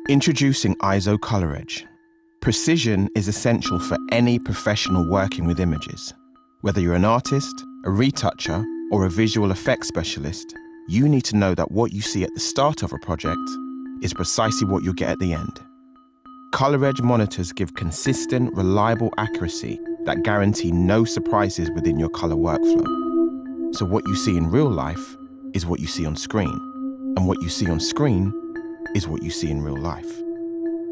Introducing ISO Color Edge. Precision is essential for any professional working with images. Whether you're an artist, a retoucher, or a visual effects specialist, you need to know that what you see at the start of a project is precisely what you'll get at the end. Color Edge monitors give consistent, reliable accuracy that guarantee no surprises within your color workflow. So what you see in real life is what you see on screen, and what you see on screen is what you see in real life.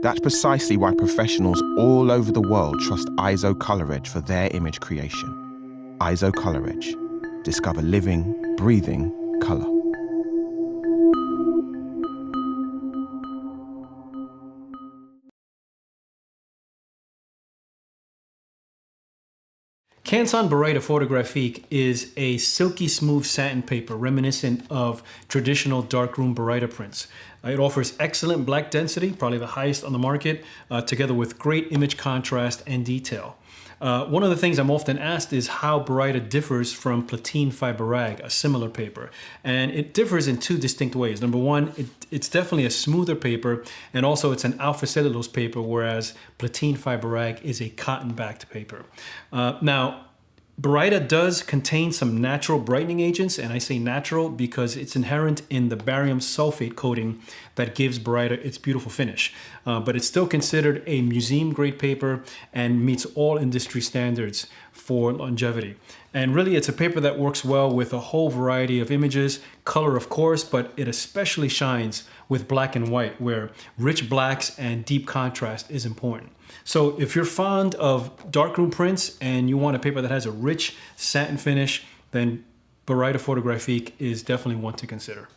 That's precisely why professionals all over the world trust ISO Color Edge for their image creation. ISO Color Edge. Discover living, breathing color. Canson Baryta Photographic is a silky smooth satin paper reminiscent of traditional darkroom Baryta prints. It offers excellent black density, probably the highest on the market, together with great image contrast and detail. One of the things I'm often asked is how Baryta differs from platine fiber rag, a similar paper. And it differs in two distinct ways. Number one, it's definitely a smoother paper, and also it's an alpha cellulose paper, whereas platine fiber rag is a cotton-backed paper. Now, Baryta does contain some natural brightening agents, and I say natural because it's inherent in the barium sulfate coating that gives Baryta its beautiful finish. But it's still considered a museum-grade paper and meets all industry standards for longevity. And really, it's a paper that works well with a whole variety of images, color of course, but it especially shines with black and white, where rich blacks and deep contrast is important. So if you're fond of darkroom prints and you want a paper that has a rich satin finish, then Baryta Photographic is definitely one to consider.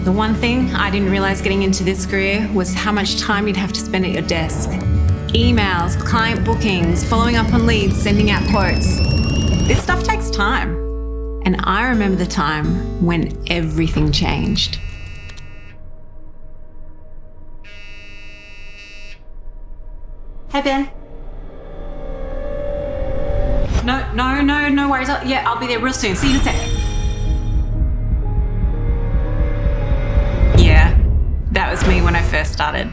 The one thing I didn't realize getting into this career was how much time you'd have to spend at your desk. Emails, client bookings, following up on leads, sending out quotes. This stuff takes time. And I remember the time when everything changed. Hey, Ben. No worries. I'll be there real soon. See you in a sec. Yeah, that was me when I first started.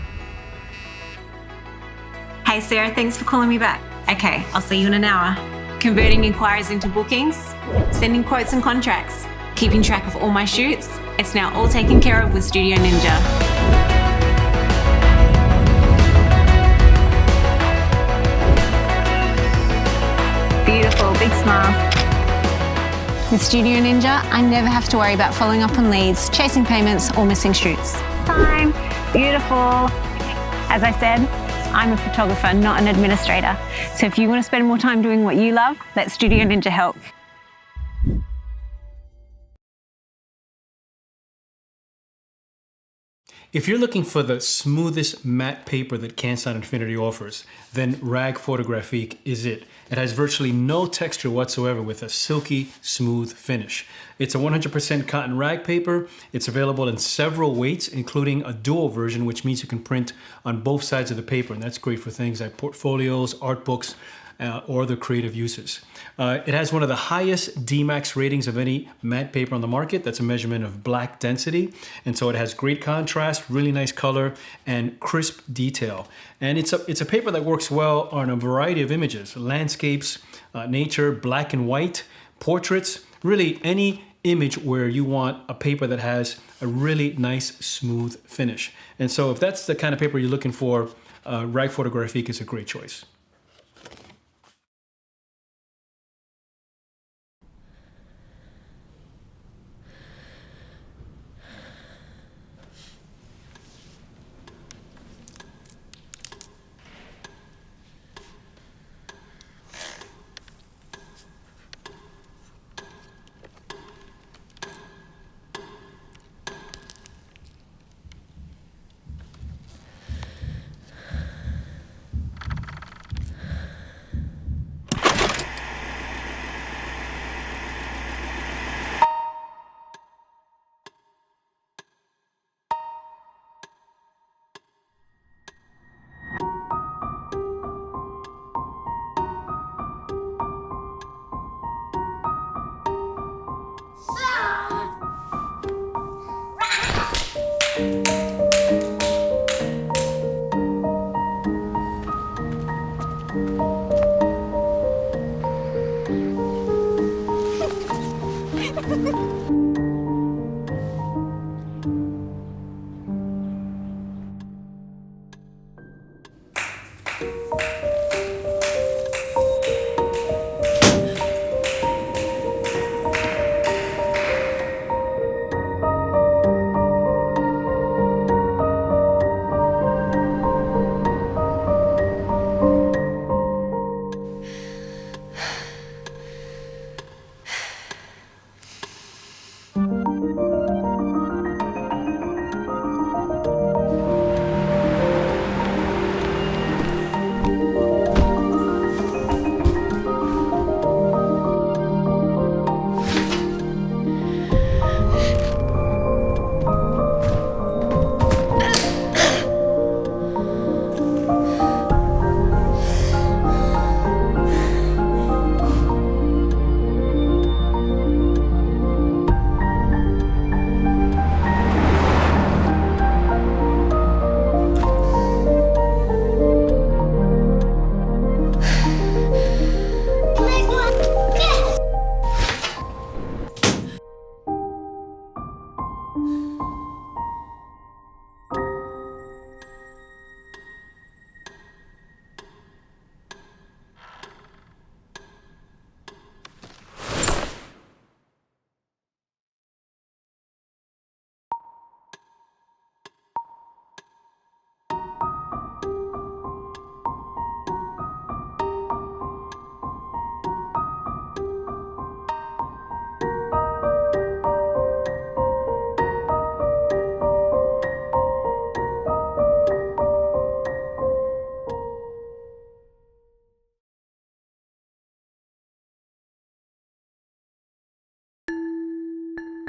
Hey, Sarah, thanks for calling me back. Okay, I'll see you in an hour. Converting inquiries into bookings, sending quotes and contracts, keeping track of all my shoots. It's now all taken care of with Studio Ninja. Beautiful, big smile. With Studio Ninja, I never have to worry about following up on leads, chasing payments, or missing shoots. Time. Beautiful. As I said, I'm a photographer, not an administrator. So if you want to spend more time doing what you love, let Studio Ninja help. If you're looking for the smoothest matte paper that CanSign Infinity offers, then Rag Photographic is it. It has virtually no texture whatsoever with a silky, smooth finish. It's a 100% cotton rag paper. It's available in several weights, including a dual version, which means you can print on both sides of the paper, and that's great for things like portfolios, art books, or other creative uses. It has one of the highest Dmax ratings of any matte paper on the market. That's a measurement of black density. And so it has great contrast, really nice color, and crisp detail. And it's a paper that works well on a variety of images, landscapes, nature, black and white, portraits, really any image where you want a paper that has a really nice, smooth finish. And so if that's the kind of paper you're looking for, Rag Photographic is a great choice.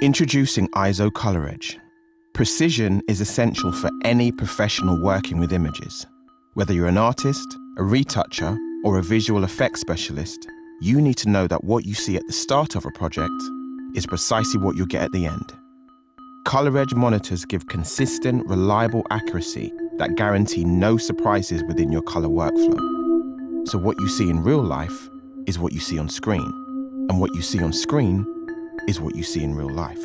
Introducing ISO Color Edge. Precision is essential for any professional working with images. Whether you're an artist, a retoucher, or a visual effects specialist, you need to know that what you see at the start of a project is precisely what you'll get at the end. Color Edge monitors give consistent, reliable accuracy that guarantee no surprises within your color workflow. So what you see in real life is what you see on screen, and what you see on screen is what you see in real life.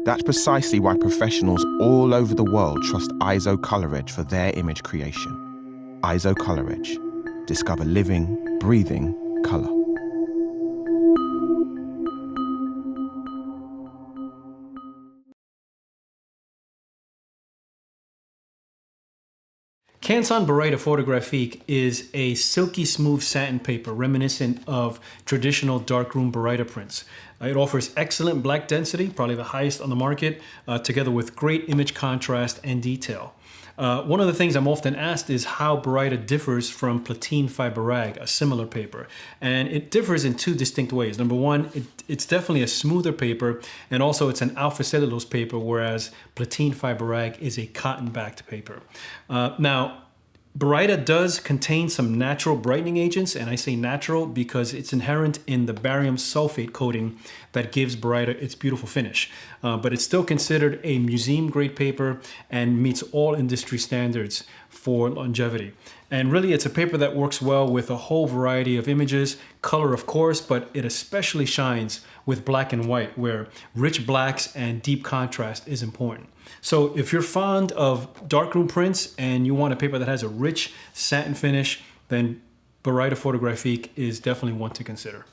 That's precisely why professionals all over the world trust ISO Color Edge for their image creation. ISO Color Edge. Discover living, breathing color. Canson Baryta Photographic is a silky smooth satin paper reminiscent of traditional darkroom Baryta prints. It offers excellent black density, probably the highest on the market, together with great image contrast and detail. One of the things I'm often asked is how Baryta differs from platine fiber rag, a similar paper. And it differs in two distinct ways. Number one, it's definitely a smoother paper, and also it's an alpha cellulose paper, whereas platine fiber rag is a cotton-backed paper. Now, Baryta does contain some natural brightening agents, and I say natural because it's inherent in the barium sulfate coating that gives Baryta its beautiful finish. But it's still considered a museum-grade paper and meets all industry standards for longevity. And really, it's a paper that works well with a whole variety of images, color of course, but it especially shines with black and white, where rich blacks and deep contrast is important. So if you're fond of darkroom prints and you want a paper that has a rich satin finish, then Baryta Photographic is definitely one to consider.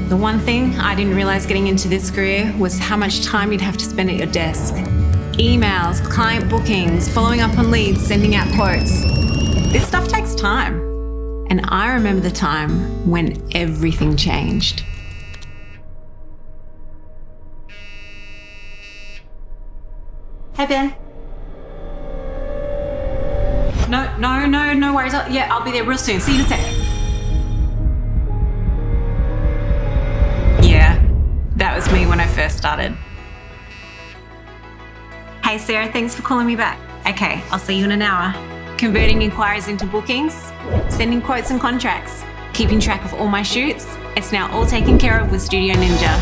The one thing I didn't realize getting into this career was how much time you'd have to spend at your desk. Emails, client bookings, following up on leads, sending out quotes. This stuff takes time. And I remember the time when everything changed. Hey, Ben. No worries. Yeah, I'll be there real soon. See you in a sec. first started. Hey Sarah, thanks for calling me back. Okay, I'll see you in an hour. Converting inquiries into bookings, sending quotes and contracts, keeping track of all my shoots. It's now all taken care of with Studio Ninja.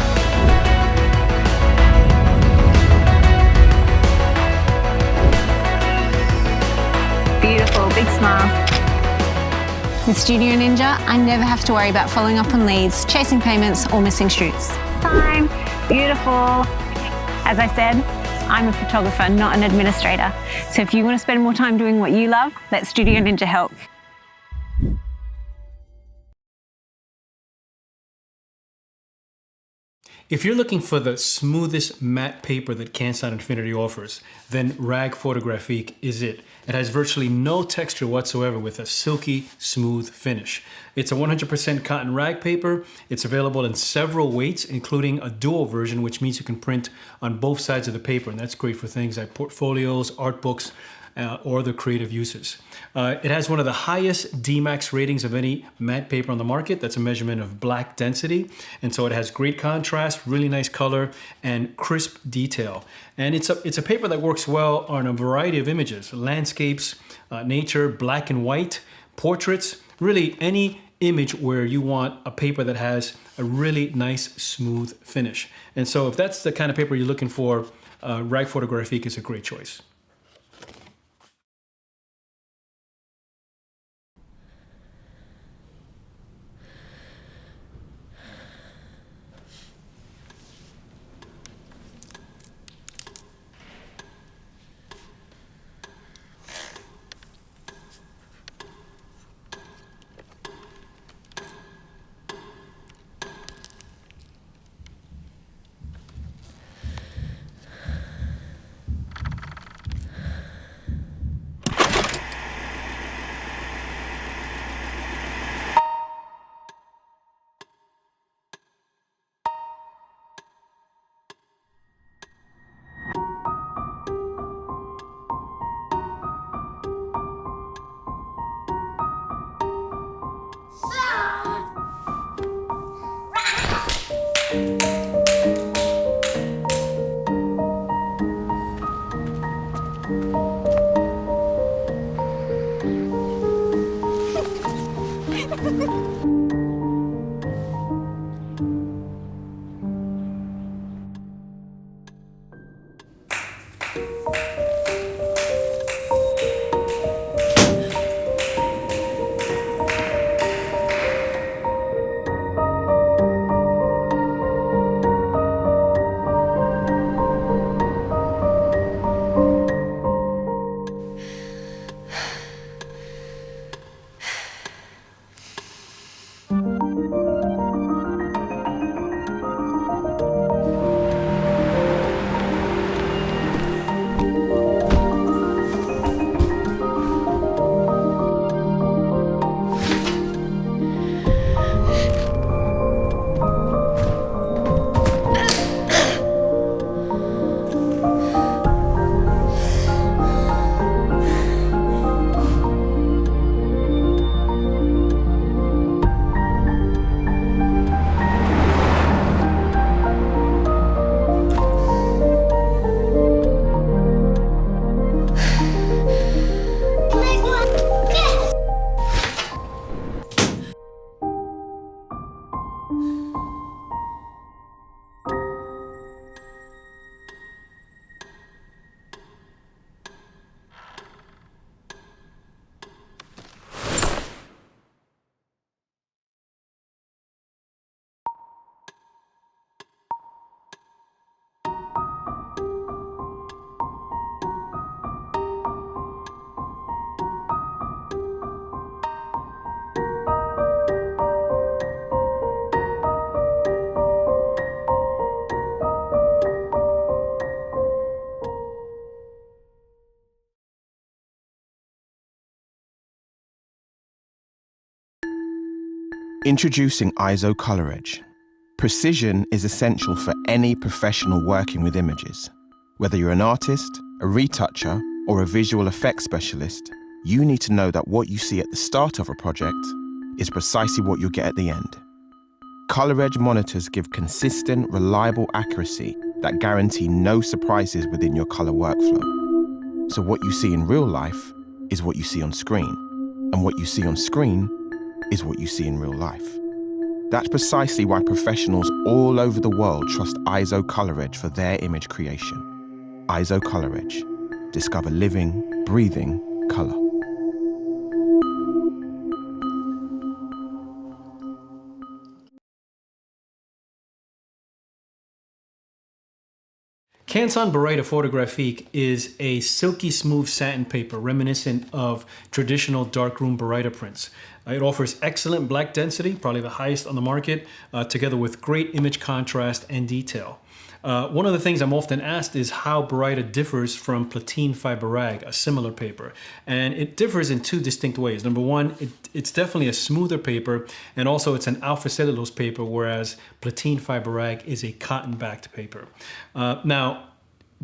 Beautiful, big smile. With Studio Ninja, I never have to worry about following up on leads, chasing payments, or missing shoots. Time, beautiful. As I said, I'm a photographer, not an administrator. So if you want to spend more time doing what you love, let Studio Ninja help. If you're looking for the smoothest matte paper that CanSign Infinity offers, then Rag Photographic is it. It has virtually no texture whatsoever with a silky, smooth finish. It's a 100% cotton rag paper. It's available in several weights, including a dual version, which means you can print on both sides of the paper, and that's great for things like portfolios, art books, or other creative uses. It has one of the highest Dmax ratings of any matte paper on the market. That's a measurement of black density. And so it has great contrast, really nice color, and crisp detail. And it's a paper that works well on a variety of images: landscapes, nature, black and white, portraits, really any image where you want a paper that has a really nice, smooth finish. And so if that's the kind of paper you're looking for, Rag Photographic is a great choice. Introducing ISO Color Edge. Precision is essential for any professional working with images. Whether you're an artist, a retoucher, or a visual effects specialist, you need to know that what you see at the start of a project is precisely what you'll get at the end. ColorEdge monitors give consistent, reliable accuracy that guarantee no surprises within your color workflow. So what you see in real life is what you see on screen, and what you see on screen is what you see in real life. That's precisely why professionals all over the world trust ISO ColorEdge for their image creation. ISO ColorEdge. Discover living, breathing color. Canson Barita Photographic is a silky smooth satin paper reminiscent of traditional darkroom Barita prints. It offers excellent black density, probably the highest on the market, together with great image contrast and detail. One of the things I'm often asked is how Barita differs from Platine Fiber Rag, a similar paper. And it differs in two distinct ways. Number one, it's definitely a smoother paper, and also it's an alpha cellulose paper, whereas Platine Fiber Rag is a cotton-backed paper. Now,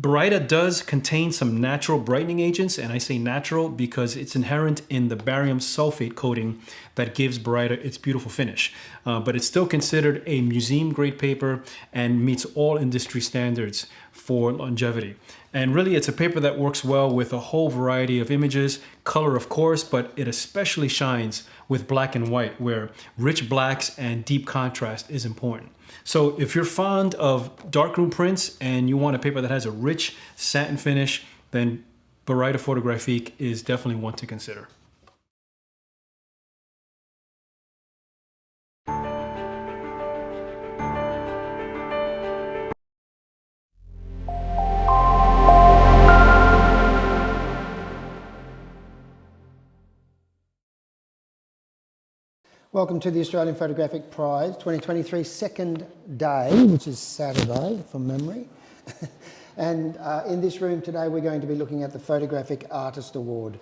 Barita does contain some natural brightening agents, and I say natural because it's inherent in the barium sulfate coating that gives Barita its beautiful finish. But it's still considered a museum-grade paper and meets all industry standards for longevity. And really, it's a paper that works well with a whole variety of images, color of course, but it especially shines with black and white, where rich blacks and deep contrast is important. So if you're fond of darkroom prints and you want a paper that has a rich satin finish, then Barita Photographic is definitely one to consider. Welcome to the Australian Photographic Prize 2023 second day, which is Saturday from memory. And in this room today we're going to be looking at the Photographic Artist Award.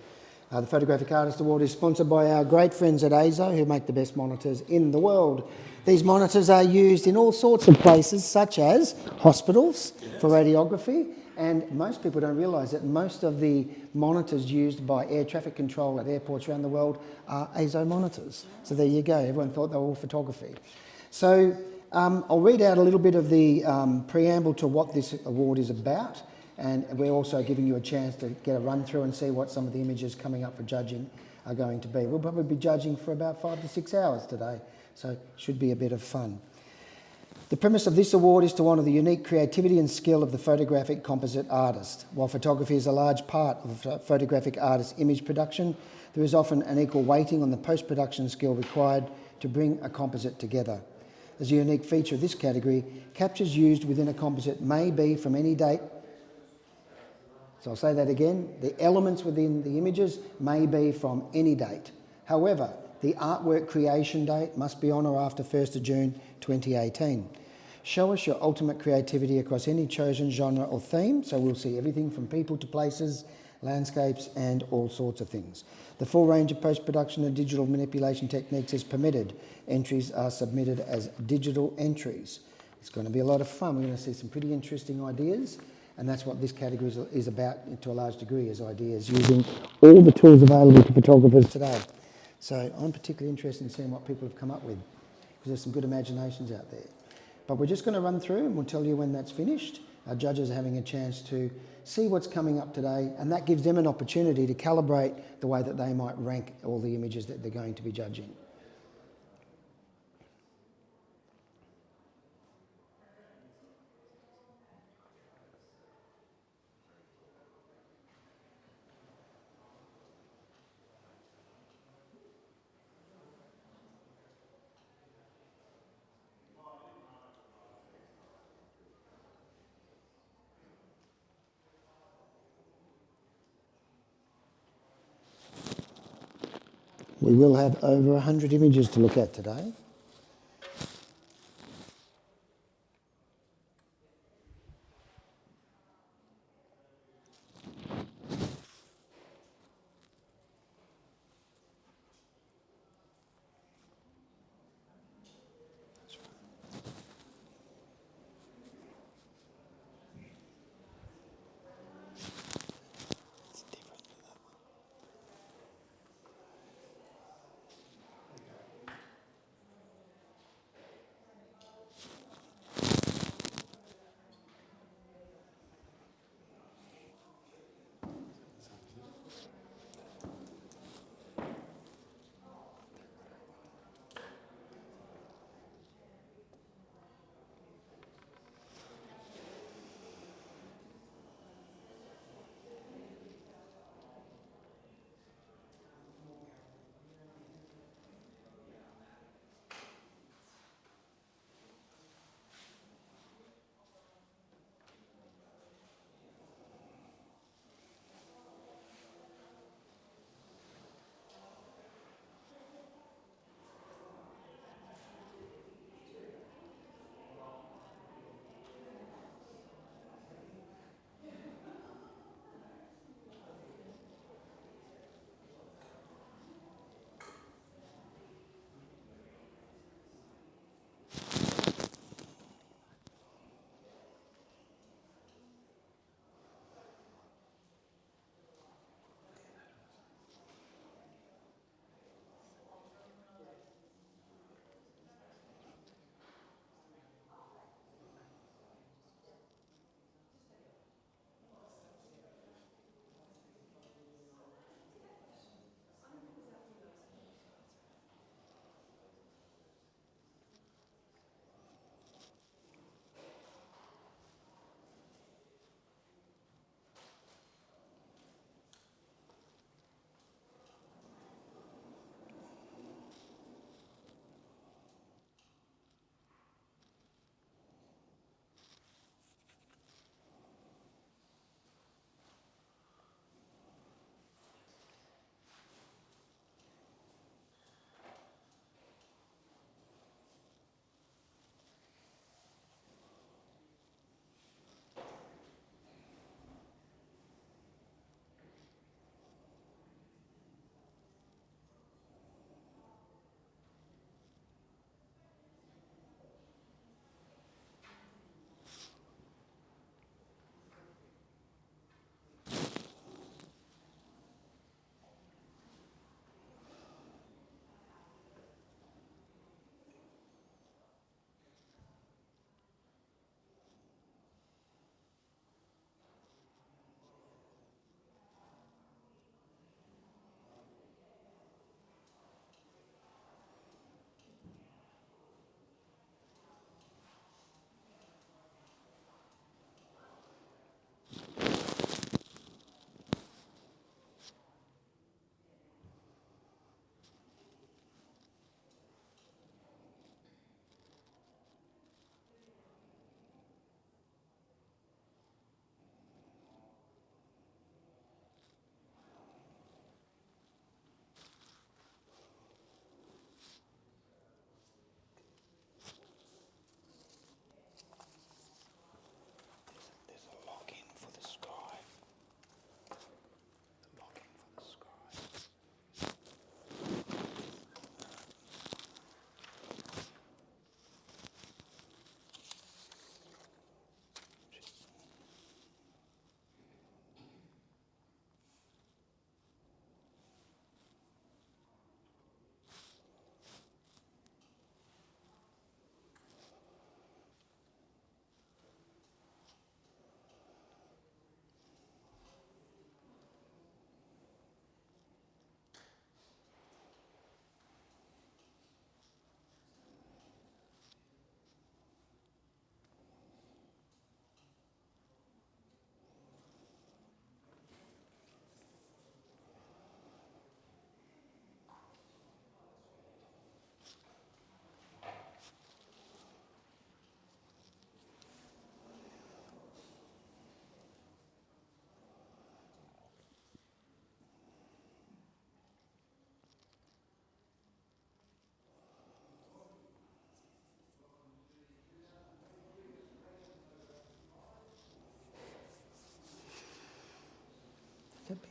The Photographic Artist Award is sponsored by our great friends at ASO, who make the best monitors in the world. These monitors are used in all sorts of places, such as hospitals for radiography, and most people don't realise that most of the monitors used by air traffic control at airports around the world are ASO monitors. So there you go, everyone thought they were all photography. So I'll read out a little bit of the preamble to what this award is about, and we're also giving you a chance to get a run through and see what some of the images coming up for judging are going to be. We'll probably be judging for about 5 to 6 hours today, so it should be a bit of fun. The premise of this award is to honour the unique creativity and skill of the photographic composite artist. While photography is a large part of a photographic artist's image production, there is often an equal weighting on the post-production skill required to bring a composite together. As a unique feature of this category, captures used within a composite may be from any date. So I'll say that again, the elements within the images may be from any date. However, the artwork creation date must be on or after 1st of June 2018. Show us your ultimate creativity across any chosen genre or theme, so we'll see everything from people to places, landscapes and all sorts of things. The full range of post-production and digital manipulation techniques is permitted. Entries are submitted as digital entries. It's going to be a lot of fun. We're going to see some pretty interesting ideas, and that's what this category is about to a large degree, is ideas using all the tools available to photographers today. So I'm particularly interested in seeing what people have come up with, because there's some good imaginations out there. But we're just going to run through and we'll tell you when that's finished. Our judges are having a chance to see what's coming up today, and that gives them an opportunity to calibrate the way that they might rank all the images that they're going to be judging. We will have over 100 images to look at today.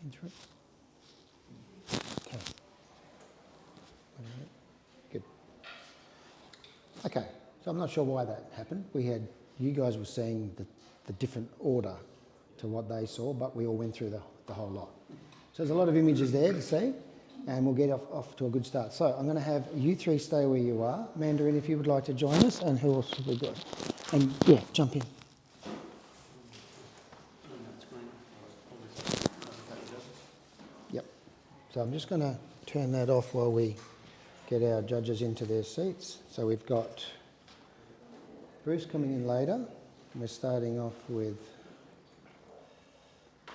In through. Okay. Good. Okay, so I'm not sure why that happened. You guys were seeing the different order to what they saw, but we all went through the whole lot. So there's a lot of images there to see, and we'll get off to a good start. So I'm going to have you three stay where you are. Mandarin, if you would like to join us, and who else have we got? And yeah, jump in. Yep. So I'm just going to turn that off while we get our judges into their seats. So we've got Bruce coming in later. We're starting off with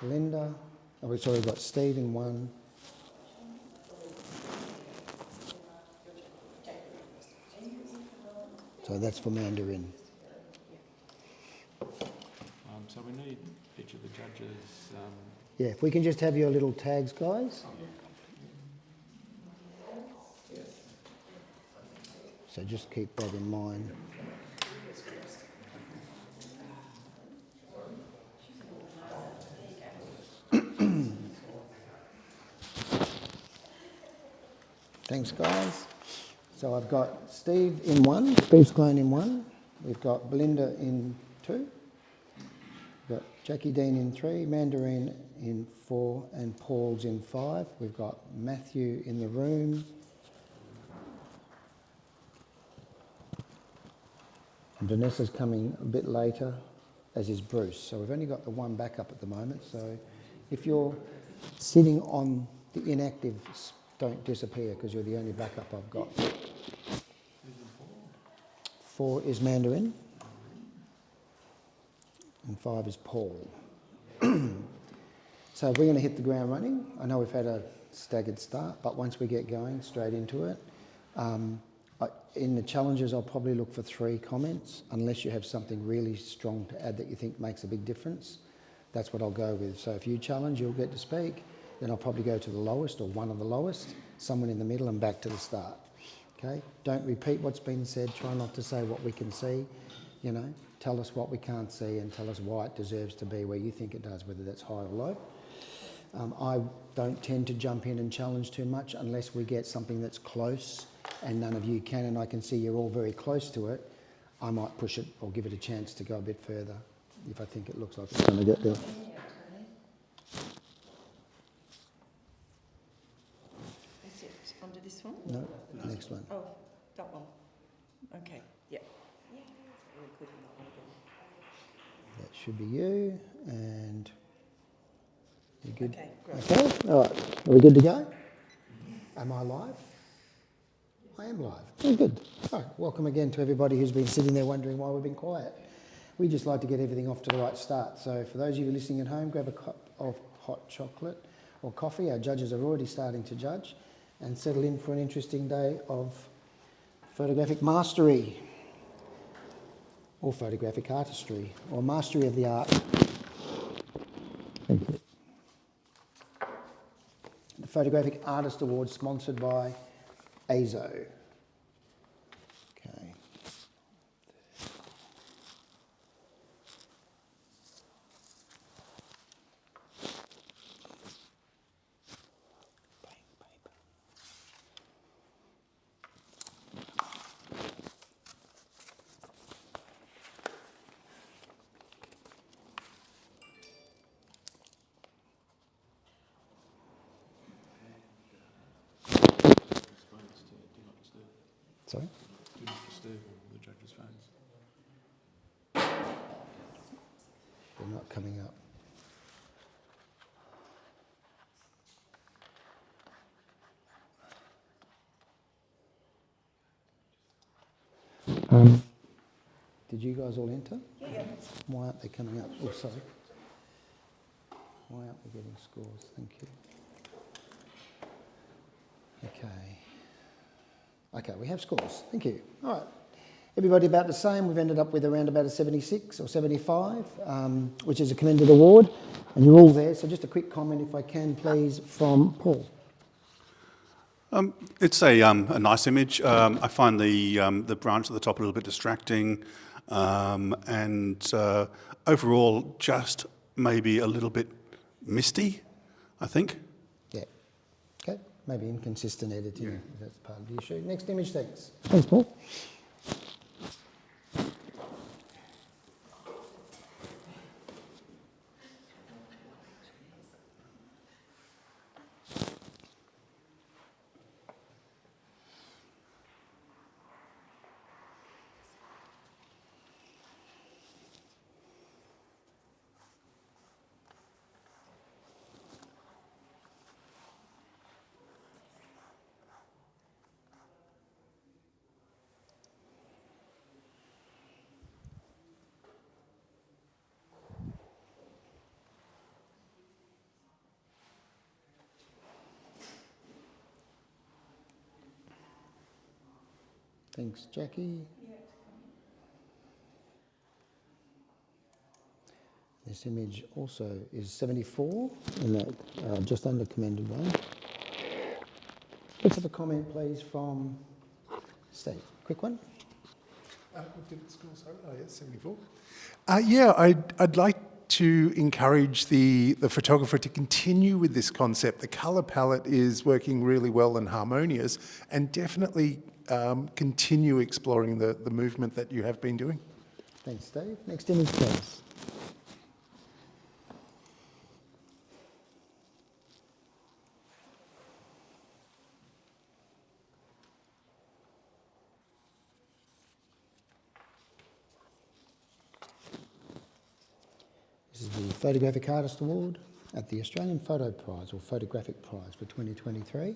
Linda. Oh, we've got Steve in one. So that's for Mandarin. So we need each of the judges. Yeah, if we can just have your little tags, guys. So just keep that in mind. Thanks, guys. So I've got Steve in one, Steve's Clone in one. We've got Belinda in two. We've got Jackie Dean in three, Mandarin in four, and Paul's in five. We've got Matthew in the room. And Vanessa's coming a bit later, as is Bruce. So we've only got the one backup at the moment. So if you're sitting on the inactives, don't disappear because you're the only backup I've got. 4 is Mandarin. And 5 is Paul. So we're going to hit the ground running. I know we've had a staggered start, but once we get going, straight into it. In the challenges, I'll probably look for 3 comments, unless you have something really strong to add that you think makes a big difference. That's what I'll go with. So if you challenge, you'll get to speak. Then I'll probably go to the lowest or one of the lowest, someone in the middle and back to the start. Okay? Don't repeat what's been said. Try not to say what we can see. You know, tell us what we can't see and tell us why it deserves to be where you think it does, whether that's high or low. I don't tend to jump in and challenge too much unless we get something that's close and none of you can, and I can see you're all very close to it. I might push it or give it a chance to go a bit further if I think it looks like it's going to get there. Is it under this one? No, next one. Oh, that one. Okay, yeah. That should be you, and you're good. Okay, great. Okay, all right. Are we good to go? Am I live? I am live. Oh, good. All right, welcome again to everybody who's been sitting there wondering why we've been quiet. We just like to get everything off to the right start. So for those of you listening at home, grab a cup of hot chocolate or coffee. Our judges are already starting to judge, and settle in for an interesting day of photographic mastery, or photographic artistry, or mastery of the art. Thank you. The Photographic Artist Award sponsored by AZO. Okay. Sorry? Do not disturb all the judges' phones. They're not coming up. Did you guys all enter? Yeah. Why aren't they coming up? Oh, sorry. Why aren't we getting scores? Thank you. Okay. Okay, we have scores. Thank you. All right. Everybody about the same. We've ended up with around about a 76 or 75, which is a commended award. And you're all there. So just a quick comment, if I can, please, from Paul. It's a nice image. I find the branch at the top a little bit distracting, and overall just maybe a little bit misty. I think. Yeah. Okay. Maybe inconsistent editing. If that's part of the issue. Next image, thanks. Thanks, Paul. Thanks, Jackie. This image also is 74 in that just under commended range. Let's have a comment, please, from Steve. Quick one. What did it score, sorry? Oh, yeah, 74. Yeah, I'd like to encourage the photographer to continue with this concept. The colour palette is working really well and harmonious, and definitely continue exploring the movement that you have been doing. Thanks, Steve. Next image, please. This is the Photographic Artist Award at the Australian Photo Prize, or Photographic Prize, for 2023.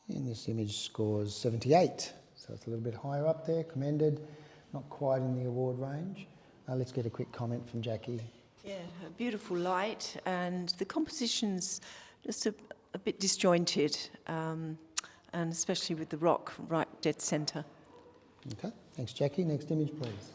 And this image scores 78, so it's a little bit higher up there, commended, not quite in the award range. Let's get a quick comment from Jackie. Yeah, a beautiful light, and the composition's just a bit disjointed, and especially with the rock right dead centre. Okay, thanks, Jackie. Next image, please.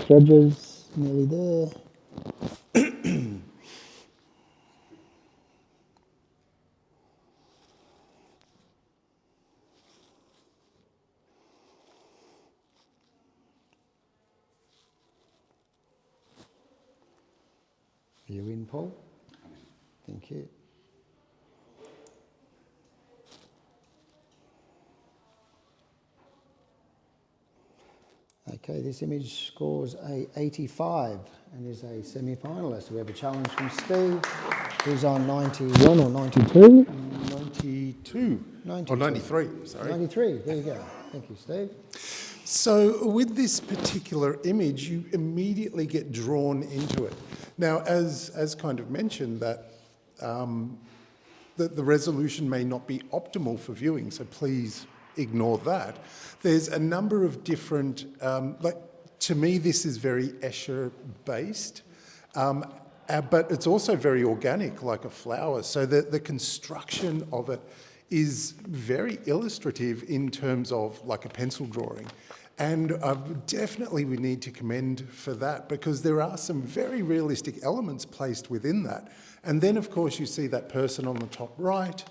Judges, nearly there. Are you in, Paul? Thank you. Okay, this image scores a 85 and is a semi-finalist. We have a challenge from Steve, who's on 91 or 92. 92. Or 93, sorry. 93, there you go. Thank you, Steve. So with this particular image, you immediately get drawn into it. Now, as kind of mentioned, that the resolution may not be optimal for viewing, so please ignore that. There's a number of different, to me, this is very Escher-based, but it's also very organic, like a flower. So the construction of it is very illustrative in terms of like a pencil drawing. And definitely we need to commend for that, because there are some very realistic elements placed within that. And then, of course, you see that person on the top right.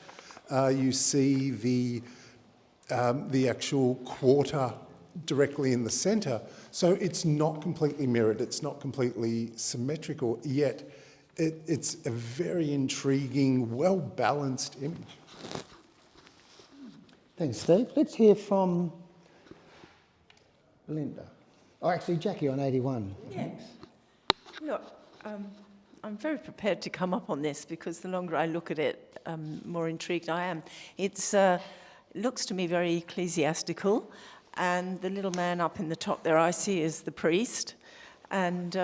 You see the actual quarter directly in the centre. So it's not completely mirrored, it's not completely symmetrical, yet it's a very intriguing, well-balanced image. Thanks, Steve. Let's hear from Linda. Oh, actually, Jackie on 81. Thanks. Look, I'm very prepared to come up on this because the longer I look at it, more intrigued I am. It looks to me very ecclesiastical, and the little man up in the top there I see is the priest, and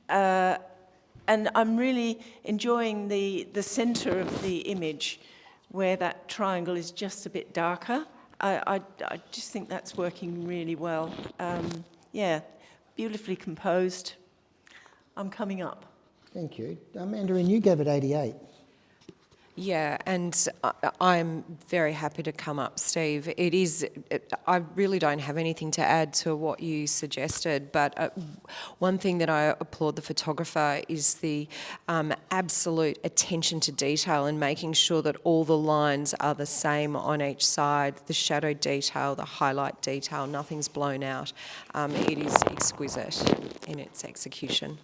I'm really enjoying the centre of the image where that triangle is just a bit darker. I just think that's working really well. Yeah, beautifully composed. I'm coming up. Thank you. Mandarin, you gave it 88. Yeah, and I'm very happy to come up, Steve. I really don't have anything to add to what you suggested, but one thing that I applaud the photographer is the absolute attention to detail and making sure that all the lines are the same on each side, the shadow detail, the highlight detail, nothing's blown out. It is exquisite in its execution.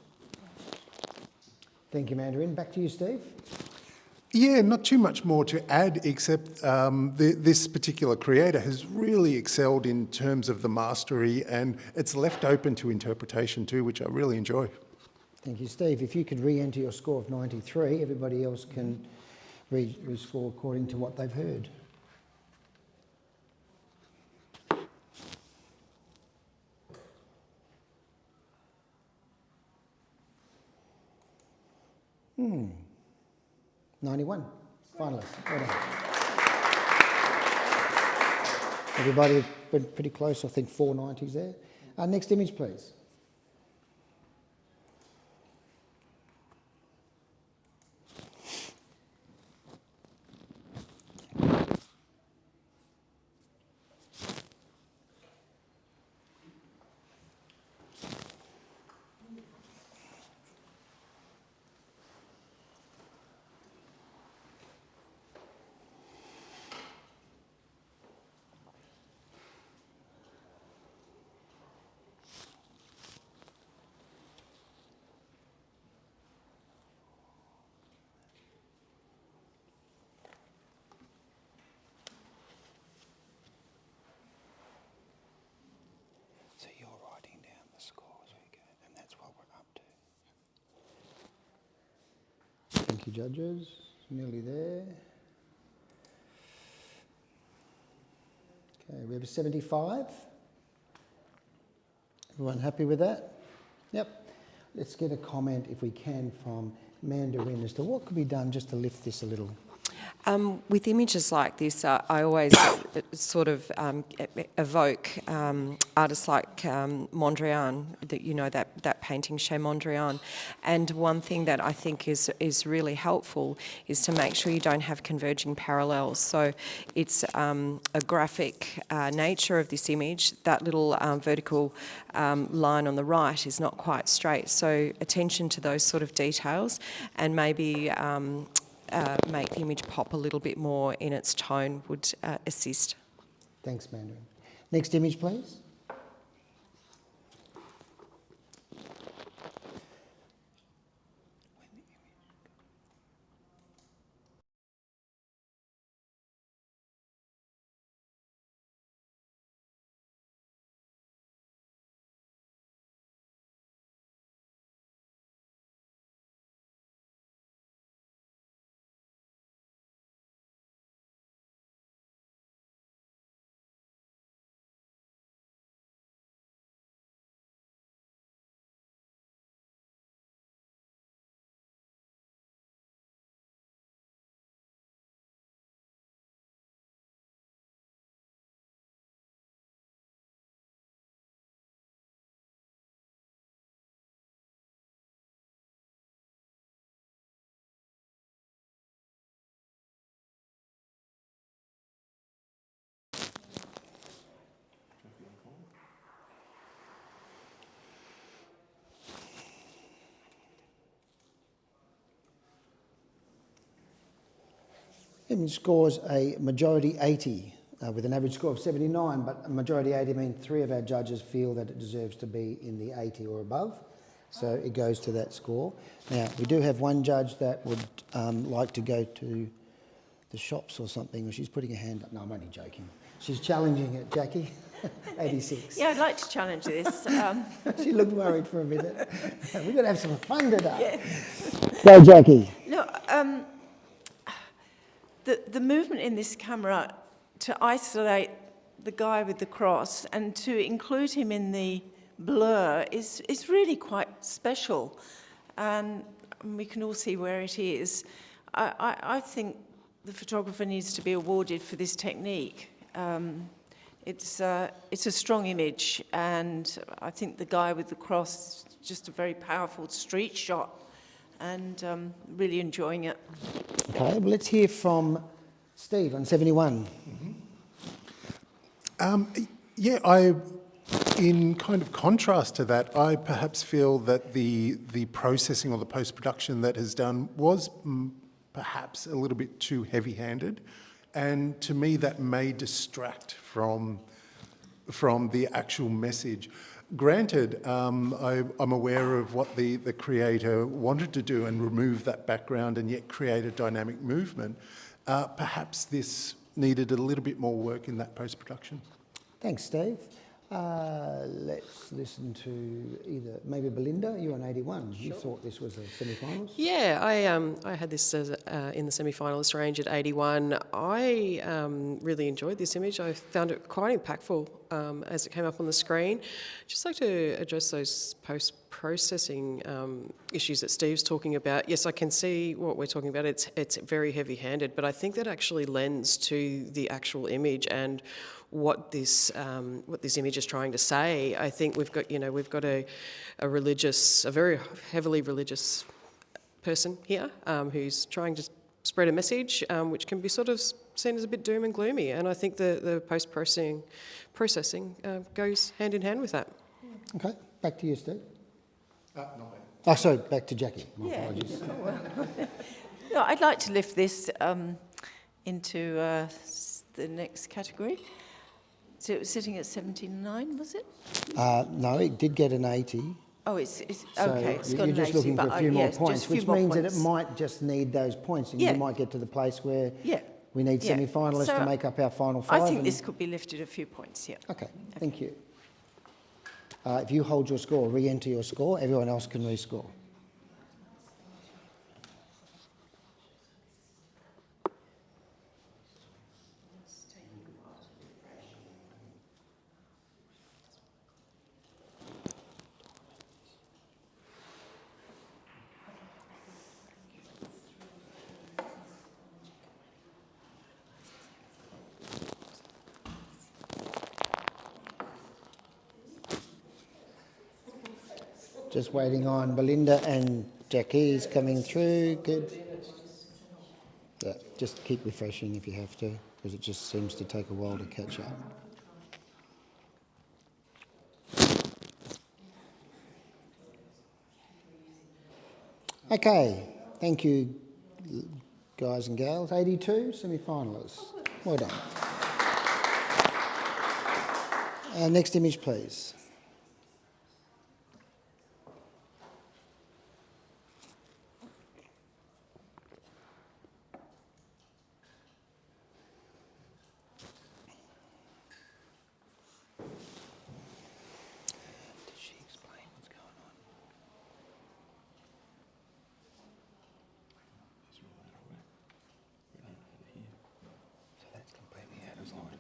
Thank you, Mandarin. Back to you, Steve. Yeah, not too much more to add, except this particular creator has really excelled in terms of the mastery, and it's left open to interpretation too, which I really enjoy. Thank you, Steve. If you could re-enter your score of 93, everybody else can re-score according to what they've heard. Hmm. 91, finalists. Well done. Everybody went pretty close, I think 490s there. Next image, please. So you're writing down the scores, okay, and that's what we're up to. Thank you, judges. Nearly there. Okay, we have a 75. Everyone happy with that? Yep. Let's get a comment, if we can, from Mandarin as to what could be done just to lift this a little. With images like this, I always sort of evoke artists like Mondrian, that painting, Chez Mondrian. And one thing that I think is really helpful is to make sure you don't have converging parallels. So it's a graphic nature of this image. That little vertical line on the right is not quite straight. So attention to those sort of details, and maybe make the image pop a little bit more in its tone would assist. Thanks, Mandarin. Next image, please. Image scores a majority 80 with an average score of 79, but a majority 80 means 3 of our judges feel that it deserves to be in the 80 or above. So it goes to that score. Now, we do have one judge that would like to go to the shops or something. She's putting her hand up. No, I'm only joking. She's challenging it, Jackie. 86. Yeah, I'd like to challenge this. She looked worried for a minute. We've got to have some fun today. Go, Jackie. Look, the movement in this camera to isolate the guy with the cross and to include him in the blur is really quite special, and we can all see where it is. I think the photographer needs to be awarded for this technique. It's a strong image, and I think the guy with the cross is just a very powerful street shot, and really enjoying it. Okay, well, let's hear from Steve on 71. In kind of contrast to that, I perhaps feel that the processing or the post-production that is done was perhaps a little bit too heavy-handed, and to me that may distract from the actual message. Granted, I'm aware of what the creator wanted to do and remove that background and yet create a dynamic movement. Perhaps this needed a little bit more work in that post-production. Thanks, Steve. Let's listen to either maybe Belinda. You're on 81. You thought this was a semi-finals? Yeah, I had this as in the semi-finalist range at 81. I really enjoyed this image. I found it quite impactful as it came up on the screen. Just like to address those post-processing issues that Steve's talking about. Yes, I can see what we're talking about. It's very heavy-handed, but I think that actually lends to the actual image and what this image is trying to say. I think we've got a very heavily religious person here who's trying to spread a message which can be sort of seen as a bit doom and gloomy, and I think the post-processing goes hand in hand with that. Okay, back to you, Steve. Not bad. Oh, sorry, back to Jackie. My Yeah. apologies. No, I'd like to lift this into the next category. So it was sitting at 79, was it? No, it did get an 80. Oh, it's So okay. It's got you're an just 80, looking for but a few more yes, points, just a few which more means that points. it might just need those points, and Yeah. you might get to the place where Yeah. we need Yeah. semi-finalists So to make up our final 5. I think and- this could be lifted a few points, yeah. Okay, thank you. If you hold your score, re-enter your score, everyone else can rescore. Just waiting on Belinda and Jackie's coming through. Good. Yeah, just keep refreshing if you have to, because it just seems to take a while to catch up. Okay, thank you, guys and gals. 82 semi-finalists. Well done. Next image, please. Did she explain what's going on? So that's completely out of line.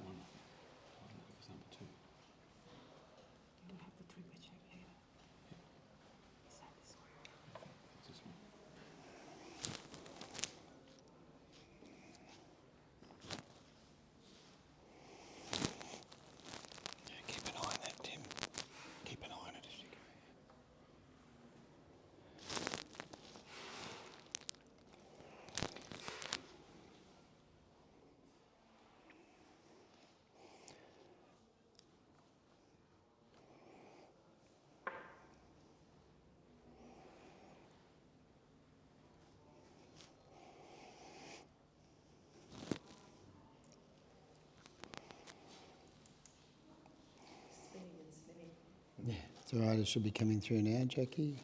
It's all right, it should be coming through now, Jackie.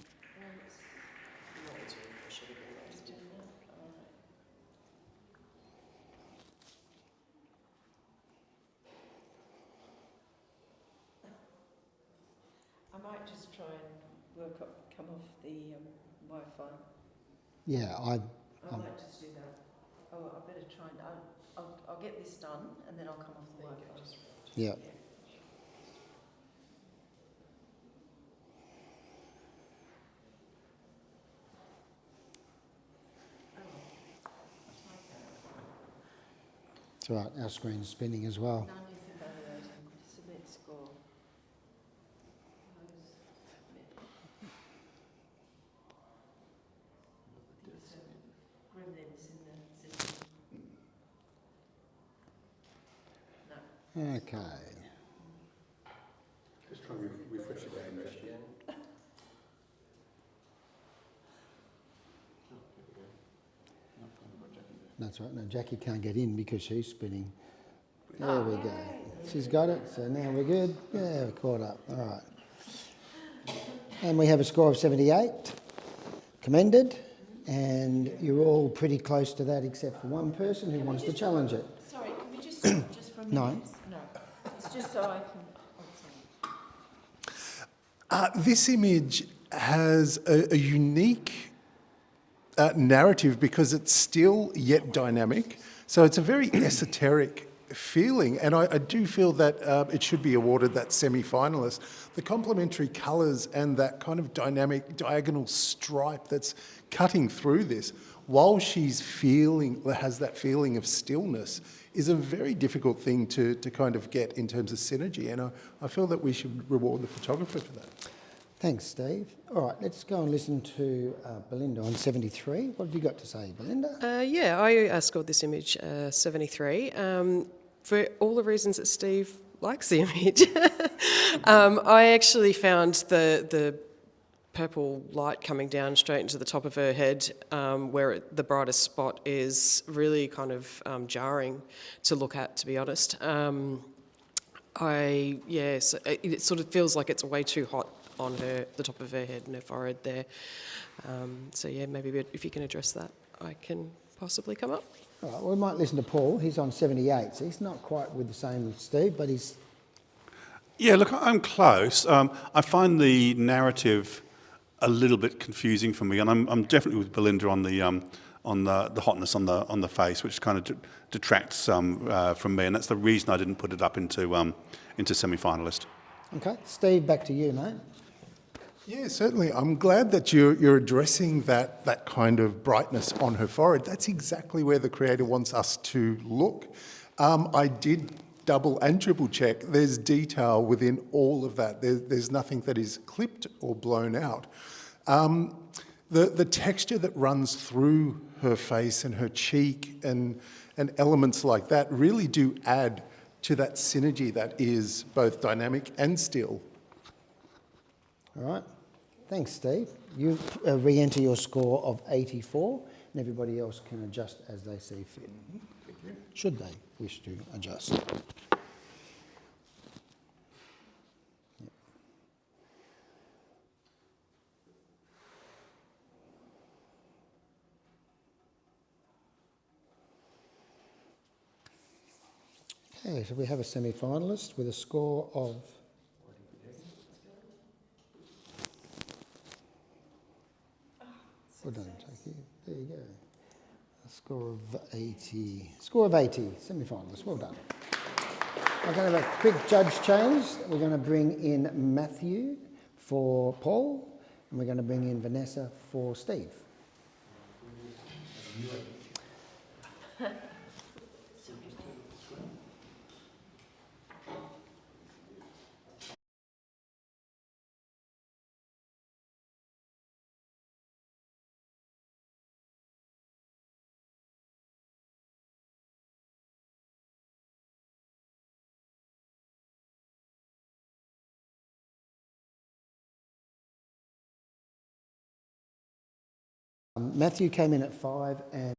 I might just try and come off the Wi-Fi. Yeah, I might just do that. Oh, I better try and I'll get this done and then I'll come off the Wi-Fi. yeah. It's all right, our screen's spinning as well. None is evaluating. Submit score. Close. Submit. There's gremlins in the system. No. Okay. Just try and refresh again. That's right. No, Jackie can't get in because she's spinning. There we go. She's got it. So now we're good. Yeah, we're caught up. All right. And we have a score of 78. Commended. And you're all pretty close to that except for one person who wants to challenge it. Sorry, can we just for a minute? No. No. It's just so I can. This image has a unique narrative because it's still yet dynamic. So it's a very esoteric feeling, and I do feel that it should be awarded that semi-finalist. The complementary colours and that kind of dynamic diagonal stripe that's cutting through this, while she's has that feeling of stillness, is a very difficult thing to kind of get in terms of synergy, and I feel that we should reward the photographer for that. Thanks, Steve. All right, let's go and listen to Belinda on 73. What have you got to say, Belinda? Yeah, I scored this image 73 for all the reasons that Steve likes the image. I actually found the purple light coming down straight into the top of her head, where the brightest spot is, really kind of jarring to look at, to be honest. It sort of feels like it's way too hot on the top of her head and her forehead there. Maybe if you can address that, I can possibly come up. All right, well, we might listen to Paul. He's on 78, so he's not quite with the same as Steve, but he's... Yeah, look, I'm close. I find the narrative a little bit confusing for me, and I'm definitely with Belinda on the hotness on the face, which kind of detracts from me, and that's the reason I didn't put it up into semi-finalist. Okay, Steve, back to you, mate. Yeah, certainly. I'm glad that you're addressing that kind of brightness on her forehead. That's exactly where the creator wants us to look. I did double and triple check. There's detail within all of that. There's nothing that is clipped or blown out. The texture that runs through her face and her cheek and elements like that really do add to that synergy that is both dynamic and still. All right. Thanks, Steve. You re-enter your score of 84, and everybody else can adjust as they see fit. Should they wish to adjust. Okay, so we have a semi-finalist with a score of... Well done, Jackie. There you go. A score of 80. Score of 80, semi-finalist. Well done. I'm going to have a quick judge change. We're going to bring in Matthew for Paul, and we're going to bring in Vanessa for Steve. Matthew came in at 5 and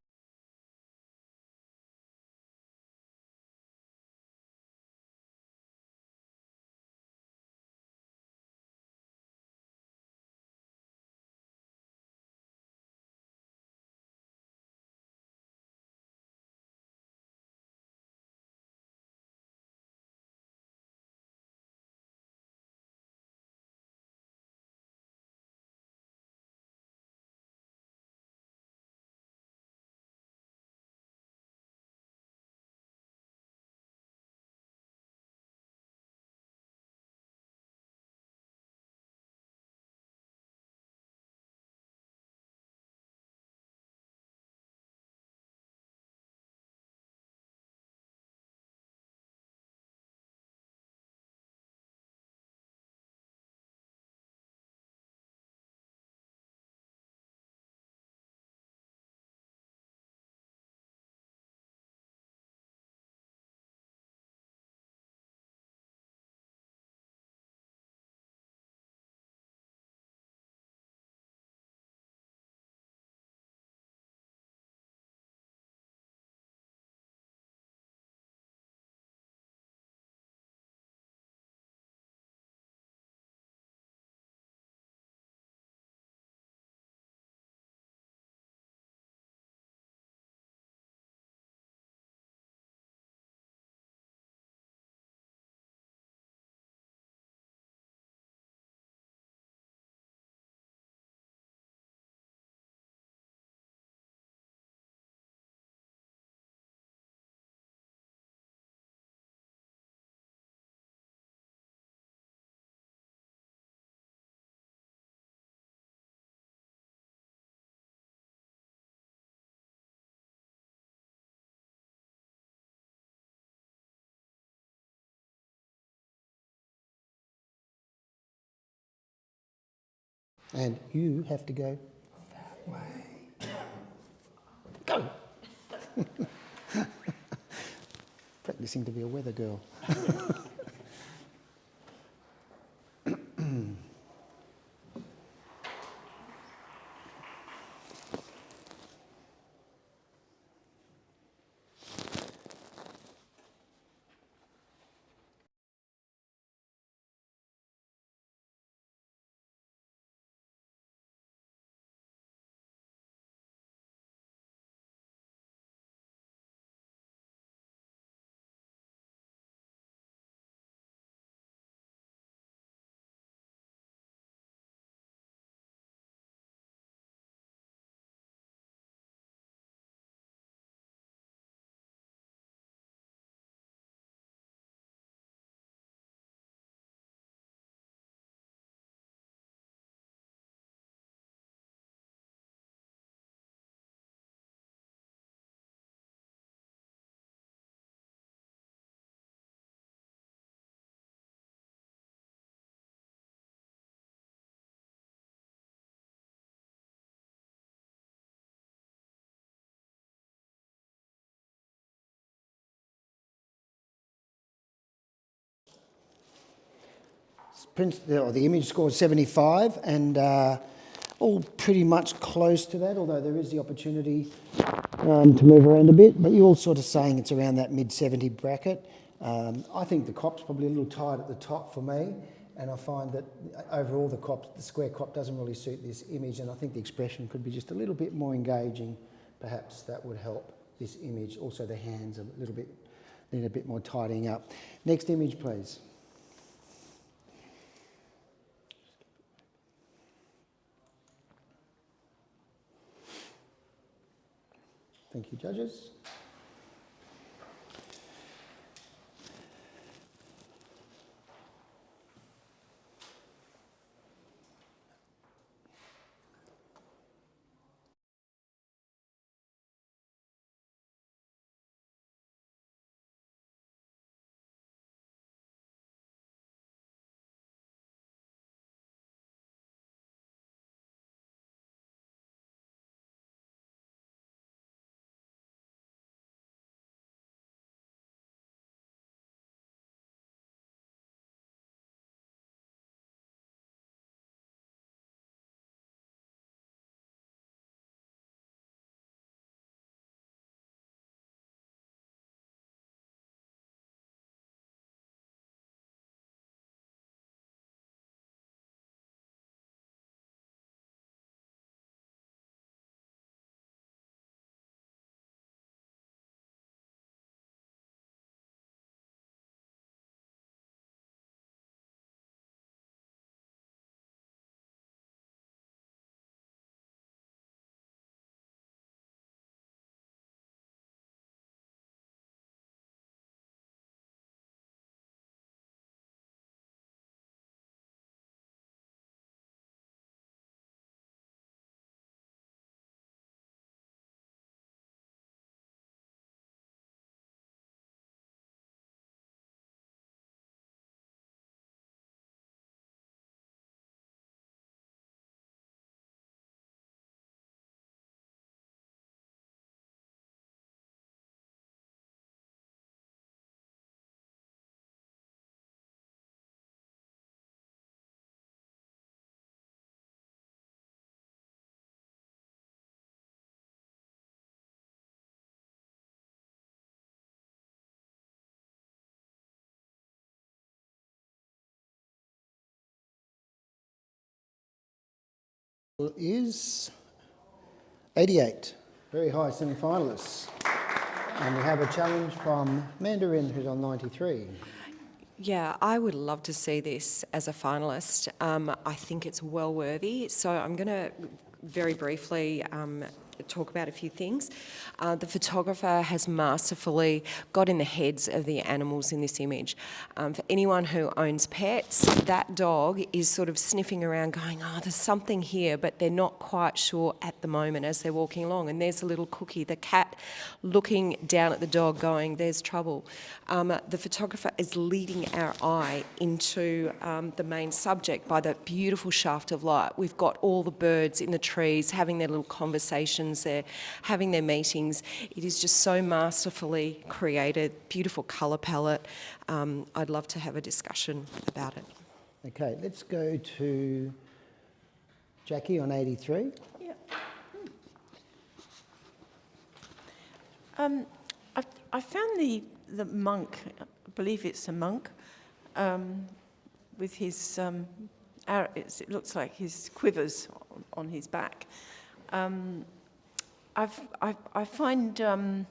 And you have to go that way. Go! Practicing to be a weather girl. The image scored 75, and all pretty much close to that, although there is the opportunity to move around a bit, but you're all sort of saying it's around that mid-70 bracket. I think the crop's probably a little tight at the top for me, and I find that overall the square crop doesn't really suit this image, and I think the expression could be just a little bit more engaging. Perhaps that would help this image. Also the hands need a bit more tidying up. Next image, please. Thank you, judges. Is 88, very high semi-finalists. And we have a challenge from Mandarin, who's on 93. Yeah, I would love to see this as a finalist. I think it's well worthy. So I'm going to very briefly talk about a few things. The photographer has masterfully got in the heads of the animals in this image. For anyone who owns pets, that dog is sort of sniffing around going, oh, there's something here, but they're not quite sure at the moment as they're walking along. And there's a little Cookie, the cat, looking down at the dog going, there's trouble. The photographer is leading our eye into the main subject by the beautiful shaft of light. We've got all the birds in the trees having their little conversations there, having their meetings. It is just so masterfully created, beautiful colour palette. I'd love to have a discussion about it. Okay, let's go to Jackie on 83. Yeah. I found the monk, I believe it's a monk, with his arrows, it looks like his quivers on his back. I find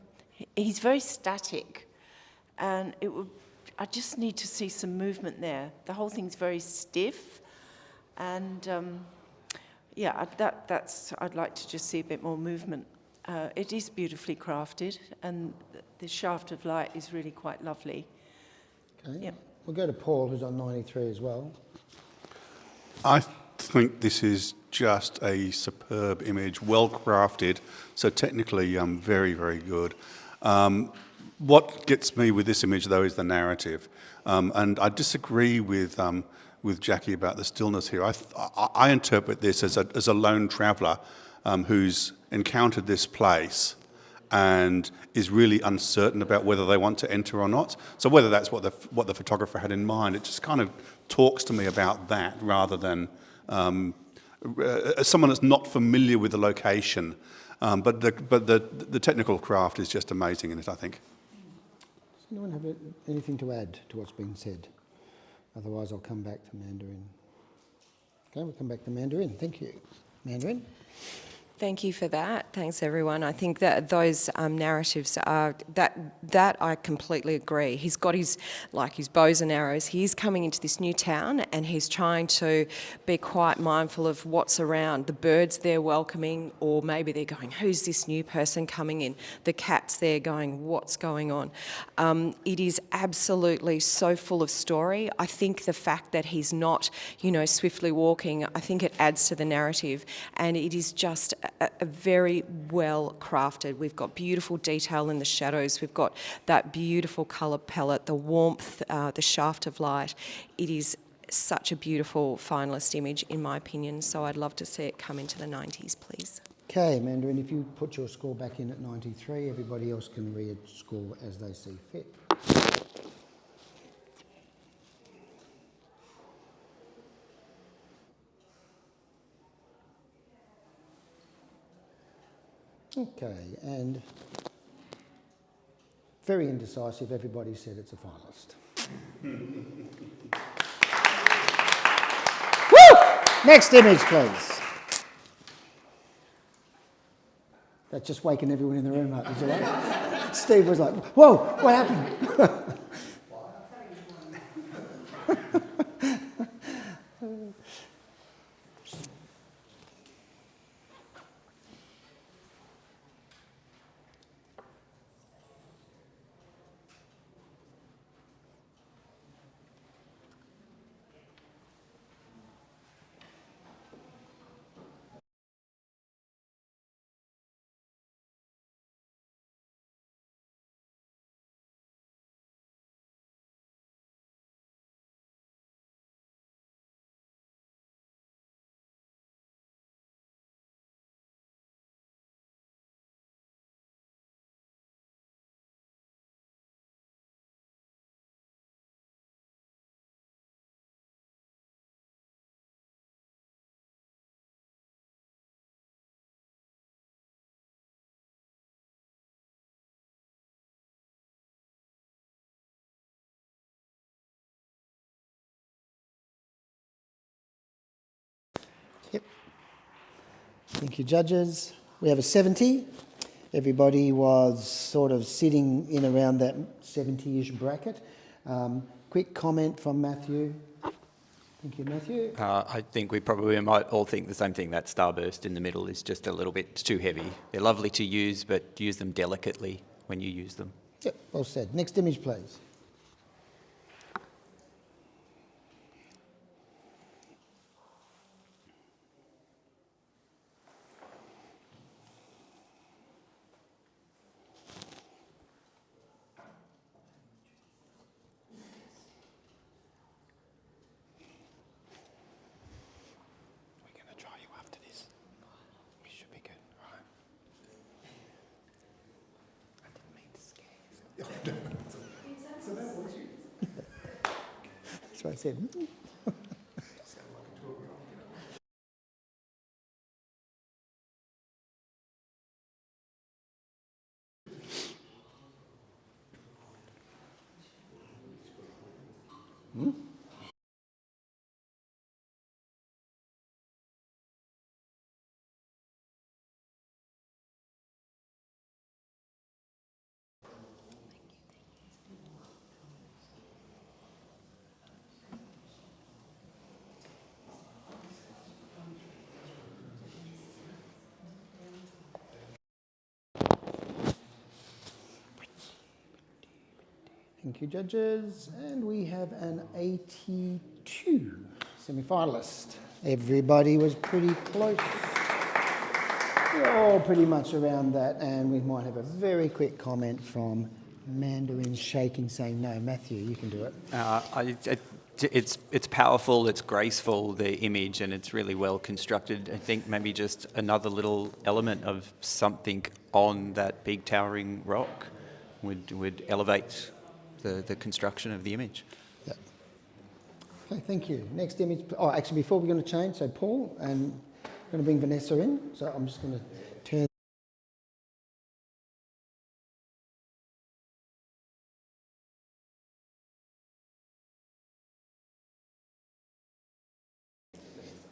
he's very static, and I just need to see some movement there. The whole thing's very stiff, and yeah, I'd like to just see a bit more movement. It is beautifully crafted, and the shaft of light is really quite lovely. Okay. Yep. We'll go to Paul, who's on 93 as well. I think this is just a superb image, well crafted, so technically very, very good. What gets me with this image, though, is the narrative. And I disagree with Jackie about the stillness here. I interpret this as a lone traveller who's encountered this place and is really uncertain about whether they want to enter or not. So whether that's what the photographer had in mind, it just kind of talks to me about that rather than as someone that's not familiar with the location. But the technical craft is just amazing in it, I think. Does anyone have anything to add to what's been said? Otherwise, I'll come back to Mandarin. Okay, we'll come back to Mandarin. Thank you. Mandarin? Thank you for that. Thanks, everyone. I think that those narratives are that I completely agree. He's got his bows and arrows. He's coming into this new town, and he's trying to be quite mindful of what's around. The birds they're welcoming, or maybe they're going, "Who's this new person coming in?" The cats there going, "What's going on?" It is absolutely so full of story. I think the fact that he's not, swiftly walking, I think it adds to the narrative, and it is just a very well crafted. We've got beautiful detail in the shadows. We've got that beautiful colour palette, the warmth, the shaft of light. It is such a beautiful finalist image, in my opinion. So I'd love to see it come into the 90s, please. Okay, Mandarin, if you put your score back in at 93, everybody else can re-score as they see fit. Okay, and very indecisive, everybody said it's a finalist. Woo! Next image, please. That's just waking everyone in the room up, is it right? Steve was like, whoa, what happened? Yep. Thank you, judges. We have a 70. Everybody was sort of sitting in around that 70-ish bracket. Quick comment from Matthew. Thank you, Matthew. I think we probably might all think the same thing. That starburst in the middle is just a little bit too heavy. They're lovely to use, but use them delicately when you use them. Yep, well said. Next image, please. We're going to try you after this. We should be good, right? I didn't mean to scare you. That's what I said. Thank you, judges. And we have an 82 semi-finalist. Everybody was pretty close. We're all pretty much around that, and we might have a very quick comment from Mandarin shaking, saying, no, Matthew, you can do it. It's powerful, it's graceful, the image, and it's really well constructed. I think maybe just another little element of something on that big towering rock would elevate the construction of the image. Yeah. Okay, thank you. Next image. Oh, actually, before we're going to change, so Paul, and I'm going to bring Vanessa in. So I'm just going to turn.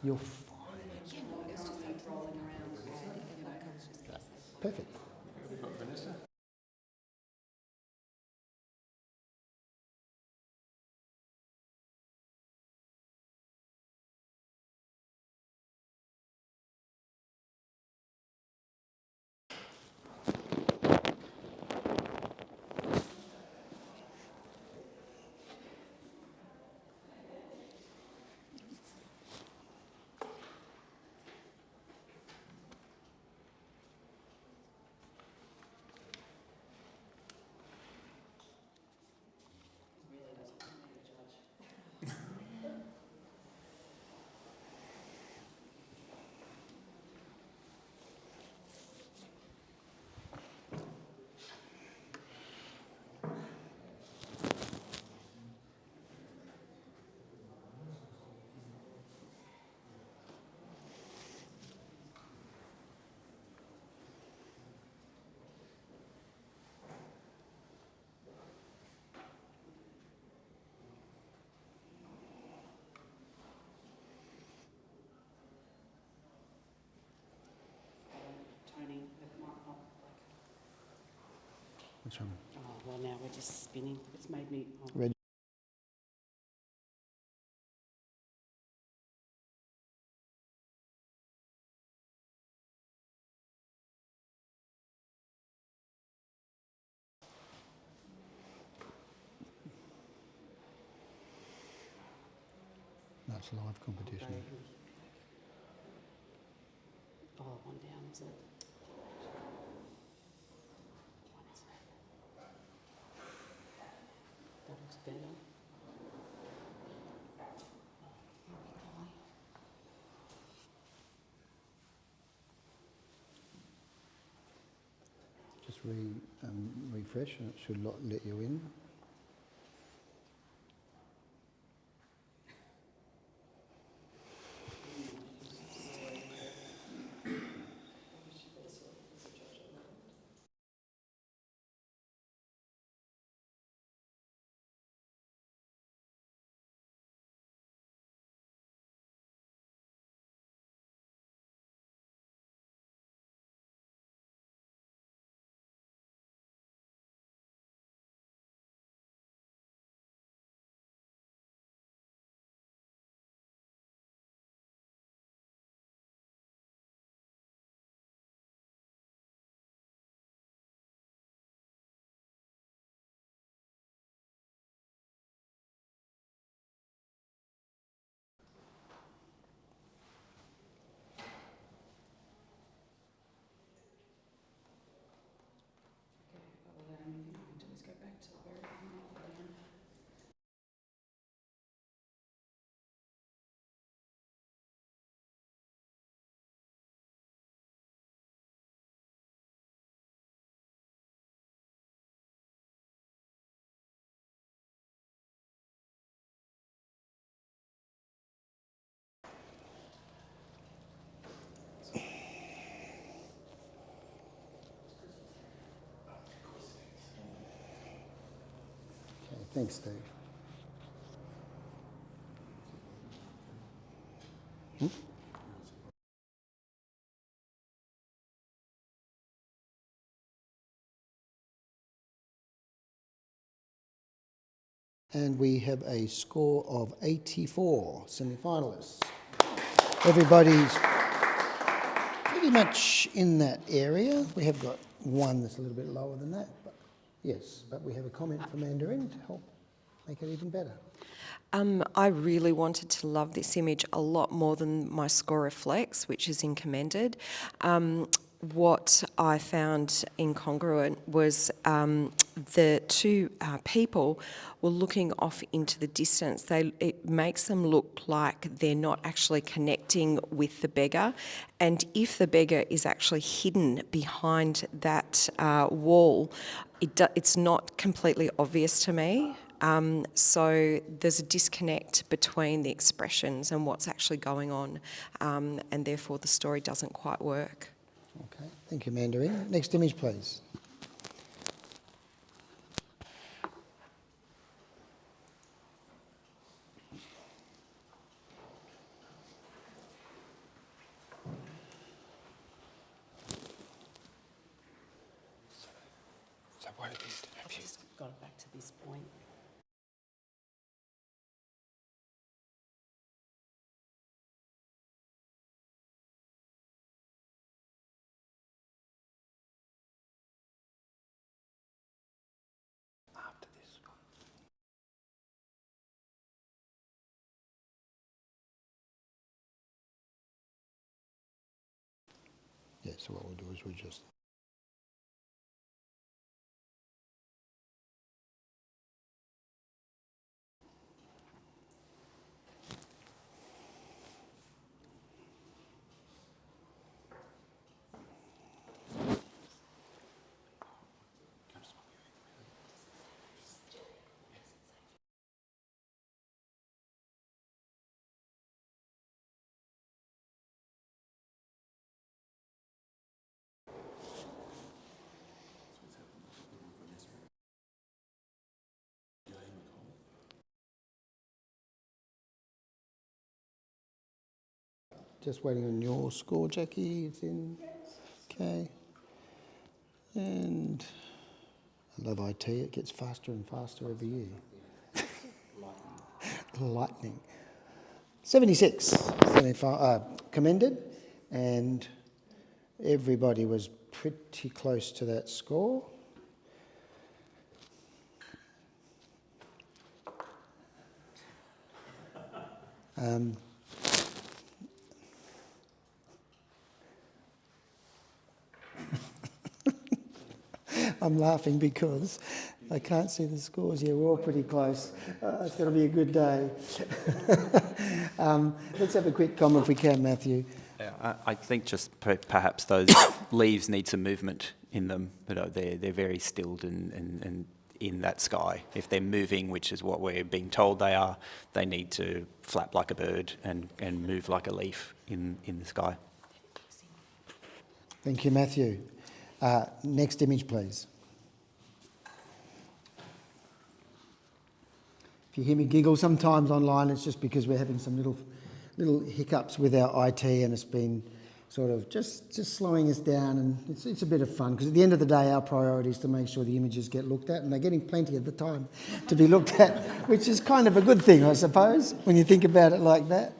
You're fine. Perfect. What's wrong? Oh, well, now we're just spinning. It's made me... Oh. Red. That's live competition. Oh, one down, is it? One is it? That looks better. Just refresh and it should let you in. Okay, thanks, Steve. And we have a score of 84 semi-finalists. Everybody's pretty much in that area. We have got one that's a little bit lower than that, but yes, but we have a comment from Mandarin to help make it even better. I really wanted to love this image a lot more than my score reflects, which is commended. What I found incongruent was the two people were looking off into the distance. It makes them look like they're not actually connecting with the beggar. And if the beggar is actually hidden behind that wall, it's not completely obvious to me. So there's a disconnect between the expressions and what's actually going on, and therefore the story doesn't quite work. Okay, thank you, Mandarin. Next image, please. So what it is, I've just got it back to this point. after this one. Yeah, so what we'll do is we'll just... Just waiting on your score, Jackie. It's in. Okay. And I love IT. It gets faster and faster every year. Lightning. 76 commended, and everybody was pretty close to that score. I'm laughing because I can't see the scores here. We're all pretty close. It's going to be a good day. Let's have a quick comment if we can, Matthew. Yeah, I think just perhaps those leaves need some movement in them, but they're very stilled and in that sky. If they're moving, which is what we're being told they are, they need to flap like a bird and move like a leaf in the sky. Thank you, Matthew. Next image, please. If you hear me giggle sometimes online, it's just because we're having some little hiccups with our IT, and it's been sort of just slowing us down, and it's a bit of fun, because at the end of the day our priority is to make sure the images get looked at, and they're getting plenty of the time to be looked at, which is kind of a good thing, I suppose, when you think about it like that.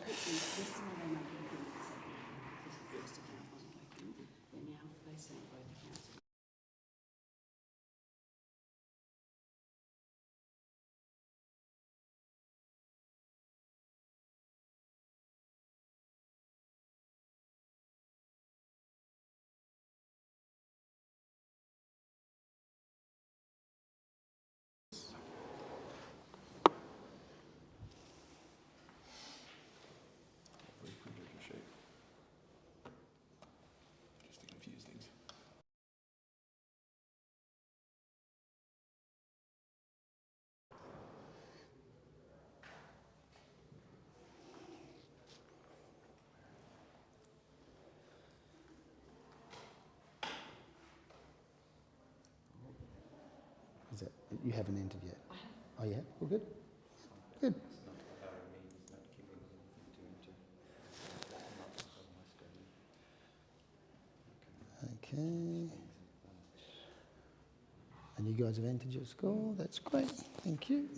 Is that, you haven't entered yet? Oh, yeah? Well, good. Good. Okay. And you guys have entered your score. That's great. Thank you.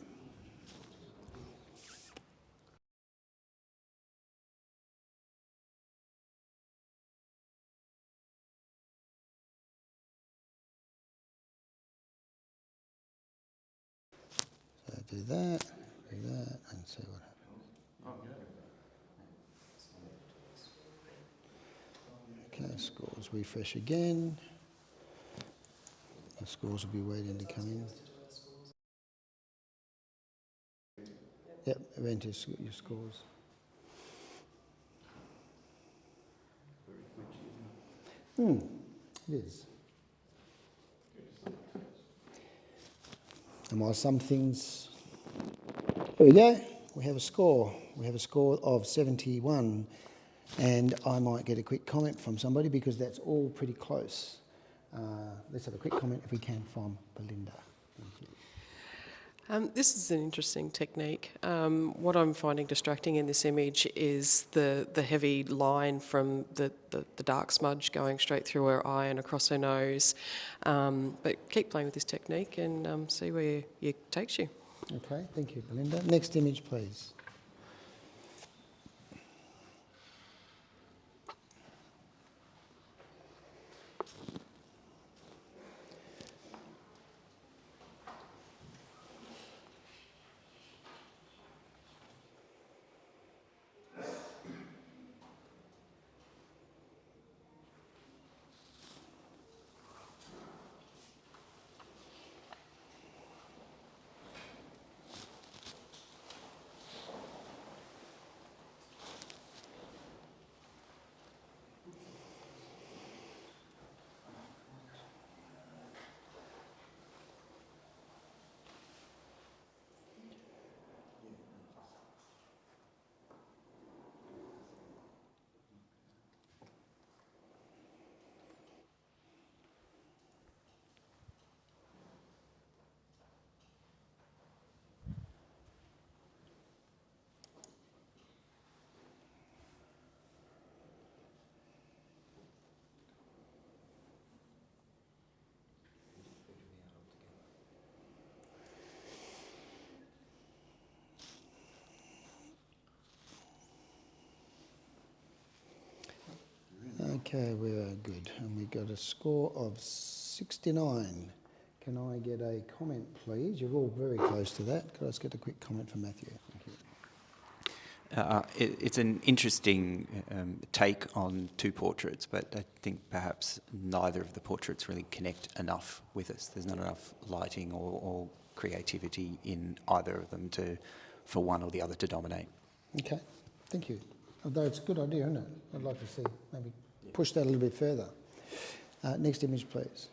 So do that, and see what happens. Okay, scores refresh again. The scores will be waiting to come in. Yep, enter your scores. It is. And while some things... Here we go. We have a score. We have a score of 71. And I might get a quick comment from somebody because that's all pretty close. Let's have a quick comment if we can from Belinda. Thank you. This is an interesting technique. What I'm finding distracting in this image is the heavy line from the dark smudge going straight through her eye and across her nose. But keep playing with this technique and see where it takes you. Okay, thank you, Belinda. Next image, please. Okay, we are good. And we got a score of 69. Can I get a comment, please? You're all very close to that. Could I just get a quick comment from Matthew? Thank you. It's an interesting take on two portraits, but I think perhaps neither of the portraits really connect enough with us. There's not enough lighting or creativity in either of them for one or the other to dominate. Okay, thank you. Although it's a good idea, isn't it? I'd like to see maybe push that a little bit further. Next image, please.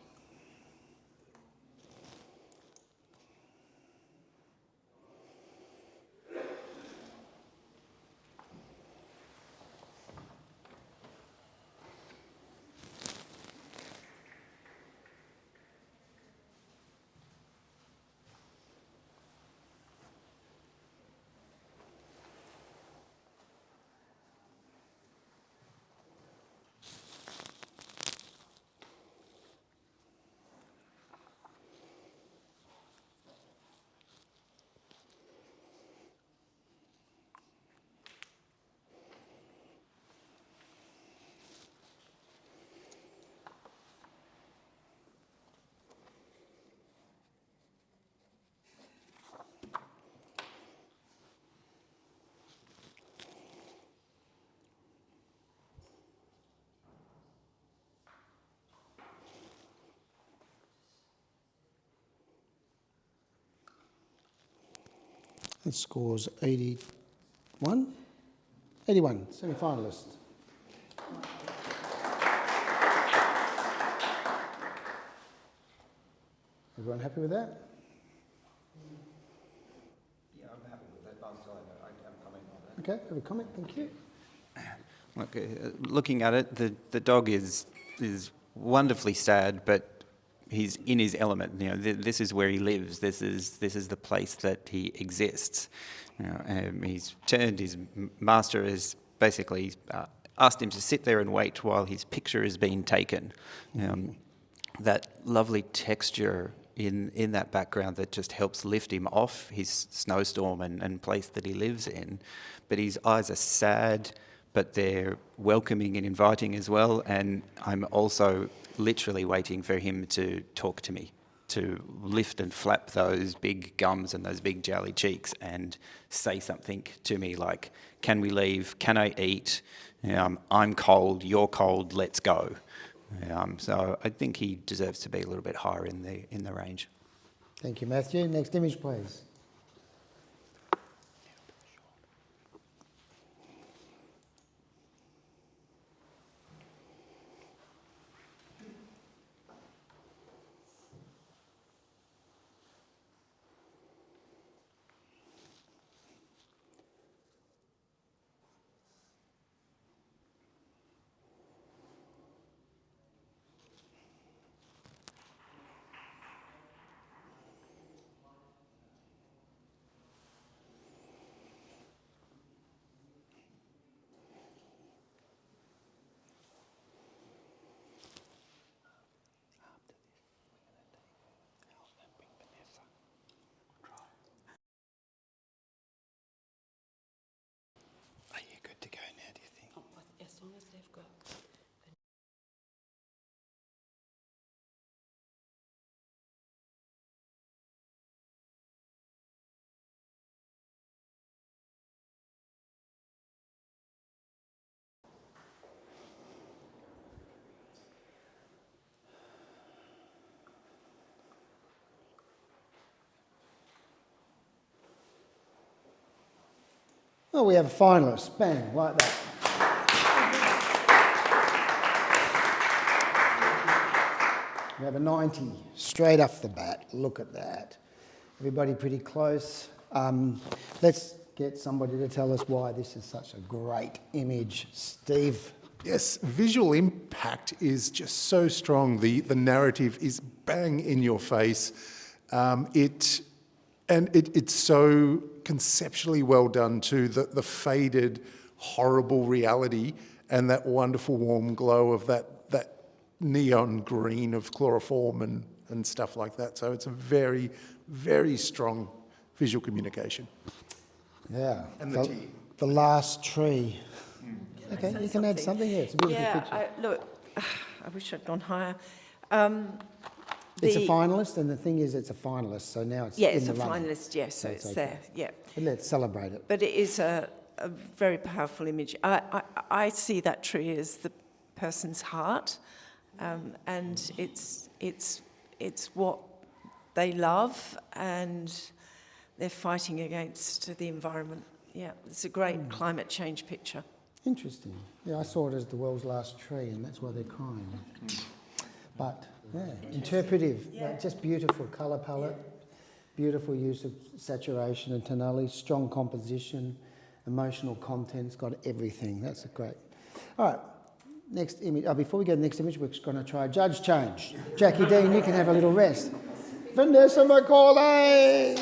It scores 81. 81, semi-finalist. Everyone happy with that? Yeah, I'm happy with that. I have a comment on that. Okay, have a comment, thank you. Look, looking at it, the dog is wonderfully sad, but he's in his element. You know, this is where he lives. This is the place that he exists. You know, he's turned. His master has basically asked him to sit there and wait while his picture is being taken. That lovely texture in that background that just helps lift him off his snowstorm and place that he lives in. But his eyes are sad, but they're welcoming and inviting as well. And I'm also literally waiting for him to talk to me, to lift and flap those big gums and those big jowly cheeks and say something to me like, can we leave? Can I eat? I'm cold, you're cold, let's go. So I think he deserves to be a little bit higher in the range. Thank you, Matthew. Next image, please. Are you good to go now, do you think? As long as they've got. Oh, we have a finalist. Bang, like that. We have a 90 straight off the bat. Look at that. Everybody pretty close. Let's get somebody to tell us why this is such a great image. Steve. Yes, visual impact is just so strong. The narrative is bang in your face. It's so conceptually well done too. The faded, horrible reality and that wonderful warm glow of that neon green of chloroform and stuff like that. So it's a very, very strong visual communication. Yeah. And the tea. The last tree. Okay, you can add something here. It's a beautiful picture. Look, I wish I'd gone higher. It's a finalist, and the thing is, it's a finalist, so now it's Yeah, in it's the a running. finalist, yes, so it's okay. there, yeah. But let's celebrate it. But it is a very powerful image. I see that tree as the person's heart, and it's what they love, and they're fighting against the environment. Yeah, it's a great climate change picture. Interesting. Yeah, I saw it as the world's last tree, and that's why they're crying. But, yeah, interpretive, just beautiful colour palette, beautiful use of saturation and tonality, strong composition, emotional content's got everything. That's a great. All right, next image. Before we go to the next image, we're going to try a judge change. Jackie Dean, you can have a little rest. Vanessa McCauley!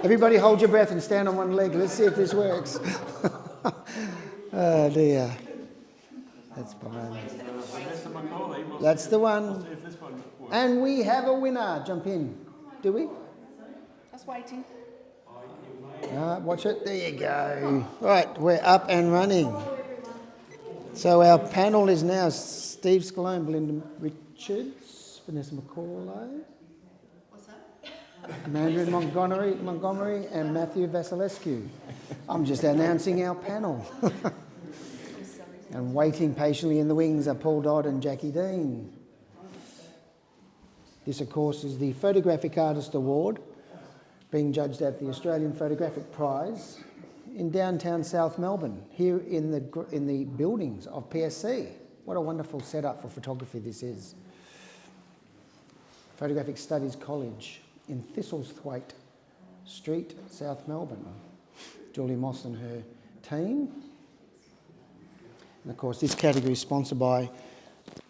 Everybody hold your breath and stand on one leg. Let's see if this works. Oh dear. That's fine. That's the one. And we have a winner. Jump in. Do we? Just waiting. Watch it. There you go. Right, we're up and running. So our panel is now Steve Scalone, Belinda Richards, Vanessa McCauley, Mandarin Montgomery and Matthew Vasilescu. I'm just announcing our panel. And waiting patiently in the wings are Paul Dodd and Jackie Dean. This, of course, is the Photographic Artist Award, being judged at the Australian Photographic Prize in downtown South Melbourne, here in the buildings of PSC. What a wonderful setup for photography this is. Photographic Studies College in Thistlethwaite Street, South Melbourne. Julie Moss and her team. And of course, this category is sponsored by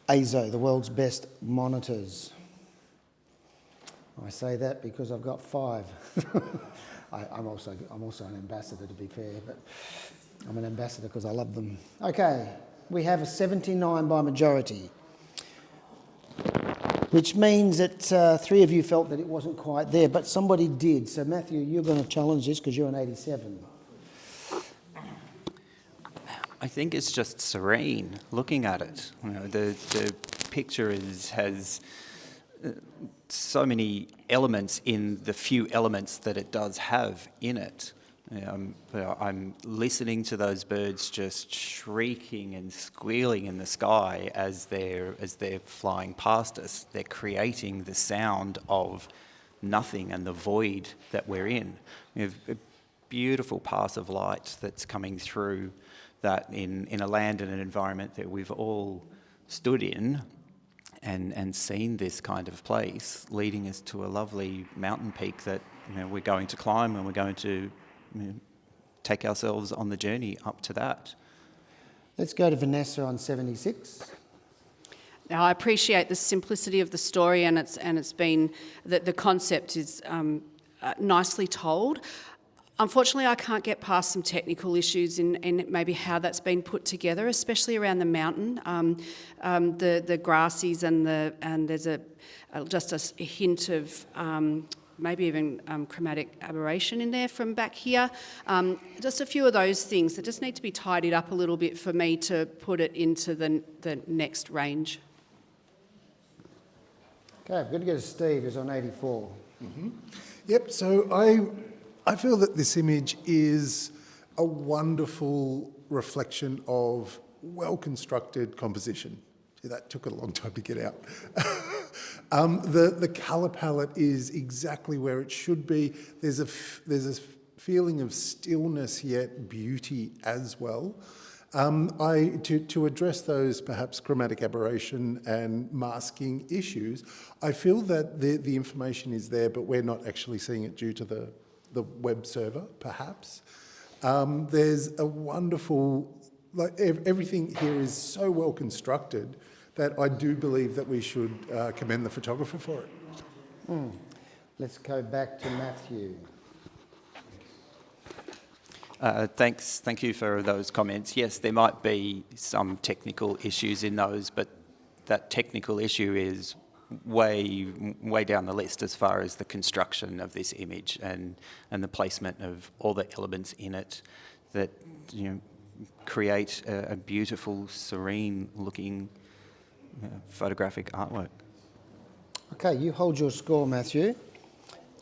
ASO, the world's best monitors. I say that because I've got 5. I'm also an ambassador, to be fair, but I'm an ambassador because I love them. Okay, we have a 79 by majority, which means that 3 of you felt that it wasn't quite there, but somebody did. So Matthew, you're going to challenge this because you're an 87. I think it's just serene looking at it. You know, the picture has so many elements in the few elements that it does have in it. I'm listening to those birds just shrieking and squealing in the sky as they're flying past us. They're creating the sound of nothing and the void that we're in. We have a beautiful path of light that's coming through that in a land and an environment that we've all stood in and seen this kind of place, leading us to a lovely mountain peak that we're going to climb, and we're going to take ourselves on the journey up to that. Let's go to Vanessa on 76. Now, I appreciate the simplicity of the story, and it's been that the concept is nicely told. Unfortunately, I can't get past some technical issues in maybe how that's been put together, especially around the mountain, the grassies and there's just a hint of maybe even chromatic aberration in there from back here. Just a few of those things that just need to be tidied up a little bit for me to put it into the next range. Okay, I'm going to go to Steve, who's on 84. Mm-hmm. Yep, so I feel that this image is a wonderful reflection of well-constructed composition. See, that took a long time to get out. The colour palette is exactly where it should be. There's a feeling of stillness yet beauty as well. To address those perhaps chromatic aberration and masking issues, I feel that the information is there, but we're not actually seeing it due to the web server, perhaps. There's a wonderful, everything here is so well constructed that I do believe that we should commend the photographer for it. Let's go back to Matthew. Thank you for those comments. Yes, there might be some technical issues in those, but that technical issue is way down the list as far as the construction of this image and the placement of all the elements in it that create a beautiful, serene looking photographic artwork. Okay, you hold your score, Matthew,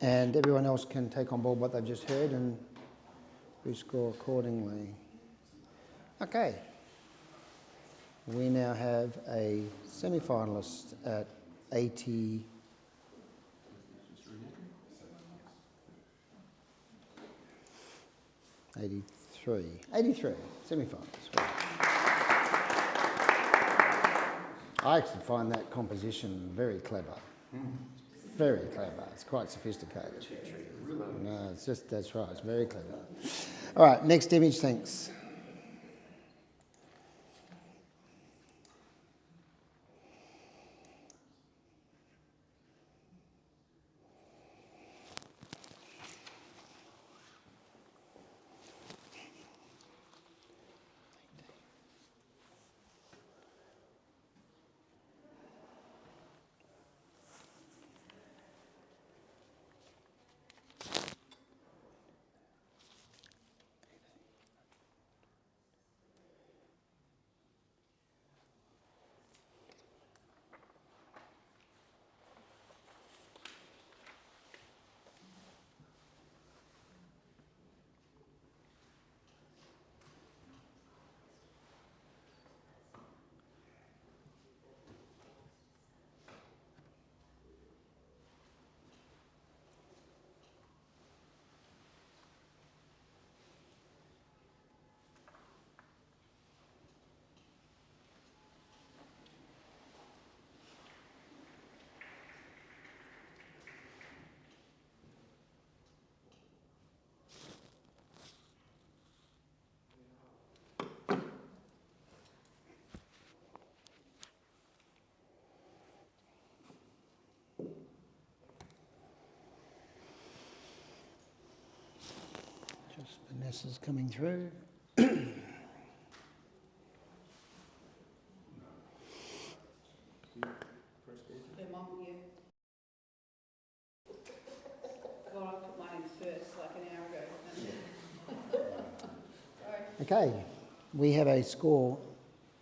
and everyone else can take on board what they've just heard and rescore accordingly. Okay, we now have a semi-finalist at 80. 83 semi-finals. I actually find that composition very clever. Very clever. It's quite sophisticated. No, it's just, that's right, it's very clever. All right, next image, thanks. This is coming through. Okay, we have a score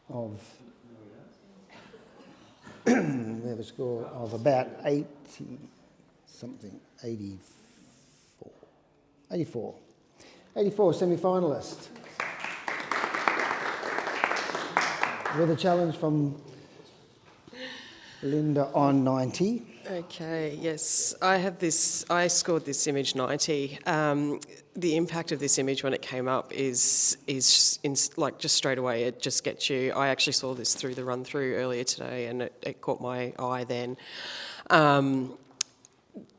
of about 80 something, 84 semi-finalists. With a challenge from Linda on 90. Okay, yes, I scored this image 90. The impact of this image when it came up is like just straight away, it just gets you. I actually saw this through the run through earlier today and it caught my eye then.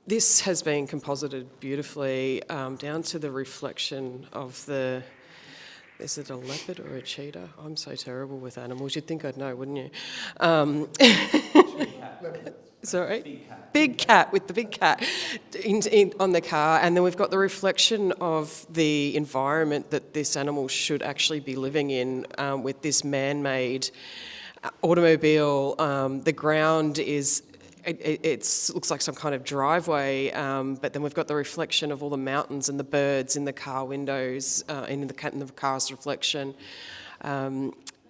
This has been composited beautifully down to the reflection of the, is it a leopard or a cheetah? I'm so terrible with animals, you'd think I'd know, wouldn't you? Sorry? Big cat with the big cat on the car, and then we've got the reflection of the environment that this animal should actually be living in with this man-made automobile. The ground is, it looks like some kind of driveway, but then we've got the reflection of all the mountains and the birds in the car windows, in the car's reflection.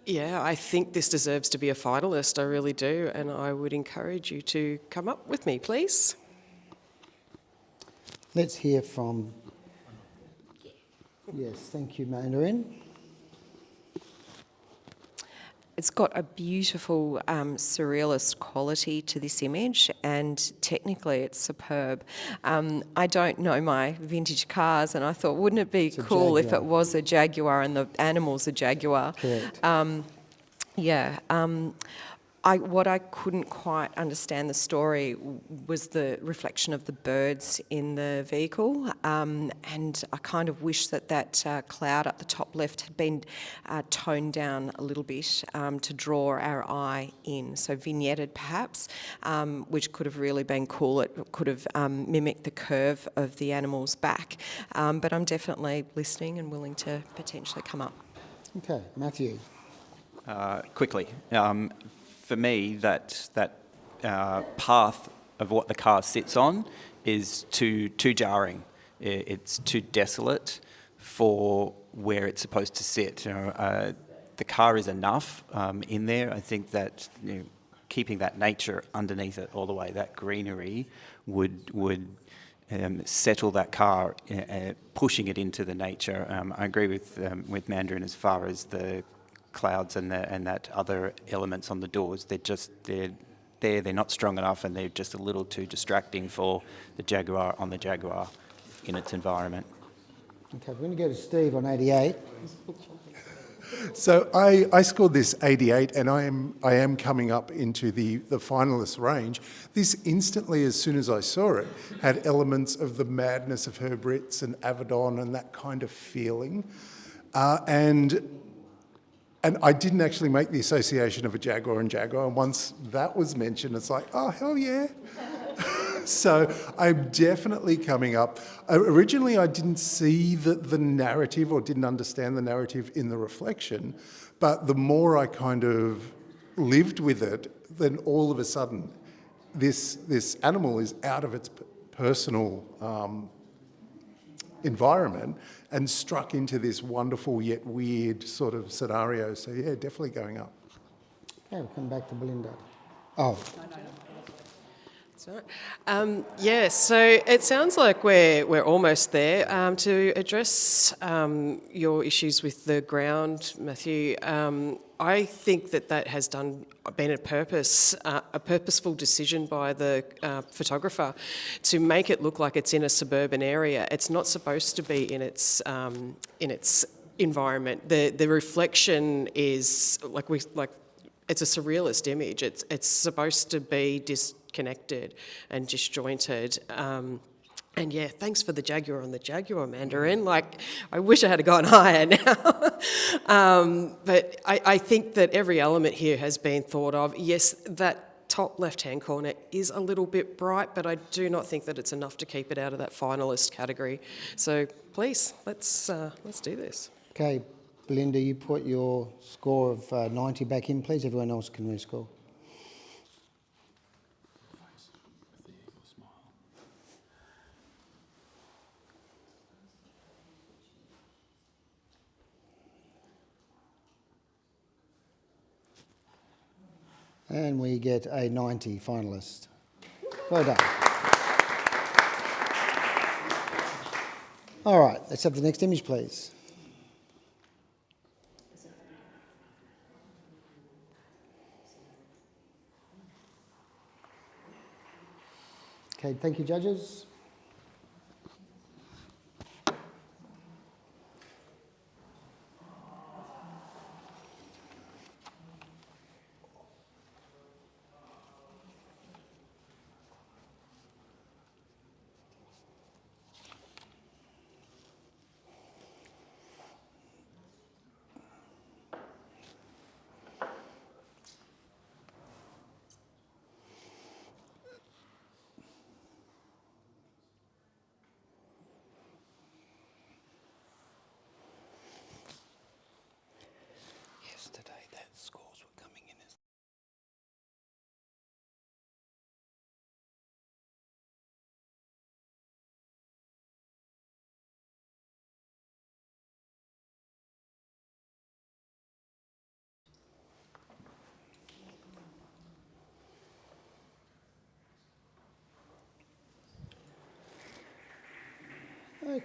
Yeah, I think this deserves to be a finalist, I really do, and I would encourage you to come up with me, please. Let's hear from... Yes, thank you, Mandarin. It's got a beautiful surrealist quality to this image, and technically it's superb. I don't know my vintage cars, and I thought, wouldn't it be cool if it was a Jaguar and the animal's a Jaguar? Correct. Yeah. What I couldn't quite understand the story was the reflection of the birds in the vehicle, and I kind of wish that cloud at the top left had been toned down a little bit to draw our eye in, so vignetted perhaps, which could have really been cool. It could have mimicked the curve of the animal's back, but I'm definitely listening and willing to potentially come up. Okay, Matthew. Quickly. For me, that path of what the car sits on is too jarring. It's too desolate for where it's supposed to sit. The car is enough in there. I think that keeping that nature underneath it all the way, that greenery, would settle that car, pushing it into the nature. I agree with Mandarin as far as the clouds and that other elements on the doors. They're not strong enough, and they're just a little too distracting for the Jaguar on the Jaguar in its environment. Okay, we're going to go to Steve on 88. So I scored this 88, and I am coming up into the finalist range. This instantly, as soon as I saw it, had elements of the madness of Herb Ritts and Avedon and that kind of feeling, and I didn't actually make the association of a Jaguar and Jaguar. And once that was mentioned, it's like, oh, hell yeah. So I'm definitely coming up. Originally, I didn't see the narrative or didn't understand the narrative in the reflection. But the more I kind of lived with it, then all of a sudden, this animal is out of its personal environment and struck into this wonderful yet weird sort of scenario. So yeah, definitely going up. Okay, we'll come back to Belinda. Oh. Sorry. Yeah, so it sounds like we're almost there. To address your issues with the ground, Matthew, I think that has been a purposeful decision by the photographer to make it look like it's in a suburban area. It's not supposed to be in its environment. The reflection is it's a surrealist image. It's supposed to be disconnected and disjointed. And yeah, thanks for the Jaguar on the Jaguar, Mandarin. Like, I wish I had gone higher now. But I think that every element here has been thought of. Yes, that top left-hand corner is a little bit bright, but I do not think that it's enough to keep it out of that finalist category. So please, let's do this. Okay, Belinda, you put your score of 90 back in, please. Everyone else can rescore. And we get a 90 finalist. Well done. All right, let's have the next image, please. Okay, thank you, judges. Yesterday, that scores were coming in as...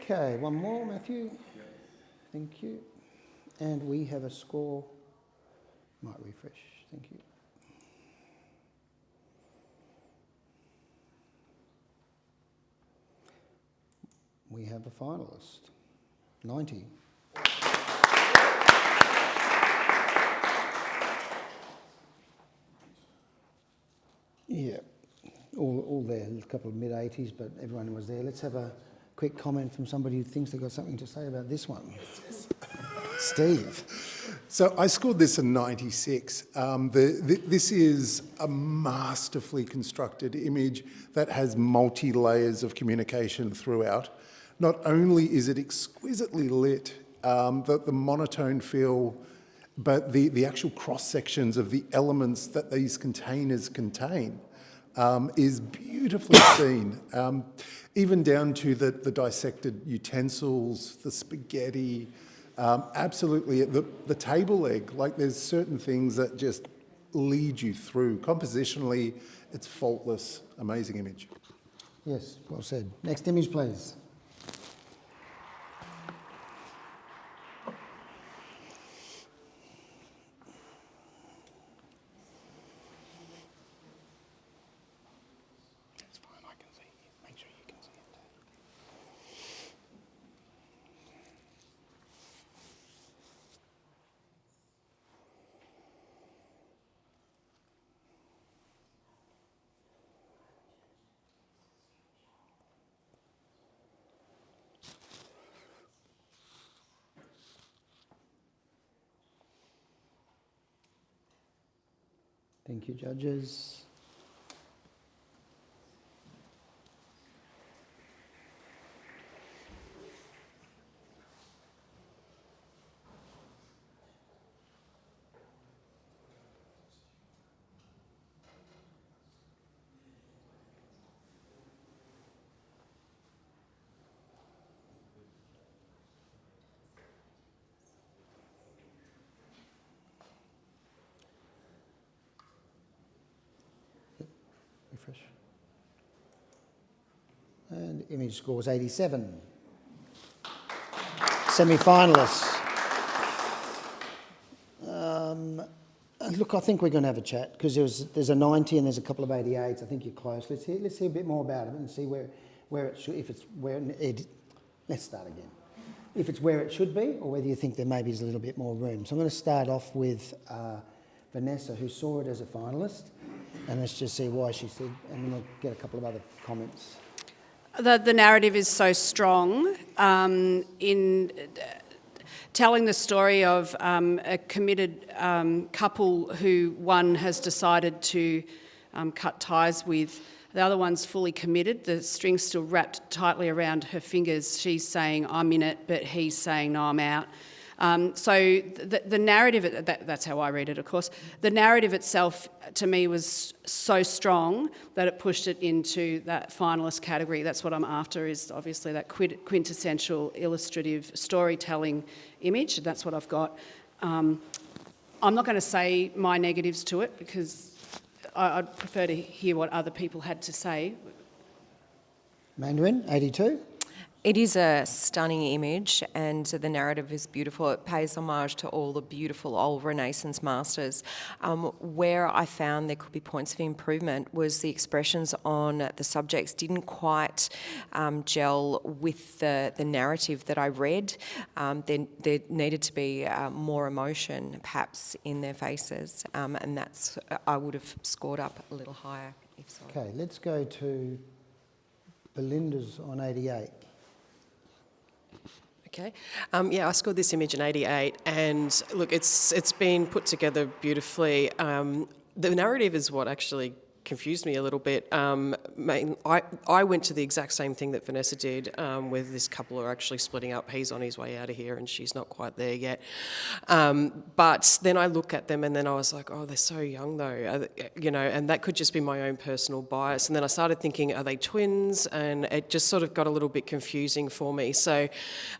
Okay, one more, Matthew. Thank you. And we have a score. Might refresh. Thank you. We have a finalist. 90. Yeah, all there. A couple of mid-80s, but everyone was there. Let's have a quick comment from somebody who thinks they've got something to say about this one. Steve. So I scored this a 96. This is a masterfully constructed image that has multi-layers of communication throughout. Not only is it exquisitely lit, the monotone feel, but the actual cross-sections of the elements that these containers contain is beautifully seen. Even down to the dissected utensils, the spaghetti, absolutely, the table leg, like there's certain things that just lead you through. Compositionally, it's faultless, amazing image. Yes, well said. Next image, please. That's fine, I can see it. Make sure you can see it. Thank you, judges. Refresh. And image scores 87. Semi-finalists. Look, I think we're going to have a chat because there's a 90 and there's a couple of 88s. I think you're close. Let's hear a bit more about it and see where it should, if it's where it, let's start again. If it's where it should be, or whether you think there maybe is a little bit more room. So I'm going to start off with Vanessa, who saw it as a finalist, and let's just see why she said, and then we'll get a couple of other comments. The narrative is so strong in telling the story of a committed couple who one has decided to cut ties with. The other one's fully committed. The string's still wrapped tightly around her fingers. She's saying, I'm in it, but he's saying, no, I'm out. So the narrative, that's how I read it, of course. The narrative itself, to me, was so strong that it pushed it into that finalist category. That's what I'm after, is obviously that quintessential illustrative storytelling image. That's what I've got. I'm not going to say my negatives to it because I'd prefer to hear what other people had to say. Mandarin, 82. It is a stunning image, and the narrative is beautiful. It pays homage to all the beautiful old Renaissance masters. Where I found there could be points of improvement was the expressions on the subjects didn't quite gel with the narrative that I read. There needed to be more emotion, perhaps, in their faces, and that's I would have scored up a little higher. If so. Okay, let's go to Belinda's on 88. Okay. Yeah, I scored this image in 88, and look, it's been put together beautifully. The narrative is what actually confused me a little bit. I went to the exact same thing that Vanessa did, where this couple are actually splitting up. He's on his way out of here and she's not quite there yet. But then I look at them and then I was like, oh, they're so young though, and that could just be my own personal bias. And then I started thinking, are they twins? And it just sort of got a little bit confusing for me. So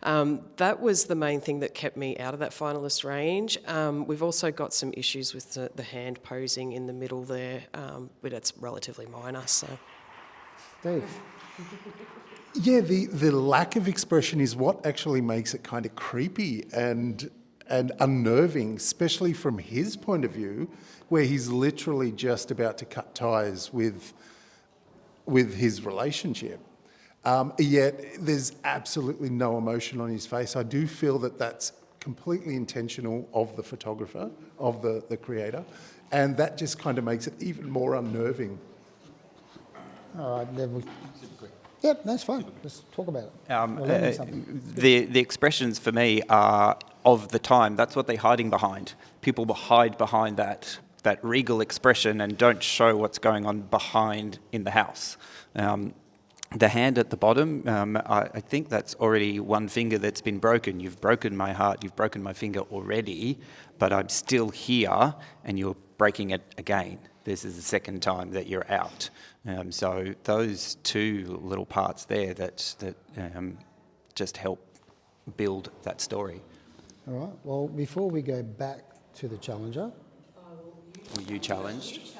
that was the main thing that kept me out of that finalist range. We've also got some issues with the hand posing in the middle there, but it's relatively minor, so. Dave? Yeah, the lack of expression is what actually makes it kind of creepy and unnerving, especially from his point of view, where he's literally just about to cut ties with his relationship. Yet there's absolutely no emotion on his face. I do feel that that's completely intentional of the photographer, of the creator, and that just kind of makes it even more unnerving. All right, then yep, that's fine. Let's talk about it. We're learning something. The expressions for me are of the time. That's what they're hiding behind. People will hide behind that regal expression and don't show what's going on behind in the house. The hand at the bottom, I think that's already one finger that's been broken. You've broken my heart, you've broken my finger already, but I'm still here and you're breaking it again. This is the second time that you're out. So those two little parts there that just help build that story. All right, well, before we go back to the challenger. Were you challenged?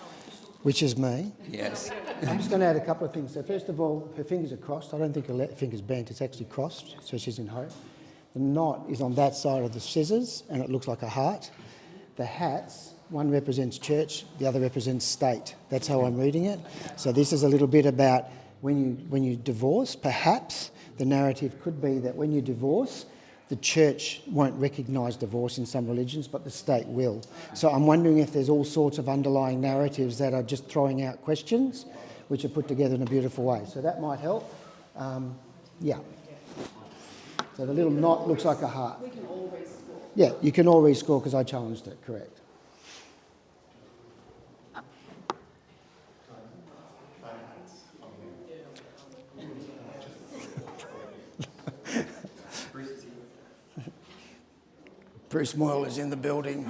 Which is me. Yes. I'm just going to add a couple of things. So first of all, her fingers are crossed. I don't think her finger's bent, it's actually crossed, so she's in hope. The knot is on that side of the scissors and it looks like a heart. The hats, one represents church, the other represents state. That's how I'm reading it. So this is a little bit about when you divorce, perhaps the narrative could be that when you divorce, the church won't recognise divorce in some religions, but the state will. So I'm wondering if there's all sorts of underlying narratives that are just throwing out questions, which are put together in a beautiful way. So that might help. Yeah. So the little knot looks like a heart. We can all rescore. Yeah, you can all rescore because I challenged it, correct. Bruce Moyle is in the building.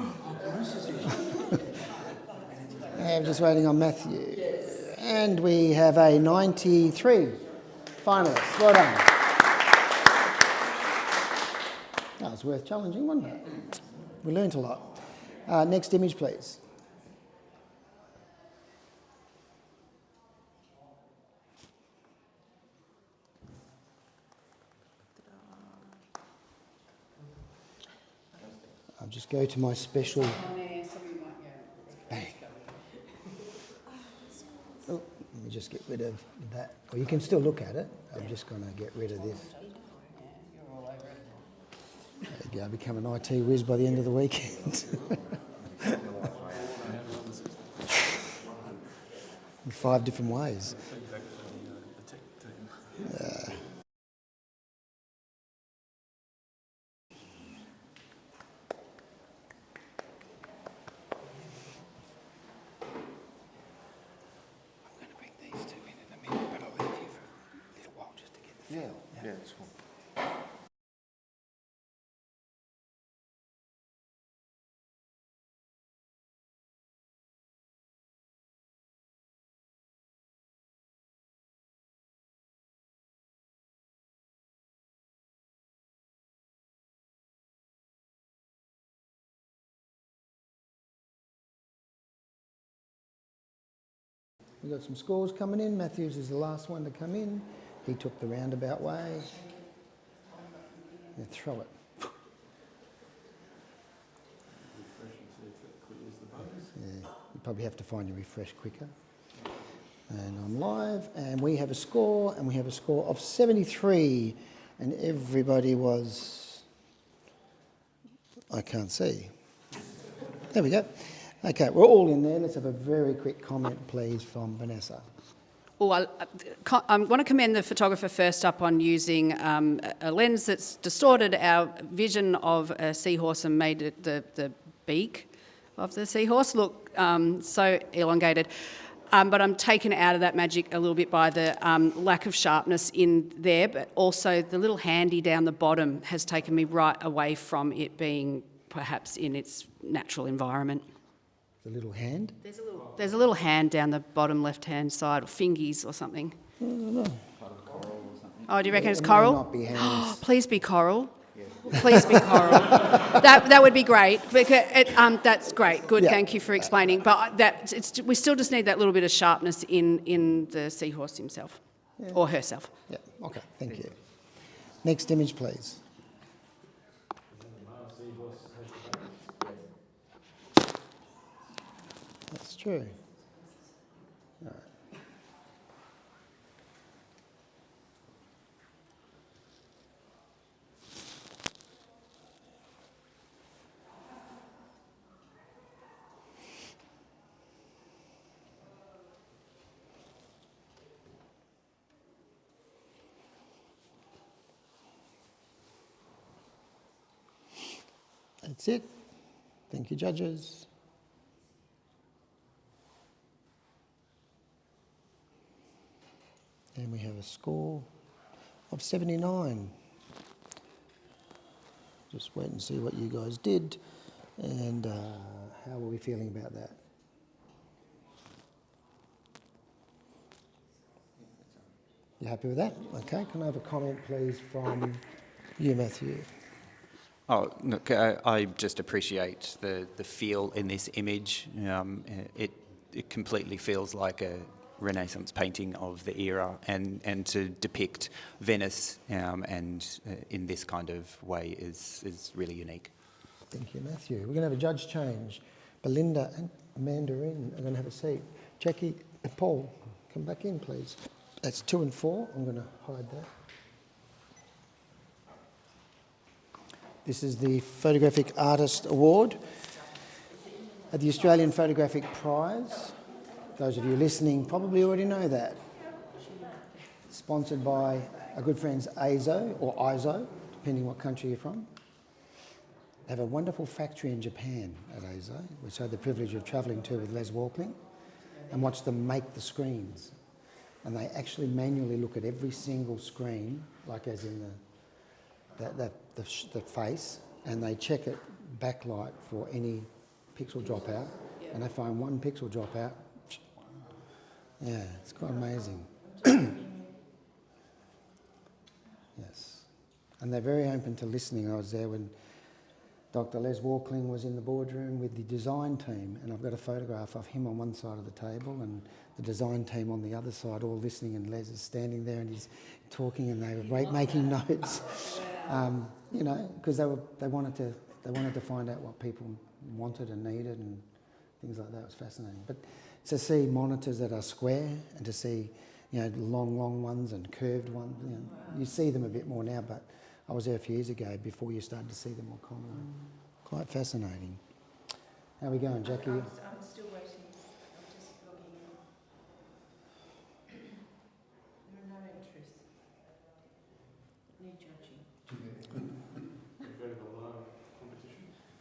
I'm just waiting on Matthew. And we have a 93 finalist. Well done. That was worth challenging, wasn't it? We learnt a lot. Next image, please. I'll just go to my special. Bang. Oh, let me just get rid of that. Well, you can still look at it. I'm just going to get rid of this. There you go. I become an IT whiz by the end of the weekend. In 5 different ways. feel. Yeah, it's cool. We've got some scores coming in. Matthews is the last one to come in. He took the roundabout way. Yeah, throw it. Yeah, you probably have to find your refresh quicker. And I'm live, and we have a score, of 73, and everybody was, I can't see. There we go. Okay, we're all in there. Let's have a very quick comment, please, from Vanessa. Well, I want to commend the photographer first up on using a lens that's distorted our vision of a seahorse and made it the beak of the seahorse look so elongated. But I'm taken out of that magic a little bit by the lack of sharpness in there, but also the little handy down the bottom has taken me right away from it being perhaps in its natural environment. The little hand? There's a little hand down the bottom left-hand side, or fingies or something. I don't know. Oh, do you reckon it's It may coral? not be hands. Please be coral. Please be coral. That would be great. Because that's great. Good. Yeah. Thank you for explaining. But we still just need that little bit of sharpness in the seahorse himself or herself. Yeah, okay, thank you. Next image, please. That's true. All right. That's it. Thank you, judges. And we have a score of 79. Just wait and see what you guys did and how are we feeling about that? You happy with that? Okay, can I have a comment please from you, Matthew? Oh, look, I just appreciate the feel in this image. It completely feels like a Renaissance painting of the era, and to depict Venice in this kind of way is really unique. Thank you, Matthew. We're going to have a judge change. Belinda and Amanda in are going to have a seat. Jackie and Paul, come back in, please. That's 2 and 4. I'm going to hide that. This is the Photographic Artist Award at the Australian Photographic Prize. Those of you listening probably already know that. Sponsored by our good friends AZO or ISO, depending what country you're from. They have a wonderful factory in Japan at AZO, which I had the privilege of travelling to with Les Walkling and watched them make the screens. And they actually manually look at every single screen, like as in the face, and they check it backlight for any pixel dropout, and they find one pixel dropout. Yeah, it's quite amazing. Yes, and they're very open to listening. I was there when Dr. Les Walkling was in the boardroom with the design team, and I've got a photograph of him on one side of the table and the design team on the other side, all listening, and Les is standing there and he's talking, and they were making notes. You know, because they wanted to find out what people wanted and needed and things like that. It was fascinating. But to see monitors that are square and to see, you know, long ones and curved ones, you know, you see them a bit more now, but I was there a few years ago before you started to see them more commonly. Quite fascinating. How are we going, Jackie? I'm still waiting. I'm just logging in. There are no entries. Need judging.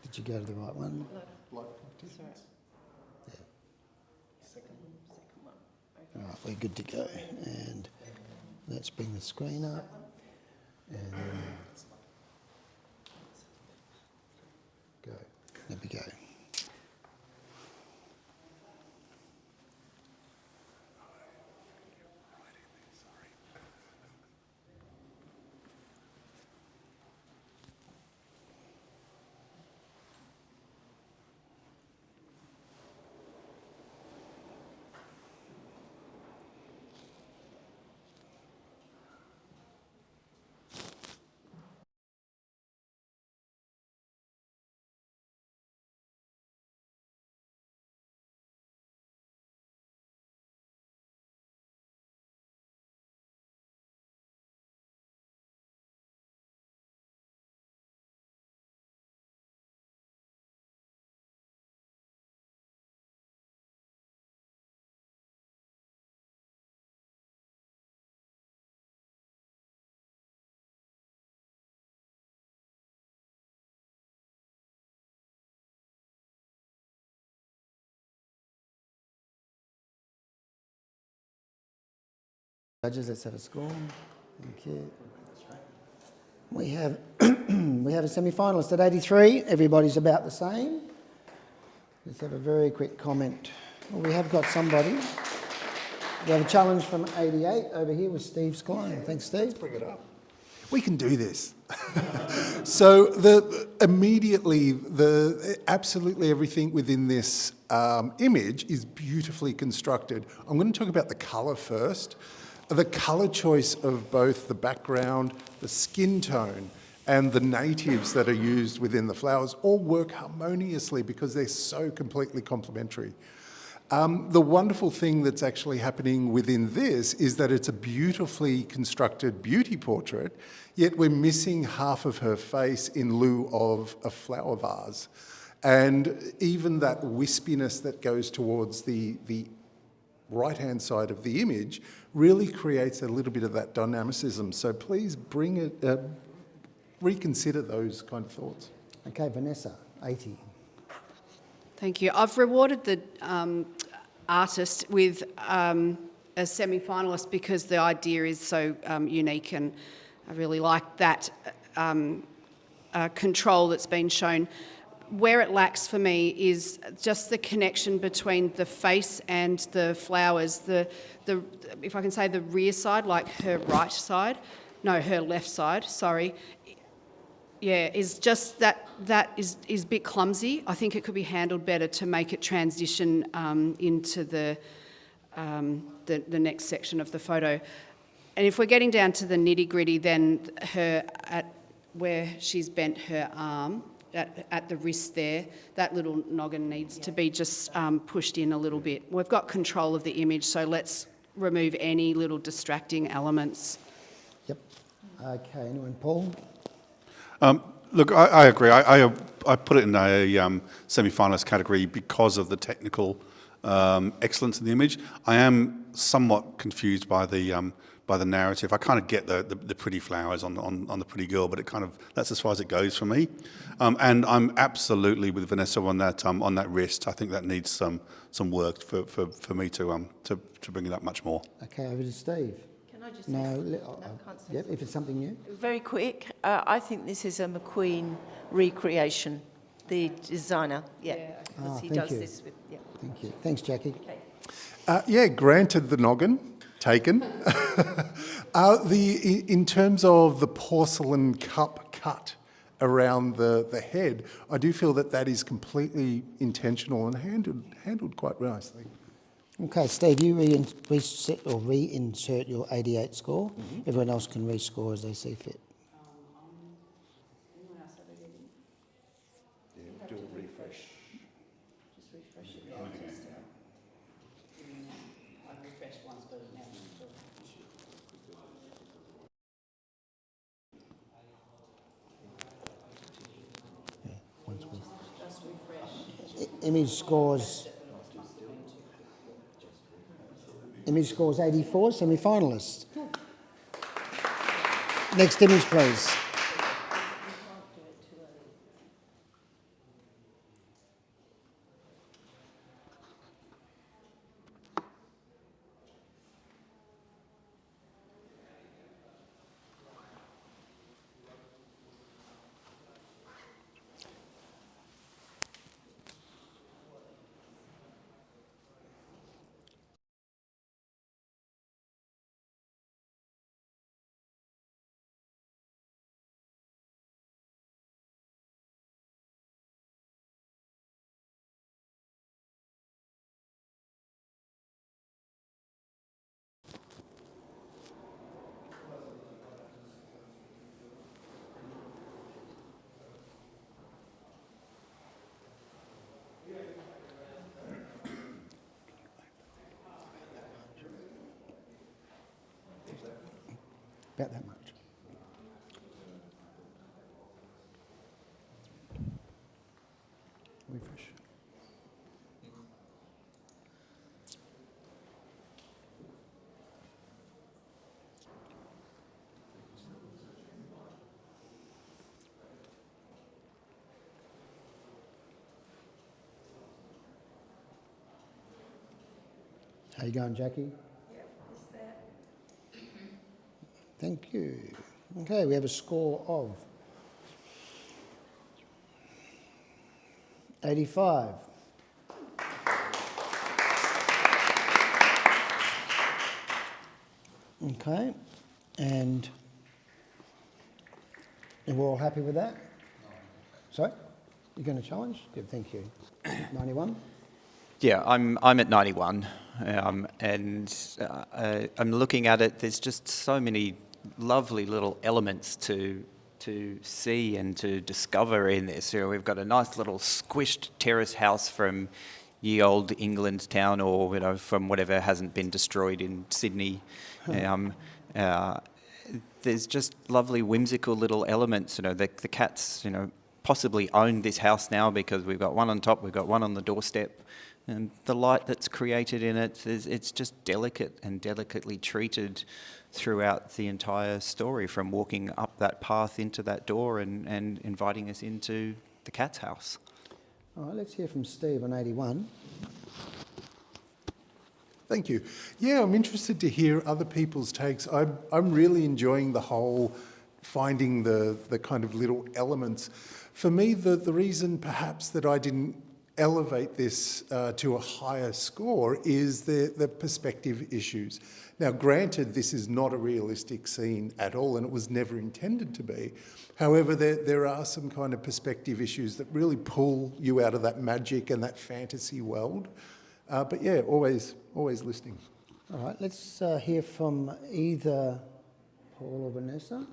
Did you go to the right one? Live competitions. Yeah. Second one. All right, we're good to go. And let's bring the screen up. And go. There we go. Judges, let's have a score. Thank you. We have we have a semi-finalist at 83. Everybody's about the same. Let's have a very quick comment. Well, we have got somebody. We have a challenge from 88 over here with Steve Skline. Thanks, Steve. Let's bring it up. We can do this. So absolutely everything within this image is beautifully constructed. I'm going to talk about the colour first. The colour choice of both the background, the skin tone, and the natives that are used within the flowers all work harmoniously because they're so completely complementary. The wonderful thing that's actually happening within this is that it's a beautifully constructed beauty portrait, yet we're missing half of her face in lieu of a flower vase. And even that wispiness that goes towards the right-hand side of the image really creates a little bit of that dynamicism. So please reconsider those kind of thoughts. Okay, Vanessa, 80. Thank you. I've rewarded the artist with a semi-finalist because the idea is so unique, and I really like that control that's been shown. Where it lacks for me is just the connection between the face and the flowers. The if I can say the rear side, like her right side, no, her left side, sorry. Yeah, is just that is a bit clumsy. I think it could be handled better to make it transition into the next section of the photo. And if we're getting down to the nitty-gritty, then her at where she's bent her arm at the wrist there, that little noggin needs to be just pushed in a little bit. We've got control of the image, so let's remove any little distracting elements. Yep. Okay, anyone? Paul? Look, I agree. I put it in a semi-finalist category because of the technical excellence in the image. I am somewhat confused by the narrative. I kind of get the pretty flowers on the pretty girl, but that's as far as it goes for me. And I'm absolutely with Vanessa on that wrist. I think that needs some work for me to bring it up much more. Okay, over to Steve. Can I just No, can't say yep, if it's something new. Very quick. I think this is a McQueen recreation. The designer, because he does this with. Yeah. Thank you. Thanks, Jackie. Okay. Granted the noggin, taken. In terms of the porcelain cup cut around the head, I do feel that is completely intentional and handled quite nicely. Okay, Steve, you reinsert your 88 score. Mm-hmm. Everyone else can rescore as they see fit. Anyone else have it? Do a refresh. Just refresh it. I refreshed once, but now just refresh. Image scores 84, semi-finalist. Next image, please. about that much. Refresh. How you going, Jackie? Thank you. Okay, we have a score of 85. Okay, and we're all happy with that? Sorry? You're going to challenge? Good, thank you. 91? Yeah, I'm at 91, and I'm looking at it. There's just so many lovely little elements to see and to discover in this. You know, we've got a nice little squished terrace house from ye old England town, or you know, from whatever hasn't been destroyed in Sydney. There's just lovely whimsical little elements. You know, the cats, you know, possibly own this house now because we've got one on top, we've got one on the doorstep. And the light that's created in it, it's just delicate and delicately treated throughout the entire story, from walking up that path into that door and inviting us into the cat's house. All right, let's hear from Steve on 81. Thank you. Yeah, I'm interested to hear other people's takes. I'm really enjoying the whole finding the kind of little elements. For me, the reason perhaps that I didn't elevate this to a higher score is the perspective issues. Now, granted, this is not a realistic scene at all, and it was never intended to be. However, there are some kind of perspective issues that really pull you out of that magic and that fantasy world. But yeah, always listening. All right, let's hear from either Paul or Vanessa.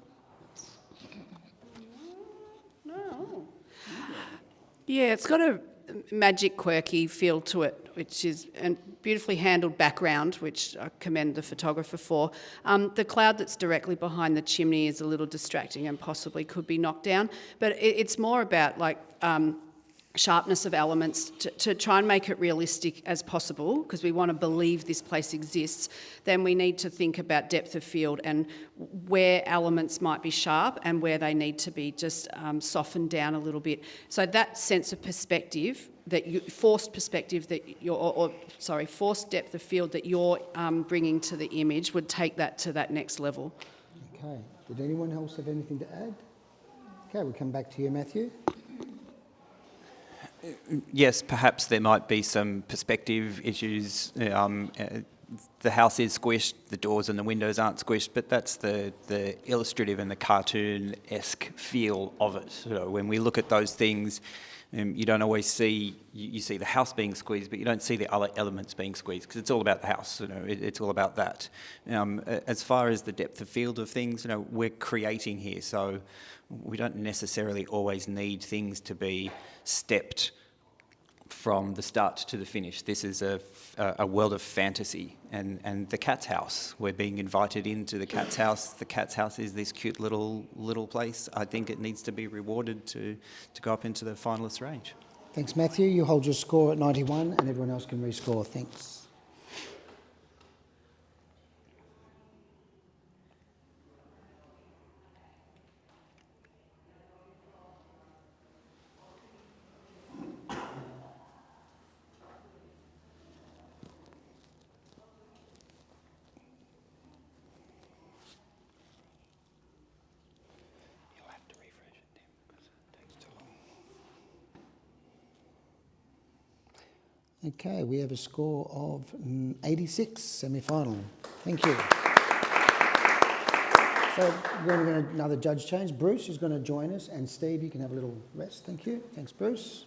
No. Yeah, it's got a magic, quirky feel to it, which is a beautifully handled background, which I commend the photographer for. The cloud that's directly behind the chimney is a little distracting and possibly could be knocked down, but it's more about like sharpness of elements to try and make it realistic as possible, because we want to believe this place exists. Then we need to think about depth of field and where elements might be sharp and where they need to be just softened down a little bit. So that sense of perspective, forced depth of field that you're bringing to the image would take that to that next level. Okay, did anyone else have anything to add? Okay, we'll come back to you, Matthew. Yes, perhaps there might be some perspective issues. The house is squished, the doors and the windows aren't squished, but that's the illustrative and the cartoon-esque feel of it. So when we look at those things, you don't always see, you see the house being squeezed, but you don't see the other elements being squeezed, because it's all about the house, you know, it's all about that. As far as the depth of field of things, you know, we're creating here, so we don't necessarily always need things to be stepped from the start to the finish. This is a world of fantasy, and the cat's house. We're being invited into the cat's house. The cat's house is this cute little place. I think it needs to be rewarded to go up into the finalist range. Thanks, Matthew. You hold your score at 91 and everyone else can rescore. Thanks. Okay, we have a score of 86, semi-final. Thank you. So we're going to get another judge change. Bruce is going to join us, and Steve, you can have a little rest. Thank you. Thanks, Bruce.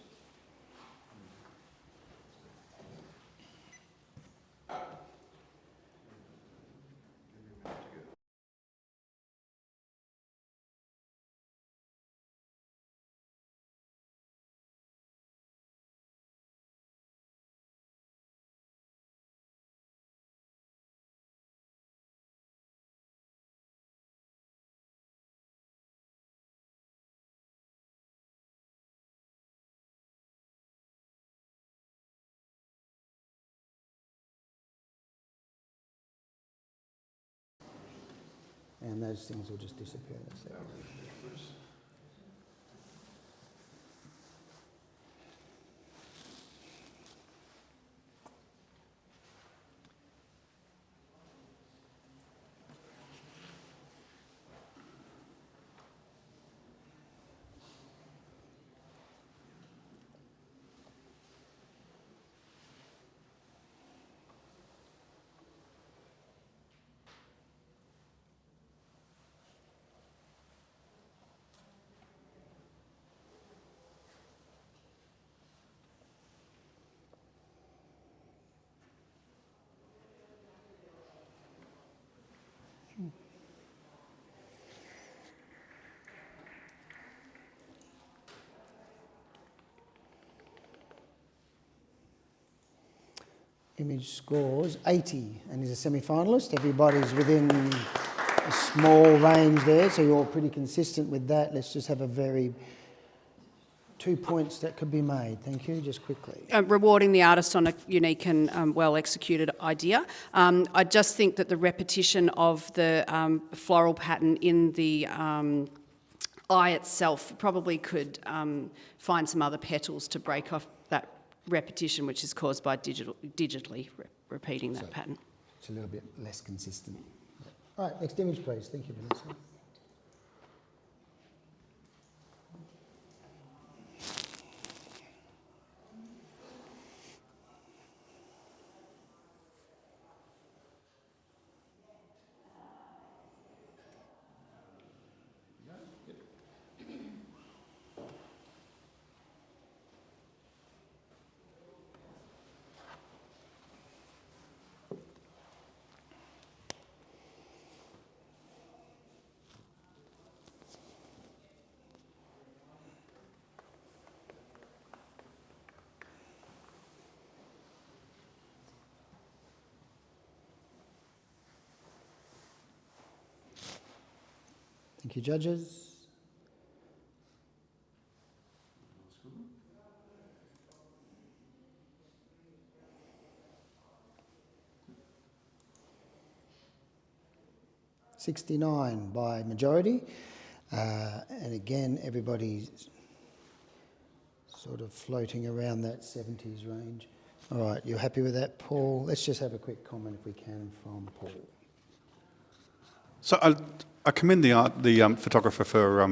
and those things will just disappear in a second. Image scores 80 and is a semi-finalist. Everybody's within a small range there, so you're pretty consistent with that. Let's just have a very 2 points that could be made. Thank you. Just quickly. Rewarding the artist on a unique and well-executed idea. I just think that the repetition of the floral pattern in the eye itself probably could find some other petals to break off that repetition, which is caused by digitally repeating that pattern. It's a little bit less consistent. All right, next image, please. Thank you, Vanessa. Thank you, judges. (69) by majority, and again everybody's sort of floating around that 70s range. All right, you're happy with that, Paul? Let's just have a quick comment, if we can, from Paul. So I commend the photographer for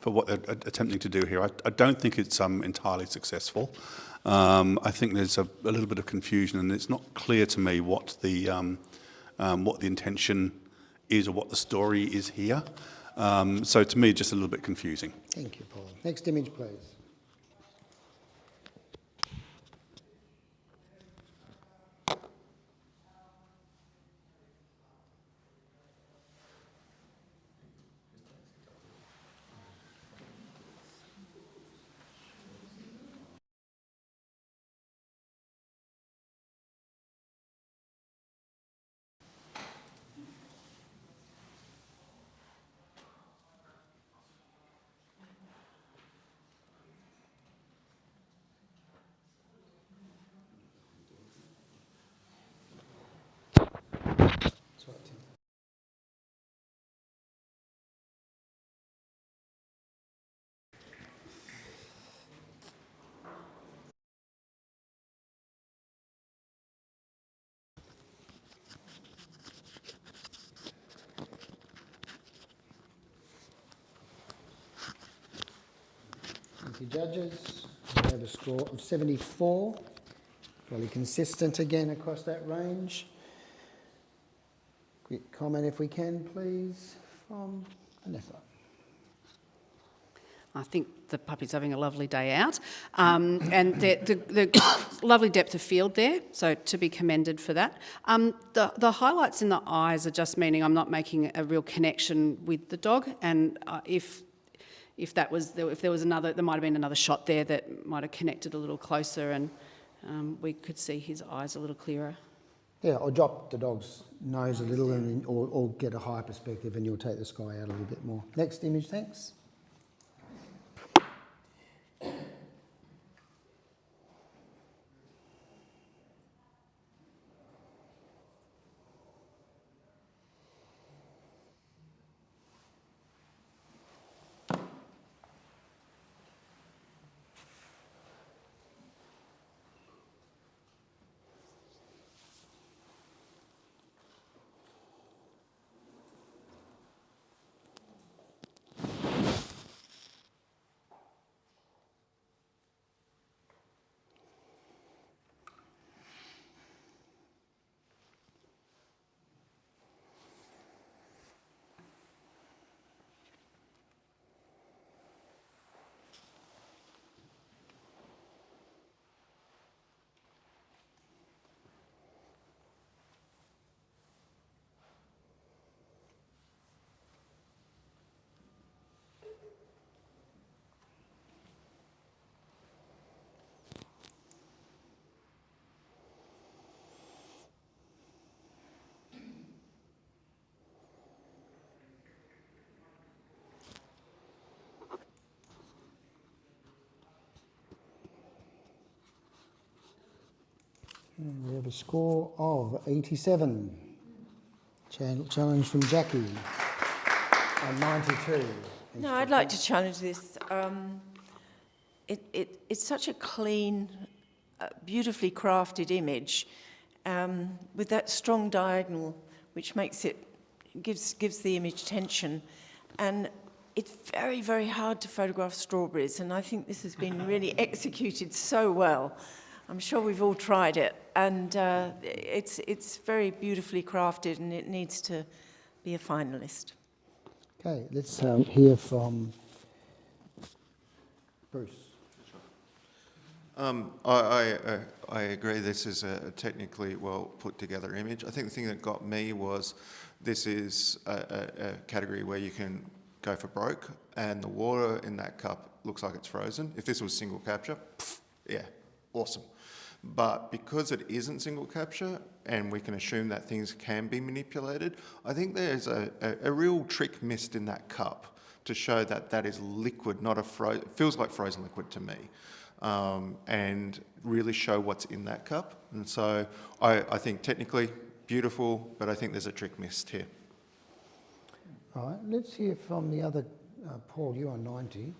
what they're attempting to do here. I don't think it's entirely successful. I think there's a little bit of confusion, and it's not clear to me what the intention is or what the story is here. So to me, just a little bit confusing. Thank you, Paul. Next image, please. Thank you, judges. We have a score of 74. Fairly consistent again across that range. Quick comment, if we can, please, from Vanessa. I think the puppy's having a lovely day out. And the lovely depth of field there, so to be commended for that. The highlights in the eyes are just meaning I'm not making a real connection with the dog, and if there was another, there might have been another shot there that might have connected a little closer, and we could see his eyes a little clearer. Yeah, or drop the dog's nose a little, and or get a higher perspective, and you'll take the sky out a little bit more. Next image, thanks. And we have a score of 87. Challenge from Jackie on 92. No, I'd like to challenge this. It's such a clean, beautifully crafted image with that strong diagonal, which makes it gives the image tension, and it's very, very hard to photograph strawberries, and I think this has been really executed so well. I'm sure we've all tried it, and it's very beautifully crafted, and it needs to be a finalist. Okay, let's hear from Bruce. I agree this is a technically well put together image. I think the thing that got me was this is a category where you can go for broke, and the water in that cup looks like it's frozen. If this was single capture, yeah, awesome. But because it isn't single capture and we can assume that things can be manipulated, I think there's a real trick missed in that cup to show that that is liquid, not a it feels like frozen liquid to me, and really show what's in that cup. And so I think technically beautiful, but I think there's a trick missed here. All right, let's hear from the other, Paul, you're on 90.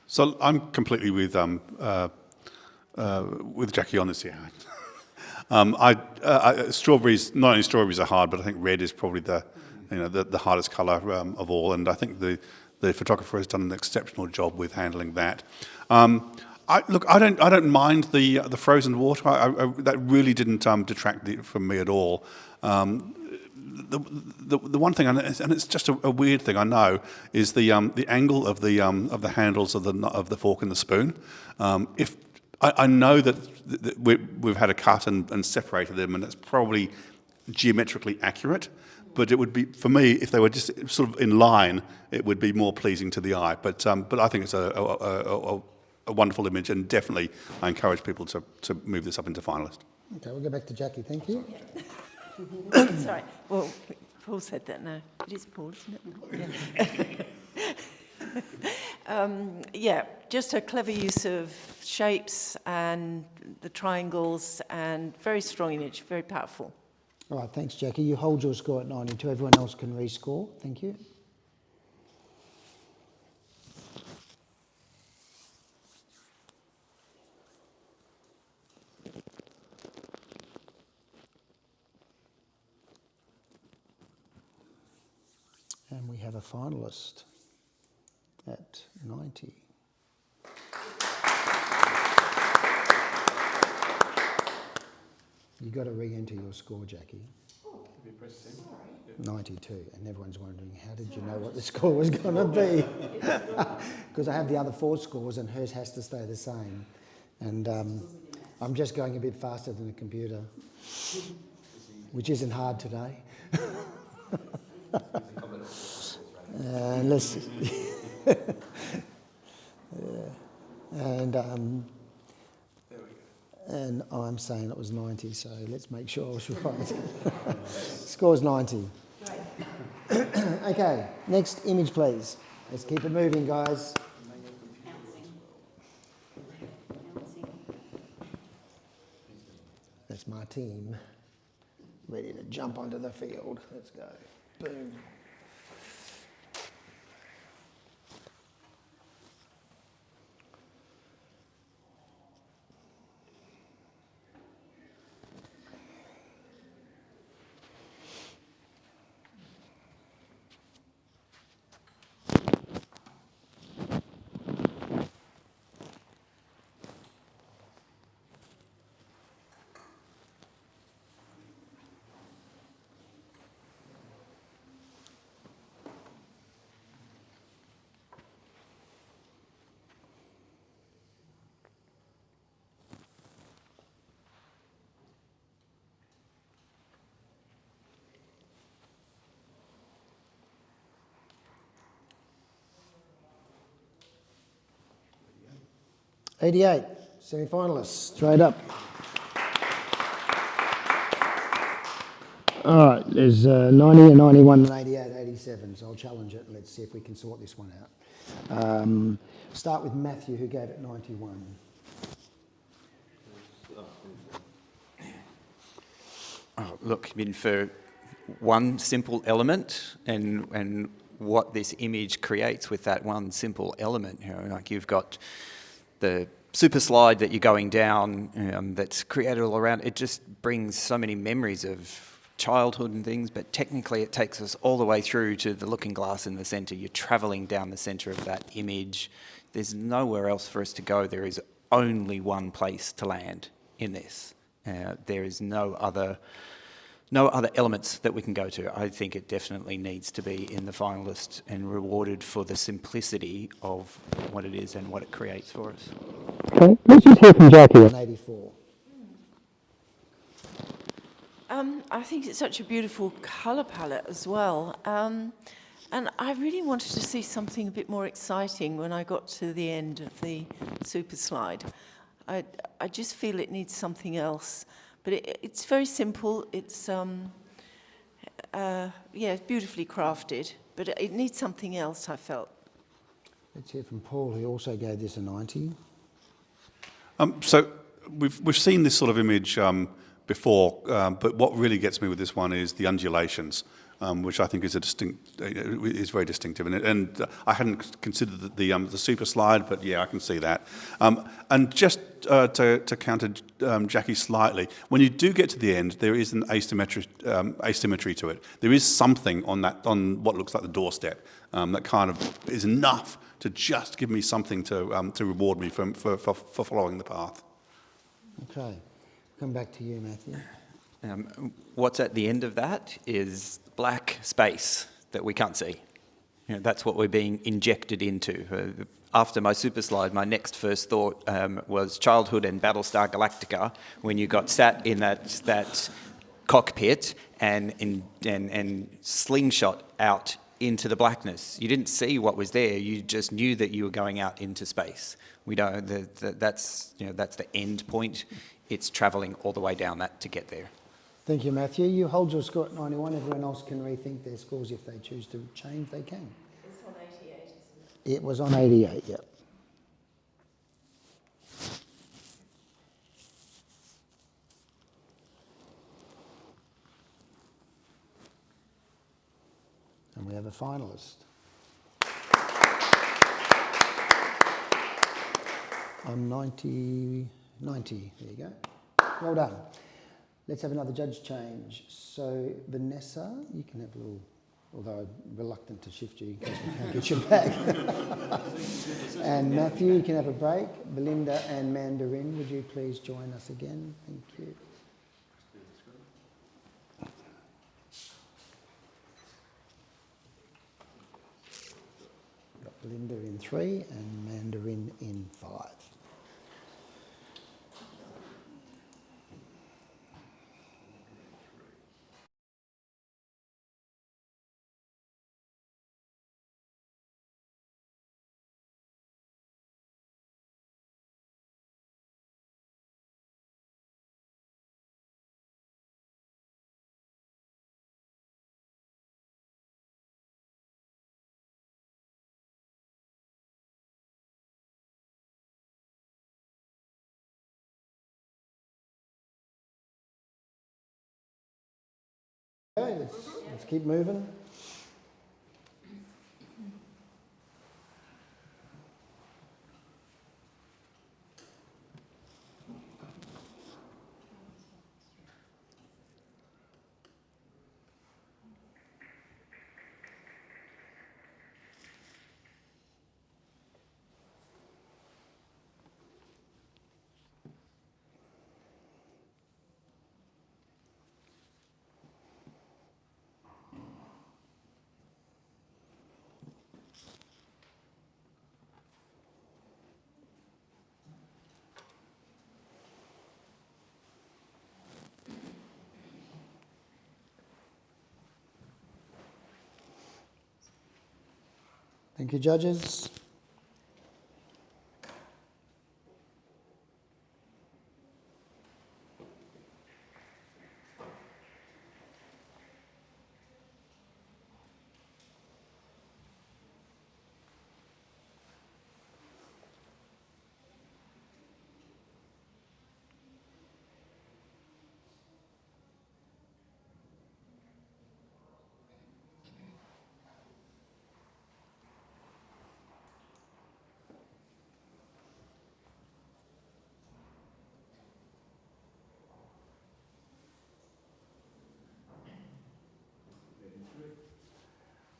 So I'm completely with Jackie on this here. Strawberries, not only strawberries are hard, but I think red is probably the hardest colour of all, and I think the photographer has done an exceptional job with handling that. I don't mind the frozen water. That really didn't detract from me at all. The one thing, and it's just a weird thing, I know, is the angle of the handles of the fork and the spoon. If I know that we've had a cut and separated them, and it's probably geometrically accurate. But it would be, for me, if they were just sort of in line, it would be more pleasing to the eye. But I think it's a wonderful image, and definitely I encourage people to move this up into finalist. Okay, we'll go back to Jackie. Thank you. Sorry. Well, Paul said that now. It is Paul, isn't it? Yeah. Yeah, just a clever use of shapes and the triangles, and very strong image, very powerful. All right, thanks, Jackie. You hold your score at 92. Everyone else can rescore. Thank you. And we have a finalist at 90. You got to re-enter your score, Jackie. 92, and everyone's wondering, how did you know what the score was going to be? Because I have the other 4 scores, and hers has to stay the same. And I'm just going a bit faster than the computer, which isn't hard today. Let's and I'm saying it was 90, so let's make sure I was right. Score's 90. Okay, next image, please. Let's keep it moving, guys. That's my team, ready to jump onto the field. Let's go. Boom. '88, semi-finalists, straight up. All right, there's 90 and 91 and 88, 87, so I'll challenge it and let's see if we can sort this one out. Start with Matthew, who gave it 91. Oh, look, I mean, for one simple element and what this image creates with that one simple element, like you've got the super slide that you're going down that's created all around. It just brings so many memories of childhood and things, but technically it takes us all the way through to the looking glass in the centre. You're travelling down the centre of that image. There's nowhere else for us to go. There is only one place to land in this. There is no other elements that we can go to. I think it definitely needs to be in the finalist and rewarded for the simplicity of what it is and what it creates for us. Okay, let's just hear from Jackie on 84. I think it's such a beautiful colour palette as well. And I really wanted to see something a bit more exciting when I got to the end of the super slide. I just feel it needs something else. But it's very simple. It's, it's beautifully crafted, but it needs something else, I felt. Let's hear from Paul, who also gave this a 90. So we've seen this sort of image before, but what really gets me with this one is the undulations, which I think is is very distinctive. And I hadn't considered the super slide, but yeah, I can see that. And just to counter Jackie slightly, when you do get to the end, there is an asymmetry to it. There is something on what looks like the doorstep that kind of is enough to just give me something to reward me for following the path. Okay, come back to you, Matthew. What's at the end of that is black space that we can't see. That's what we're being injected into. After my super slide, my next first thought was childhood and Battlestar Galactica, when you got sat in that cockpit and slingshot out into the blackness. You didn't see what was there. You just knew that you were going out into space. We don't. That's the end point. It's travelling all the way down that to get there. Thank you, Matthew. You hold your score at 91. Everyone else can rethink their scores if they choose to change. They can. It's on 88, isn't it? It was on 88. Yep. And we have a finalist. On 90, there you go. Well done. Let's have another judge change. So, Vanessa, you can have a little, although I'm reluctant to shift you in case we can't get you back. And Matthew, you can have a break. Belinda and Mandarin, would you please join us again? Thank you. Got Belinda in 3 and Mandarin in 5. Okay, let's keep moving. Thank you, judges.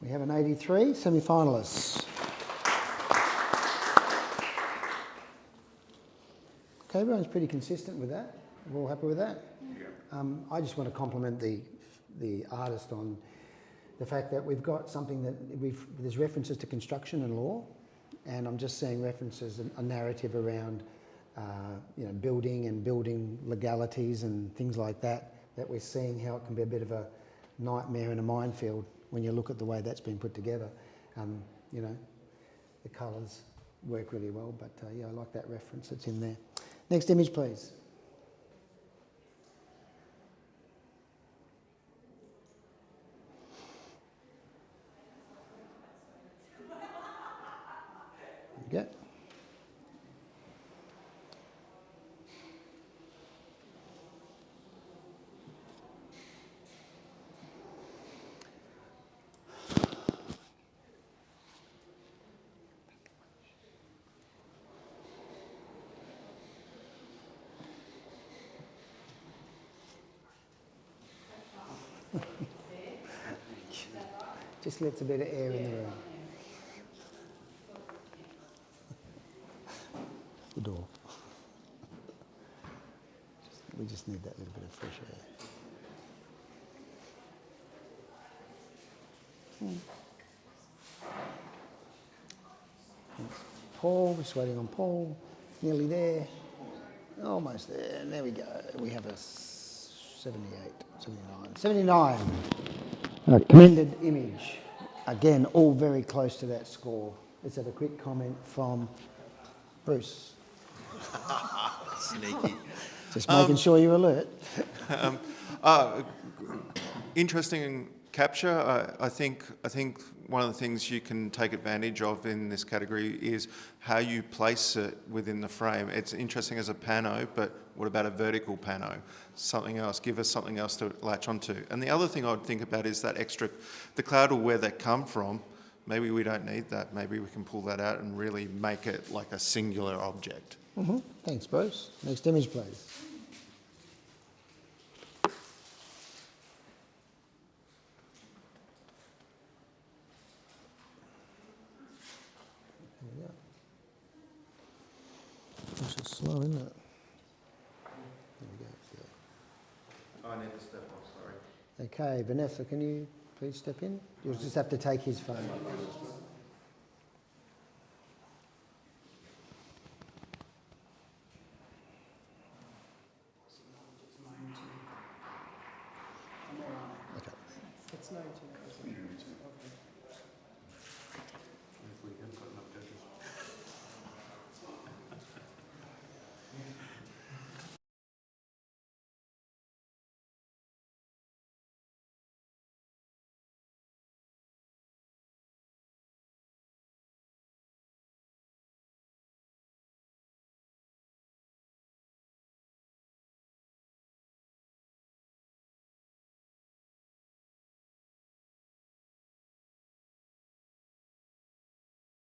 We have an 83, semi-finalists. Okay, everyone's pretty consistent with that. We're all happy with that? Yeah. I just want to compliment the artist on the fact that we've got something that there's references to construction and law, and I'm just seeing references, a narrative around building and building legalities and things like that we're seeing how it can be a bit of a nightmare and a minefield when you look at the way that's been put together. The colours work really well, but yeah, I like that reference that's in there. Next image, please. There you go. Just lets a bit of air in the room. The door. We just need that little bit of fresh air. Thanks. Paul, just waiting on Paul. Nearly there. Almost there. And there we go. We have a 78, 79. 79. Commended image. Again, all very close to that score. Let's have a quick comment from Bruce. Sneaky. Just making sure you're alert. Interesting capture. I think one of the things you can take advantage of in this category is how you place it within the frame. It's interesting as a pano, but what about a vertical pano? Something else. Give us something else to latch onto. And the other thing I would think about is that extra, the cloud or where they come from. Maybe we don't need that. Maybe we can pull that out and really make it like a singular object. Mm-hmm. Thanks, Bruce. Next image, please. This is slow, isn't it? There we go. I need to step off, sorry. Okay, Vanessa, can you please step in? You'll just have to take his phone. Okay. It's 19.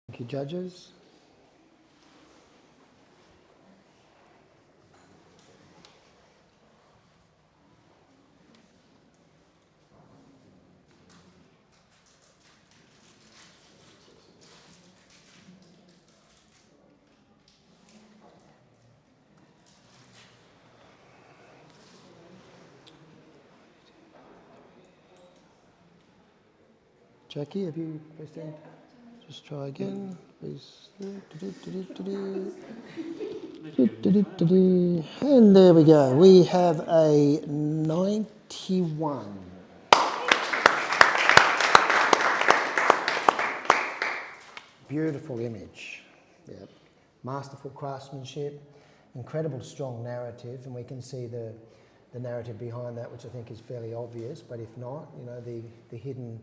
Thank you, judges. Jackie, have you pressed in? Just try again, please. And there we go. We have a 91. Beautiful image. Yep. Masterful craftsmanship, incredible strong narrative, and we can see the narrative behind that, which I think is fairly obvious, but if not, the hidden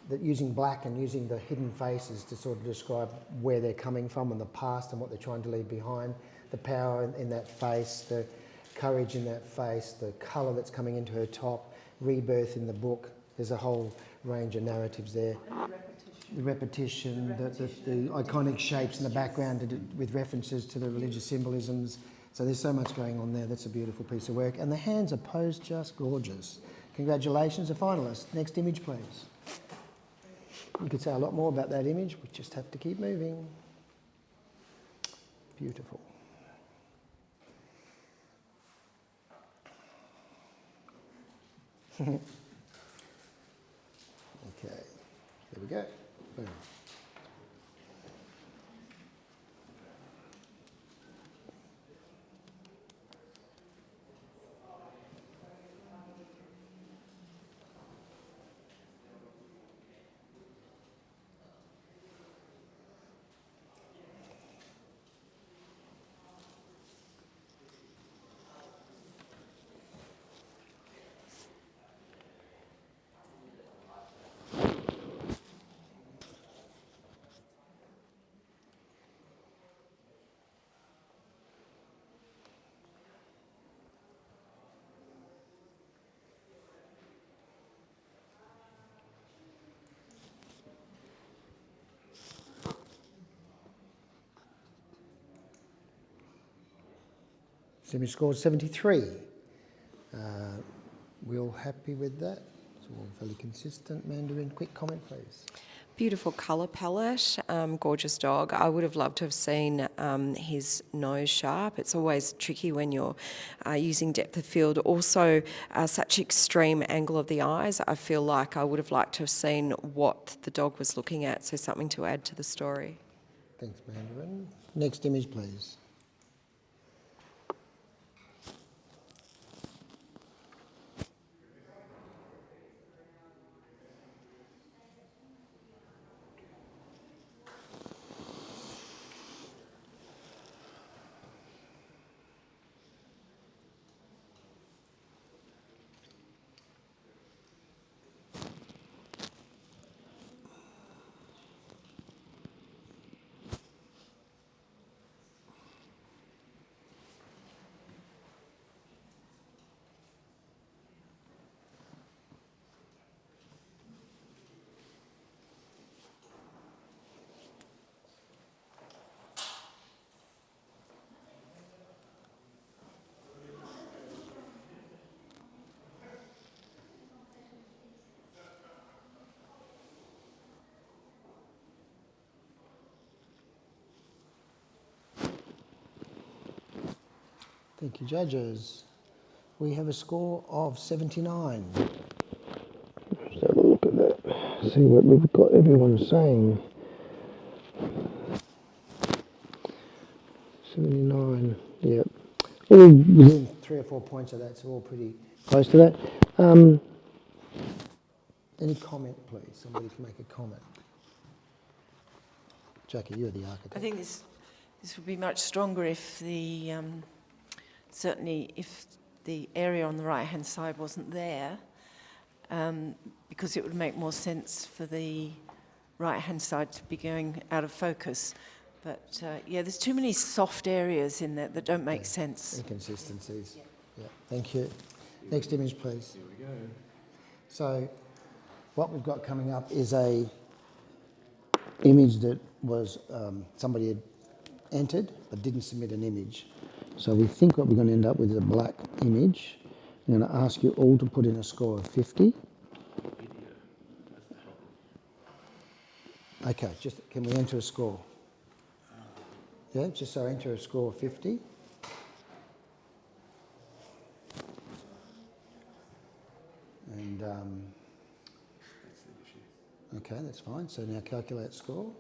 that using black and using the hidden faces to sort of describe where they're coming from and the past and what they're trying to leave behind, the power in that face, the courage in that face, the colour that's coming into her top, rebirth in the book. There's a whole range of narratives there. The repetition, the iconic shapes in the background with references to the religious symbolisms. So there's so much going on there. That's a beautiful piece of work. And the hands are posed just gorgeous. Congratulations, the finalists. Next image, please. You could say a lot more about that image, we just have to keep moving. Beautiful. Okay, there we go. Boom. Semi scored 73. We all happy with that? It's all fairly consistent. Mandarin, quick comment, please. Beautiful colour palette, gorgeous dog. I would have loved to have seen his nose sharp. It's always tricky when you're using depth of field. Also, such extreme angle of the eyes. I feel like I would have liked to have seen what the dog was looking at, so something to add to the story. Thanks, Mandarin. Next image, please. Thank you, judges. We have a score of 79. Let's have a look at that. See what we've got everyone saying. 79, yep. All within 3 or 4 points of that, so all pretty close to that. Any comment, please? Somebody can make a comment. Jackie, you're the architect. I think this would be much stronger if the certainly if the area on the right-hand side wasn't there, because it would make more sense for the right-hand side to be going out of focus. But yeah, there's too many soft areas in there that don't make sense. Inconsistencies. Yeah, thank you. Next image, please. Here we go. So, what we've got coming up is a image that was somebody had entered but didn't submit an image. So we think what we're going to end up with is a black image. I'm going to ask you all to put in a score of 50. Okay, just can we enter a score? Yeah, just so enter a score of 50. And okay, that's fine. So now calculate score.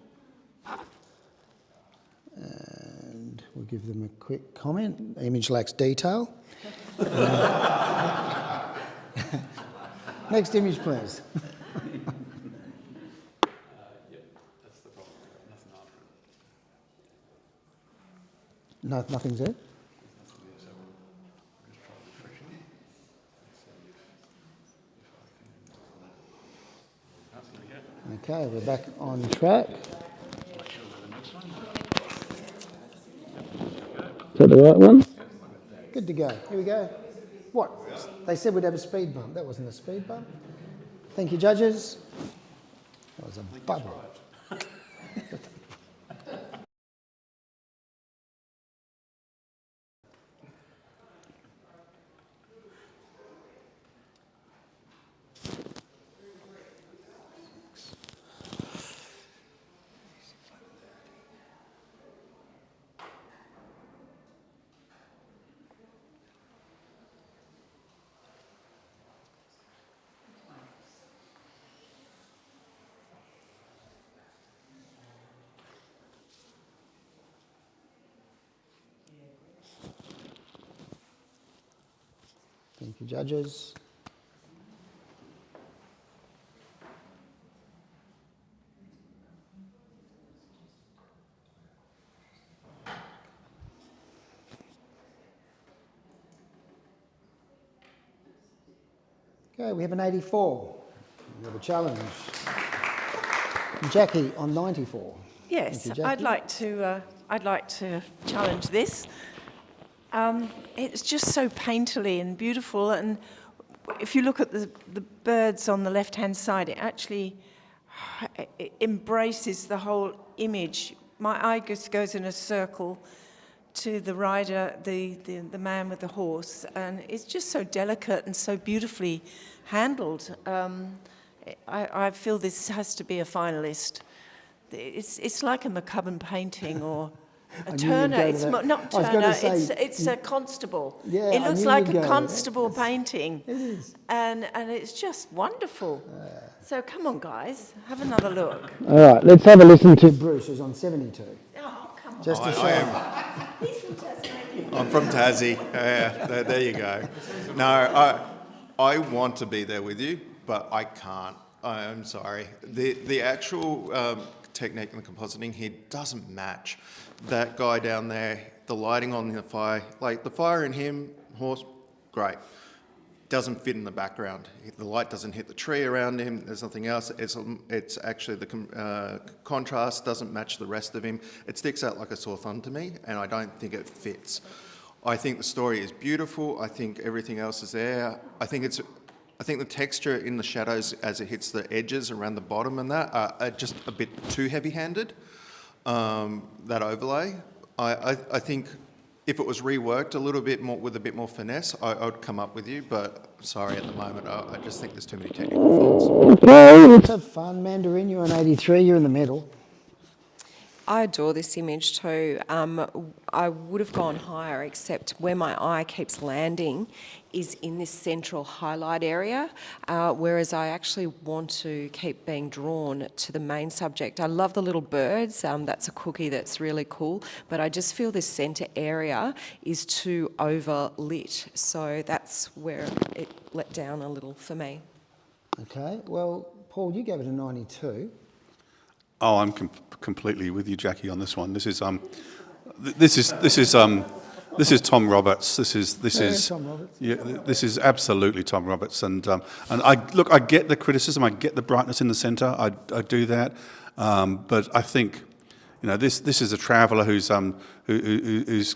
And we'll give them a quick comment. The image lacks detail. Next image, please. No, nothing's there? Okay, we're back on track. Is that the right one? Good to go. Here we go. What? They said we'd have a speed bump. That wasn't a speed bump. Thank you, judges. That was a bubble. Thank you, judges. Okay, we have an 84. We have a challenge. Jackie on 94. Yes, Thank you, Jackie. I'd like to challenge this. It's just so painterly and beautiful, and if you look at the birds on the left-hand side, it actually embraces the whole image. My eye just goes in a circle to the rider, the man with the horse, and it's just so delicate and so beautifully handled. I feel this has to be a finalist. It's like a McCubbin painting or a Turner. It's not Turner. It's a Constable. Yeah, it looks I knew like you'd a go. Constable painting. It is. And it's just wonderful. So come on, guys, have another look. All right, let's have a listen to Bruce, who's on 72. Oh, come on. Just to show He's from Tasmania. I'm from Tassie. Yeah, there you go. No, I want to be there with you, but I can't. I'm sorry. The actual technique and the compositing here doesn't match. That guy down there, the lighting on the fire, like the fire in him, horse, great. Doesn't fit in the background. The light doesn't hit the tree around him. There's nothing else. It's actually the contrast doesn't match the rest of him. It sticks out like a sore thumb to me, and I don't think it fits. I think the story is beautiful. I think everything else is there. I think the texture in the shadows as it hits the edges around the bottom and that are just a bit too heavy-handed. That overlay. I think if it was reworked a little bit more with a bit more finesse, I would come up with you. But sorry, at the moment, I just think there's too many technical faults. Okay, let's have fun. Mandarin, you're on 83. You're in the middle. I adore this image too. I would have gone higher, except where my eye keeps landing is in this central highlight area, whereas I actually want to keep being drawn to the main subject. I love the little birds. That's a cookie that's really cool, but I just feel this centre area is too overlit. So that's where it let down a little for me. Okay, well, Paul, you gave it a 92. Oh, I'm completely with you, Jackie, on this one. This is Tom Roberts. This is Tom Roberts. Yeah, this is absolutely Tom Roberts. And I get the criticism. I get the brightness in the centre. I do that. But I think, this is a traveller who's at the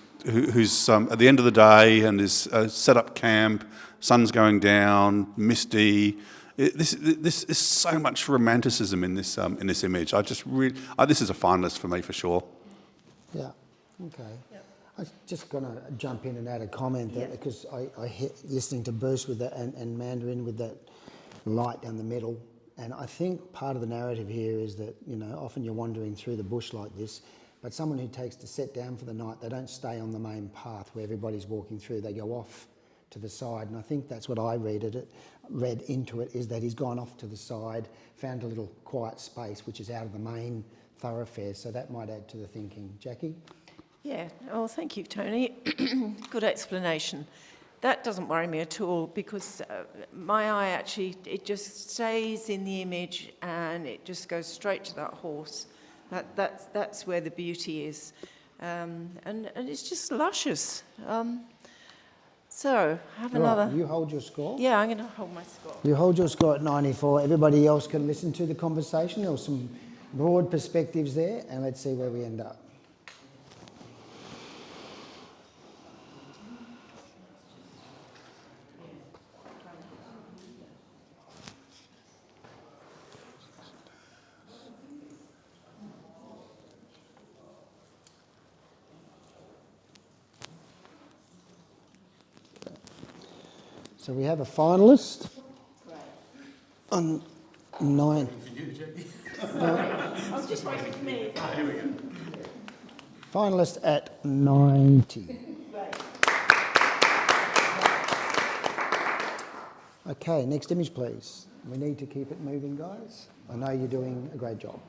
end of the day and is set up camp. Sun's going down, misty. This is so much romanticism in this image. This is a finalist for me for sure. Yeah. Okay. Yep. I'm just going to jump in and add a comment there because I hit listening to Bruce with that and Mandarin with that light down the middle, and I think part of the narrative here is that often you're wandering through the bush like this, but someone who takes to set down for the night, they don't stay on the main path where everybody's walking through. They go off to the side, and I think that's what I read into it, is that he's gone off to the side, found a little quiet space which is out of the main thoroughfare, so that might add to the thinking. Jackie? Yeah, oh, thank you, Tony. Good explanation. That doesn't worry me at all because my eye actually, it just stays in the image and it just goes straight to that horse. That's where the beauty is. And it's just luscious. So, have another. Right, you hold your score? Yeah, I'm going to hold my score. You hold your score at 94. Everybody else can listen to the conversation. There were some broad perspectives there, and let's see where we end up. So we have a finalist on 9. I was just waiting for me. Here we go. Finalist at 90. Okay, next image, please. We need to keep it moving, guys. I know you're doing a great job.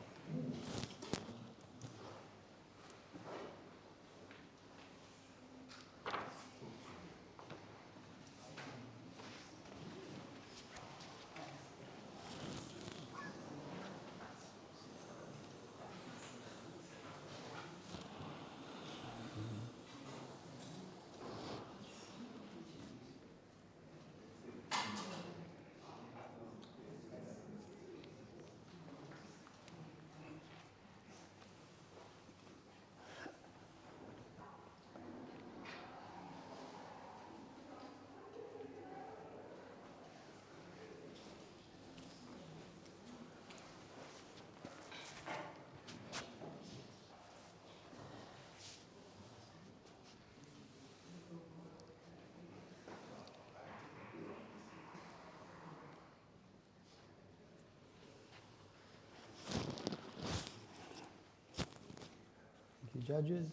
judges.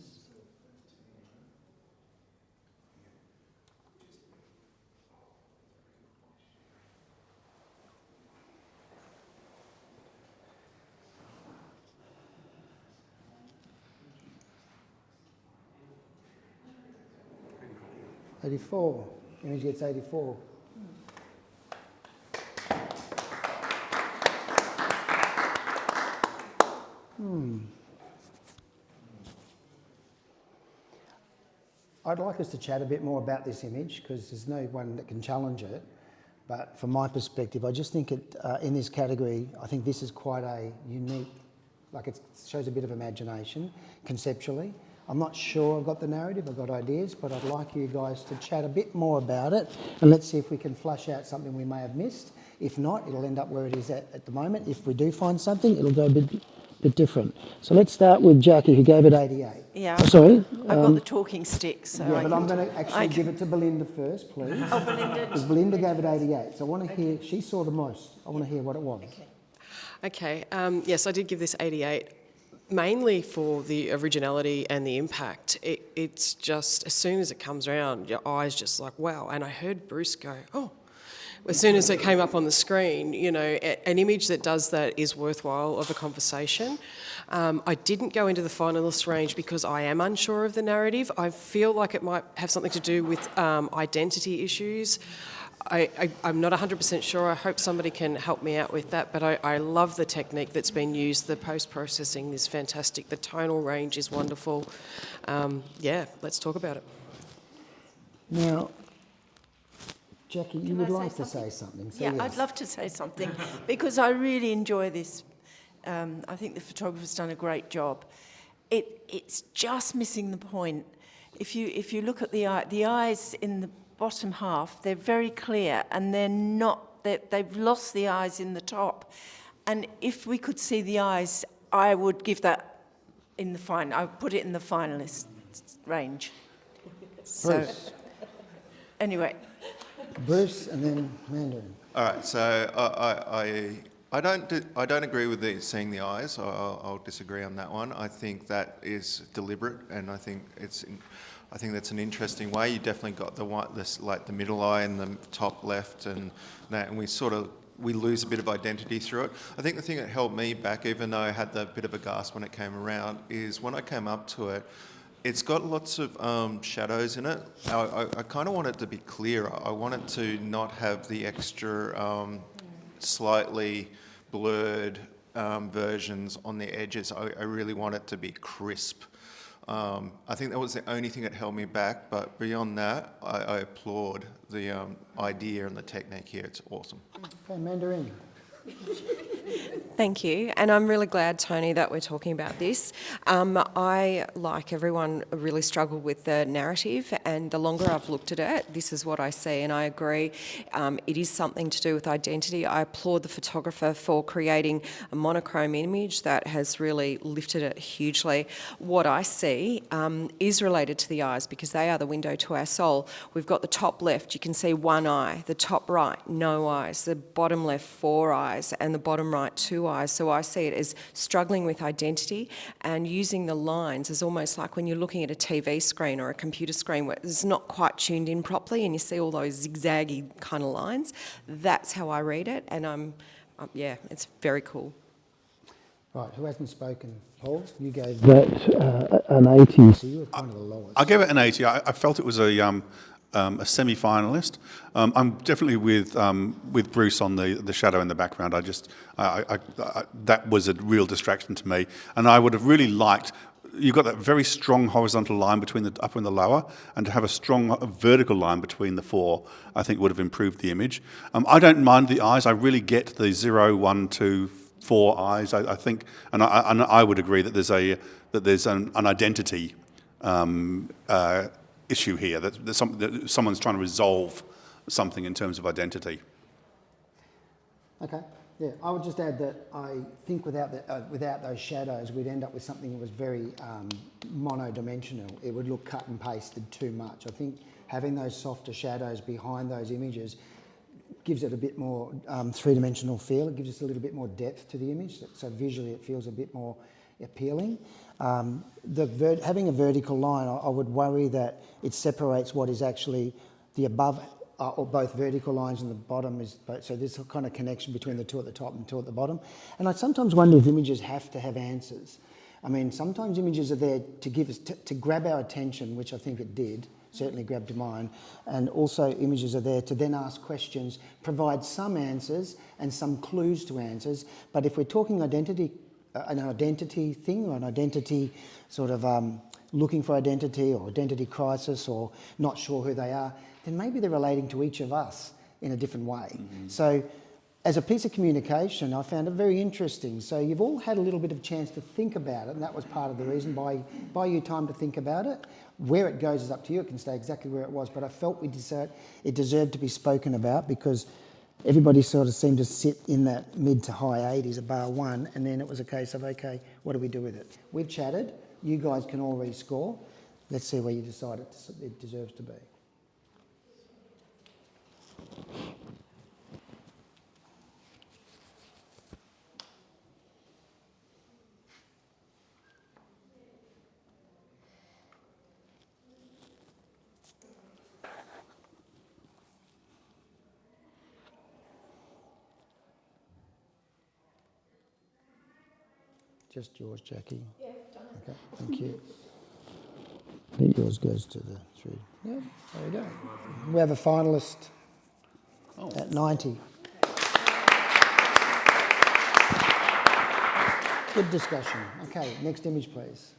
$84. Image gets 84. I'd like us to chat a bit more about this image because there's no one that can challenge it. But from my perspective, I just think it, in this category, I think this is quite a unique, like it shows a bit of imagination conceptually. I'm not sure I've got the narrative, I've got ideas, but I'd like you guys to chat a bit more about it and let's see if we can flush out something we may have missed. If not, it'll end up where it is at the moment. If we do find something, it'll go a bit different. So let's start with Jackie, who gave it 88. Yeah. Oh, sorry. I've got the talking stick, so Yeah, I but can I'm going to actually give it to Belinda first, please. Oh, Belinda. Because Belinda gave it 88. So I want to hear, she saw the most. I want to hear what it was. Okay, yes, I did give this 88, mainly for the originality and the impact. It's just, as soon as it comes around, your eyes just like, wow. And I heard Bruce go, oh. As soon as it came up on the screen, you know, an image that does that is worthwhile of a conversation. I didn't go into the finalist range because I am unsure of the narrative. I feel like it might have something to do with identity issues. I'm not 100% sure. I hope somebody can help me out with that, but I love the technique that's been used. The post-processing is fantastic. The tonal range is wonderful. Yeah, let's talk about it. Now, Jackie, you would like to say something. So yeah, yes. I'd love to say something because I really enjoy this. I think the photographer's done a great job. It's just missing the point. If you look at the eyes in the bottom half, they're very clear and they're not. They've lost the eyes in the top. And if we could see the eyes, I would give that in the final. I would put it in the finalist range. So, anyway. Bruce and then Mandarin. All right, so I don't agree with seeing the eyes. I'll disagree on that one. I think that is deliberate, and I think that's an interesting way. You definitely got the middle eye in the top left, and that, and we lose a bit of identity through it. I think the thing that held me back, even though I had that bit of a gasp when it came around, is when I came up to it. It's got lots of shadows in it. I kind of want it to be clearer. I want it to not have the extra slightly blurred versions on the edges. I really want it to be crisp. I think that was the only thing that held me back, but beyond that, I applaud the idea and the technique here. It's awesome. Okay, Mandarin. Thank you, and I'm really glad, Tony, that we're talking about this. I, like everyone, really struggled with the narrative, and the longer I've looked at it, this is what I see, and I agree. It is something to do with identity. I applaud the photographer for creating a monochrome image that has really lifted it hugely. What I see is related to the eyes because they are the window to our soul. We've got the top left, you can see one eye, the top right, no eyes, the bottom left, 4 eyes, and the bottom right, 2 eyes. So I see it as struggling with identity and using the lines as almost like when you're looking at a TV screen or a computer screen where it's not quite tuned in properly and you see all those zigzaggy kind of lines. That's how I read it, and yeah, it's very cool. Right, who hasn't spoken? Paul, you gave that an 80, so you were kind of the lowest. I gave it an 80. I felt it was a semi-finalist. I'm definitely with Bruce on the shadow in the background. That was a real distraction to me, and I would have really liked. You've got that very strong horizontal line between the upper and the lower, and to have a strong vertical line between the 4, I think would have improved the image. I don't mind the eyes. I really get the 0, 1, 2, 4 eyes. I think, and I would agree that there's an identity issue here, that someone's trying to resolve something in terms of identity. Okay, yeah, I would just add that I think without those shadows, we'd end up with something that was very monodimensional. It would look cut and pasted too much. I think having those softer shadows behind those images gives it a bit more three-dimensional feel. It gives us a little bit more depth to the image, so visually it feels a bit more appealing. Having a vertical line, I would worry that it separates what is actually the above or both vertical lines and the bottom is both, so there's a kind of connection between the two at the top and two at the bottom. And I sometimes wonder if images have to have answers. I mean, sometimes images are there to give us, to grab our attention, which I think it did, certainly grabbed mine, and also images are there to then ask questions, provide some answers and some clues to answers. But if we're talking identity, an identity thing or an identity sort of looking for identity or identity crisis or not sure who they are, then maybe they're relating to each of us in a different way. So as a piece of communication, I found it very interesting. So you've all had a little bit of chance to think about it, and that was part of the reason, buy you time to think about it. Where it goes is up to you. It can stay exactly where it was, but I felt it deserved to be spoken about because everybody sort of seemed to sit in that mid to high 80s, bar one, and then it was a case of, okay, what do we do with it? We've chatted. You guys can all rescore. Let's see where you decide it deserves to be. Just yours, Jackie. Yeah, done it. Okay, thank you. I think yours goes to the through. Yeah, there we go. We have a finalist at 90. Good discussion. Okay, next image, please.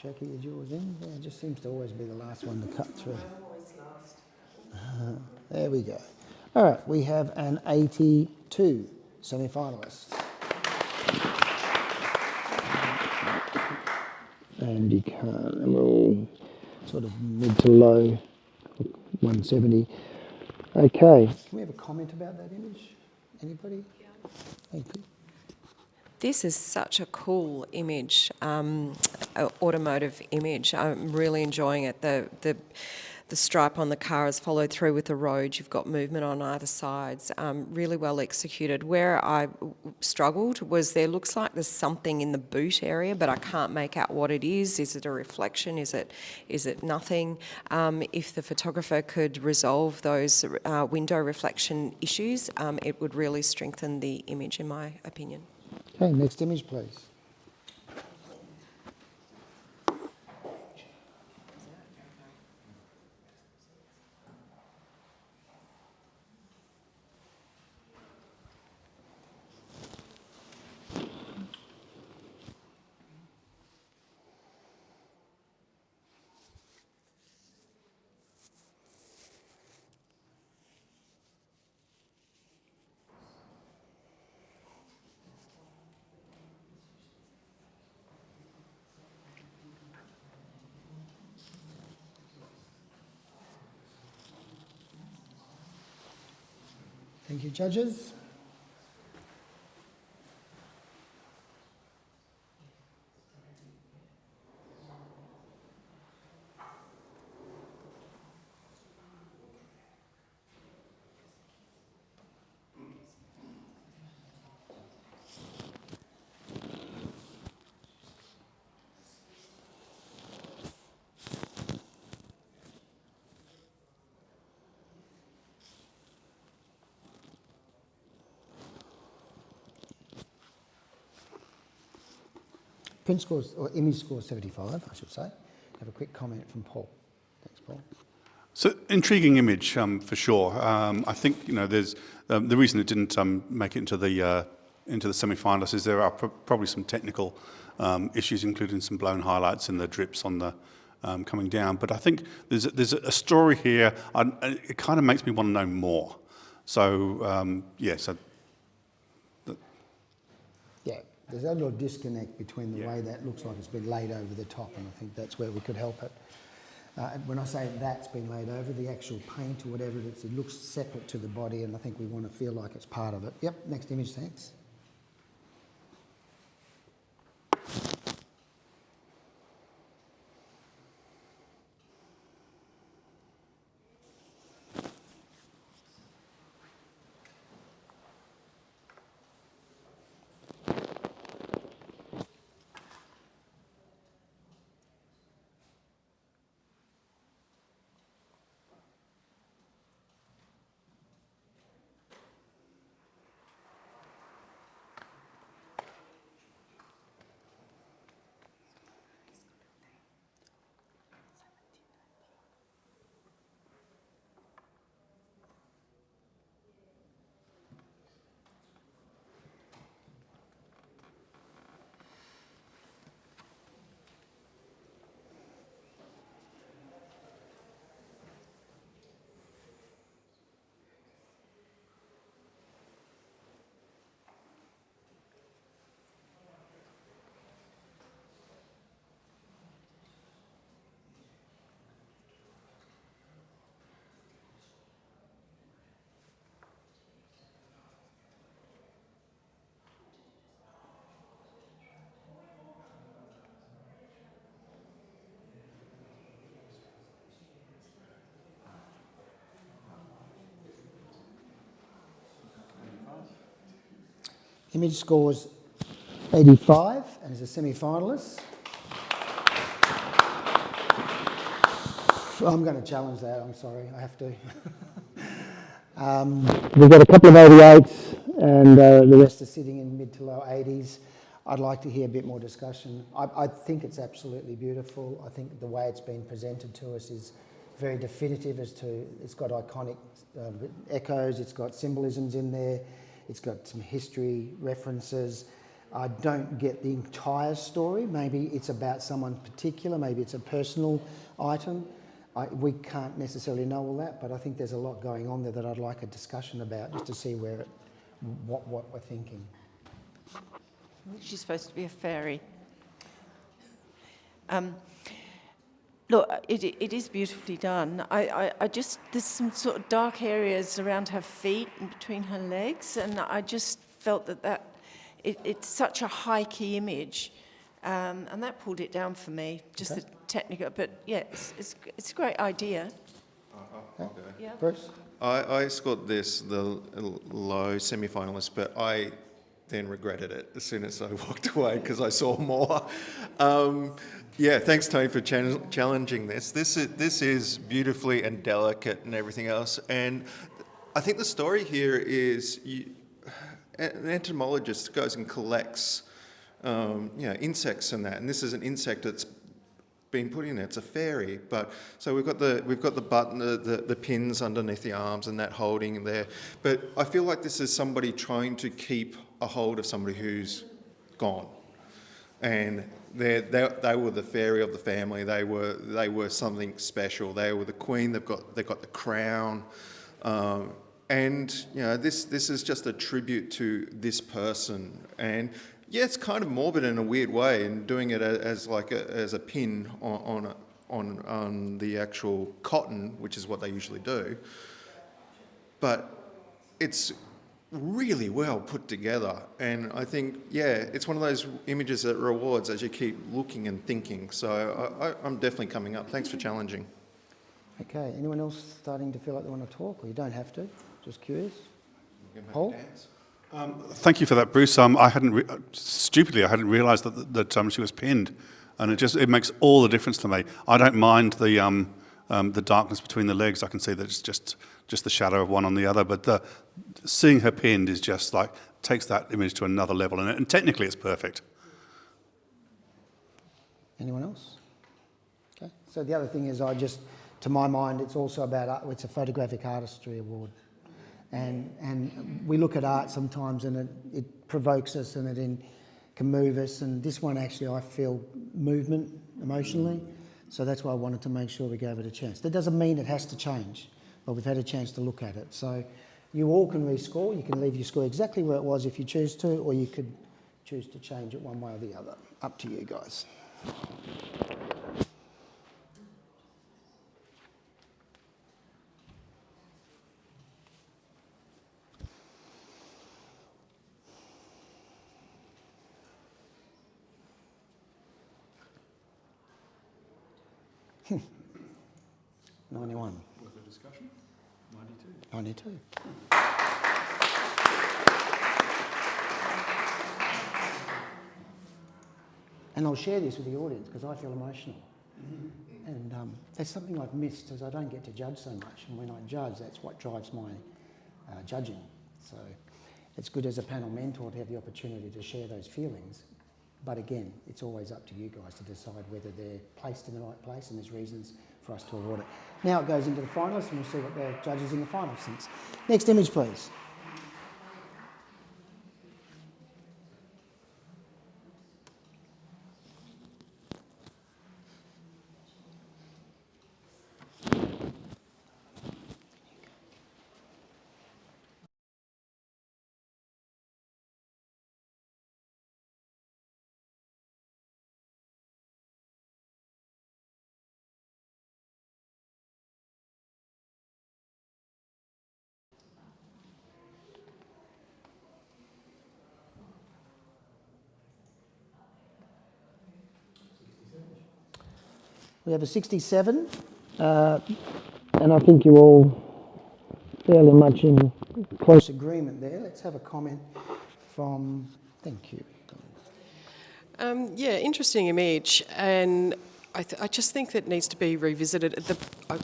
Jackie, is yours in? Yeah, it just seems to always be the last one to cut through. I'm always last. There we go. All right, we have an 82 semi-finalists. Andy Khan, and we're all sort of mid to low, 170. Okay, can we have a comment about that image? Anybody? Yeah. Thank you. This is such a cool image, automotive image. I'm really enjoying it. The stripe on the car is followed through with the road. You've got movement on either sides. Really well executed. Where I struggled was there looks like there's something in the boot area, but I can't make out what it is. Is it a reflection? Is it nothing? If the photographer could resolve those window reflection issues, it would really strengthen the image, in my opinion. Okay, next image, please. Thank you, judges. print scores, or image score 75, I should say. Have a quick comment from Paul. Thanks, Paul. So intriguing image for sure. I think there's the reason it didn't make it into the semi-finalists is there are probably some technical issues, including some blown highlights in the drips on the coming down. But I think there's a story here. And it kind of makes me want to know more. So yeah, there's a little disconnect between the way that looks like it's been laid over the top, and I think that's where we could help it. When I say that's been laid over, the actual paint or whatever it is, it looks separate to the body, and I think we want to feel like it's part of it. Yep, next image, thanks. Image scores 85 and is a semi-finalist. I'm going to challenge that, I'm sorry, I have to. We've got a couple of 88s and the rest are sitting in mid to low 80s. I'd like to hear a bit more discussion. I think it's absolutely beautiful. I think the way it's been presented to us is very definitive as to, it's got iconic echoes, it's got symbolisms in there, it's got some history references. I don't get the entire story. Maybe it's about someone particular, maybe it's a personal item. We can't necessarily know all that, but I think there's a lot going on there that I'd like a discussion about, just to see what we're thinking. She's supposed to be a fairy. Look, it is beautifully done. I just, there's some sort of dark areas around her feet and between her legs, and I just felt that it's such a high key image, and that pulled it down for me, just the technical, but yeah, it's a great idea. Okay. Yeah. Bruce? I scored this, the low semi-finalist, but I then regretted it as soon as I walked away because I saw more. Yeah, thanks, Tony, for challenging this. This is beautifully and delicate and everything else. And I think the story here is an entomologist goes and collects insects and that. And this is an insect that's been put in there. It's a fairy. But so we've got the button, the pins underneath the arms and that holding there. But I feel like this is somebody trying to keep a hold of somebody who's gone. And they were the fairy of the family. They were something special. They were the queen. They've got the crown, and this is just a tribute to this person. And yeah, it's kind of morbid in a weird way, and doing it as a pin on the actual cotton, which is what they usually do. But it's really well put together, and I think, it's one of those images that rewards as you keep looking and thinking. So I'm definitely coming up. Thanks for challenging. Okay, anyone else starting to feel like they want to talk, or you don't have to? Just curious. Paul? Thank you for that, Bruce. I hadn't realised that she was pinned, and it makes all the difference to me. I don't mind the darkness between the legs. I can see that it's just the shadow of one on the other, but seeing her pinned is just like takes that image to another level, and technically it's perfect. Anyone else? Okay. So the other thing is, to my mind, it's also about it's a photographic artistry award, and we look at art sometimes and it provokes us and can move us. And this one actually, I feel movement emotionally, so that's why I wanted to make sure we gave it a chance. That doesn't mean it has to change, but we've had a chance to look at it. So you all can rescore. You can leave your score exactly where it was if you choose to, or you could choose to change it one way or the other. Up to you guys. Hmm. 91. With the discussion? 92. 92. And I'll share this with the audience because I feel emotional. And that's something I've missed, as I don't get to judge so much. And when I judge, that's what drives my judging. So it's good as a panel mentor to have the opportunity to share those feelings. But again, it's always up to you guys to decide whether they're placed in the right place, and there's reasons for us to award it. Now it goes into the finalists, and we'll see what the judges in the finals think. Next image, please. We have a 67, and I think you're all fairly much in close agreement there. Let's have a comment from, thank you. Yeah, interesting image, and I just think that needs to be revisited.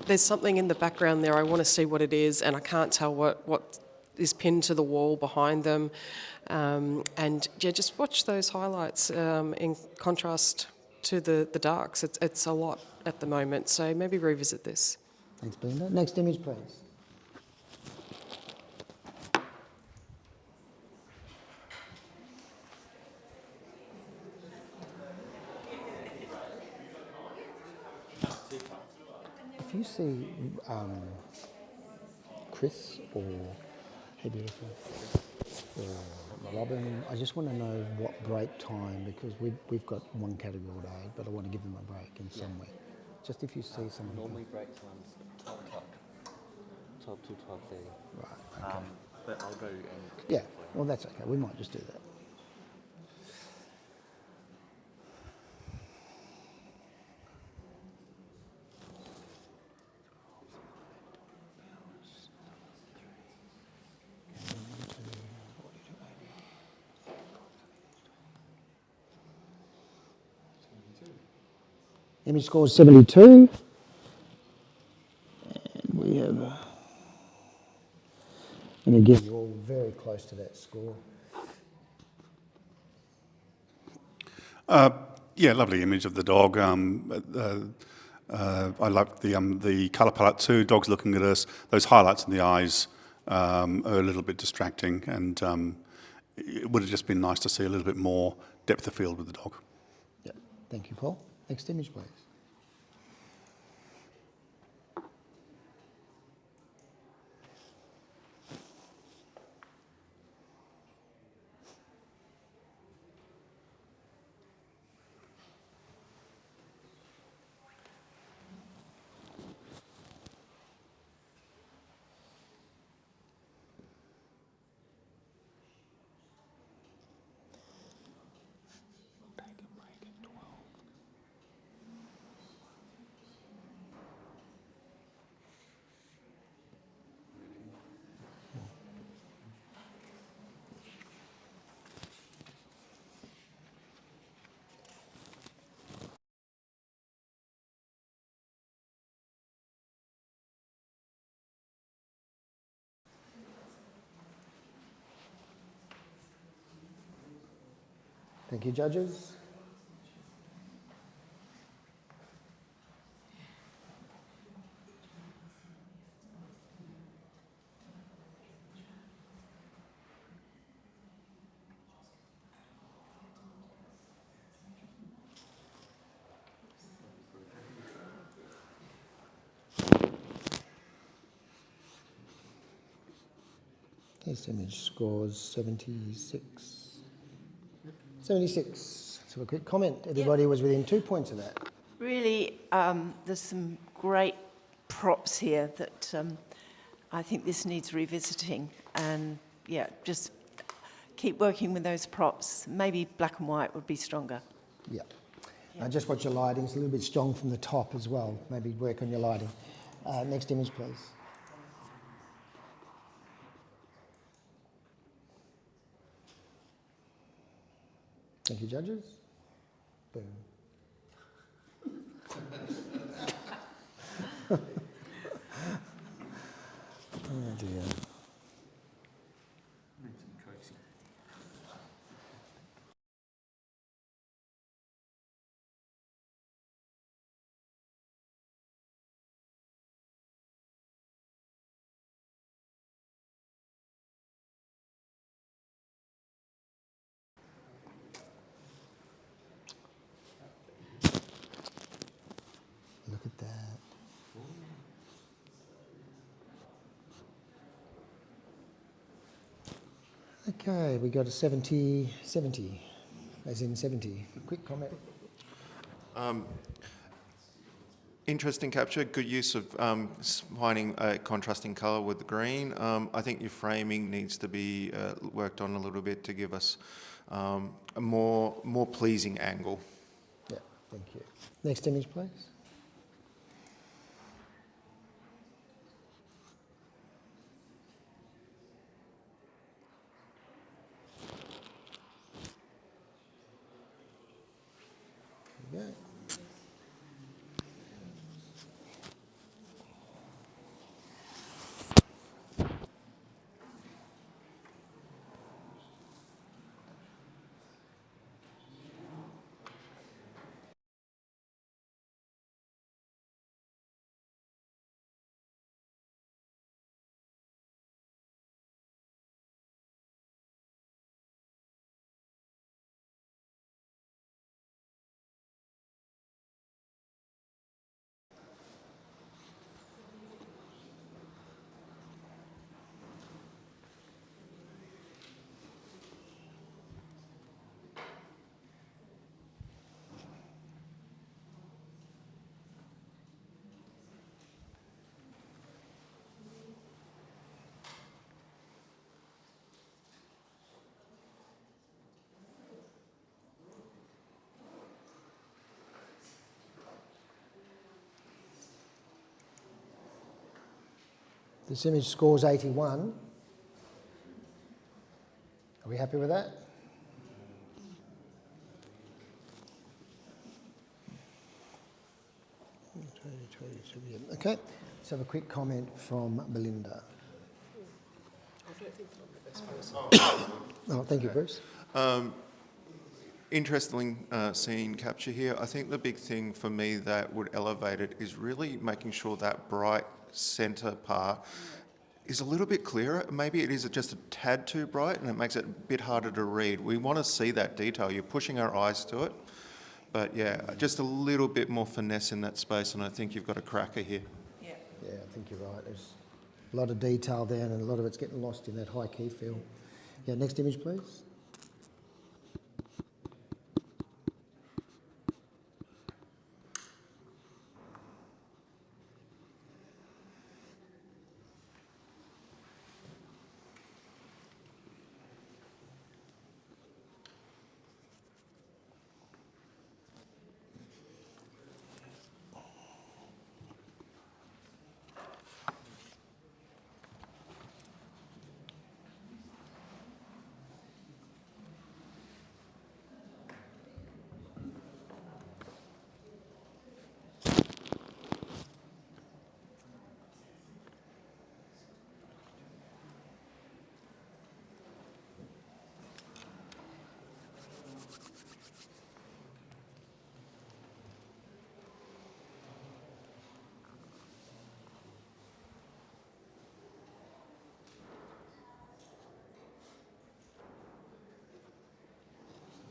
There's something in the background there. I want to see what it is, and I can't tell what is pinned to the wall behind them. And yeah, just watch those highlights in contrast to the darks. It's a lot at the moment, so maybe revisit this. Thanks, Belinda. Next image, please. If you see Chris or Hey Beautiful or Robin, I just want to know what break time, because we've got one category all day, but I want to give them a break in some way. Just if you see someone. Normally break times 12 o'clock, 12 to 12:30. Right, okay. But I'll go and... Yeah, well that's okay. We might just do that. Image score is 72. And we have, and again, you're all very close to that score. Yeah, lovely image of the dog. I like the colour palette too. Dog's looking at us. Those highlights in the eyes are a little bit distracting, and it would have just been nice to see a little bit more depth of field with the dog. Yeah, thank you, Paul. Next image, please. Thank you, judges. This image scores 76. 76. Let's have a quick comment. Everybody was within 2 points of that. Really, there's some great props here that I think this needs revisiting. And yeah, just keep working with those props. Maybe black and white would be stronger. Yeah. Just watch your lighting. It's a little bit strong from the top as well. Maybe work on your lighting. Next image, please. Thank you, judges. Boom. Oh dear. Look at that. Okay, we got a 70, as in 70. Quick comment. Interesting capture, good use of finding a contrasting colour with the green. I think your framing needs to be worked on a little bit to give us a more pleasing angle. Yeah, thank you. Next image, please. There we go. This image scores 81. Are we happy with that? Okay, let's have a quick comment from Belinda. I don't think that I'm the best person. Oh, thank you, Bruce. Interesting scene capture here. I think the big thing for me that would elevate it is really making sure that bright centre part is a little bit clearer. Maybe it is just a tad too bright and it makes it a bit harder to read. We want to see that detail. You're pushing our eyes to it. But yeah, just a little bit more finesse in that space and I think you've got a cracker here. Yeah. Yeah, I think you're right. There's a lot of detail there and a lot of it's getting lost in that high key feel. Yeah, next image, please.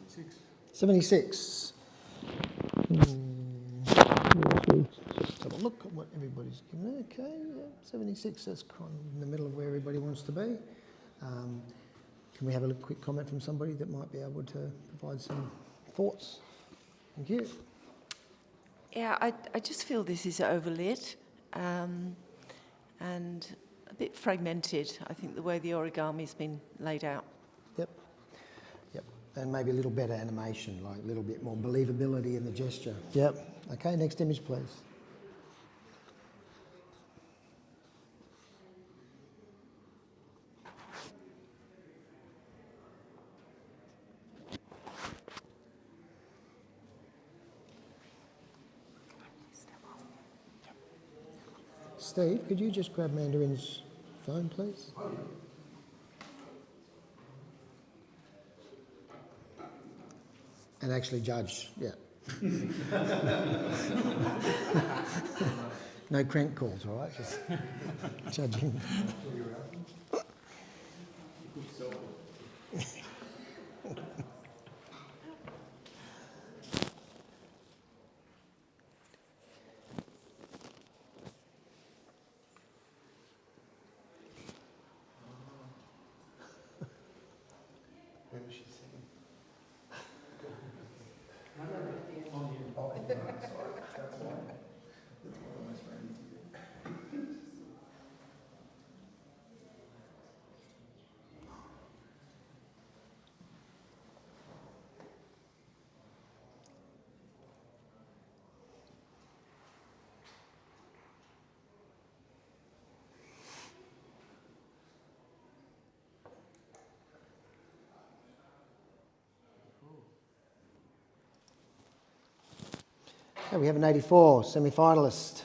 Six. 76. Let's have a look at what everybody's given. Okay, yeah, 76, that's kind of in the middle of where everybody wants to be. Can we have a quick comment from somebody that might be able to provide some thoughts? Thank you. Yeah, I just feel this is overlit and a bit fragmented, I think, the way the origami's been laid out. Yep. Yep. And maybe a little better animation, like a little bit more believability in the gesture. Yep. Okay, next image, please. Steve, could you just grab Mandarin's phone, please? And actually judge, yeah. No crank calls, all right? Just judging. Okay, we have an 84 semi-finalist.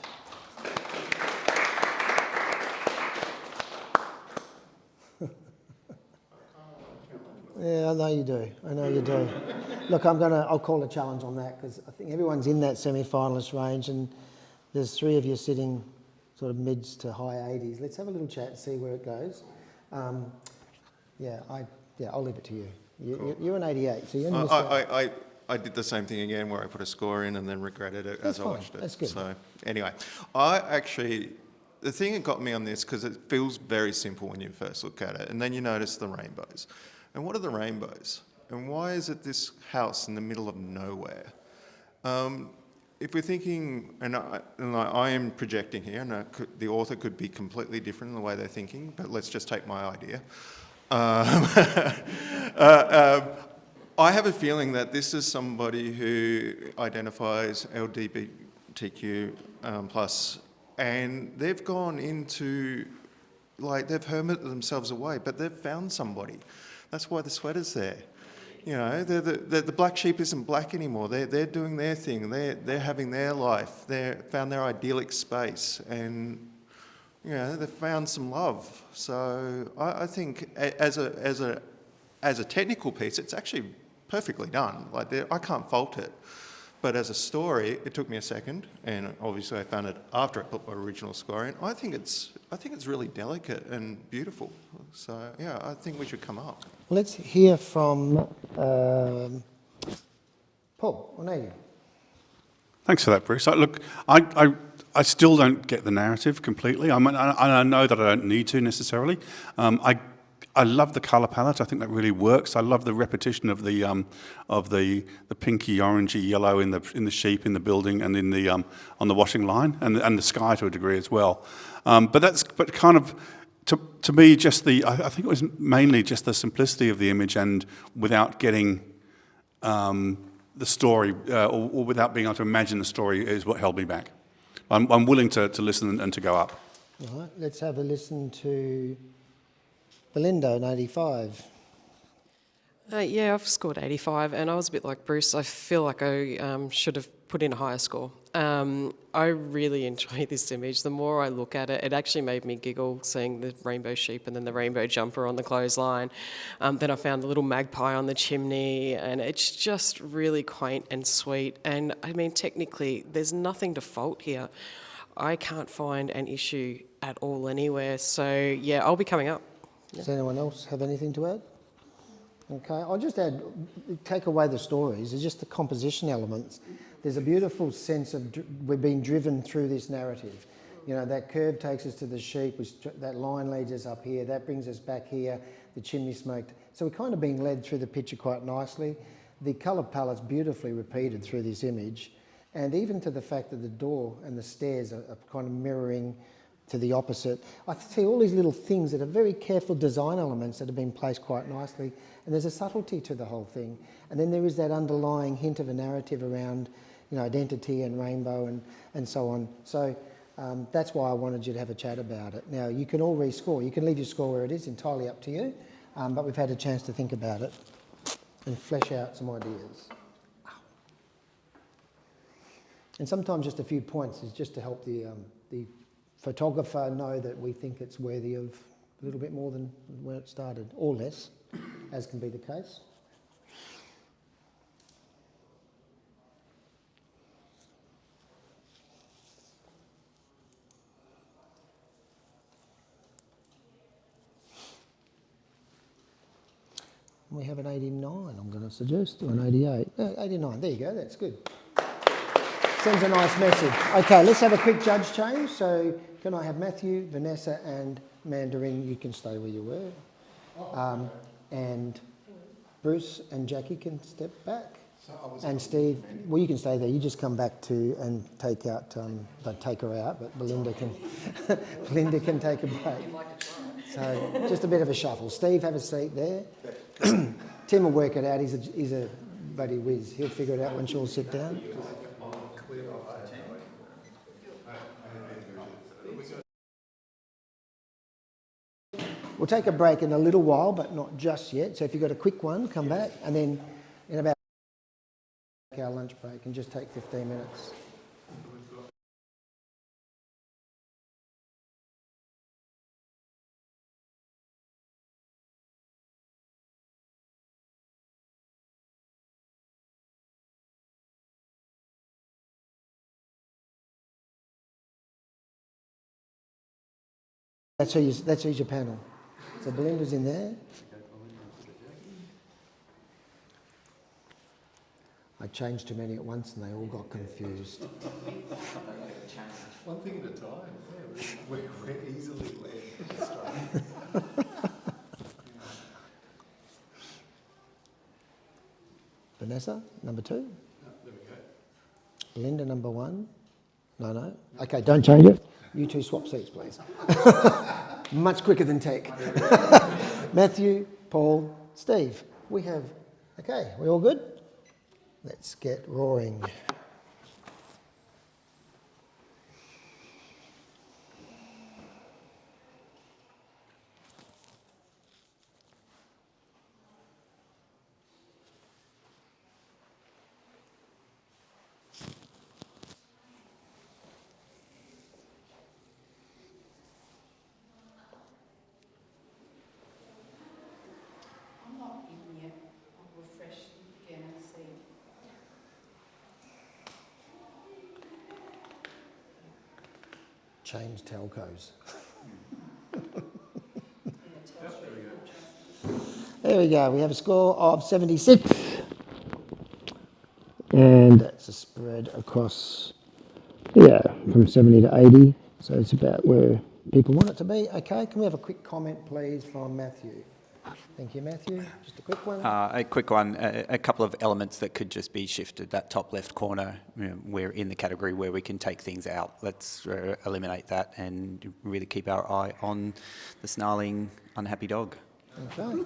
Yeah, I know you do. I know you do. Look, I'll call a challenge on that because I think everyone's in that semi-finalist range, and there's three of you sitting sort of mids to high 80s. Let's have a little chat and see where it goes. I'll leave it to you. You're an 88, so you only missed out. I did the same thing again where I put a score in and then regretted it as I watched it. That's good. So anyway, the thing that got me on this, because it feels very simple when you first look at it, and then you notice the rainbows. And what are the rainbows? And why is it this house in the middle of nowhere? If we're thinking, and I am projecting here, and the author could be completely different in the way they're thinking, but let's just take my idea. I have a feeling that this is somebody who identifies LGBTQ plus, and they've gone into, they've hermited themselves away, but they've found somebody. That's why the sweater's there. You know, the black sheep isn't black anymore. They're doing their thing. They're having their life. They've found their idyllic space, and they've found some love. So I think as a technical piece, it's actually perfectly done. I can't fault it. But as a story, it took me a second, and obviously I found it after I put my original score in. I think it's really delicate and beautiful. So yeah, I think we should come up. Let's hear from Paul O'Neill. Thanks for that, Bruce. Look, I still don't get the narrative completely. I know that I don't need to necessarily. I love the colour palette. I think that really works. I love the repetition of the pinky, orangey, yellow in the sheep, in the building, and in the on the washing line, and the sky to a degree as well. But kind of to me, I think it was mainly just the simplicity of the image, and without getting the story or without being able to imagine the story is what held me back. I'm willing to listen and to go up. All right, let's have a listen to Belinda in 85. Yeah, I've scored 85, and I was a bit like Bruce. I feel like I should have put in a higher score. I really enjoy this image. The more I look at it, it actually made me giggle seeing the rainbow sheep and then the rainbow jumper on the clothesline. Then I found the little magpie on the chimney, and it's just really quaint and sweet. And I mean, technically, there's nothing to fault here. I can't find an issue at all anywhere. So yeah, I'll be coming up. Does anyone else have anything to add? Okay, I'll just add, take away the stories, it's just the composition elements. There's a beautiful sense of we're being driven through this narrative. You know, that curve takes us to the sheep, that line leads us up here, that brings us back here, the chimney smoke. So we're kind of being led through the picture quite nicely. The colour palette's beautifully repeated through this image, and even to the fact that the door and the stairs are kind of mirroring to the opposite. I see all these little things that are very careful design elements that have been placed quite nicely, and there's a subtlety to the whole thing. And then there is that underlying hint of a narrative around, you know, identity and rainbow and so on. So that's why I wanted you to have a chat about it. Now, you can all rescore. You can leave your score where it is, entirely up to you, but we've had a chance to think about it and flesh out some ideas. And sometimes just a few points is just to help the photographer know that we think it's worthy of a little bit more than where it started, or less, as can be the case. We have an 89, I'm going to suggest, or an 88. 89, there you go, that's good. Sends a nice message. Okay, let's have a quick judge change. So can I have Matthew, Vanessa and Mandarin? You can stay where you were. And Bruce and Jackie can step back. And Steve, well, you can stay there. You just come back to and take out, don't take her out, but Belinda can, Belinda can take a break. So just a bit of a shuffle. Steve, have a seat there. Tim will work it out. He's a bloody whiz. He'll figure it out when she'll sit down. We'll take a break in a little while, but not just yet. So if you've got a quick one, come back, and then in about our lunch break, and just take 15 minutes. That's who's your panel. So Belinda's in there. I changed too many at once and they all got confused. One thing at a time. Yeah, we're easily led. Vanessa, number 2. There we go. Belinda, number 1. No. Okay, don't change it. You two swap seats, please. Much quicker than tech. Matthew, Paul, Steve. We all good? Let's get roaring. Change telcos. There we go. We have a score of 76. And that's a spread across, from 70 to 80. So it's about where people want it to be. Okay, can we have a quick comment, please, from Matthew? Thank you, Matthew. Just a quick one. A quick one. A couple of elements that could just be shifted. That top left corner, we're in the category where we can take things out. Let's eliminate that and really keep our eye on the snarling, unhappy dog. Okay.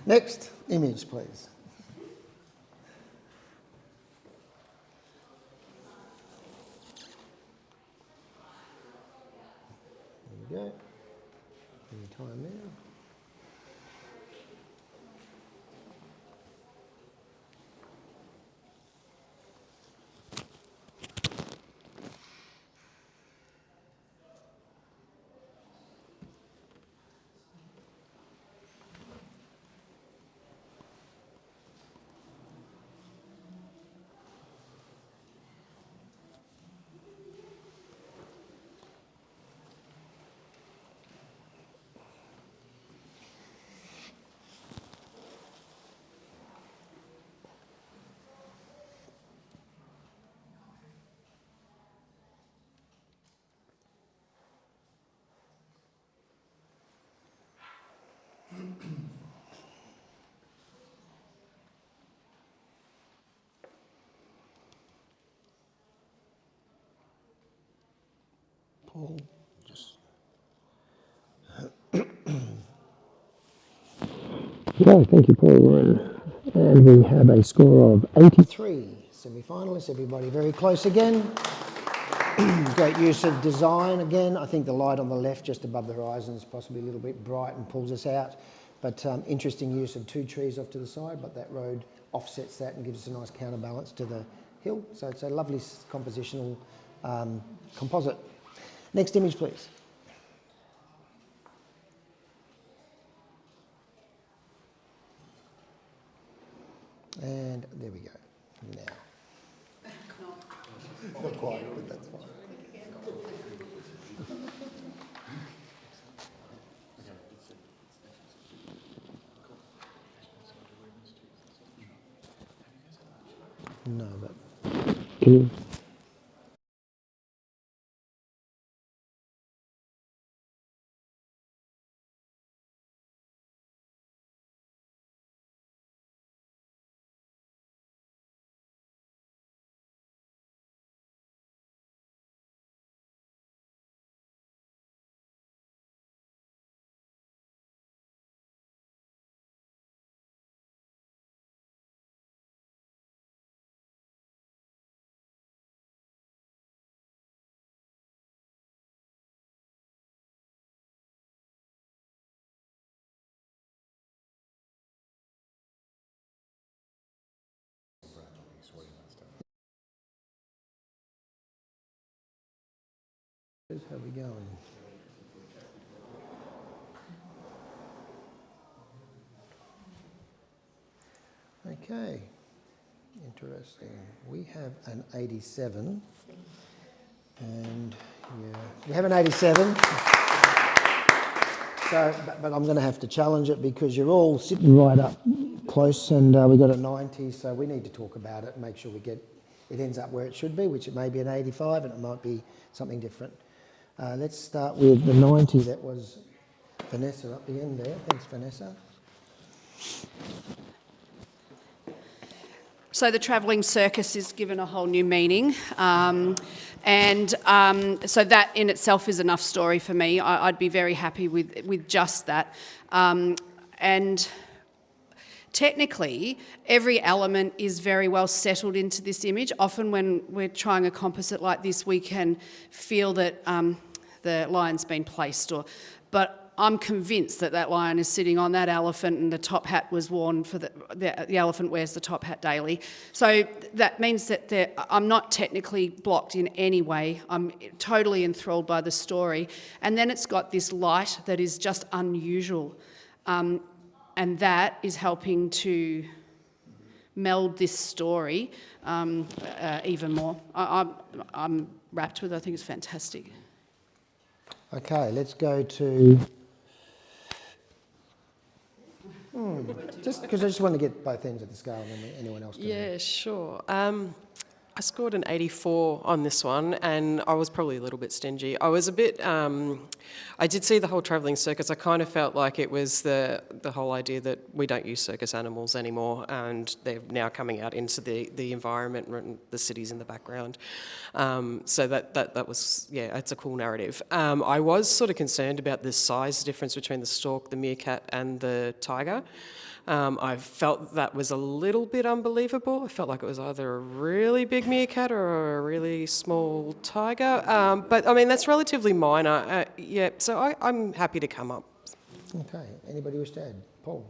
Next image, please. There you go. Any time now. Paul, just... Okay, thank you, Paul. And we have a score of 83. Semi-finalists, everybody very close again. Great use of design again. I think the light on the left just above the horizon is possibly a little bit bright and pulls us out. But interesting use of 2 trees off to the side, but that road offsets that and gives us a nice counterbalance to the hill. So it's a lovely compositional composite. Next image, please. And there we go. Now. Not quite, but that's fine. No, but can you? How are we going? Okay, interesting. We have an 87, and yeah, we have an 87. So, but I'm going to have to challenge it because you're all sitting right up close, and we got a 90. So we need to talk about it and make sure we get it ends up where it should be, which it may be an 85, and it might be something different. Let's start with the 90. That was Vanessa up the end there. Thanks, Vanessa. So the travelling circus is given a whole new meaning. So that in itself is enough story for me. I'd be very happy with just that. And technically, every element is very well settled into this image. Often when we're trying a composite like this, we can feel that the lion's been placed, but I'm convinced that that lion is sitting on that elephant and the top hat was worn for the elephant wears the top hat daily. So that means that I'm not technically blocked in any way. I'm totally enthralled by the story. And then it's got this light that is just unusual. And that is helping to meld this story even more. I'm wrapped with it. I think it's fantastic. Okay, let's go to... just because I just want to get both ends of the scale and then anyone else can... Yeah, sure. I scored an 84 on this one, and I was probably a little bit stingy. I was a bit... I did see the whole travelling circus. I kind of felt like it was the whole idea that we don't use circus animals anymore, and they're now coming out into the environment and the cities in the background. So that was, yeah, it's a cool narrative. I was sort of concerned about the size difference between the stork, the meerkat, and the tiger. I felt that was a little bit unbelievable. I felt like it was either a really big meerkat or a really small tiger. But I mean, that's relatively minor. Yeah, so I'm happy to come up. Okay, anybody wish to add? Paul?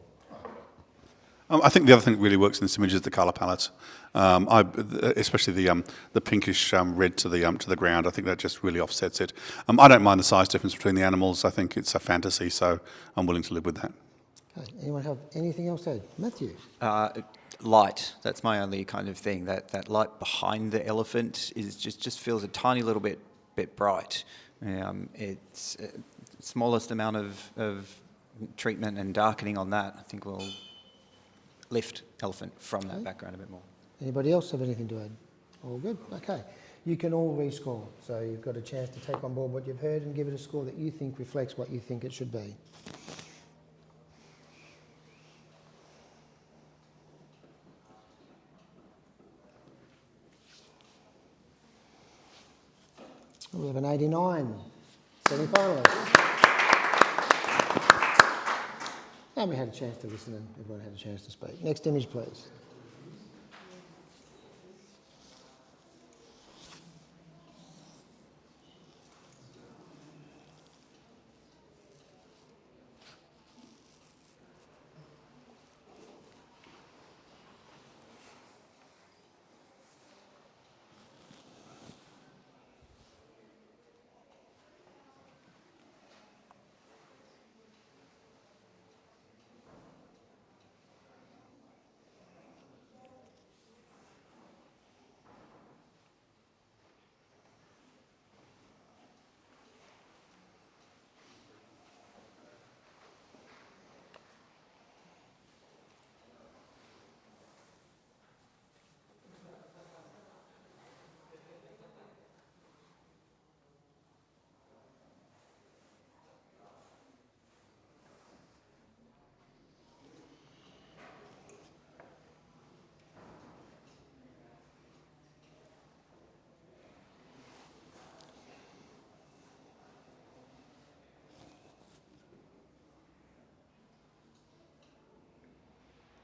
I think the other thing that really works in this image is the colour palette, especially the pinkish red to the ground. I think that just really offsets it. I don't mind the size difference between the animals. I think it's a fantasy, so I'm willing to live with that. Okay, anyone have anything else to add? Matthew? Light, that's my only kind of thing. That light behind the elephant is just feels a tiny little bit bright. It's smallest amount of treatment and darkening on that, I think will lift elephant from that background a bit more. Anybody else have anything to add? All good? Okay. You can all rescore, so you've got a chance to take on board what you've heard and give it a score that you think reflects what you think it should be. We have an 89 semi-finalist. And we had a chance to listen and everyone had a chance to speak. Next image, please.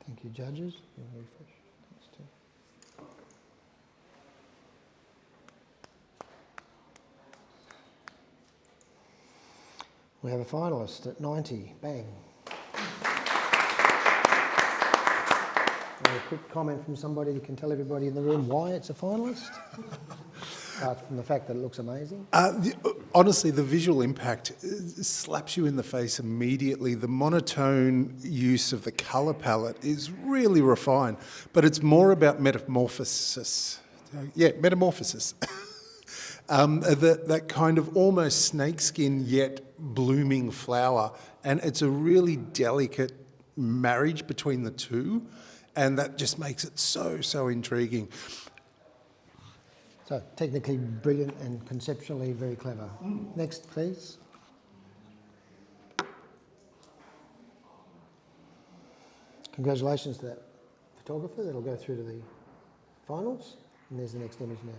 Thank you, judges. You'll refresh. Thanks, Tim. We have a finalist at 90. Bang. A quick comment from somebody who can tell everybody in the room why it's a finalist. Apart from the fact that it looks amazing. Honestly, the visual impact slaps you in the face immediately. The monotone use of the colour palette is really refined, but it's more about metamorphosis. Yeah, metamorphosis. That kind of almost snakeskin yet blooming flower, and it's a really delicate marriage between the two, and that just makes it so intriguing. So technically brilliant and conceptually very clever. Next, please. Congratulations to that photographer. That'll go through to the finals. And there's the next image now.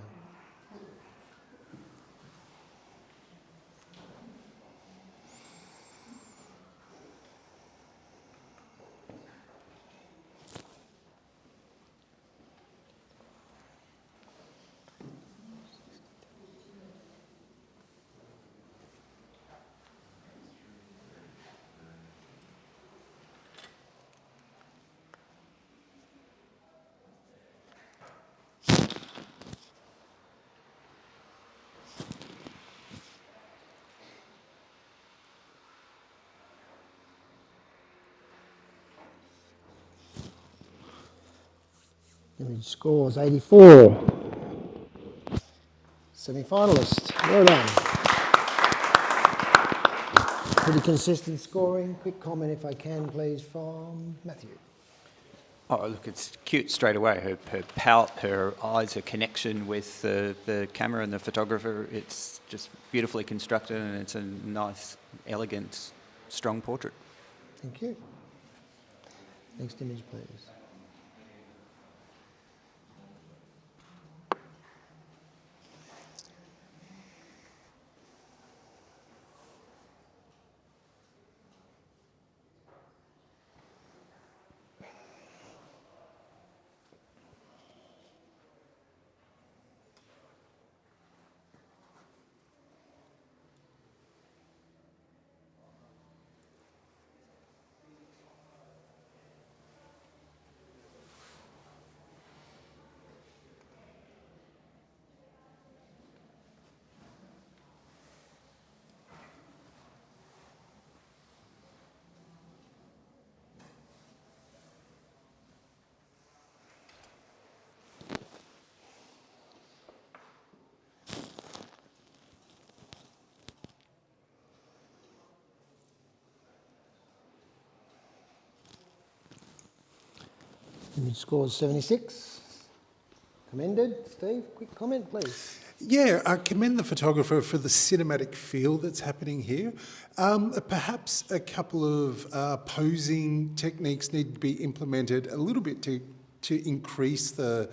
Image scores 84. Semi-finalist. Well done. Pretty consistent scoring. Quick comment, if I can, please, from Matthew. Oh, look, it's cute straight away. Her pout, her eyes, her connection with the camera and the photographer, it's just beautifully constructed, and it's a nice, elegant, strong portrait. Thank you. Next image, please. Image scores 76. Commended. Steve, quick comment, please. Yeah, I commend the photographer for the cinematic feel that's happening here. Perhaps a couple of posing techniques need to be implemented a little bit to increase the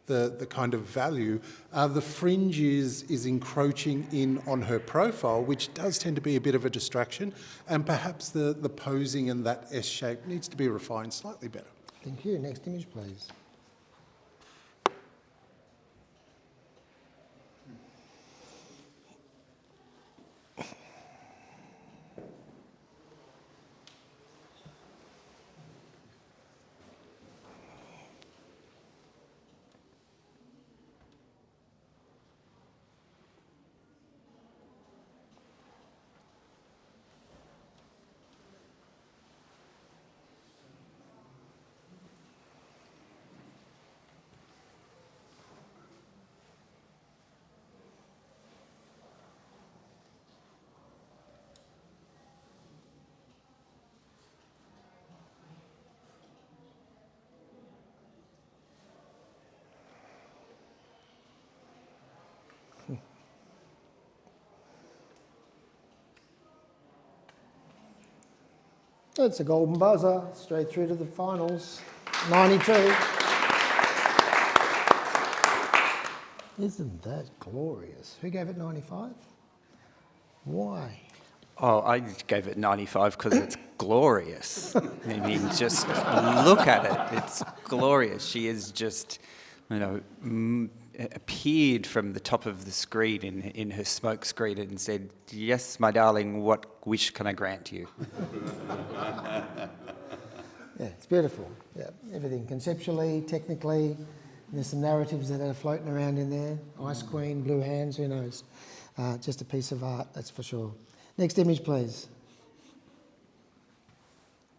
the kind of value. The fringe is encroaching in on her profile, which does tend to be a bit of a distraction, and perhaps the posing and that S shape needs to be refined slightly better. Thank you. Next image, please. It's a golden buzzer, straight through to the finals. 92. Isn't that glorious? Who gave it 95? Why? Oh, I gave it 95 because it's glorious. I mean, just look at it. It's glorious. She is just, appeared from the top of the screen in her smoke screen and said, "Yes, my darling, what wish can I grant you?" Yeah, it's beautiful. Yeah, everything conceptually, technically. There's some narratives that are floating around in there. Ice Queen, Blue Hands, who knows? Just a piece of art, that's for sure. Next image, please.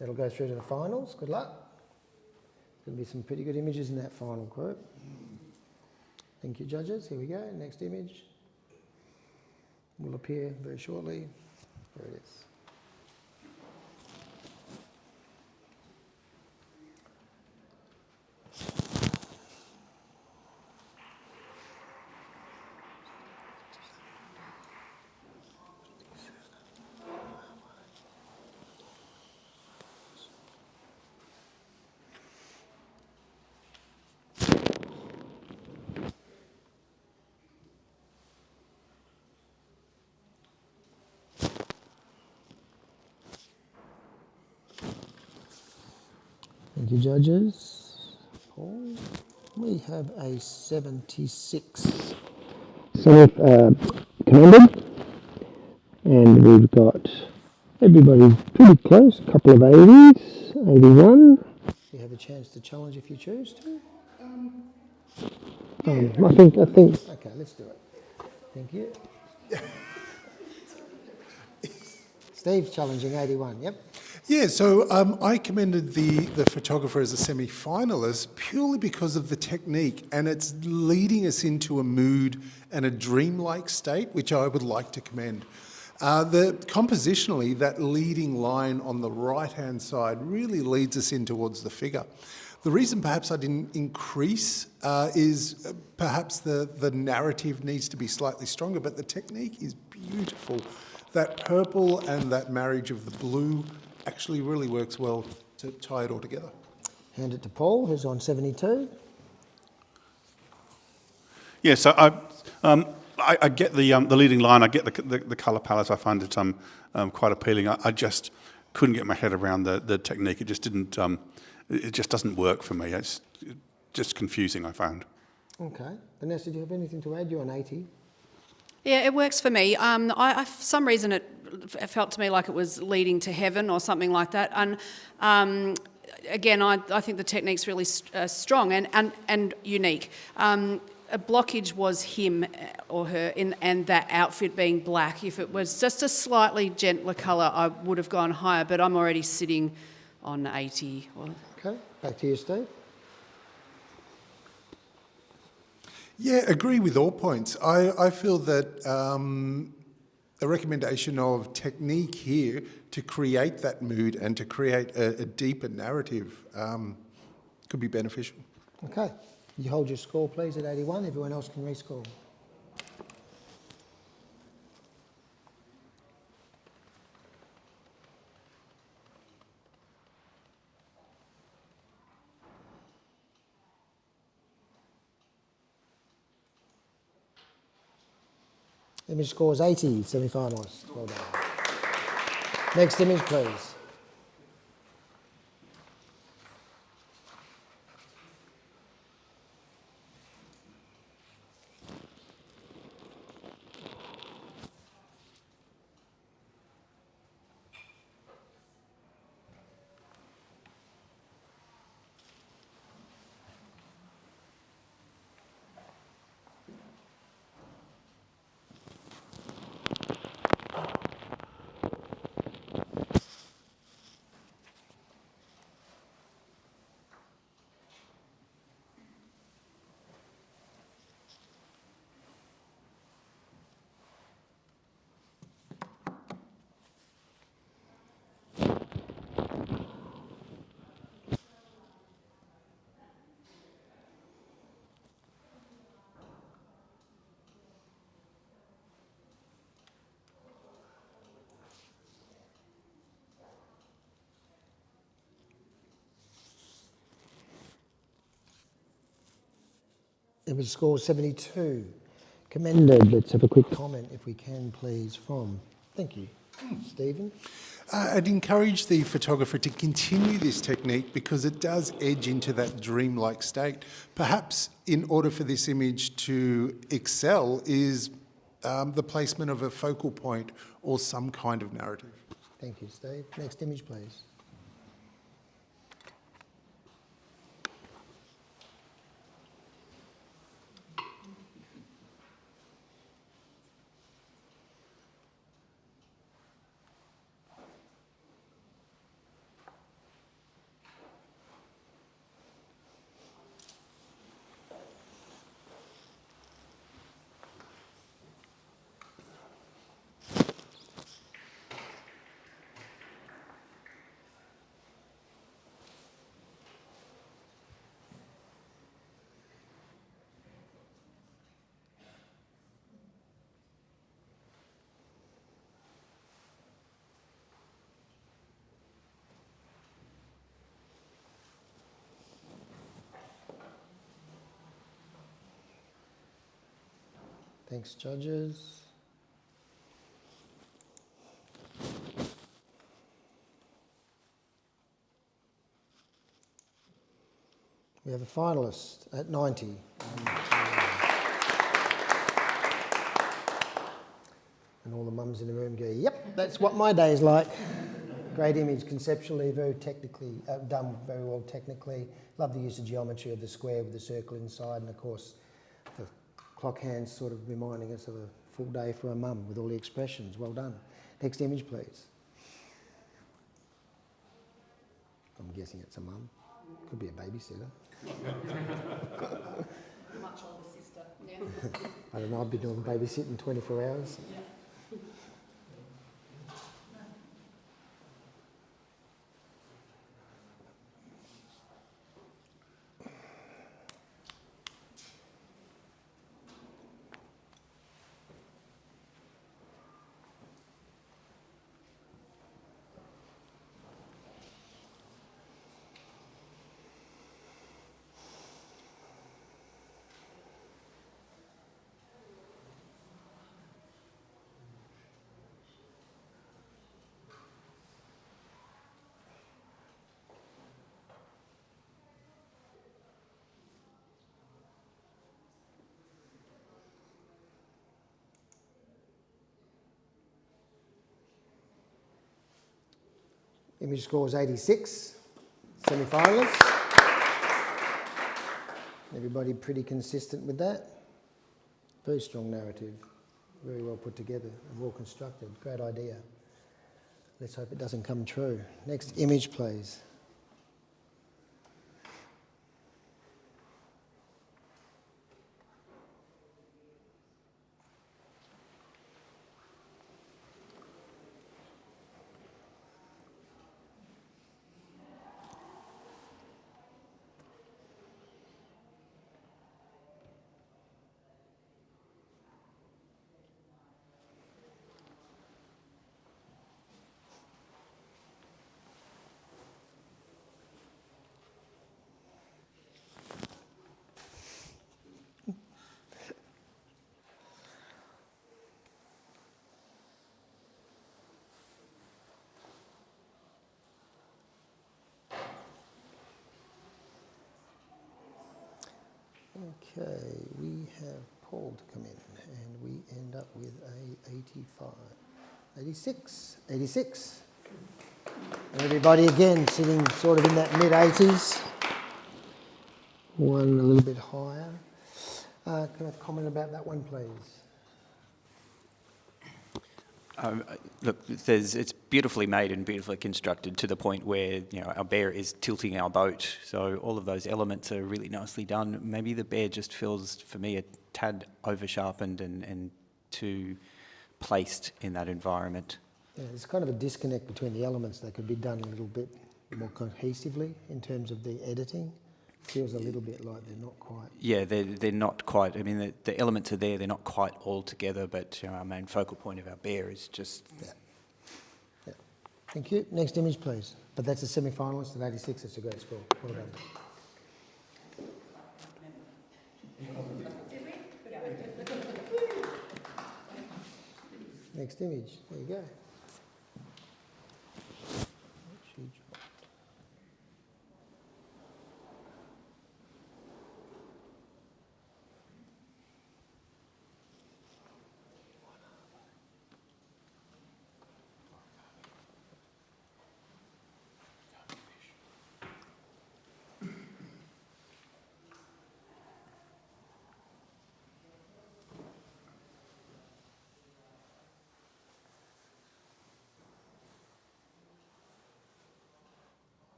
That'll go through to the finals. Good luck. There'll be some pretty good images in that final group. Thank you, judges. Here we go. Next image will appear very shortly. There it is. Thank you, judges. Paul, we have a 76. Commended. And we've got everybody pretty close, a couple of 80s, 81. You have a chance to challenge if you choose to. I think. Okay, let's do it. Thank you. Steve's challenging 81, yep. Yeah, so I commended the photographer as a semi-finalist purely because of the technique, and it's leading us into a mood and a dreamlike state, which I would like to commend. Compositionally, that leading line on the right-hand side really leads us in towards the figure. The reason perhaps I didn't increase is perhaps the narrative needs to be slightly stronger, but the technique is beautiful. That purple and that marriage of the blue actually really works well to tie it all together. Hand it to Paul, who's on 72. Yeah, so I get the leading line. I get the colour palette. I find it quite appealing. I just couldn't get my head around the technique. It just didn't. It just doesn't work for me. It's just confusing, I found. Okay. Vanessa, do you have anything to add? You're on 80. Yeah, it works for me. For some reason, it felt to me like it was leading to heaven or something like that. And again, I think the technique's really strong and unique. A blockage was him or her and that outfit being black. If it was just a slightly gentler colour, I would have gone higher, but I'm already sitting on 80. Okay, back to you, Steve. Yeah, agree with all points. I feel that a recommendation of technique here to create that mood and to create a deeper narrative could be beneficial. Okay. You hold your score, please, at 81. Everyone else can rescore. Image scores 80, semi-finalists. Well done. Next image, please. Image score 72. Commended. Let's have a quick comment, if we can, please, from... Thank you. Stephen? I'd encourage the photographer to continue this technique because it does edge into that dreamlike state. Perhaps in order for this image to excel is the placement of a focal point or some kind of narrative. Thank you, Steve. Next image, please. Thanks, judges. We have a finalist at 90. And all the mums in the room go, yep, that's what my day is like. Great image, conceptually, very technically, done very well technically. Love the use of geometry of the square with the circle inside, and of course, the clock hands sort of reminding us of a full day for a mum with all the expressions. Well done. Next image, please. I'm guessing it's a mum. Could be a babysitter. Much older sister. Yeah. I don't know, I've been doing babysitting 24 hours. Yeah. Image score is 86, semi-finalists. Everybody pretty consistent with that. Very strong narrative, very well put together and well constructed. Great idea. Let's hope it doesn't come true. Next image, please. Okay, we have Paul to come in and we end up with a 85, 86, 86. And everybody again sitting sort of in that mid-80s. One a little bit higher. Can I comment about that one, please? Look, it's beautifully made and beautifully constructed to the point where, you know, our bear is tilting our boat. So all of those elements are really nicely done. Maybe the bear just feels, for me, a tad over-sharpened and too placed in that environment. Yeah, there's kind of a disconnect between the elements that could be done a little bit more cohesively in terms of the editing. Feels a little bit like they're not quite. Yeah, they're not quite. I mean, the elements are there. They're not quite all together. But you know, our main focal point of our bear is just. Yeah. Yeah. Thank you. Next image, please. But that's a semi-finalist at 86. It's a great score. Well done. Next image. There you go.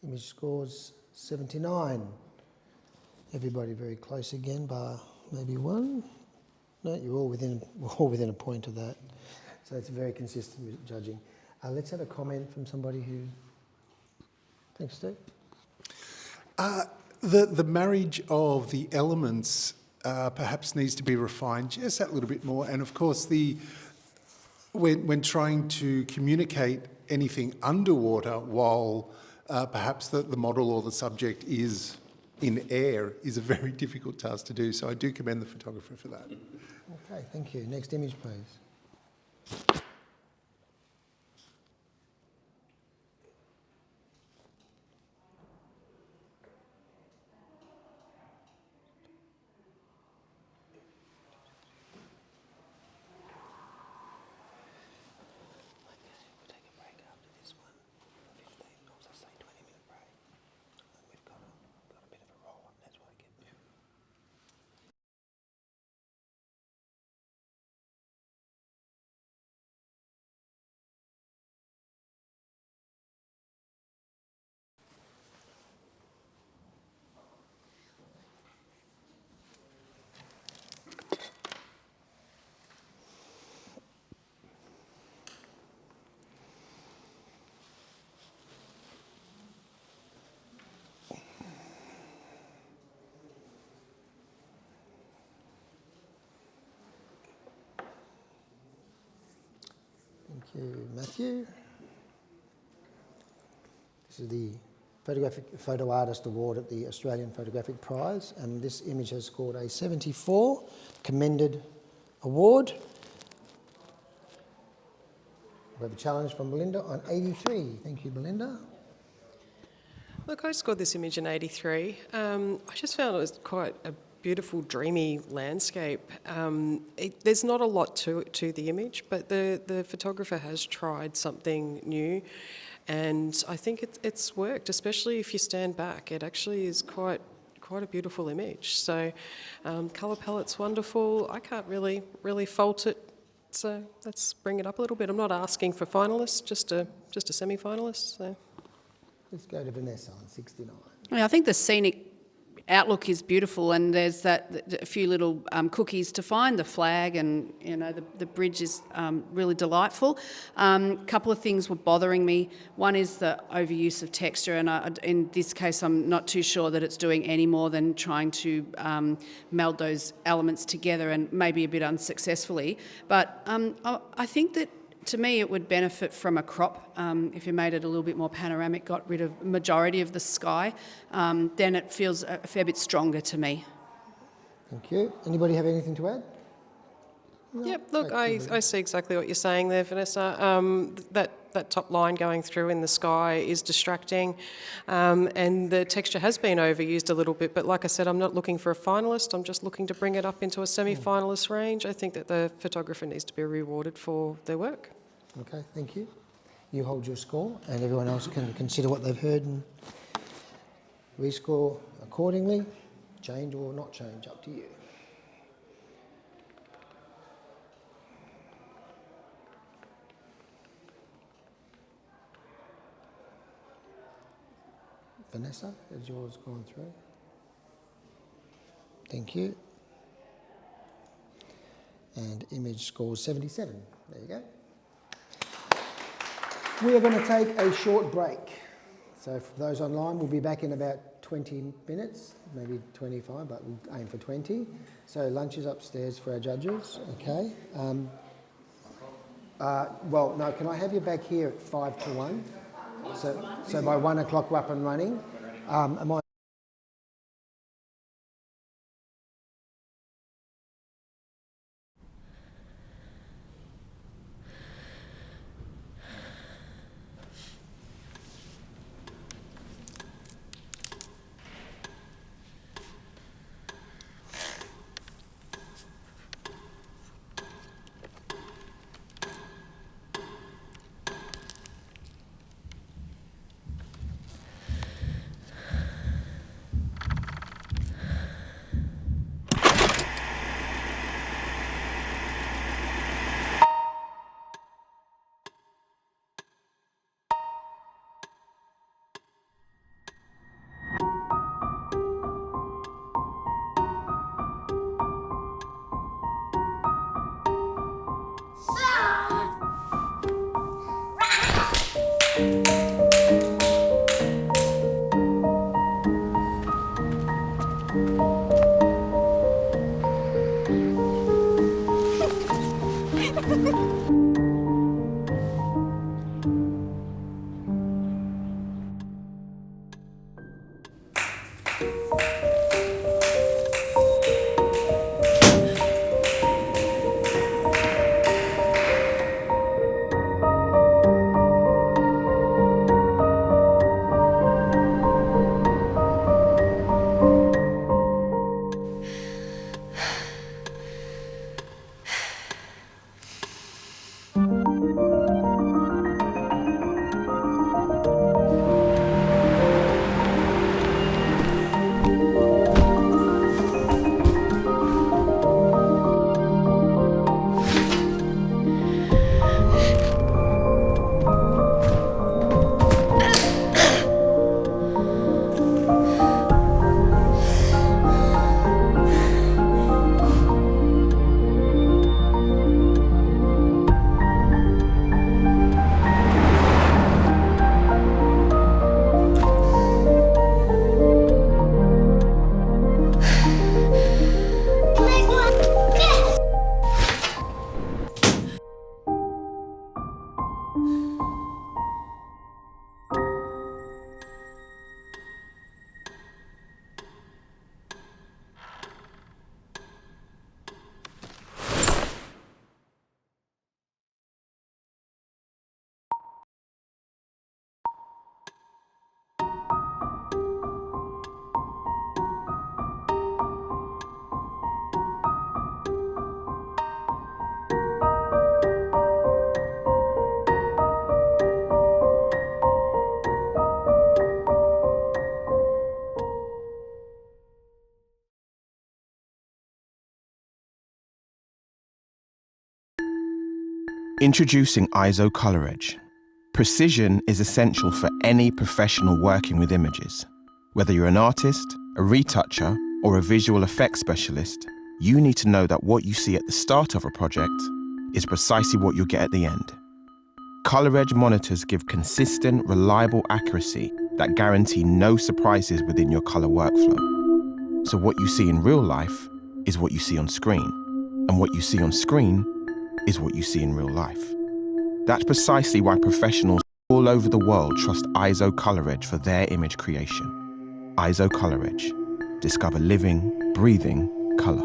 Image scores 79. Everybody very close again, bar maybe one. No, you're all within a point of that. So it's very consistent with judging. Let's have a comment from somebody who. Thanks, Steve. The marriage of the elements perhaps needs to be refined just that little bit more. And of course, when trying to communicate anything underwater while perhaps the model or the subject is in air is a very difficult task to do. So I do commend the photographer for that. Okay, thank you. Next image, please. Thank you, Matthew. This is the Photo Artist Award at the Australian Photographic Prize, and this image has scored a 74, commended award. We have a challenge from Belinda on 83. Thank you, Belinda. Look, I scored this image in 83. I just found it was quite a beautiful, dreamy landscape. There's not a lot to the image, but the photographer has tried something new, and I think it's worked, especially if you stand back. It actually is quite a beautiful image. So colour palette's wonderful. I can't really fault it. So let's bring it up a little bit. I'm not asking for finalists, just a semi-finalist. So. Let's go to Vanessa on 69. Yeah, I think the scenic outlook is beautiful, and there's a few little cookies to find. The flag and the bridge is really delightful. Couple of things were bothering me. One is the overuse of texture, and in this case I'm not too sure that it's doing any more than trying to meld those elements together, and maybe a bit unsuccessfully. But I think that to me it would benefit from a crop. If you made it a little bit more panoramic, got rid of the majority of the sky, then it feels a fair bit stronger to me. Thank you. Anybody have anything to add? Yep, look, I effectively. see exactly what you're saying there, Vanessa. That top line going through in the sky is distracting, and the texture has been overused a little bit, but like I said, I'm not looking for a finalist, I'm just looking to bring it up into a semi-finalist range. I think that the photographer needs to be rewarded for their work. Okay, thank you. You hold your score, and everyone else can consider what they've heard and rescore accordingly. Change or not change, up to you. Vanessa, has yours gone through? Thank you. And image scores 77. There you go. We are going to take a short break. So for those online, we'll be back in about 20 minutes, maybe 25, but we'll aim for 20. So lunch is upstairs for our judges, okay? Well, no, can I have you back here at 5 to 1? So by 1 o'clock we're up and running. Am I Introducing ISO Color Edge. Precision is essential for any professional working with images. Whether you're an artist, a retoucher, or a visual effects specialist, you need to know that what you see at the start of a project is precisely what you'll get at the end. Color Edge monitors give consistent, reliable accuracy that guarantee no surprises within your color workflow. So what you see in real life is what you see on screen, and what you see on screen is what you see in real life. That's precisely why professionals all over the world trust ISO Color Edge for their image creation. ISO Color Edge. Discover living, breathing color.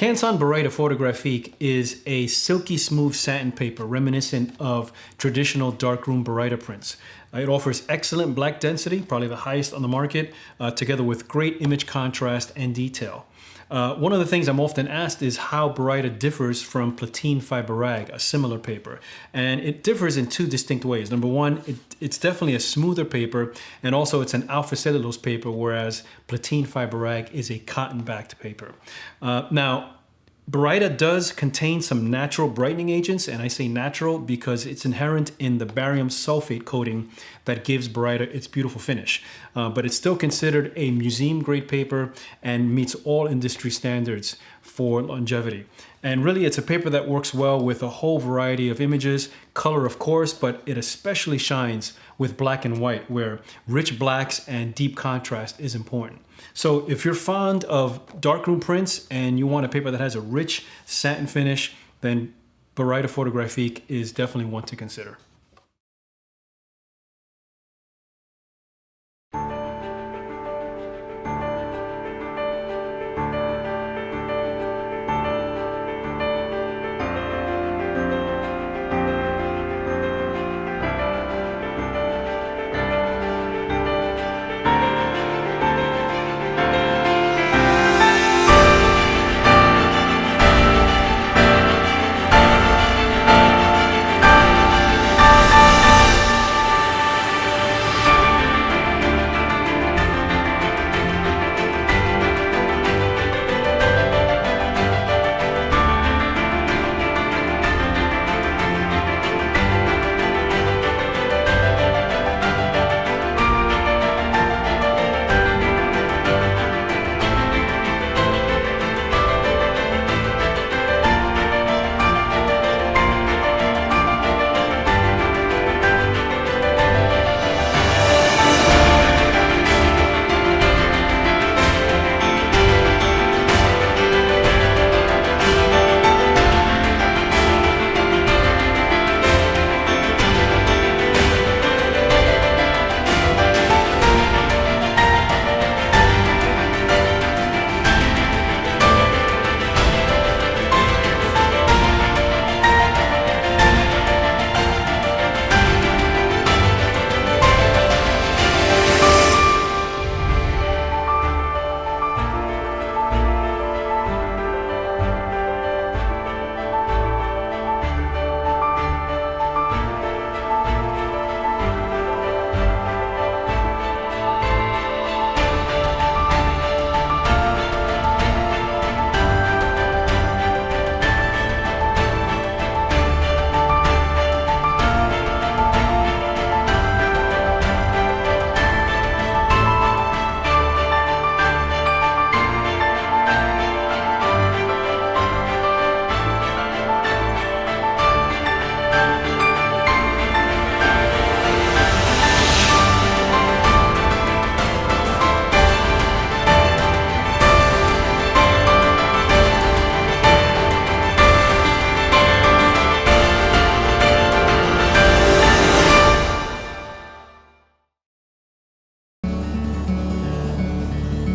Canson Baryta Photographic is a silky smooth satin paper reminiscent of traditional darkroom Baryta prints. It offers excellent black density, probably the highest on the market, together with great image contrast and detail. One of the things I'm often asked is how Baryta differs from Platine Fiber Rag, a similar paper. And it differs in two distinct ways. Number one, it's definitely a smoother paper, and also it's an alpha cellulose paper, whereas Platine Fiber Rag is a cotton-backed paper. Now, Baryta does contain some natural brightening agents, and I say natural because it's inherent in the barium sulfate coating that gives Baryta its beautiful finish. But it's still considered a museum-grade paper and meets all industry standards for longevity. And really, it's a paper that works well with a whole variety of images, color of course, but it especially shines with black and white, where rich blacks and deep contrast is important. So if you're fond of darkroom prints and you want a paper that has a rich satin finish, then Baryta Photographic is definitely one to consider.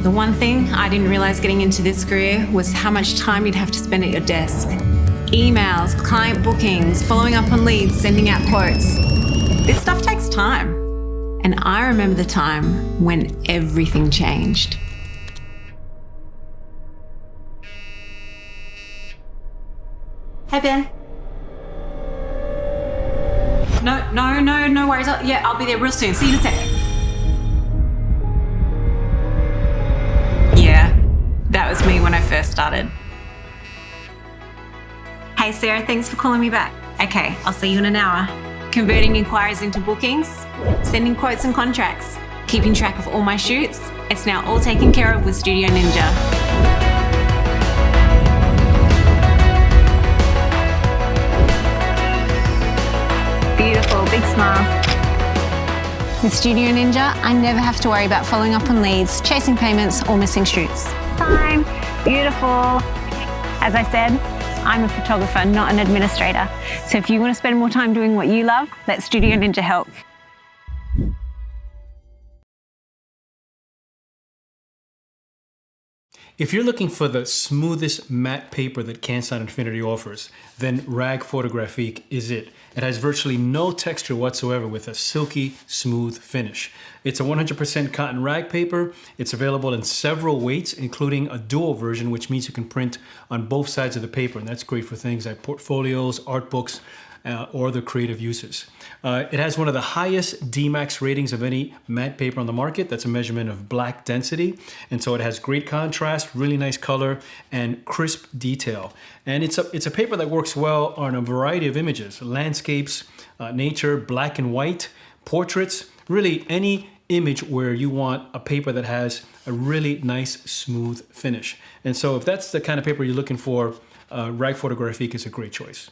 The one thing I didn't realize getting into this career was how much time you'd have to spend at your desk. Emails, client bookings, following up on leads, sending out quotes. This stuff takes time. And I remember the time when everything changed. Hey, Ben. No worries. I'll be there real soon. See you in a sec. Yeah, that was me when I first started. Hey, Sarah, thanks for calling me back. Okay, I'll see you in an hour. Converting inquiries into bookings, sending quotes and contracts, keeping track of all my shoots. It's now all taken care of with Studio Ninja. Beautiful, big smile. With Studio Ninja, I never have to worry about following up on leads, chasing payments, or missing shoots. Fine, beautiful. As I said, I'm a photographer, not an administrator. So if you want to spend more time doing what you love, let Studio Ninja help. If you're looking for the smoothest matte paper that CanSign Infinity offers, then Rag Photographic is it. It has virtually no texture whatsoever with a silky, smooth finish. It's a 100% cotton rag paper. It's available in several weights, including a dual version, which means you can print on both sides of the paper, and that's great for things like portfolios, art books, or other creative uses. It has one of the highest Dmax ratings of any matte paper on the market. That's a measurement of black density. And so it has great contrast, really nice color, and crisp detail. And it's a paper that works well on a variety of images: landscapes, nature, black and white, portraits, really any image where you want a paper that has a really nice, smooth finish. And so if that's the kind of paper you're looking for, Rag Photographic is a great choice.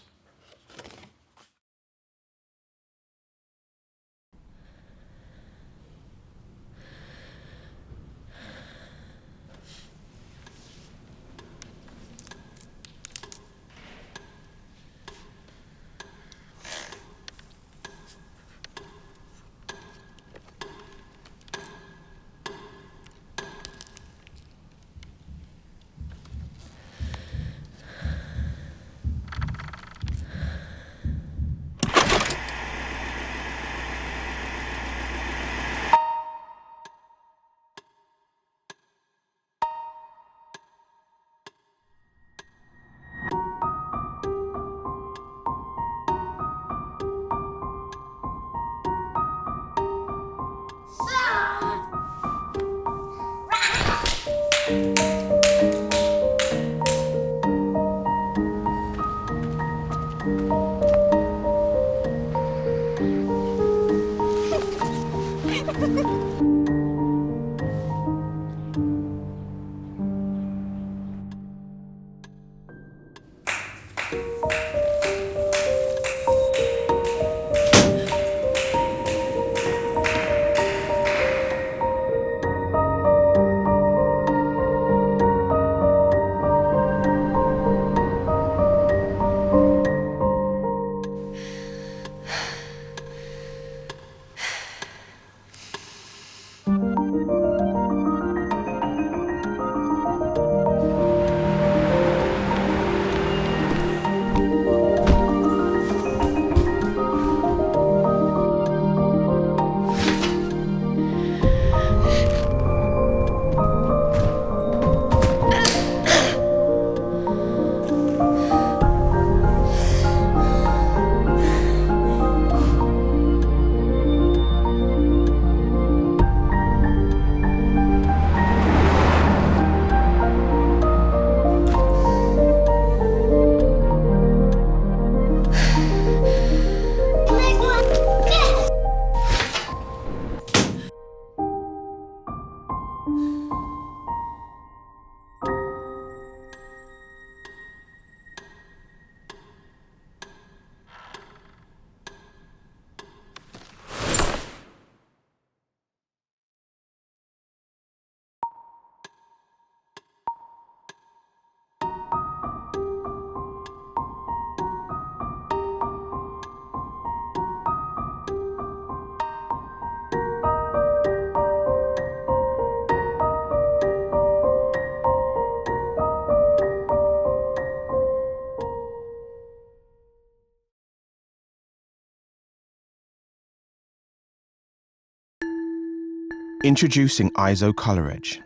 Introducing ISO Color Edge.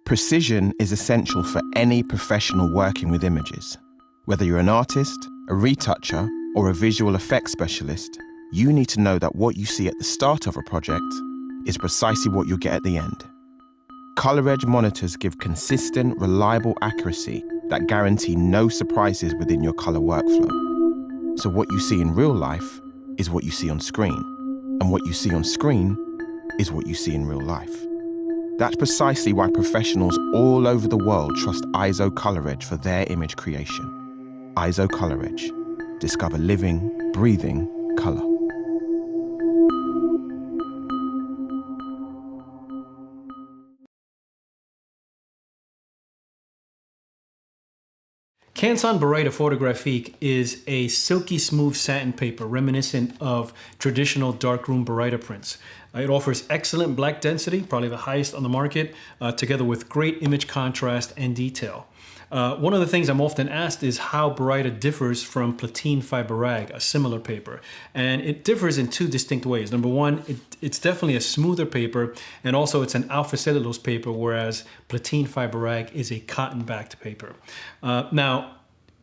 Precision is essential for any professional working with images. Whether you're an artist, a retoucher, or a visual effects specialist, you need to know that what you see at the start of a project is precisely what you'll get at the end. Color Edge monitors give consistent, reliable accuracy that guarantee no surprises within your color workflow. So what you see in real life is what you see on screen, and what you see on screen is what you see in real life. That's precisely why professionals all over the world trust ISO Color Edge for their image creation. ISO Color Edge. Discover living, breathing color. Canson Baryta Photographic is a silky smooth satin paper reminiscent of traditional darkroom Baryta prints. It offers excellent black density, probably the highest on the market, together with great image contrast and detail. One of the things I'm often asked is how Baryta differs from platine fiber rag, a similar paper. And it differs in two distinct ways. Number one, it's definitely a smoother paper, and also it's an alpha cellulose paper, whereas platine fiber rag is a cotton-backed paper. Now,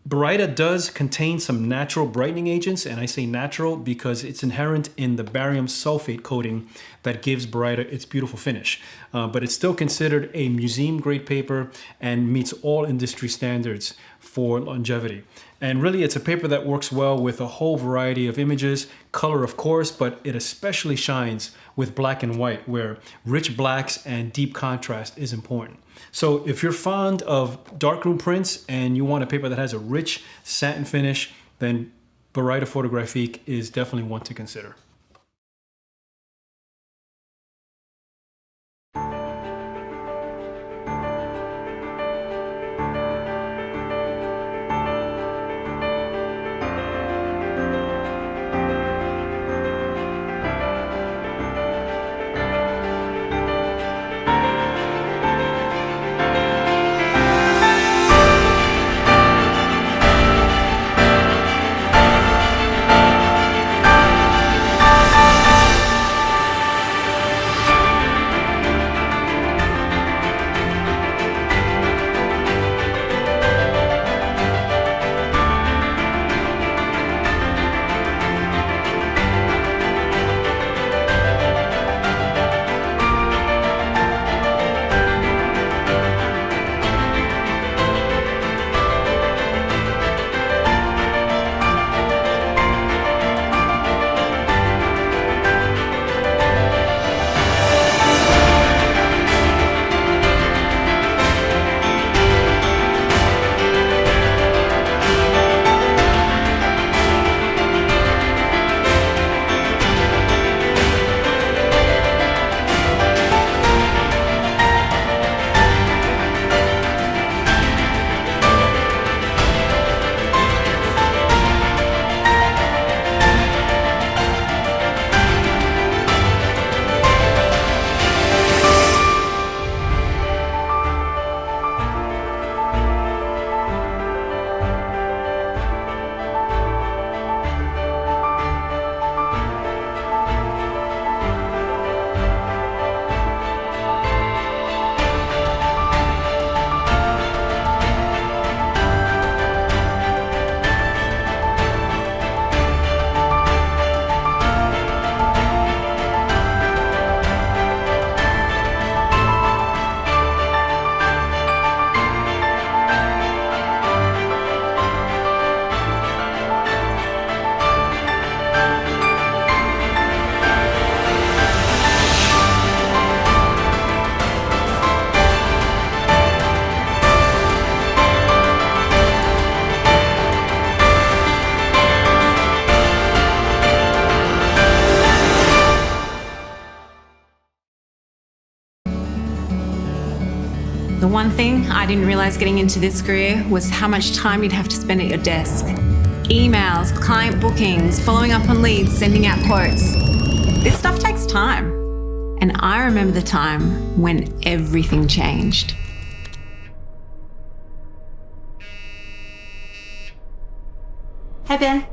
Baryta does contain some natural brightening agents, and I say natural because it's inherent in the barium sulfate coating that gives Baryta its beautiful finish. But it's still considered a museum-grade paper and meets all industry standards for longevity. And really, it's a paper that works well with a whole variety of images, color of course, but it especially shines with black and white, where rich blacks and deep contrast is important. So if you're fond of darkroom prints and you want a paper that has a rich satin finish, then Baryta Photographic is definitely one to consider. The one thing I didn't realise getting into this career was how much time you'd have to spend at your desk. Emails, client bookings, following up on leads, sending out quotes. This stuff takes time. And I remember the time when everything changed. Hey, Ben.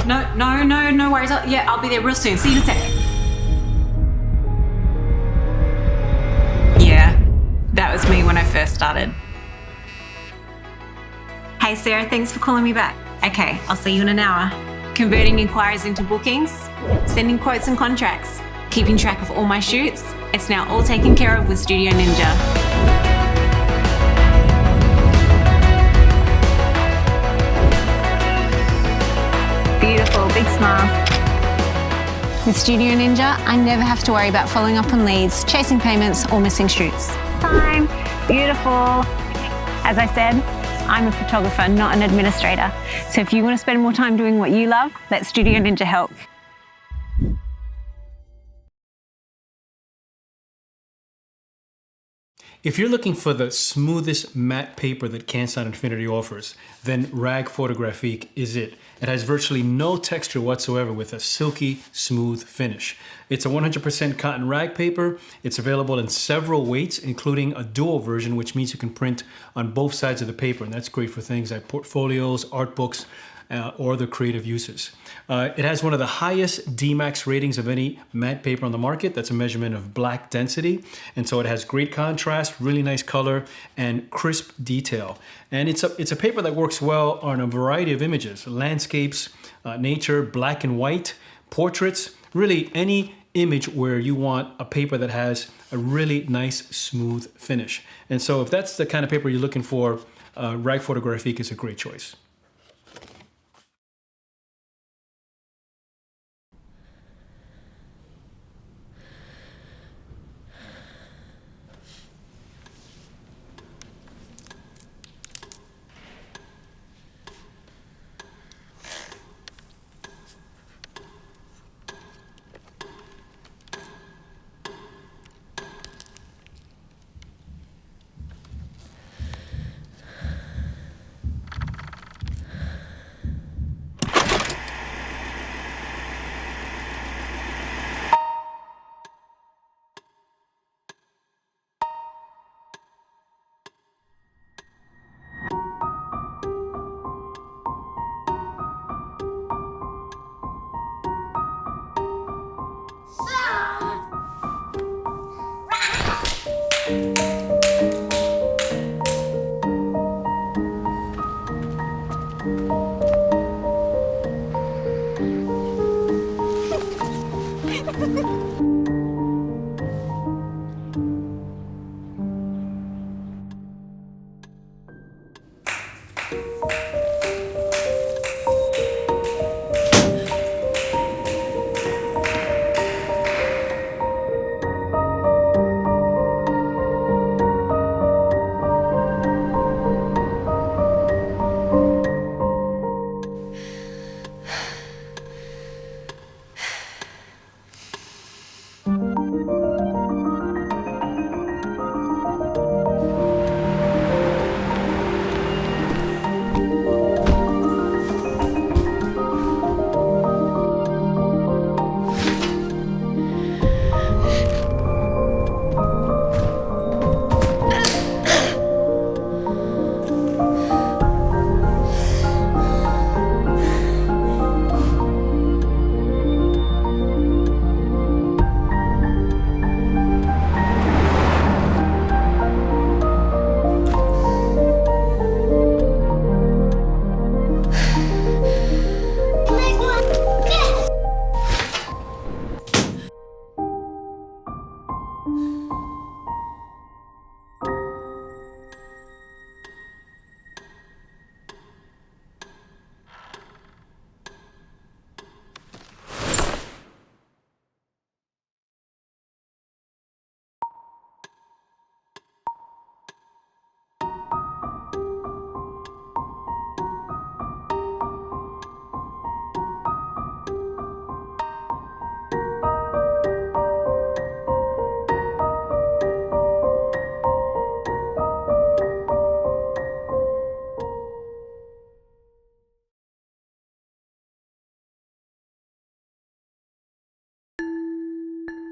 No worries. Yeah, I'll be there real soon. See you in a sec. Yeah, that was me when I first started. Hey, Sarah, thanks for calling me back. Okay, I'll see you in an hour. Converting inquiries into bookings, sending quotes and contracts, keeping track of all my shoots. It's now all taken care of with Studio Ninja. Beautiful, big smile. With Studio Ninja, I never have to worry about following up on leads, chasing payments, or missing shoots. Fine, beautiful. As I said, I'm a photographer, not an administrator. So if you want to spend more time doing what you love, let Studio Ninja help. If you're looking for the smoothest matte paper that CanSign Infinity offers, then Rag Photographic is it. It has virtually no texture whatsoever with a silky, smooth finish. It's a 100% cotton rag paper. It's available in several weights, including a dual version, which means you can print on both sides of the paper, and that's great for things like portfolios, art books, or other creative uses. It has one of the highest Dmax ratings of any matte paper on the market. That's a measurement of black density. And so it has great contrast, really nice color, and crisp detail. And it's a paper that works well on a variety of images, landscapes, nature, black and white, portraits, really any image where you want a paper that has a really nice, smooth finish. And so if that's the kind of paper you're looking for, Rag Photographic is a great choice.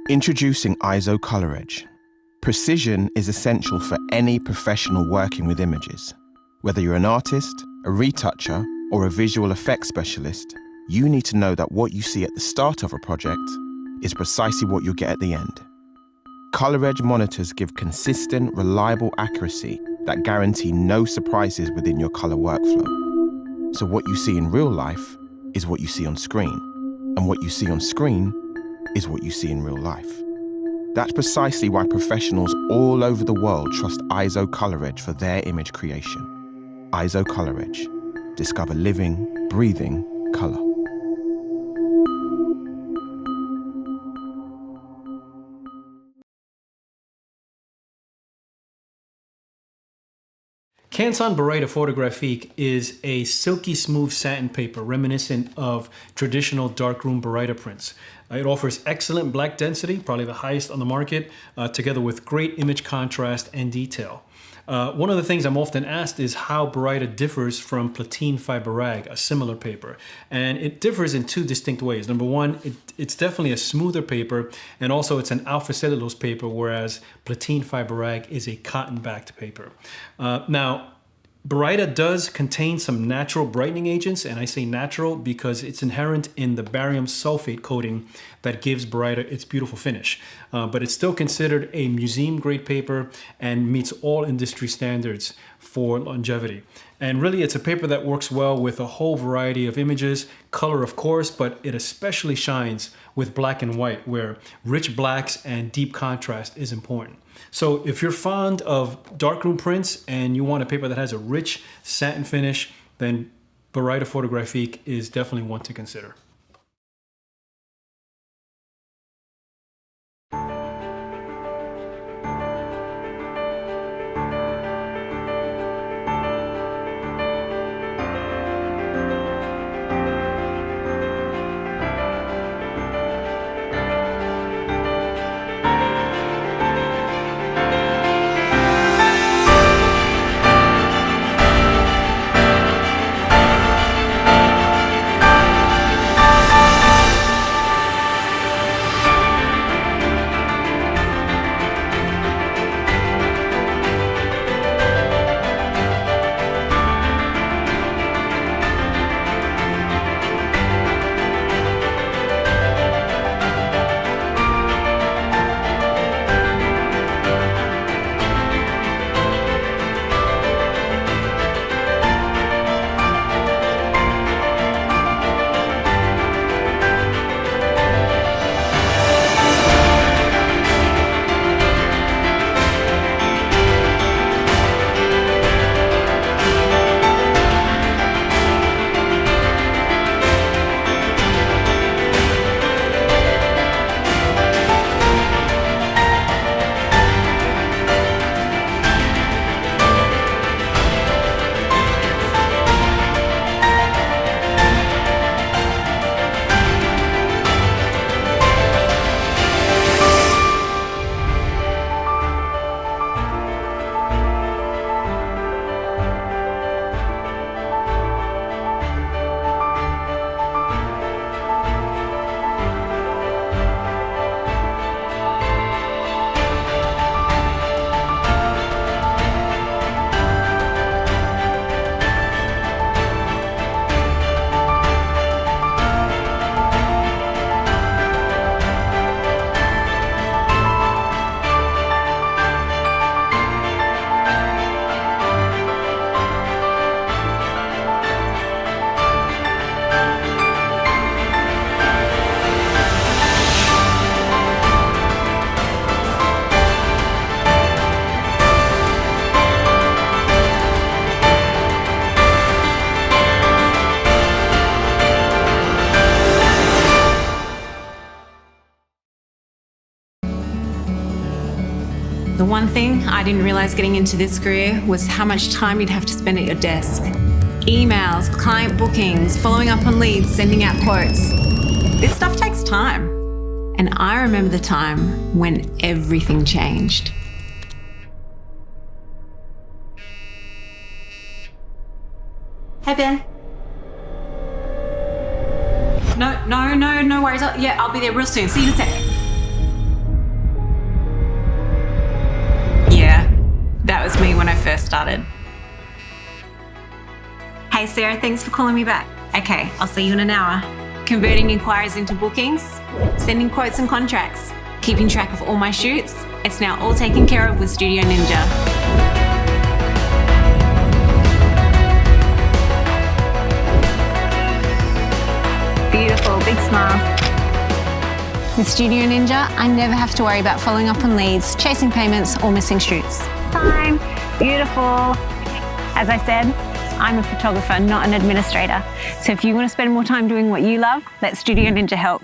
Introducing ISO Color Edge. Precision is essential for any professional working with images. Whether you're an artist, a retoucher, or a visual effects specialist, you need to know that what you see at the start of a project is precisely what you'll get at the end. Color Edge monitors give consistent, reliable accuracy that guarantee no surprises within your color workflow. So what you see in real life is what you see on screen, and what you see on screen is what you see in real life. That's precisely why professionals all over the world trust ISO Color Edge for their image creation. ISO Color Edge. Discover living, breathing color. Canson Baryta Photographic is a silky smooth satin paper reminiscent of traditional darkroom Baryta prints. It offers excellent black density, probably the highest on the market, together with great image contrast and detail. One of the things I'm often asked is how Baryta differs from platine fiber rag, a similar paper. And it differs in two distinct ways. Number one, it's definitely a smoother paper, and also it's an alpha cellulose paper, whereas platine fiber rag is a cotton-backed paper. Now, Baryta does contain some natural brightening agents, and I say natural because it's inherent in the barium sulfate coating that gives Baryta its beautiful finish. But it's still considered a museum-grade paper and meets all industry standards for longevity. And really, it's a paper that works well with a whole variety of images, color of course, but it especially shines with black and white, where rich blacks and deep contrast is important. So if you're fond of darkroom prints and you want a paper that has a rich satin finish, then Baryta Photographic is definitely one to consider. The one thing I didn't realize getting into this career was how much time you'd have to spend at your desk. Emails, client bookings, following up on leads, sending out quotes. This stuff takes time. And I remember the time when everything changed. Hey, Ben. No worries. I'll be there real soon. See you in a sec. Yeah, that was me when I first started. Hey, Sarah, thanks for calling me back. Okay, I'll see you in an hour. Converting inquiries into bookings, sending quotes and contracts, keeping track of all my shoots. It's now all taken care of with Studio Ninja. Beautiful, big smile. With Studio Ninja, I never have to worry about following up on leads, chasing payments, or missing shoots. Time, beautiful. As I said, I'm a photographer, not an administrator. So if you want to spend more time doing what you love, let Studio Ninja help.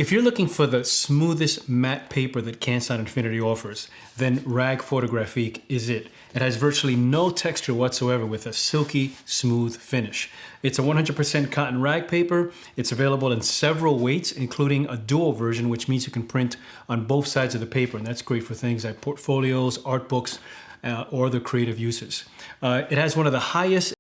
If you're looking for the smoothest matte paper that CanSign Infinity offers, then Rag Photographic is it. It has virtually no texture whatsoever with a silky, smooth finish. It's a 100% cotton rag paper. It's available in several weights, including a dual version, which means you can print on both sides of the paper, and that's great for things like portfolios, art books, or other creative uses. It has one of the highest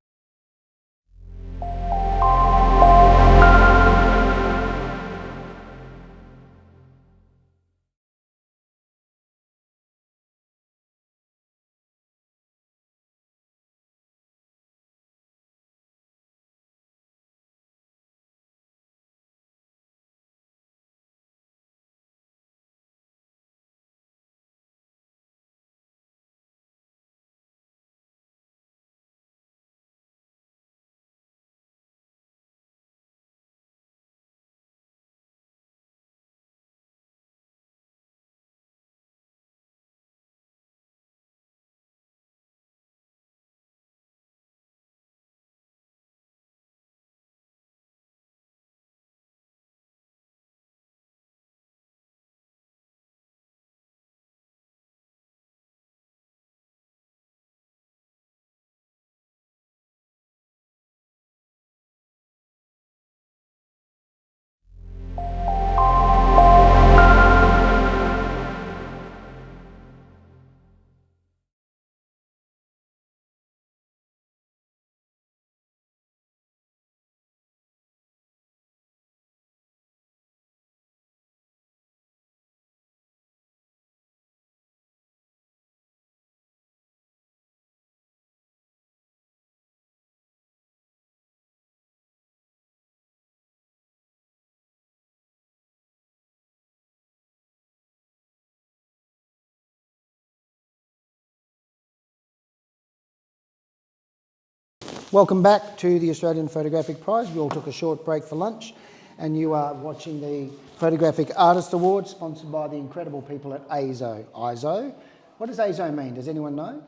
Welcome back to the Australian Photographic Prize. We all took a short break for lunch and you are watching the Photographic Artist Award sponsored by the incredible people at AZO. AZO? What does AZO mean? Does anyone know?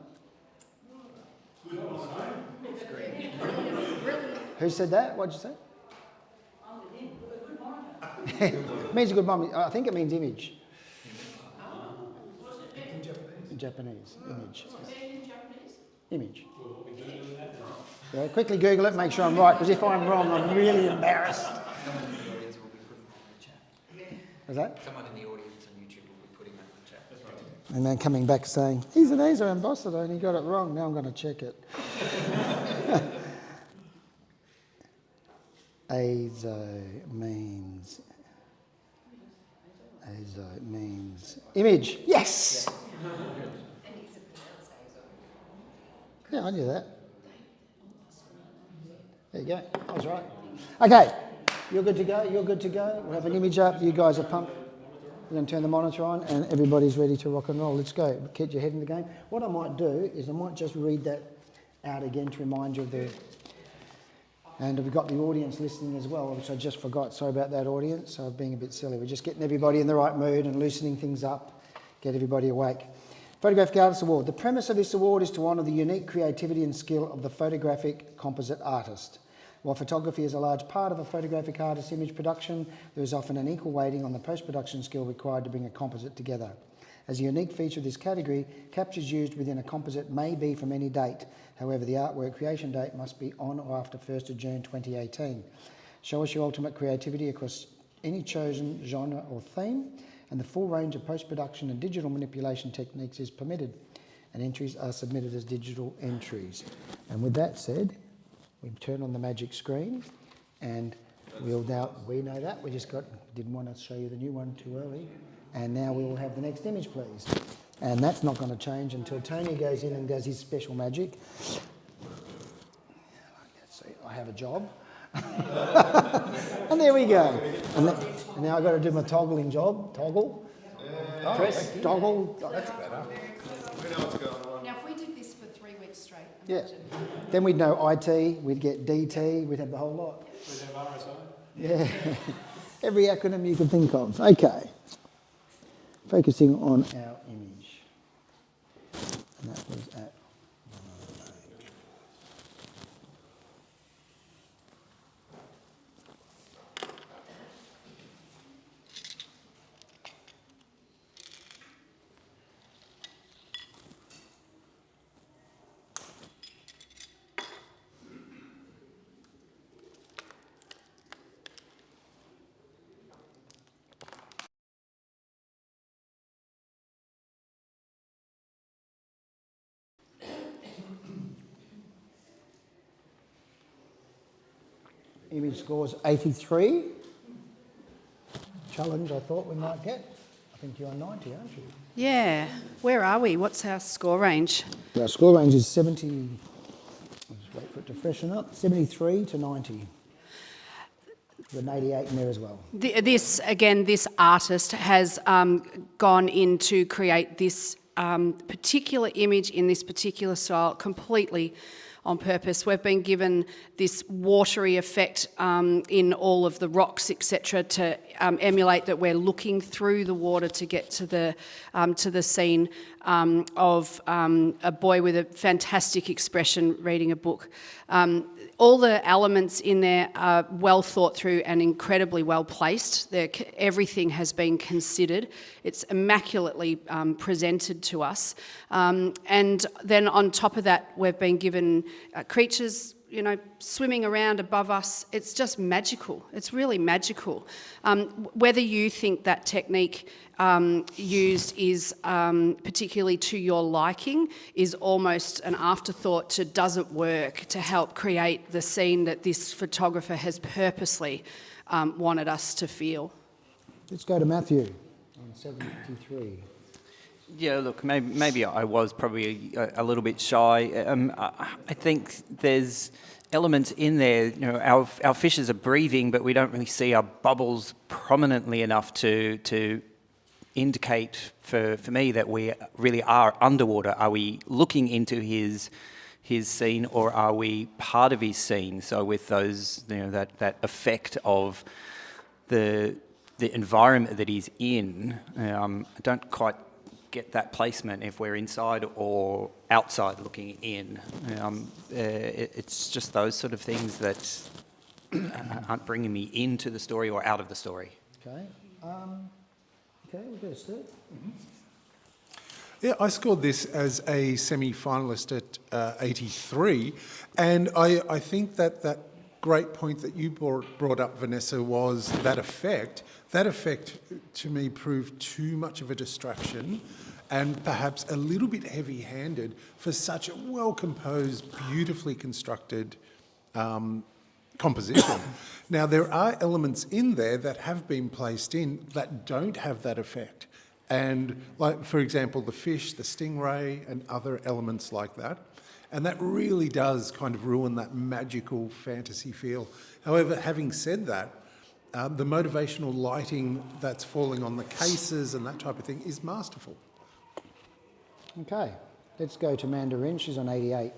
Who said that? What did you say? It means a good monitor. I think it means image. In Japanese, image. Image. Yeah, quickly Google it, make sure I'm right, because if I'm wrong, I'm really embarrassed. Was that? Someone in the audience on YouTube will be putting that in the chat. That's right. And then coming back saying, he's an AZO ambassador and he got it wrong. Now I'm going to check it. AZO means image. Yes! Yeah, I knew that. There you go. I was right. Okay, you're good to go. You're good to go. We'll have an image up. You guys are pumped. We're going to turn the monitor on and everybody's ready to rock and roll. Let's go. Get your head in the game. What I might do is I might just read that out again to remind you of the... And we've got the audience listening as well, which I just forgot. Sorry about that, audience. I was being a bit silly. We're just getting everybody in the right mood and loosening things up, get everybody awake. Photographic Artist Award. The premise of this award is to honour the unique creativity and skill of the photographic composite artist. While photography is a large part of a photographic artist's image production, there is often an equal weighting on the post-production skill required to bring a composite together. As a unique feature of this category, captures used within a composite may be from any date. However, the artwork creation date must be on or after 1st of June 2018. Show us your ultimate creativity across any chosen genre or theme, and the full range of post-production and digital manipulation techniques is permitted, and entries are submitted as digital entries. And with that said, we turn on the magic screen, and we know that. We just didn't want to show you the new one too early. And now we will have the next image, please. And that's not going to change until Tony goes in and does his special magic. Let's see, I have a job. And there we go. And now I've got to do my toggling job. Toggle. Press, toggle. That's better. We know what's going on. Now, if we did this for 3 weeks straight, Yeah. Then we'd know IT, we'd get DT, we'd have the whole lot. We'd have RSI. Yeah. Every acronym you can think of. Okay. Focusing on our image. And that was at 108. Image scores 83. Challenge I thought we might get. I think you're 90, aren't you? Yeah. Where are we? What's our score range? Our score range is 70, I'll just wait for it to freshen up, 73 to 90. With an 88 in there as well. This artist has gone in to create this particular image in this particular style completely on purpose. We've been given this watery effect in all of the rocks, etc., to emulate that we're looking through the water to get to the scene of a boy with a fantastic expression reading a book. All the elements in there are well thought through and incredibly well placed. Everything has been considered. It's immaculately presented to us. And then on top of that, we've been given creatures, swimming around above us. It's just magical. It's really magical. Whether you think that technique used is particularly to your liking is almost an afterthought to does it work to help create the scene that this photographer has purposely wanted us to feel. Let's go to Matthew on 73. Yeah, look, maybe I was probably a little bit shy. I think there's elements in there, our fishes are breathing, but we don't really see our bubbles prominently enough to indicate for me that we really are underwater. Are we looking into his scene, or are we part of his scene? So with those, that effect of the environment that he's in, I don't quite get that placement if we're inside or outside looking in. It's just those sort of things that aren't bringing me into the story or out of the story. Okay. We'll go to Stuart. Yeah, I scored this as a semi-finalist at 83, and I think that great point that you brought up, Vanessa, was that effect. That effect, to me, proved too much of a distraction and perhaps a little bit heavy-handed for such a well-composed, beautifully constructed composition. Now, there are elements in there that have been placed in that don't have that effect. And, like, for example, the fish, the stingray, and other elements like that. And that really does kind of ruin that magical fantasy feel. However, having said that, the motivational lighting that's falling on the cases and that type of thing is masterful. Okay, let's go to Mandarin. She's on 88.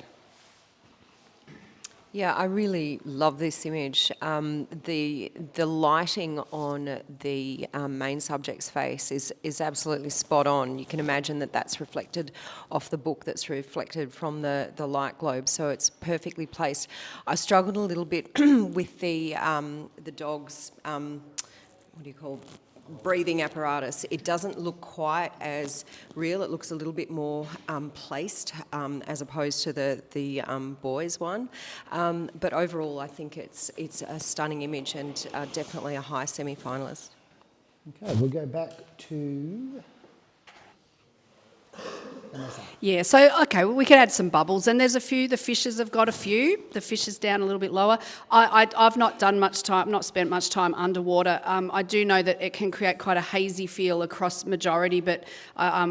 Yeah, I really love this image. The lighting on the main subject's face is absolutely spot on. You can imagine that that's reflected off the book, that's reflected from the light globe, so it's perfectly placed. I struggled a little bit with the dog's, breathing apparatus. It doesn't look quite as real. It looks a little bit more placed as opposed to the boys one. But overall, I think it's a stunning image and definitely a high semi-finalist. Okay, we'll go back to Vanessa. Yeah, so, okay, well, we could add some bubbles, and there's a few. The fishes have got a few. The fish is down a little bit lower. I've not spent much time underwater. I do know that it can create quite a hazy feel across majority, but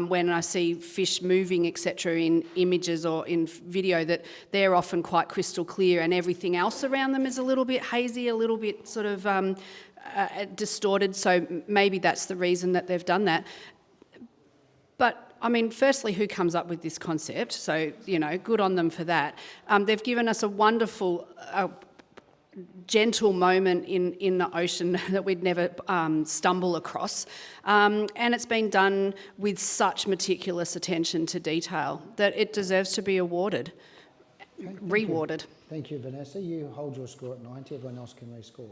when I see fish moving, etc., in images or in video, that they're often quite crystal clear, and everything else around them is a little bit hazy, a little bit sort of distorted, so maybe that's the reason that they've done that. But I mean, firstly, who comes up with this concept? So, good on them for that. They've given us a wonderful, gentle moment in the ocean that we'd never stumble across. And it's been done with such meticulous attention to detail that it deserves to be awarded, rewarded. Thank you, Vanessa. You hold your score at 90. Everyone else can rescore.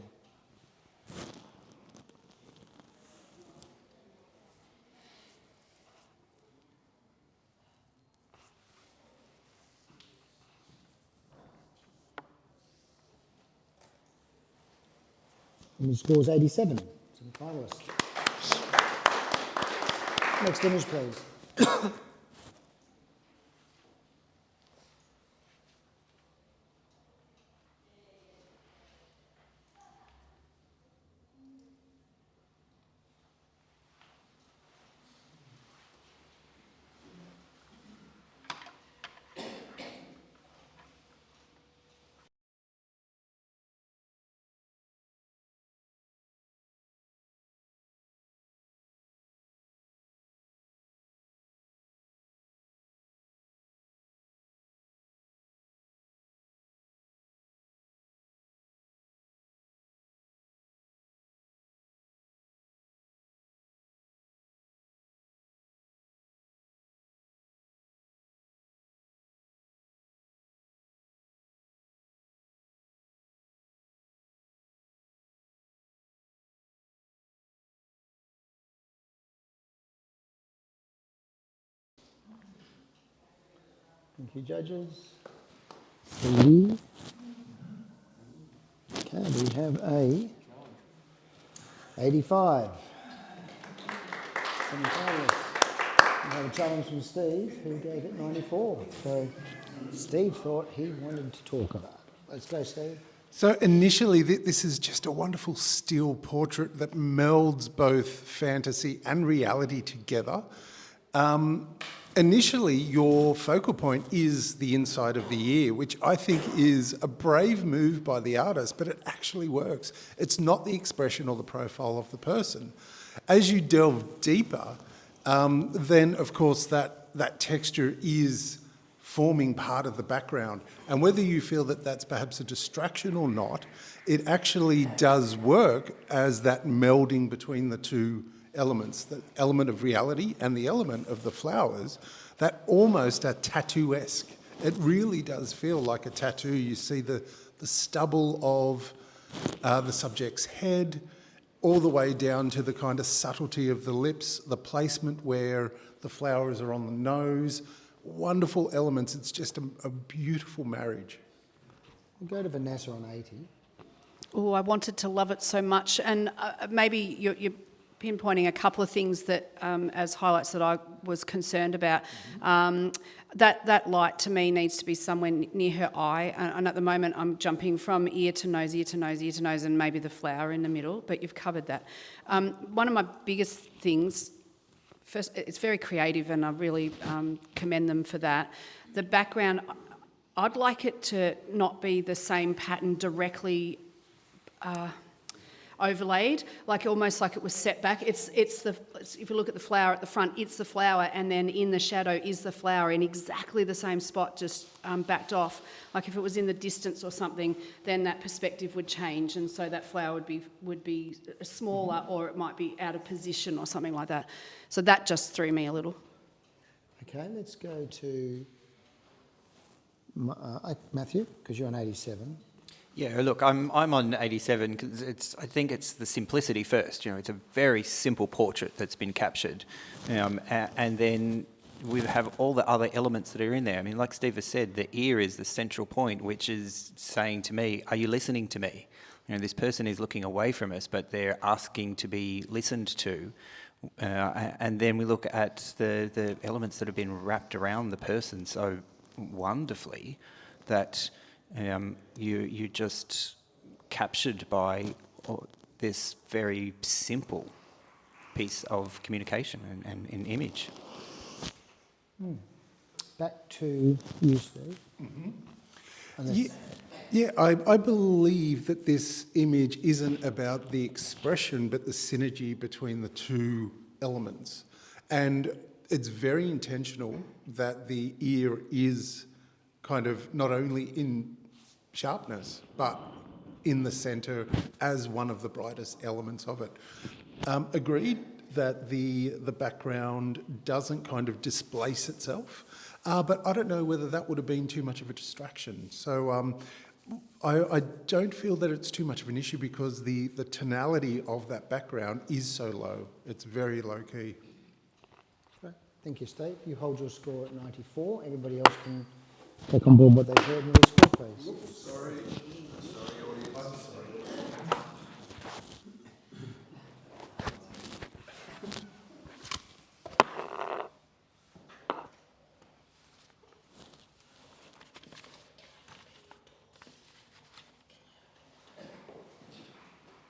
And the score's 87. Semi-finalist. Next image, please. Thank you, judges. Stevie. Okay, we have a 85. Semi-finalist. We have a challenge from Steve, who gave it 94. So Steve thought he wanted to talk about it. Let's go, Steve. So initially, this is just a wonderful still portrait that melds both fantasy and reality together. Initially, your focal point is the inside of the ear, which I think is a brave move by the artist, but it actually works. It's not the expression or the profile of the person. As you delve deeper, then of course that texture is forming part of the background. And whether you feel that that's perhaps a distraction or not, it actually does work as that melding between the two elements, the element of reality and the element of the flowers, that almost are tattoo-esque. It really does feel like a tattoo. You see the stubble of the subject's head, all the way down to the kind of subtlety of the lips, the placement where the flowers are on the nose. Wonderful elements. It's just a beautiful marriage. We'll go to Vanessa on 80. Oh, I wanted to love it so much, and maybe you're pinpointing a couple of things that, as highlights that I was concerned about. That light to me needs to be somewhere near her eye, and at the moment I'm jumping from ear to nose, ear to nose, ear to nose, and maybe the flower in the middle, but you've covered that. One of my biggest things, first, it's very creative, and I really commend them for that. The background, I'd like it to not be the same pattern directly overlaid, like almost like it was set back. If you look at the flower at the front, it's the flower, and then in the shadow is the flower in exactly the same spot, just backed off. Like if it was in the distance or something, then that perspective would change, and so that flower would be smaller, or it might be out of position or something like that. So that just threw me a little. Okay, let's go to Matthew, because you're on 87. Yeah, look, I'm on 87 because I think it's the simplicity first. It's a very simple portrait that's been captured, and then we have all the other elements that are in there. I mean, like Steve has said, the ear is the central point, which is saying to me, "Are you listening to me?" This person is looking away from us, but they're asking to be listened to. And then we look at the elements that have been wrapped around the person so wonderfully that. You're just captured by this very simple piece of communication and an image. Back to you, Steve. I believe that this image isn't about the expression, but the synergy between the two elements. And it's very intentional that the ear is kind of not only in sharpness, but in the centre as one of the brightest elements of it. Agreed that the background doesn't kind of displace itself, but I don't know whether that would have been too much of a distraction. So I don't feel that it's too much of an issue because the tonality of that background is so low. It's very low key. Right. Thank you, Steve. You hold your score at 94. Everybody else can take on board what they've heard and rescore, please. Oops, sorry, audience. I'm sorry.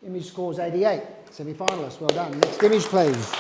Image scores 88. Semi-finalists, well done. Next image, please.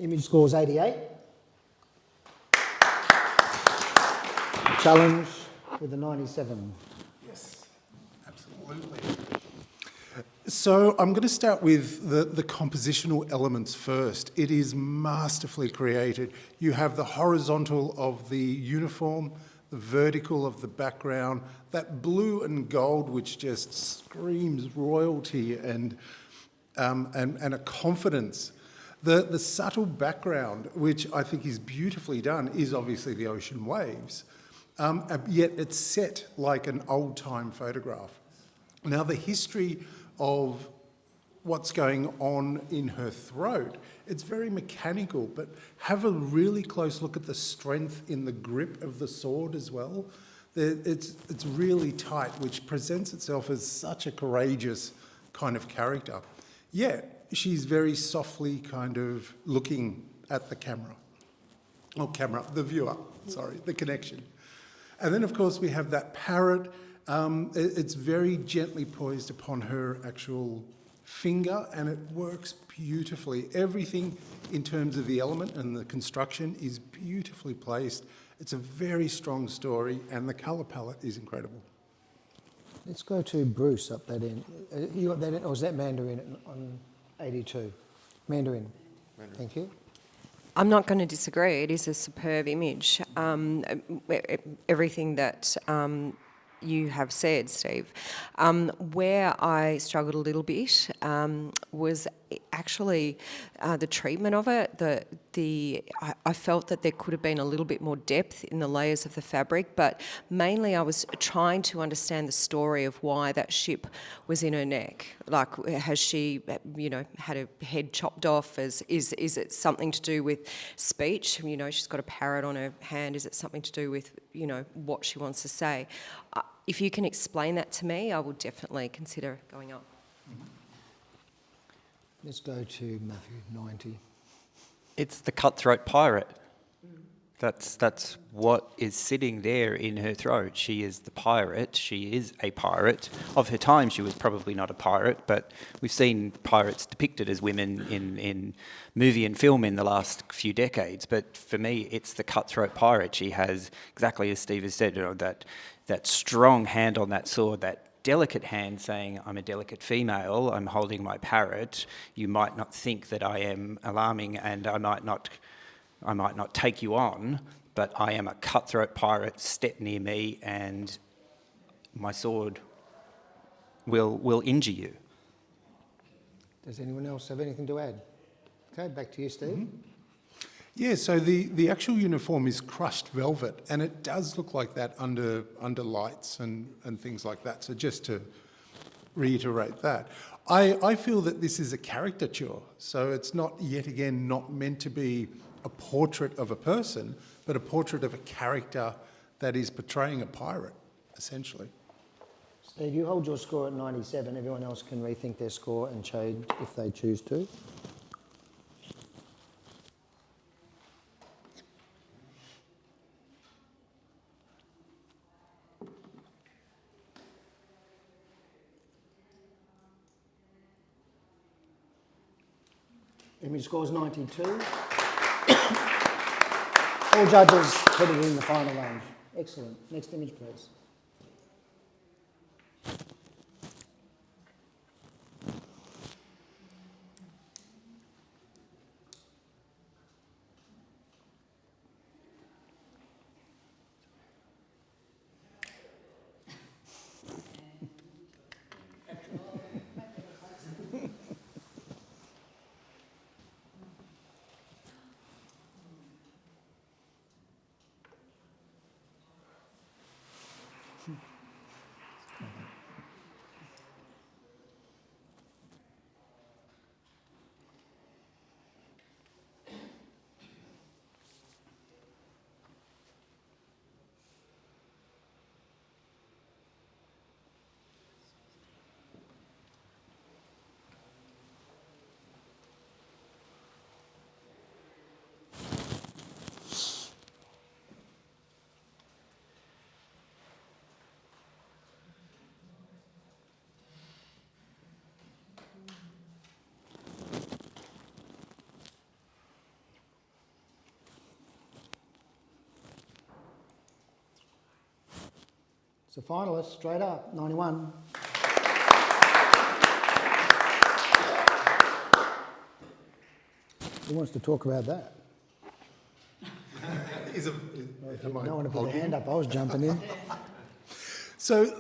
Image scores 88. Challenge with a 97. Yes, absolutely. So I'm going to start with the compositional elements first. It is masterfully created. You have the horizontal of the uniform, the vertical of the background, that blue and gold which just screams royalty and a confidence. The subtle background, which I think is beautifully done, is obviously the ocean waves, yet it's set like an old-time photograph. Now, the history of what's going on in her throat, it's very mechanical, but have a really close look at the strength in the grip of the sword as well. It's really tight, which presents itself as such a courageous kind of character. Yet, she's very softly kind of looking at the camera. The viewer, sorry, the connection. And then, of course, we have that parrot. It's very gently poised upon her actual finger, and it works beautifully. Everything in terms of the element and the construction is beautifully placed. It's a very strong story, and the colour palette is incredible. Let's go to Bruce up that end. You got that, or was that Mandarin on 82? Mandarin. Thank you. I'm not going to disagree. It is a superb image. Everything that you have said, Steve. Where I struggled a little bit was actually the treatment of it. I felt that there could have been a little bit more depth in the layers of the fabric, but mainly I was trying to understand the story of why that ship was in her neck. Like, has she, had her head chopped off? Is it something to do with speech? She's got a parrot on her hand. Is it something to do with, what she wants to say? If you can explain that to me, I will definitely consider going up. Let's go to Matthew, 90. It's the cutthroat pirate. That's what is sitting there in her throat. She is the pirate. She is a pirate. Of her time, she was probably not a pirate, but we've seen pirates depicted as women in movie and film in the last few decades. But for me, it's the cutthroat pirate. She has, exactly as Steve has said, that strong hand on that sword, that delicate hand saying, I'm a delicate female, I'm holding my parrot. You might not think that I am alarming, and I might not take you on, but I am a cutthroat pirate. Step near me and my sword will injure you. Does anyone else have anything to add? Okay, back to you, Steve. Mm-hmm. Yeah, so the actual uniform is crushed velvet, and it does look like that under lights and things like that. So just to reiterate that, I feel that this is a caricature. So it's not, yet again, not meant to be a portrait of a person, but a portrait of a character that is portraying a pirate, essentially. Steve, you hold your score at 97. Everyone else can rethink their score and change if they choose to. Image scores 92. All judges put it in the final range. Excellent. Next image, please. So finalists, straight up, 91. Who wants to talk about that? No one to put their hand up, I was jumping in. So,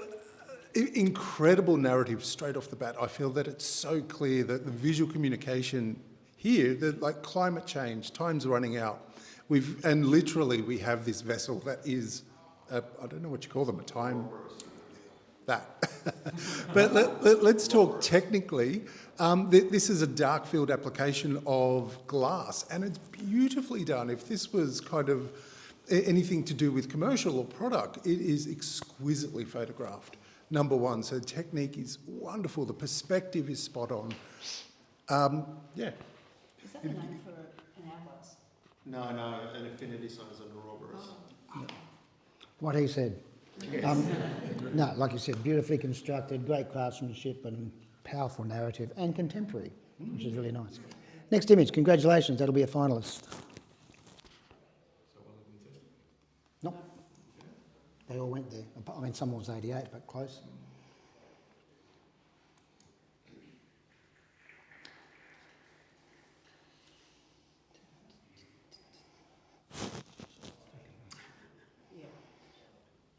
incredible narrative straight off the bat. I feel that it's so clear that the visual communication here, that like climate change, time's running out. And literally we have this vessel that is, I don't know what you call them, a time, that. But let's talk technically. This is a dark field application of glass, and it's beautifully done. If this was kind of anything to do with commercial or product, it is exquisitely photographed, number one. So the technique is wonderful. The perspective is spot on. Yeah. Is that the name for an hourglass? No, an infinity sign is an Ouroboros. What he said. No, like you said, beautifully constructed, great craftsmanship and powerful narrative and contemporary, which is really nice. Next image, congratulations, that'll be a finalist. Nope. They all went there. I mean, someone was 88, but close.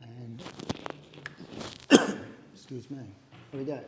And, excuse me, here we go.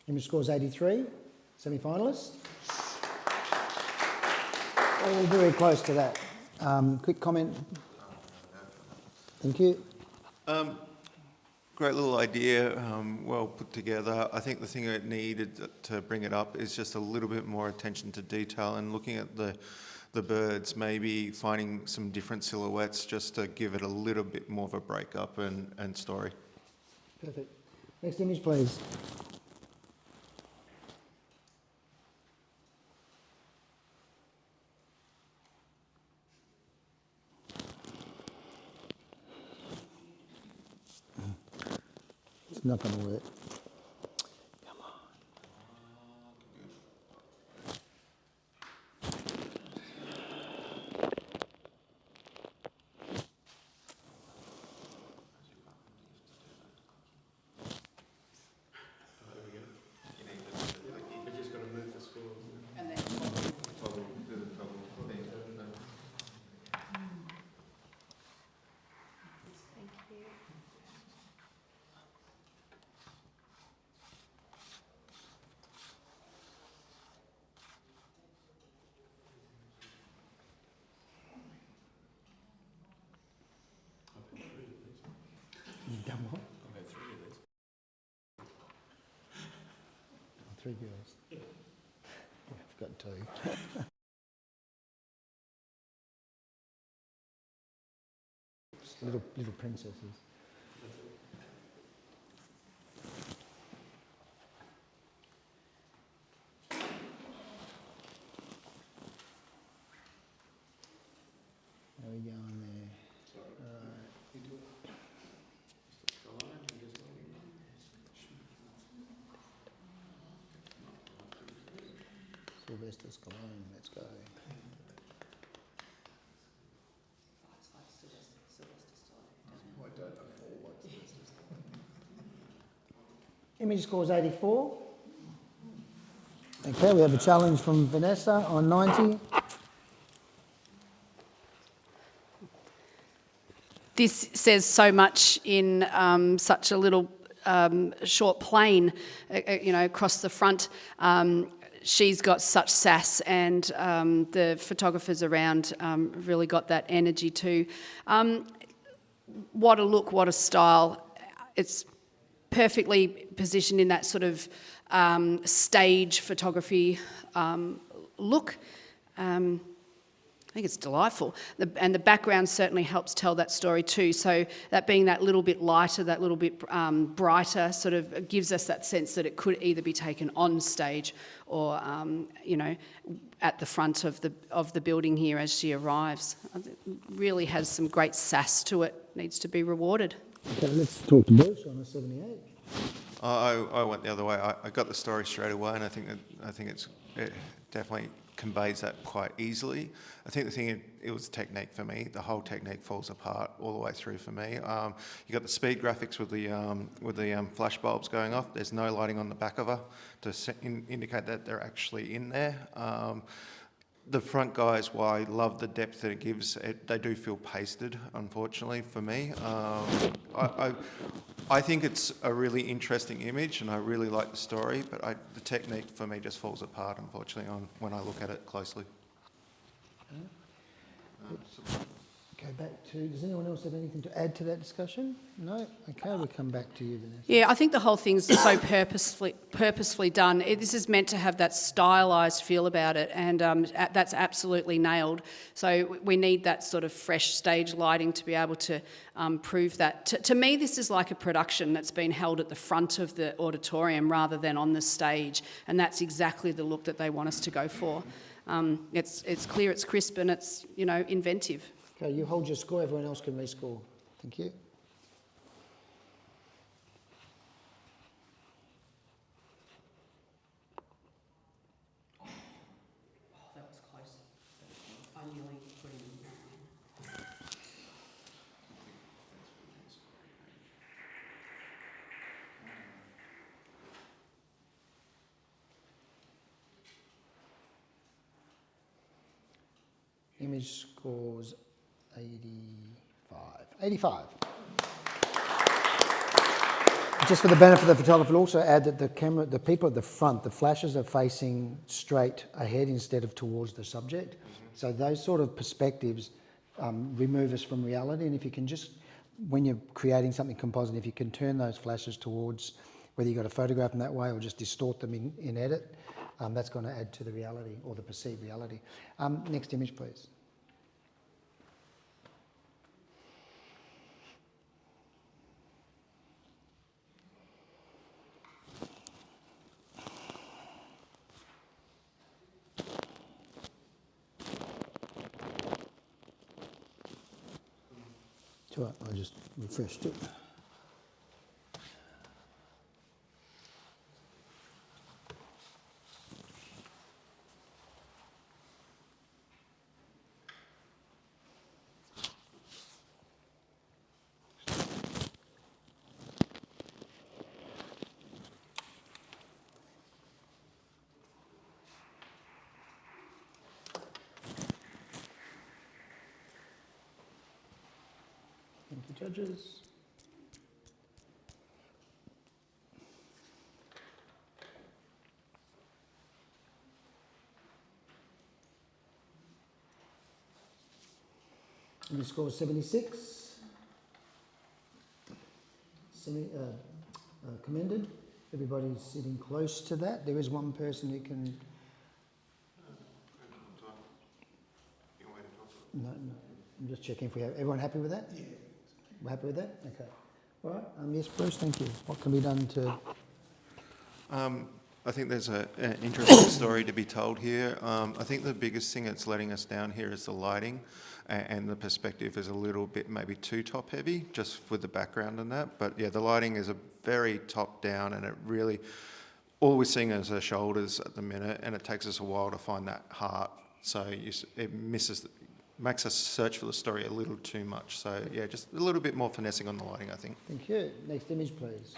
Image scores 83, semi-finalists. All very close to that. Quick comment. Thank you. Great little idea, well put together. I think the thing it needed to bring it up is just a little bit more attention to detail and looking at the birds, maybe finding some different silhouettes just to give it a little bit more of a breakup and story. Perfect. Next image, please. It's not going to work. Come on. You've done what? I've had 3 of these. 3 girls. Yeah. I've got 2. little princesses. There we go on there. Sylvester Stallone, let's go. Image scores 84. Okay, we have a challenge from Vanessa on 90. This says so much in such a little short plane, across the front. She's got such sass, and the photographers around really got that energy too. What a look, what a style. It's perfectly positioned in that sort of stage photography look. I think it's delightful. And the background certainly helps tell that story too. So that being that little bit lighter, that little bit brighter, sort of gives us that sense that it could either be taken on stage or, you know, at the front of the building here as she arrives. It really has some great sass to it, needs to be rewarded. Okay, let's talk to Bruce on a 78. I went the other way. I got the story straight away, and I think it definitely conveys that quite easily. I think the thing, it was technique for me. The whole technique falls apart all the way through for me. You got the speed graphics with the flash bulbs going off. There's no lighting on the back of her to indicate that they're actually in there. The front guys, while I love the depth that it gives, they do feel pasted, unfortunately, for me. I think it's a really interesting image, and I really like the story, but the technique for me just falls apart, unfortunately, when I look at it closely. Go back to, does anyone else have anything to add to that discussion? No? Okay, we'll come back to you, Vanessa. Yeah, I think the whole thing's so purposefully done. This is meant to have that stylised feel about it, and that's absolutely nailed. So we need that sort of fresh stage lighting to be able to prove that. To me, this is like a production that's been held at the front of the auditorium rather than on the stage, and that's exactly the look that they want us to go for. It's clear, it's crisp, and it's, you know, inventive. Okay, you hold your score, everyone else can rescore. Thank you. That was close. I nearly put him in. Image scores 85. 85. Just for the benefit of the photographer, we'll also add that the people at the front, the flashes are facing straight ahead instead of towards the subject. So those sort of perspectives remove us from reality. And if you can just, when you're creating something composite, if you can turn those flashes towards, whether you've got to photograph them that way or just distort them in edit, that's going to add to the reality or the perceived reality. Next image, please. Right, I just refreshed it. Thank you, judges. And the score is 76. Commended. Everybody's sitting close to that. There is one person who can... No. I'm just checking if we have... Everyone happy with that? Yeah. We're happy with that? Okay. All right. Yes, Bruce, thank you. What can be done to... I think there's an interesting story to be told here. I think the biggest thing that's letting us down here is the lighting, and the perspective is a little bit maybe too top heavy, just with the background and that. But yeah, the lighting is a very top down, and it really, all we're seeing is her shoulders at the minute, and it takes us a while to find that heart. So it makes us search for the story a little too much. So yeah, just a little bit more finessing on the lighting, I think. Thank you. Next image, please.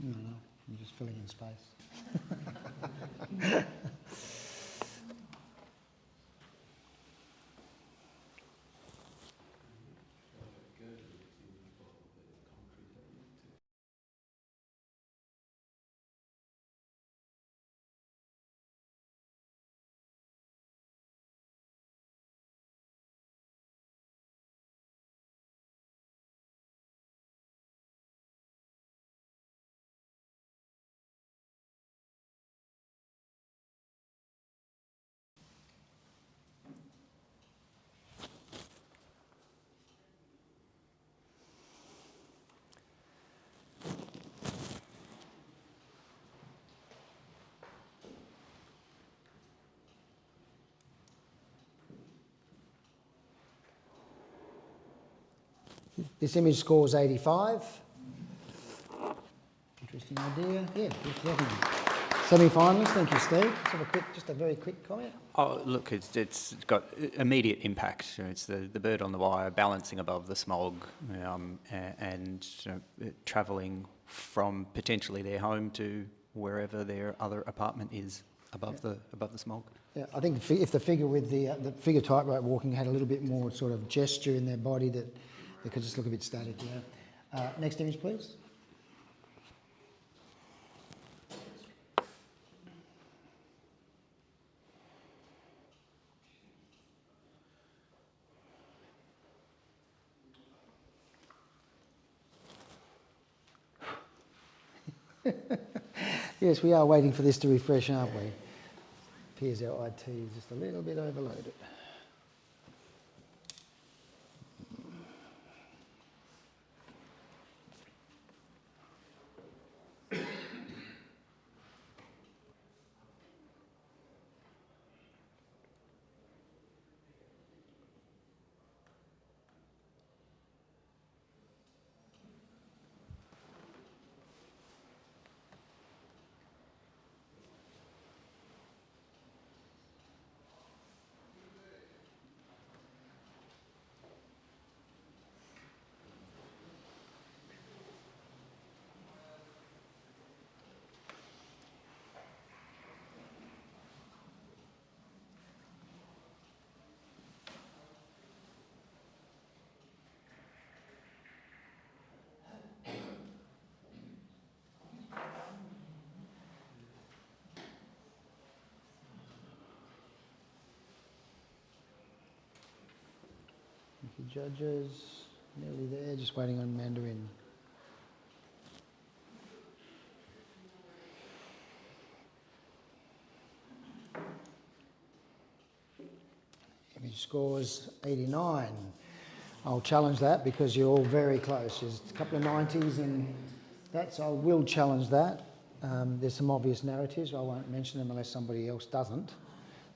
No, I'm just filling in space. This image scores 85. Interesting idea. Yeah, definitely. Semi-finalists, thank you, Steve. Just a very quick comment. Oh, look, it's got immediate impact. It's the bird on the wire balancing above the smog, and travelling from potentially their home to wherever their other apartment is above the smog. Yeah, I think if the figure with the figure tightrope walking had a little bit more sort of gesture in their body, that they could just look a bit static. Yeah. Next image, please. Yes, we are waiting for this to refresh, aren't we? Appears our IT is just a little bit overloaded. Thank you, judges. Nearly there, just waiting on Mandarin. Image scores 89. I'll challenge that because you're all very close. There's a couple of 90s and that, so I will challenge that. There's some obvious narratives. I won't mention them unless somebody else doesn't.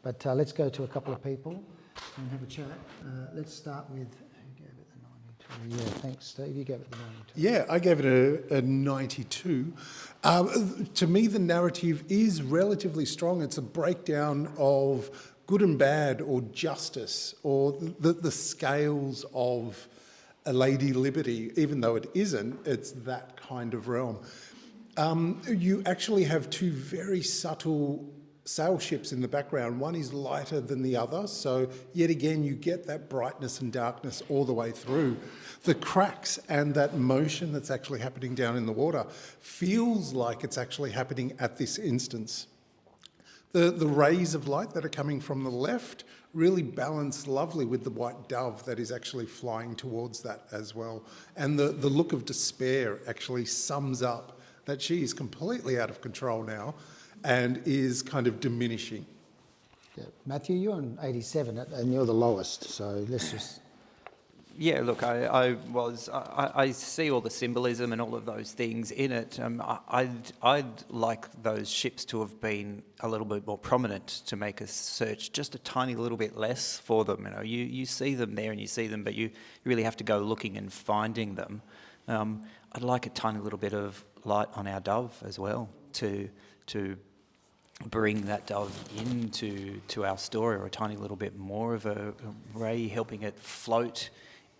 But let's go to a couple of people and have a chat. Let's start with, who gave it the 92? Yeah, thanks, Steve. You gave it the 92. Yeah, I gave it a 92. To me, the narrative is relatively strong. It's a breakdown of good and bad, or justice, or the scales of a Lady Liberty. Even though it isn't, it's that kind of realm. You actually have two very subtle sail ships in the background. One is lighter than the other, so yet again you get that brightness and darkness all the way through. The cracks and that motion that's actually happening down in the water feels like it's actually happening at this instance. The rays of light that are coming from the left really balance lovely with the white dove that is actually flying towards that as well. And the look of despair actually sums up that she is completely out of control now and is kind of diminishing. Yeah. Matthew, you're on 87 and you're the lowest, so let's just... Yeah, look, I see all the symbolism and all of those things in it. I'd like those ships to have been a little bit more prominent, to make us search just a tiny little bit less for them. You see them there and you see them, but you really have to go looking and finding them. I'd like a tiny little bit of light on our dove as well to bring that dove into our story, or a tiny little bit more of a ray helping it float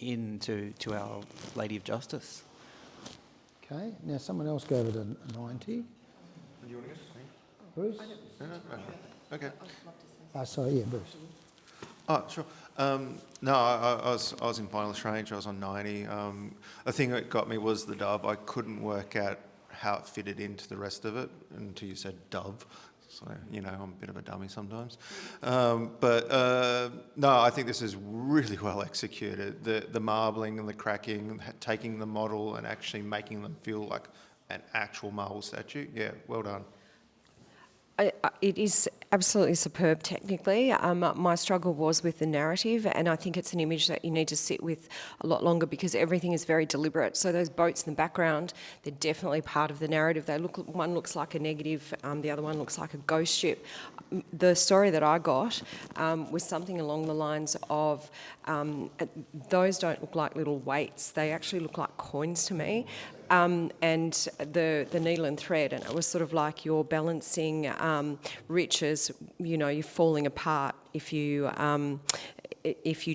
into our Lady of Justice. Okay, now someone else gave it a 90. Do you want to go? Bruce? No. Okay. Sorry, yeah, Bruce. Oh, sure. No, I was in finalist range. I was on 90. The thing that got me was the dove. I couldn't work out how it fitted into the rest of it until you said dove. So, I'm a bit of a dummy sometimes. No, I think this is really well executed. The marbling and the cracking, taking the model and actually making them feel like an actual marble statue. Yeah, well done. It is absolutely superb technically. My struggle was with the narrative, and I think it's an image that you need to sit with a lot longer because everything is very deliberate. So those boats in the background, they're definitely part of the narrative. One looks like a negative, the other one looks like a ghost ship. The story that I got was something along the lines of those don't look like little weights. They actually look like coins to me. And the needle and thread, and it was sort of like you're balancing riches. You know, you're falling apart if you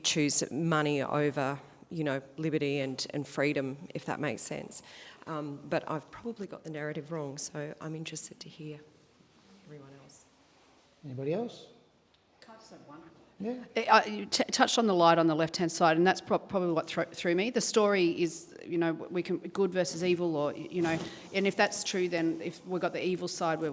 choose money over, you know, liberty and freedom, if that makes sense. But I've probably got the narrative wrong, so I'm interested to hear everyone else. Anybody else? Can I just have one? Yeah. You touched on the light on the left-hand side, and that's probably what threw me. The story is, you know, we can good versus evil, or you know, and if that's true, then if we've got the evil side where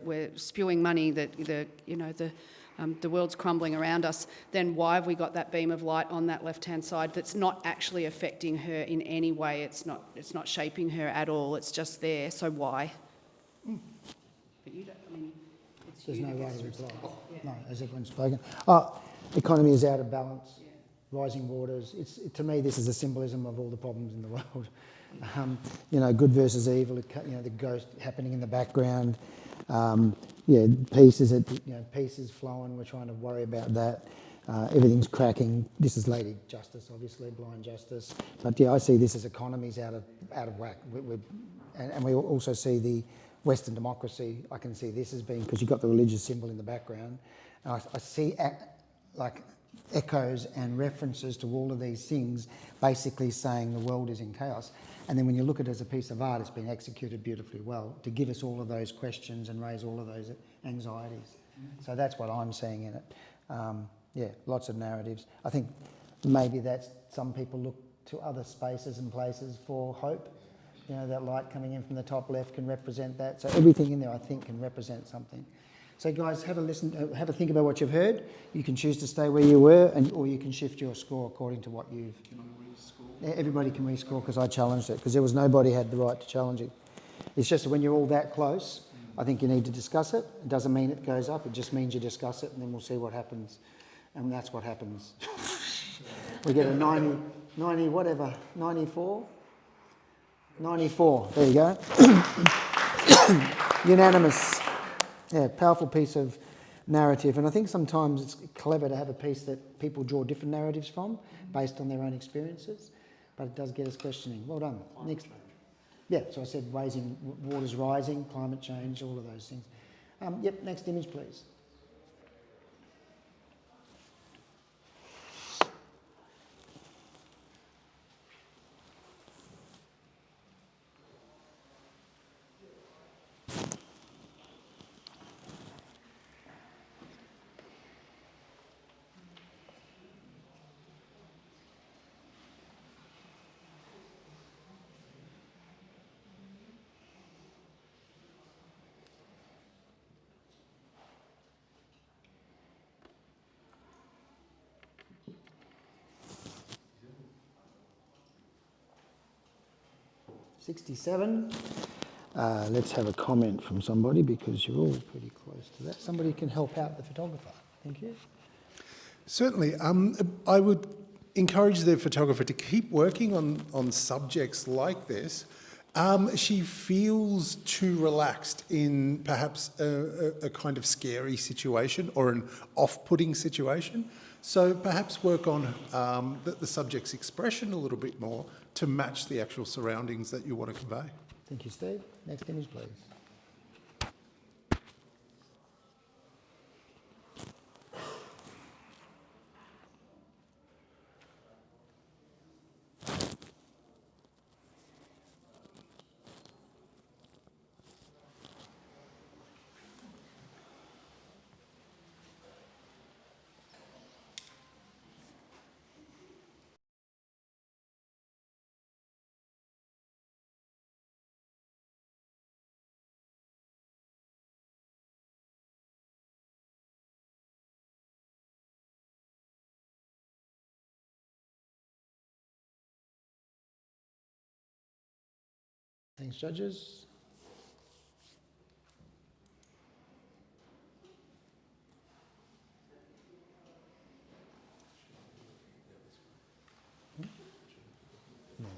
we're spewing money, that the world's crumbling around us, then why have we got that beam of light on that left-hand side that's not actually affecting her in any way? It's not shaping her at all. It's just there. So why? But you don't. I mean, it's There's you no that way gets to to reply. respond. Yeah. No, as everyone's spoken. Economy is out of balance, rising waters. To me, this is a symbolism of all the problems in the world. You know, good versus evil, you know, the ghost happening in the background. Pieces flowing, we're trying to worry about that. Everything's cracking. This is Lady Justice, obviously, blind justice. But yeah, I see this as economies out of whack. And we also see the Western democracy. I can see this as being, because you've got the religious symbol in the background. And I see echoes and references to all of these things, basically saying the world is in chaos. And then when you look at it as a piece of art, it's been executed beautifully well to give us all of those questions and raise all of those anxieties. So that's what I'm seeing in it. Lots of narratives. I think maybe that's some people look to other spaces and places for hope. You know, that light coming in from the top left can represent that. So everything in there, I think, can represent something. So guys, have a think about what you've heard. You can choose to stay where you were, or you can shift your score according to what you've... Can I rescore? Everybody can rescore, because I challenged it, because nobody had the right to challenge it. It's just that when you're all that close, I think you need to discuss it. It doesn't mean it goes up, it just means you discuss it, and then we'll see what happens. And that's what happens. We get a 90 whatever, 94? 94, there you go. Unanimous. Yeah, powerful piece of narrative. And I think sometimes it's clever to have a piece that people draw different narratives from based on their own experiences, but it does get us questioning. Well done. Next. Yeah, so I said waters rising, climate change, all of those things. Next image, please. '67. Let's have a comment from somebody, because you're all pretty close to that. Somebody can help out the photographer. Thank you. Certainly. I would encourage the photographer to keep working on subjects like this. She feels too relaxed in perhaps a kind of scary situation or an off-putting situation. So perhaps work on the subject's expression a little bit more to match the actual surroundings that you want to convey. Thank you, Steve. Next image, please. Thanks, judges.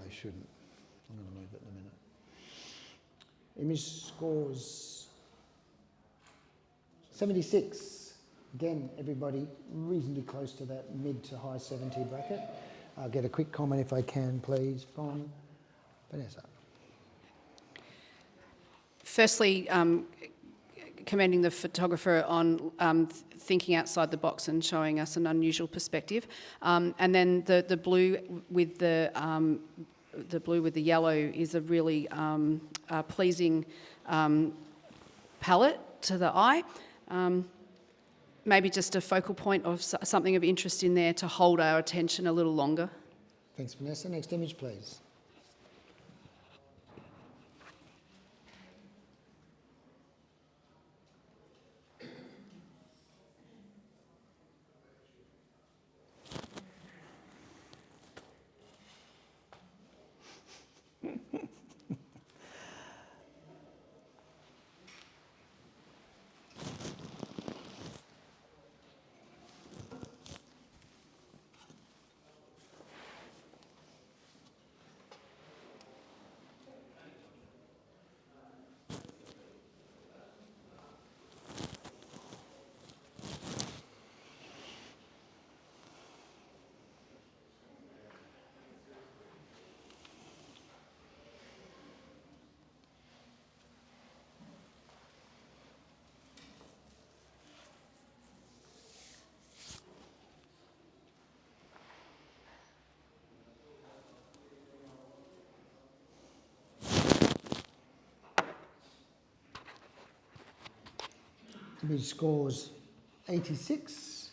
they shouldn't. I'm going to move it in a minute. Image scores 76. Again, everybody reasonably close to that mid to high 70 bracket. I'll get a quick comment if I can, please, from Vanessa. Firstly, commending the photographer on thinking outside the box and showing us an unusual perspective. And then the blue with the blue with the yellow is a really pleasing palette to the eye. Maybe just a focal point of something of interest in there to hold our attention a little longer. Thanks, Vanessa. Next image, please. Image scores 86.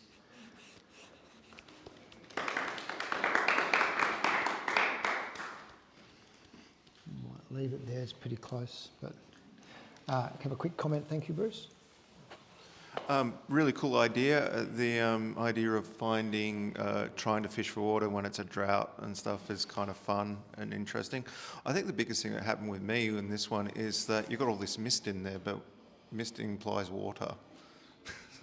Might leave it there, it's pretty close, but have a quick comment. Thank you, Bruce. Really cool idea. The idea of finding, trying to fish for water when it's a drought and stuff is kind of fun and interesting. I think the biggest thing that happened with me in this one is that you've got all this mist in there, but mist implies water.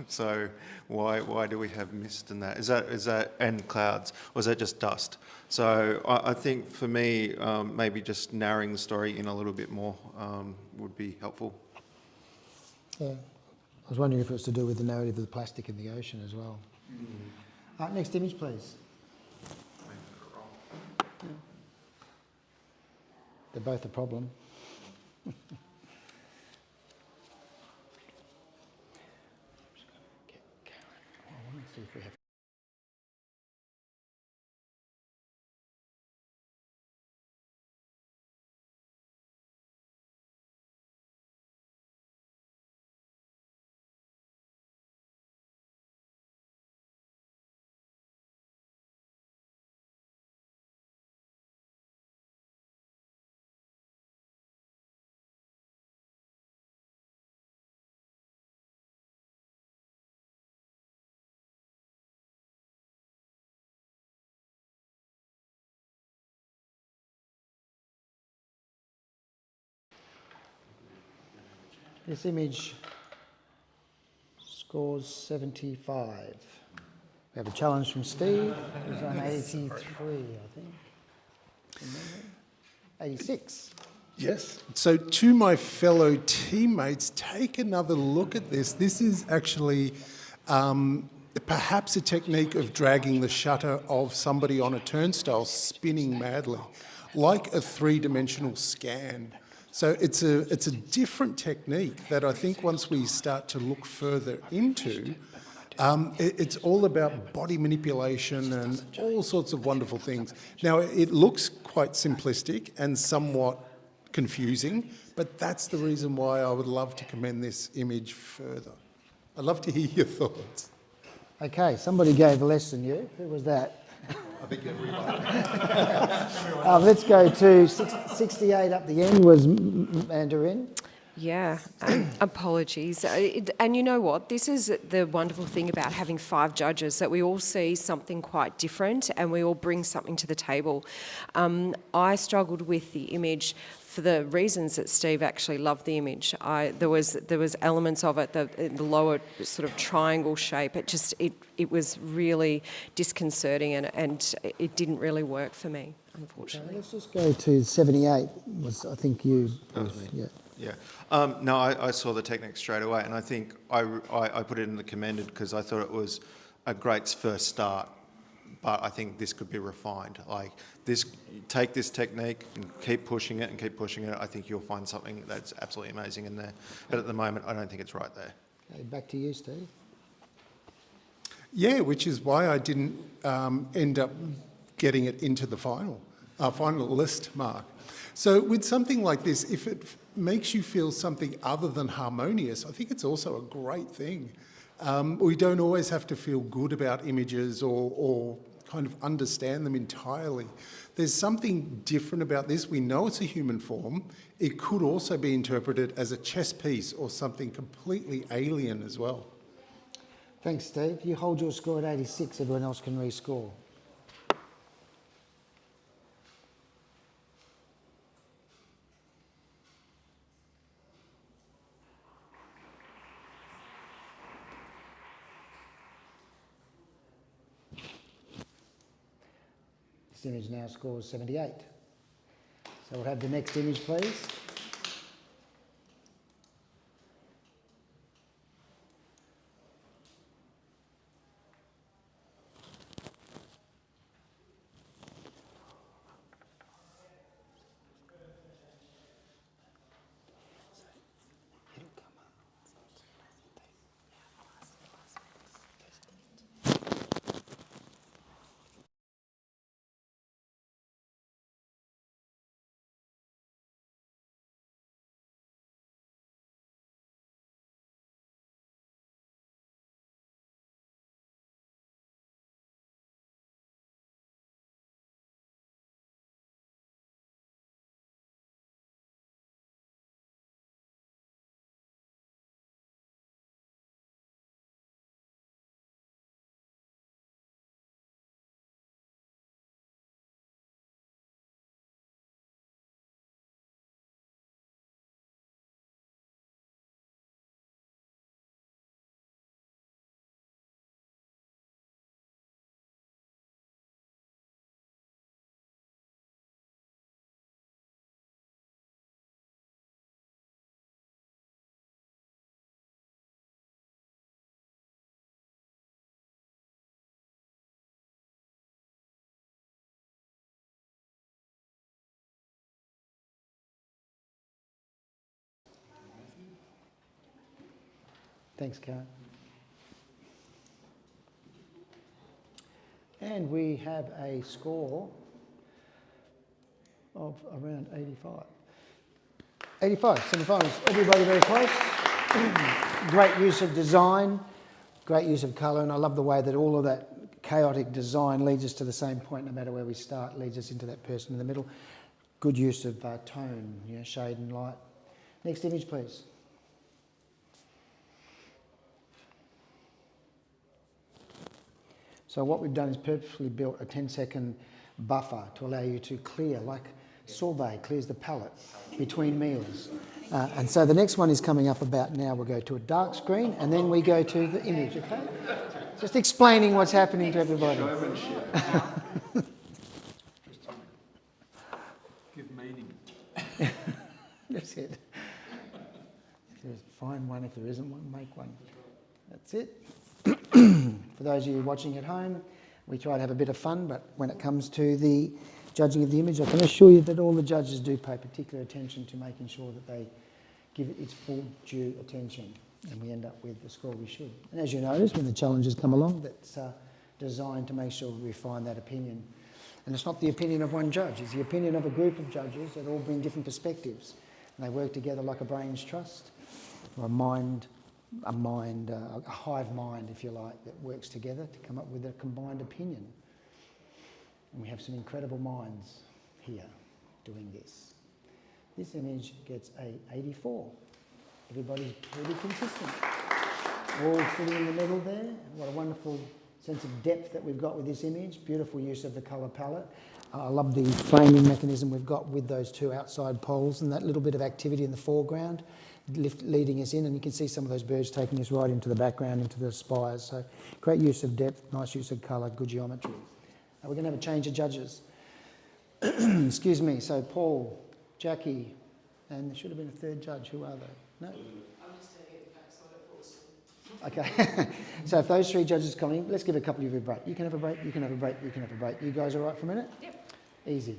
So why do we have mist in that? Is that and clouds, or is that just dust? So I think for me, maybe just narrowing the story in a little bit more would be helpful. Yeah, I was wondering if it was to do with the narrative of the plastic in the ocean as well. Next image, please. They're both a problem. See if we have. This image scores 75. We have a challenge from Steve, who's on 83, I think. 86. Yes. So to my fellow teammates, take another look at this. This is actually perhaps a technique of dragging the shutter of somebody on a turnstile spinning madly, like a three-dimensional scan. So it's a different technique that I think once we start to look further into, it's all about body manipulation and all sorts of wonderful things. Now, it looks quite simplistic and somewhat confusing, but that's the reason why I would love to commend this image further. I'd love to hear your thoughts. Okay, somebody gave less than you. Who was that? I think everybody. Let's go to 68 up the end was Mandarin. Yeah, apologies. And you know what? This is the wonderful thing about having 5 judges, that we all see something quite different and we all bring something to the table. I struggled with the image for the reasons that Steve actually loved the image. There was elements of it, the lower sort of triangle shape. It was really disconcerting, and it didn't really work for me, unfortunately. Okay, let's just go to 78. Was I think you? Yeah. Yeah. No, I saw the technique straight away, and I think I put it in the commended because I thought it was a great first start. But I think this could be refined. Like this, take this technique and keep pushing it and keep pushing it. I think you'll find something that's absolutely amazing in there. But at the moment, I don't think it's right there. Okay, back to you, Steve. Yeah, which is why I didn't end up getting it into the final list mark. So with something like this, if it makes you feel something other than harmonious, I think it's also a great thing. We don't always have to feel good about images or kind of understand them entirely. There's something different about this. We know it's a human form. It could also be interpreted as a chess piece or something completely alien as well. Thanks, Steve. You hold your score at 86. Everyone else can rescore. This image now scores 78. So we'll have the next image, please. Thanks, Karen. And we have a score of around 85. 85, semi-finals. Everybody very close. Great use of design, great use of colour, and I love the way that all of that chaotic design leads us to the same point, no matter where we start, leads us into that person in the middle. Good use of tone, shade and light. Next image, please. So what we've done is purposefully built a 10-second buffer to allow you to clear, like sorbet clears the palate between meals. And so the next one is coming up about now. We'll go to a dark screen and then we go to the image, okay? Just explaining what's happening to everybody. Give meaning. That's it. If there's, find one. If there isn't one, make one. That's it. For those of you watching at home, we try to have a bit of fun, but when it comes to the judging of the image, I can assure you that all the judges do pay particular attention to making sure that they give it its full due attention, and we end up with the score we should. And as you notice, when the challenges come along, that's designed to make sure we refine that opinion. And it's not the opinion of one judge, it's the opinion of a group of judges that all bring different perspectives. And they work together like a brains trust, or a hive mind, if you like, that works together to come up with a combined opinion. And we have some incredible minds here doing this. This image gets a 84. Everybody's pretty consistent. All sitting in the middle there. What a wonderful sense of depth that we've got with this image. Beautiful use of the colour palette. I love the framing mechanism we've got with those two outside poles and that little bit of activity in the foreground leading us in, and you can see some of those birds taking us right into the background, into the spires. So great use of depth, nice use of colour, good geometry. We're going to have a change of judges. Excuse me. So Paul, Jackie, and there should have been a third judge. Who are they? No? I'm just standing at the back, so I don't fall asleep. Okay. So if those three judges come in, let's give a couple of you a break. You can have a break, you can have a break, you can have a break. You guys all right for a minute? Yep. Easy.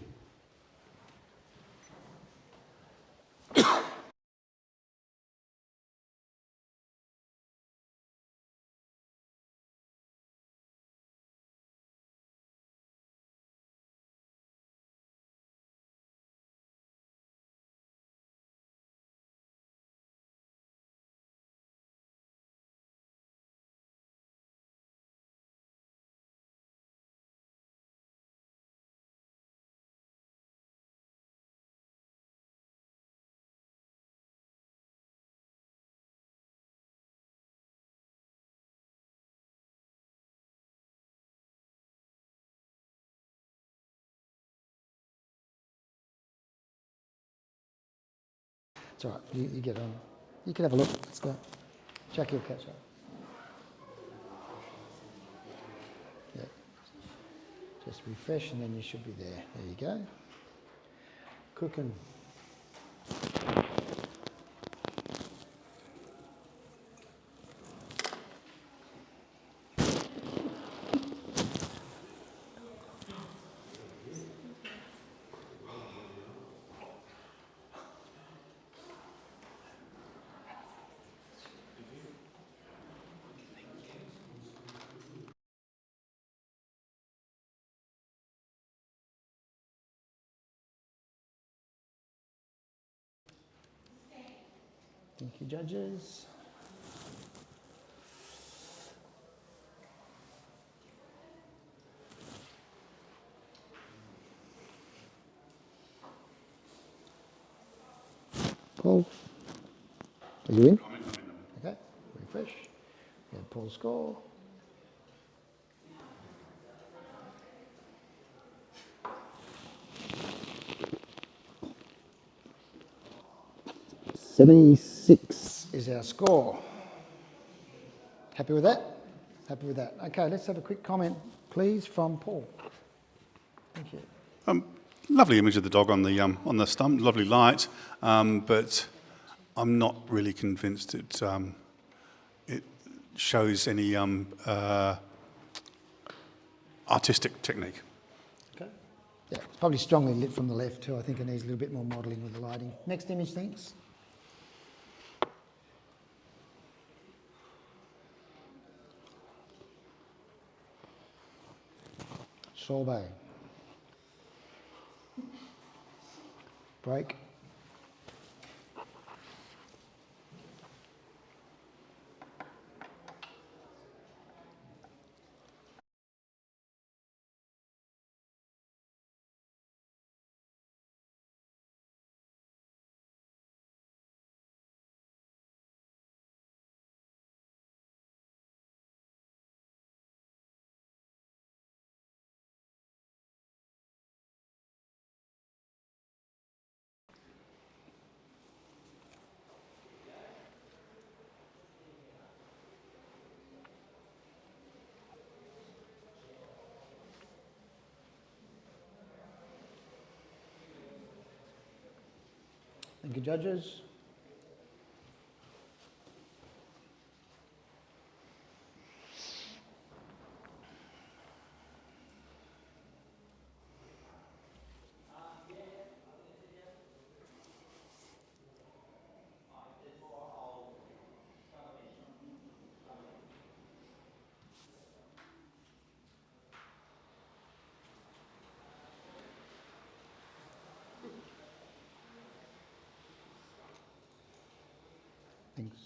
It's all right. You get on. You can have a look. Let's go. Jackie will catch up. Yeah. Just refresh and then you should be there. There you go. Cooking. Thank you, judges. Paul, are you in? Okay, refresh. We have Paul's score. "76" is our score. Happy with that? Happy with that. Okay, let's have a quick comment, please, from Paul. Thank you. Lovely image of the dog on the stump, lovely light, but I'm not really convinced it shows any artistic technique. Okay. Yeah, it's probably strongly lit from the left too. I think it needs a little bit more modelling with the lighting. Next image, thanks. Sorbet. Break. Thank you, judges. Thanks.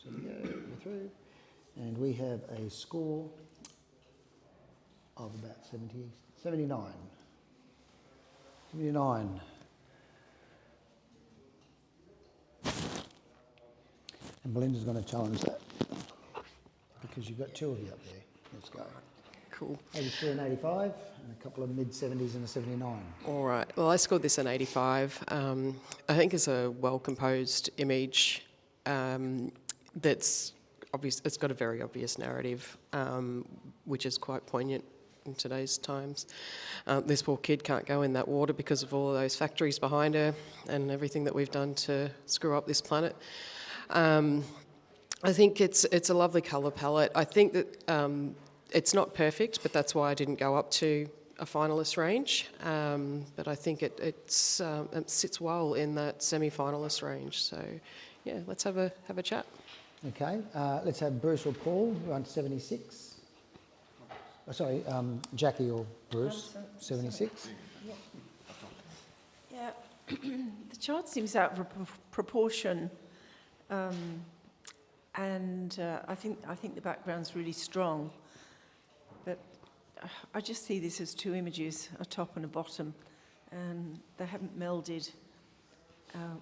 So we go through, and we have a score of about 79. 79. And Belinda's going to challenge that because you've got two of you up there. Let's go. Cool. 83 and 85, and a couple of mid-70s and a 79. All right. Well, I scored this an 85. I think it's a well-composed image that's obvious. It's got a very obvious narrative, which is quite poignant in today's times. This poor kid can't go in that water because of all of those factories behind her and everything that we've done to screw up this planet. I think it's a lovely colour palette. I think that it's not perfect, but that's why I didn't go up to a finalist range. But I think it sits well in that semi-finalist range. So, yeah, let's have a chat. Okay, let's have Bruce or Paul, who wants 76. Oh, sorry, Jackie or Bruce, 76. Yeah, the chart seems out of proportion, and I think the background's really strong. But I just see this as two images, a top and a bottom, and they haven't melded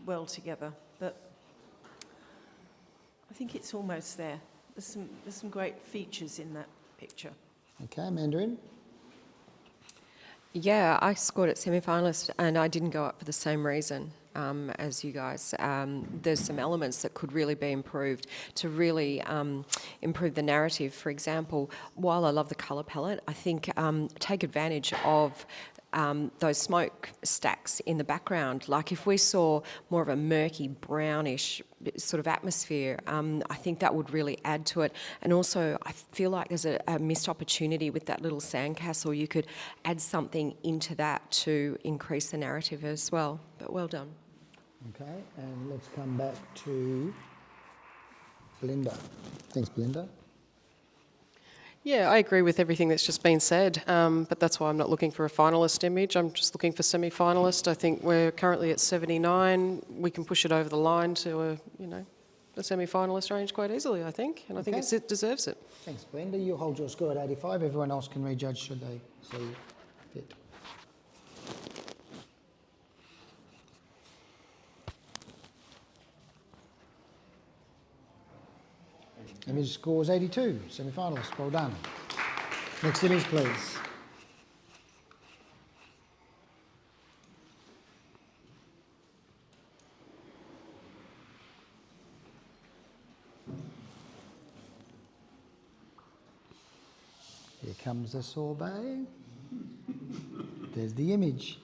well together. But I think it's almost there. There's some great features in that picture. Okay, Mandarin. Yeah, I scored at semi-finalist and I didn't go up for the same reason as you guys. There's some elements that could really be improved to really improve the narrative. For example, while I love the colour palette, I think take advantage of those smoke stacks in the background. Like if we saw more of a murky, brownish sort of atmosphere, I think that would really add to it. And also, I feel like there's a missed opportunity with that little sandcastle. You could add something into that to increase the narrative as well. But well done. Okay, and let's come back to Belinda. Thanks, Belinda. Yeah, I agree with everything that's just been said, but that's why I'm not looking for a finalist image. I'm just looking for semi-finalist. I think we're currently at 79. We can push it over the line to a semi-finalist range quite easily, I think, and I think it deserves it. Thanks, Belinda. You hold your score at 85. Everyone else can rejudge should they see fit. Image scores 82, semi-finalist. Well done. Next image, please. Here comes the sorbet. There's the image.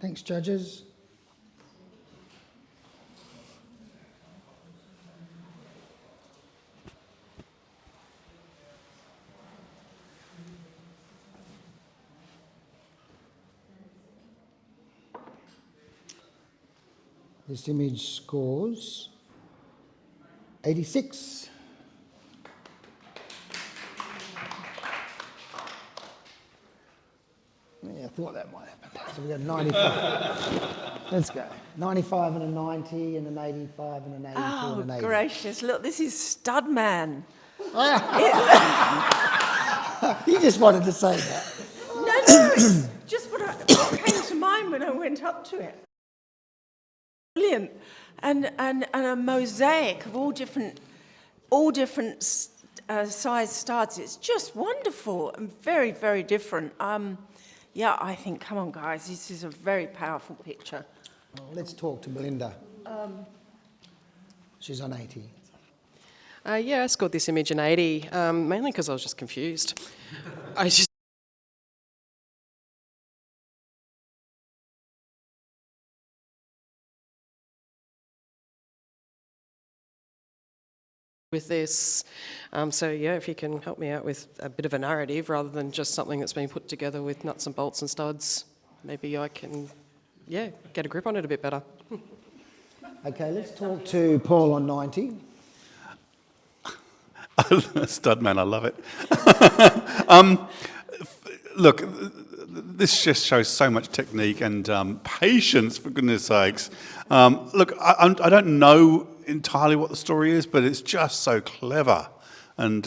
Thanks, judges. This image scores 86. Yeah, I thought that might happen. So we got 95. Let's go. 95 and a 90 and an 85 and an 82 and an 80. Oh, gracious. Look, this is stud man. You just wanted to say that. No, it's just what came to mind when I went up to it. Brilliant. And a mosaic of all different size studs. It's just wonderful and very, very different. Yeah, I think, come on, guys, this is a very powerful picture. Well, let's talk to Belinda. She's on 80. Yeah, I scored this image an 80, mainly because I was just confused. I just with this. So yeah, if you can help me out with a bit of a narrative rather than just something that's been put together with nuts and bolts and studs, maybe I can, yeah, get a grip on it a bit better. Okay, let's talk to Paul on 90. Stud man, I love it. Look, this just shows so much technique and patience, for goodness sakes. Look, I don't know entirely what the story is, but it's just so clever and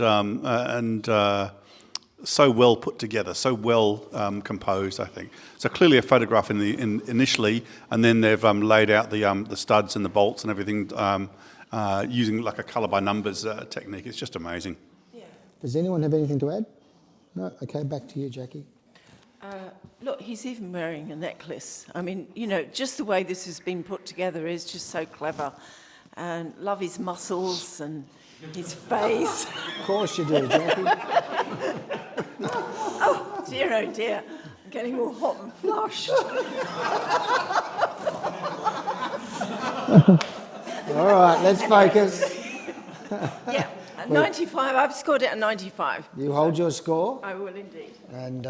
so well put together, so well composed, I think. So clearly a photograph initially, and then they've laid out the studs and the bolts and everything using like a colour by numbers technique. It's just amazing. Does anyone have anything to add? No? Okay, back to you, Jackie. Look, he's even wearing a necklace. I mean, you know, just the way this has been put together is just so clever. And love his muscles and his face. Of course you do, Jackie. Oh, dear. I'm getting all hot and flushed. All right, let's focus. Yeah, at 95, I've scored it at 95. You hold your score, I will indeed. and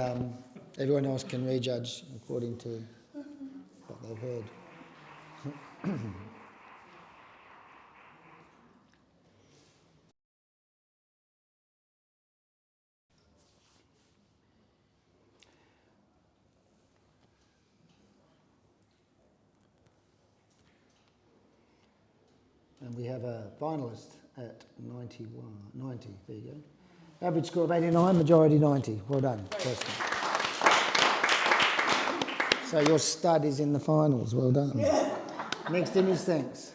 everyone else can rejudge according to what they've heard. And we have a finalist at 90, there you go. Average score of 89, majority 90. Well done, Kirsten. So your stud is in the finals, well done. Next image, thanks.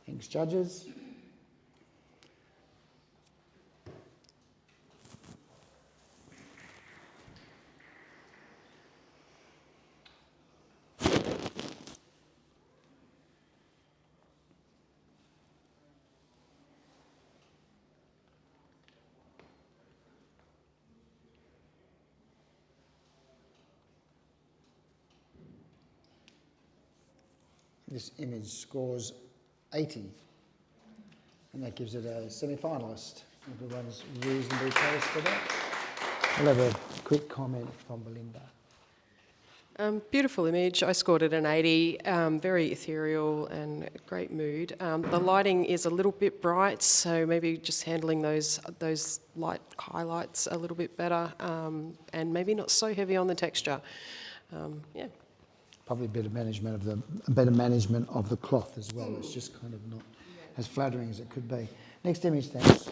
Thanks, judges. This image scores 80, and that gives it a semi-finalist. Everyone's reasonably close to that. We'll have a quick comment from Belinda. Beautiful image. I scored it an 80. Very ethereal and great mood. The lighting is a little bit bright, so maybe just handling those light highlights a little bit better, and maybe not so heavy on the texture. Yeah. Probably a better management of the cloth as well. It's just kind of not as flattering as it could be. Next image, thanks.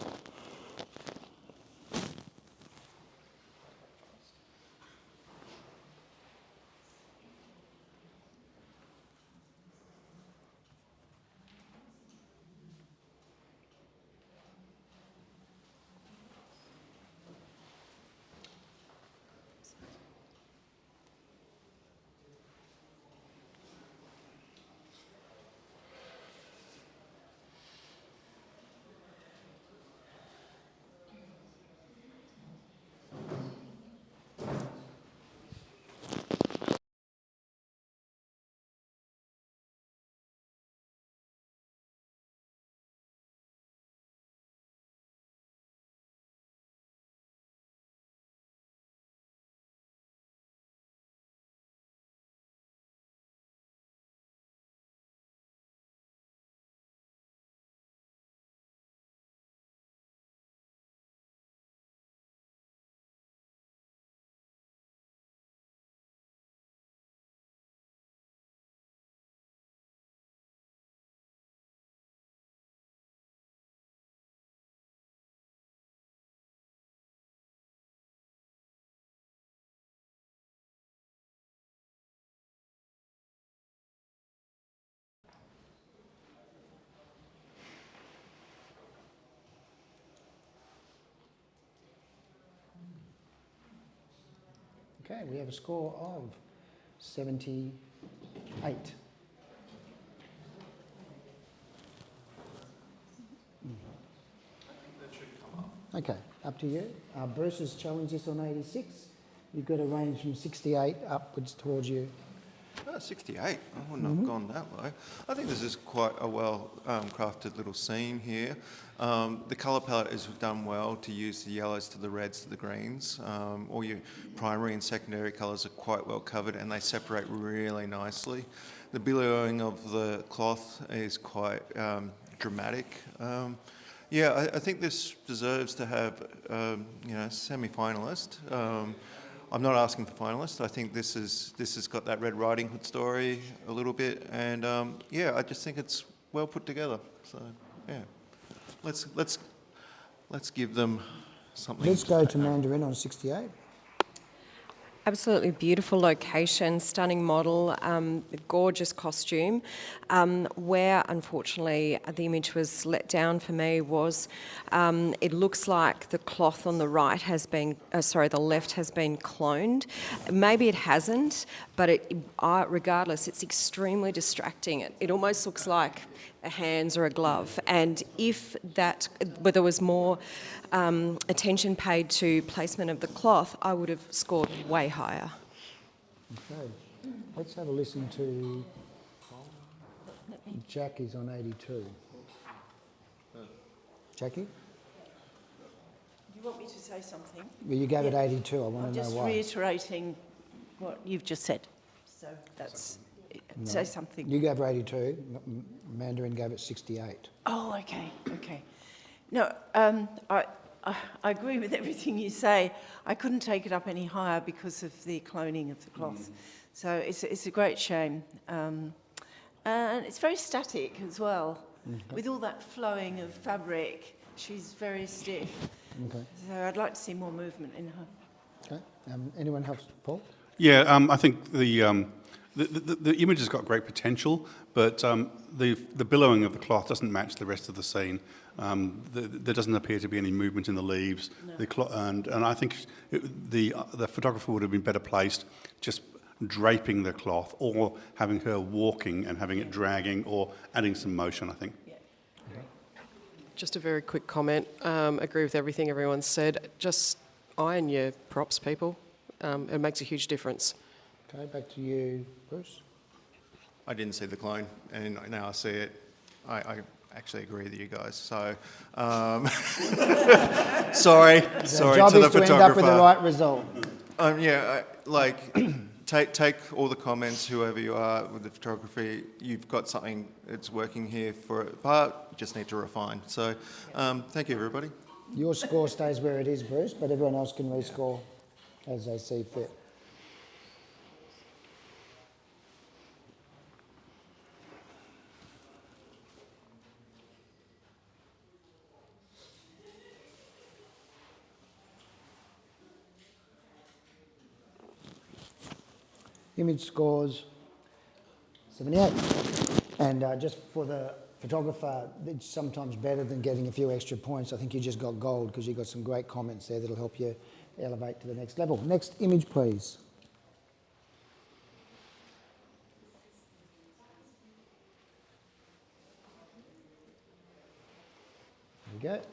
Okay, we have a score of 78. Okay, up to you. Bruce has challenged this on 86. You've got a range from 68 upwards towards you. 68. I wouldn't have gone that low. I think this is quite a well crafted little scene here. The colour palette is done well to use the yellows to the reds to the greens. All your primary and secondary colours are quite well covered and they separate really nicely. The billowing of the cloth is quite dramatic. Yeah, I think this deserves to have, semi-finalist. I'm not asking for finalist. I think this has got that Red Riding Hood story a little bit, and I just think it's well put together. So yeah, let's give them something. Let's go to Mandarin on 68. Absolutely beautiful location, stunning model, gorgeous costume. Where unfortunately the image was let down for me was it looks like the cloth on the right has been, the left has been cloned. Maybe it hasn't, but regardless, it's extremely distracting. It almost looks like a hands or a glove. And if there was more attention paid to placement of the cloth, I would have scored way higher. Okay, let's have a listen to Jackie's on 82. Jackie? Do you want me to say something? Well, you gave it 82. I want to know why. I'm just reiterating what you've just said. So that's... No. Say something. You gave it 82. Mandarin gave it 68. Oh, okay. No, I agree with everything you say. I couldn't take it up any higher because of the cloning of the cloth. So it's a great shame. And it's very static as well. Okay. With all that flowing of fabric, she's very stiff. Okay. So I'd like to see more movement in her. Okay. Anyone else, Paul? Yeah, I think the image has got great potential, but the billowing of the cloth doesn't match the rest of the scene. There doesn't appear to be any movement in the leaves. No. And I think the photographer would have been better placed just draping the cloth or having her walking and having it dragging or adding some motion, I think. Yeah. Okay. Just a very quick comment. Agree with everything everyone said. Just iron your props, people. It makes a huge difference. Okay, back to you, Bruce. I didn't see the clone, and now I see it. I actually agree with you guys. So, sorry to the job is to photographer. end up with the right result. Take all the comments, whoever you are with the photography. You've got something that's working here for a part. You just need to refine. So, thank you, everybody. Your score stays where it is, Bruce, but everyone else can rescore as they see fit. Image scores 78. And just for the photographer, it's sometimes better than getting a few extra points. I think you just got gold because you got some great comments there that'll help you elevate to the next level. Next image, please. There we go.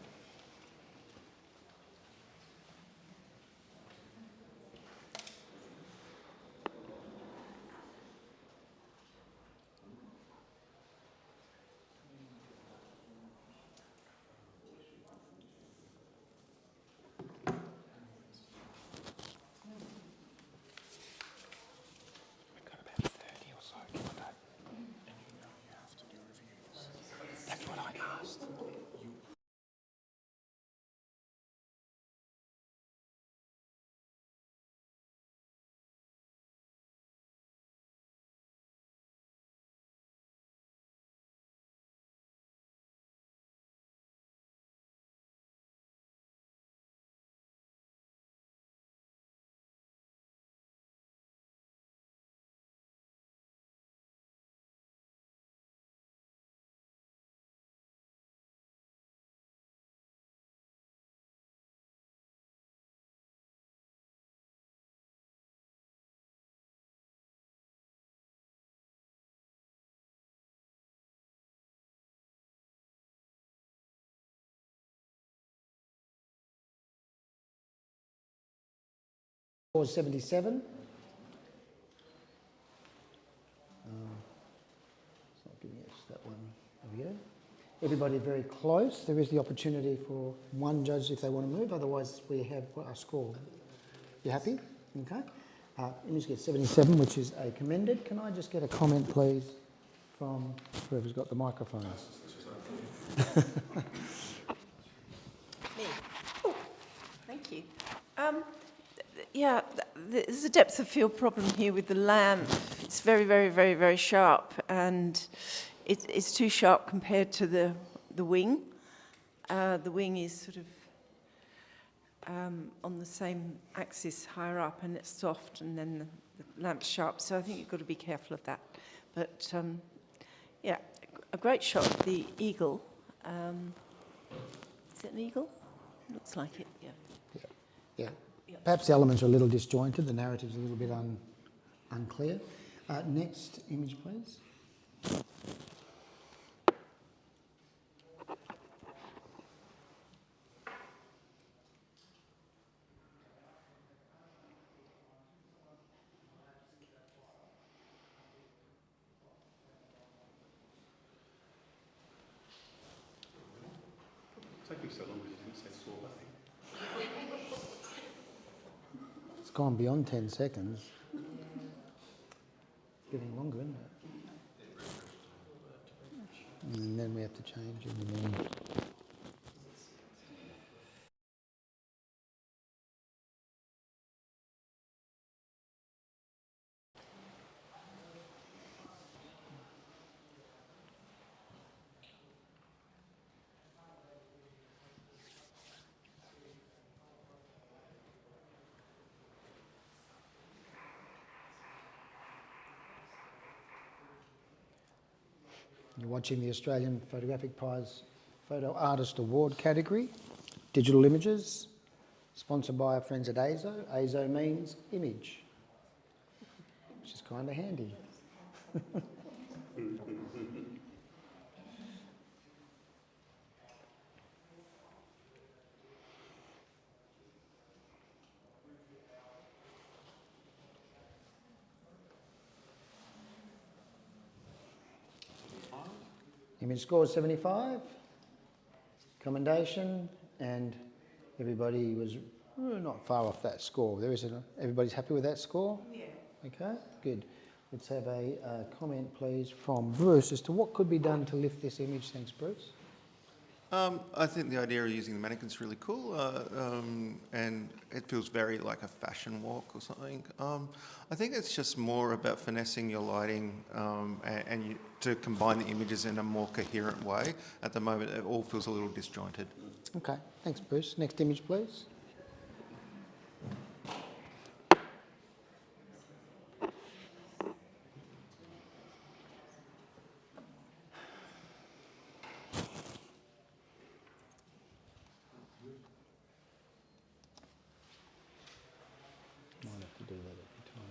Scores 77. It's not giving us that one. There we go. Everybody very close. There is the opportunity for one judge if they want to move. Otherwise, we have our score. You happy? Okay. Image gets 77, which is a commended. Can I just get a comment, please, from whoever's got the microphone? Me. Oh, thank you. Yeah, there's a depth of field problem here with the lamp. It's very, very, very, very sharp, and it's too sharp compared to the wing. The wing is sort of on the same axis higher up, and it's soft, and then the lamp's sharp. So I think you've got to be careful of that. But yeah, a great shot of the eagle. Is it an eagle? Looks like it. Yeah. Yeah. Perhaps the elements are a little disjointed. The narrative's a little bit unclear. Next image, please. Taking so long because you didn't say sorbet. It's gone beyond 10 seconds. Getting longer, isn't it? And then we have to change in the morning. You're watching the Australian Photographic Prize Photo Artist Award category, digital images, sponsored by our friends at AZO. AZO means image, which is kind of handy. Image score is 75. Commendation, and everybody was not far off that score. Everybody's happy with that score? Yeah. Okay, good. Let's have a comment, please, from Bruce as to what could be done to lift this image. Thanks, Bruce. I think the idea of using the mannequin is really cool, and it feels very like a fashion walk or something. I think it's just more about finessing your lighting to combine the images in a more coherent way. At the moment, it all feels a little disjointed. Okay, thanks, Bruce. Next image, please. Might have to do that every time.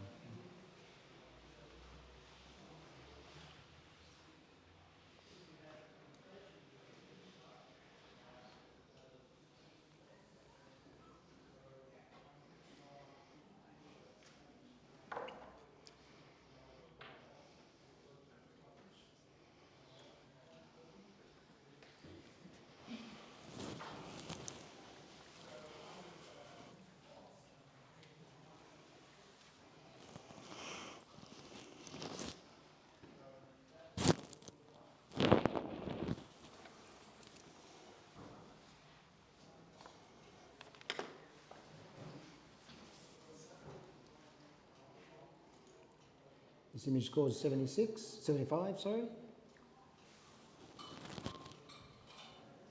This image scores 75, sorry.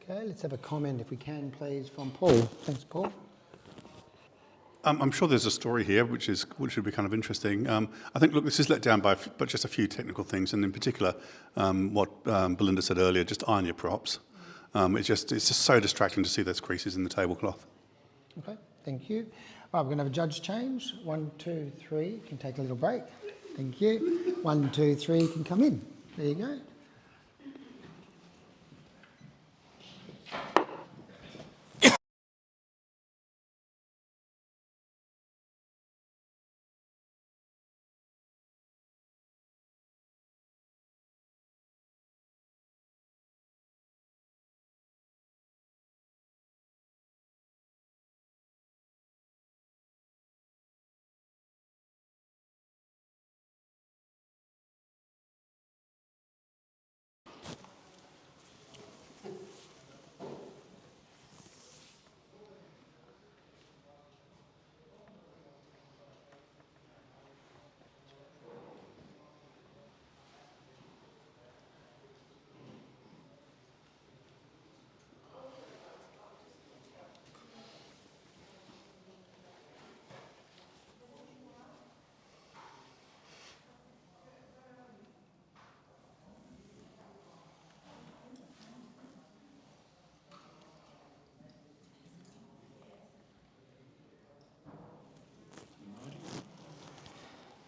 Okay, let's have a comment, if we can, please, from Paul. Thanks, Paul. I'm sure there's a story here which would be kind of interesting. I think, look, this is let down by but just a few technical things, and in particular, what Belinda said earlier, just iron your props. It's just so distracting to see those creases in the tablecloth. Okay, thank you. Right, we're going to have a judge change. 1, 2, 3. You can take a little break. Thank you. 1, 2, 3. You can come in. There you go.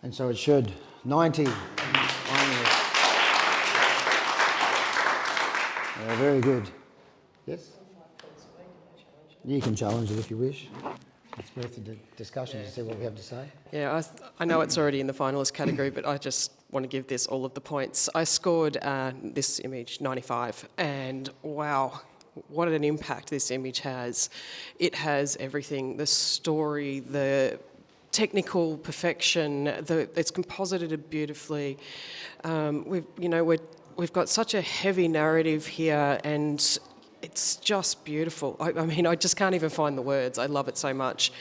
And so it should. 90. Very good. Yes? You can challenge it if you wish. It's worth the discussion to see what we have to say. Yeah, I know it's already in the finalist category, but I just want to give this all of the points. I scored this image 95, and wow, what an impact this image has. It has everything, the story, the technical perfection, it's composited beautifully. We've got such a heavy narrative here, and it's just beautiful. I mean, I just can't even find the words. I love it so much.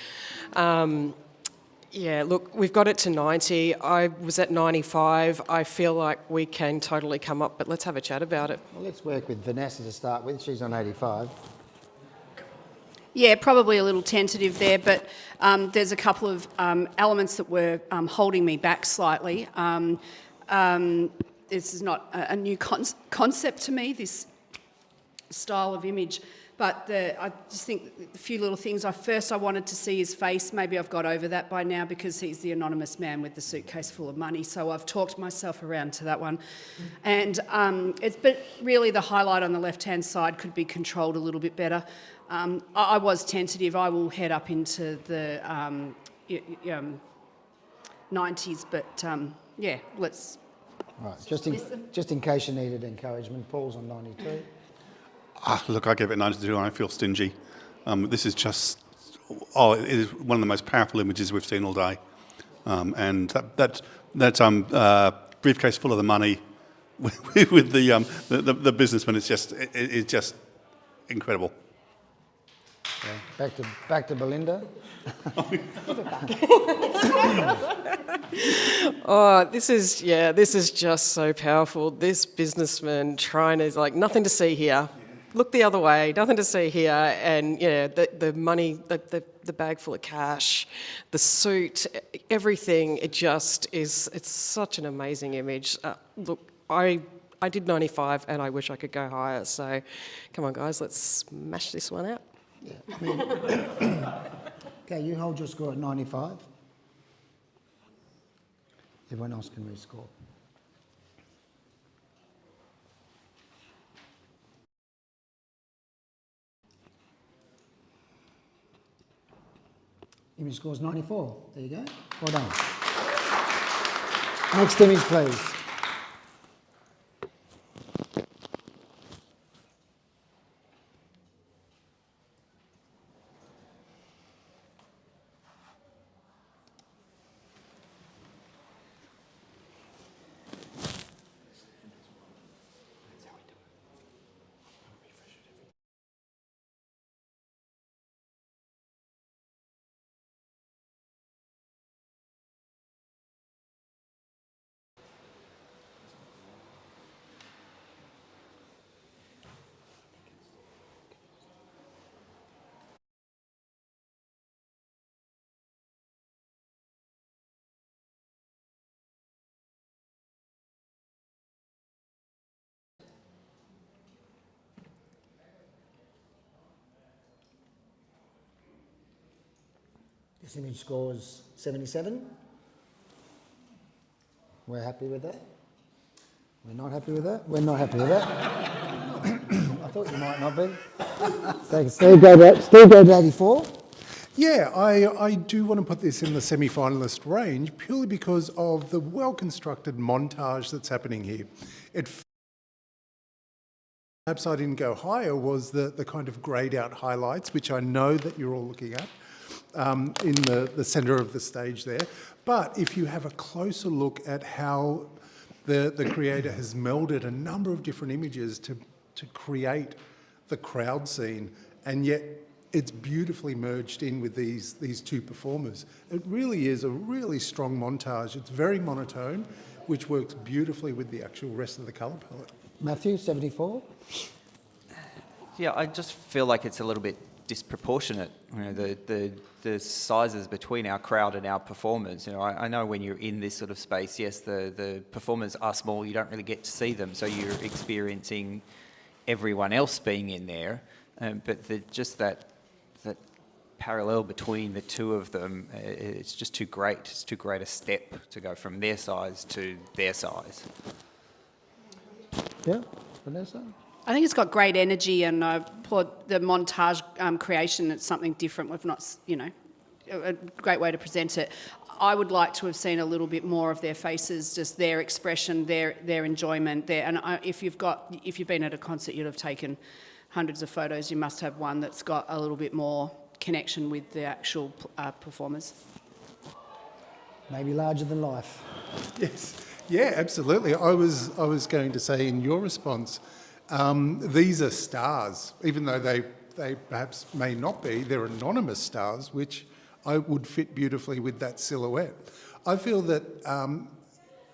Yeah, look, we've got it to 90. I was at 95. I feel like we can totally come up, but let's have a chat about it. Well, let's work with Vanessa to start with. She's on 85. Yeah, probably a little tentative there, but there's a couple of elements that were holding me back slightly. This is not a new concept to me, this style of image, but I just think a few little things. First, I wanted to see his face. Maybe I've got over that by now because he's the anonymous man with the suitcase full of money, so I've talked myself around to that one. And but really the highlight on the left-hand side could be controlled a little bit better. I was tentative. I will head up into the 90s, but yeah, let's... Right, just in case you needed encouragement, Paul's on 92. Look, I gave it 92 and I feel stingy. This is just, it is one of the most powerful images we've seen all day. And that briefcase full of the money with the businessman is just incredible. Yeah. Back to Belinda. Oh, this is just so powerful. This businessman trying to, like, nothing to see here. Look the other way, nothing to see here. And yeah, the money, the bag full of cash, the suit, everything, it's such an amazing image. Look, I did 95 and I wish I could go higher. So come on guys, let's smash this one out. Yeah, okay, you hold your score at 95. Everyone else can rescore. Image score is 94. There you go. Well done. Next image, please. This image scores 77. We're happy with that. We're not happy with that. We're not happy with that. I thought you might not be. So still go to 84. Yeah, I do want to put this in the semi-finalist range purely because of the well-constructed montage that's happening here. Perhaps I didn't go higher was the kind of greyed out highlights, which I know that you're all looking at in the centre of the stage there. But if you have a closer look at how the creator has melded a number of different images to create the crowd scene, and yet it's beautifully merged in with these two performers. It really is a really strong montage. It's very monotone, which works beautifully with the actual rest of the colour palette. Matthew, 74. Yeah, I just feel like it's a little bit disproportionate. You know, the sizes between our crowd and our performers. You know, I know when you're in this sort of space, yes, the performers are small. You don't really get to see them, so you're experiencing everyone else being in there. But just that parallel between the two of them, it's just too great. It's too great a step to go from their size to their size. Yeah, Vanessa? I think it's got great energy, and I applaud the montage creation. It's something different. We've not, a great way to present it. I would like to have seen a little bit more of their faces, just their expression, their enjoyment. If you've been at a concert, you'd have taken hundreds of photos. You must have one that's got a little bit more connection with the actual performers. Maybe larger than life. Yes, yeah, absolutely. I was going to say in your response, these are stars, even though they perhaps may not be. They're anonymous stars, which I would fit beautifully with that silhouette. I feel that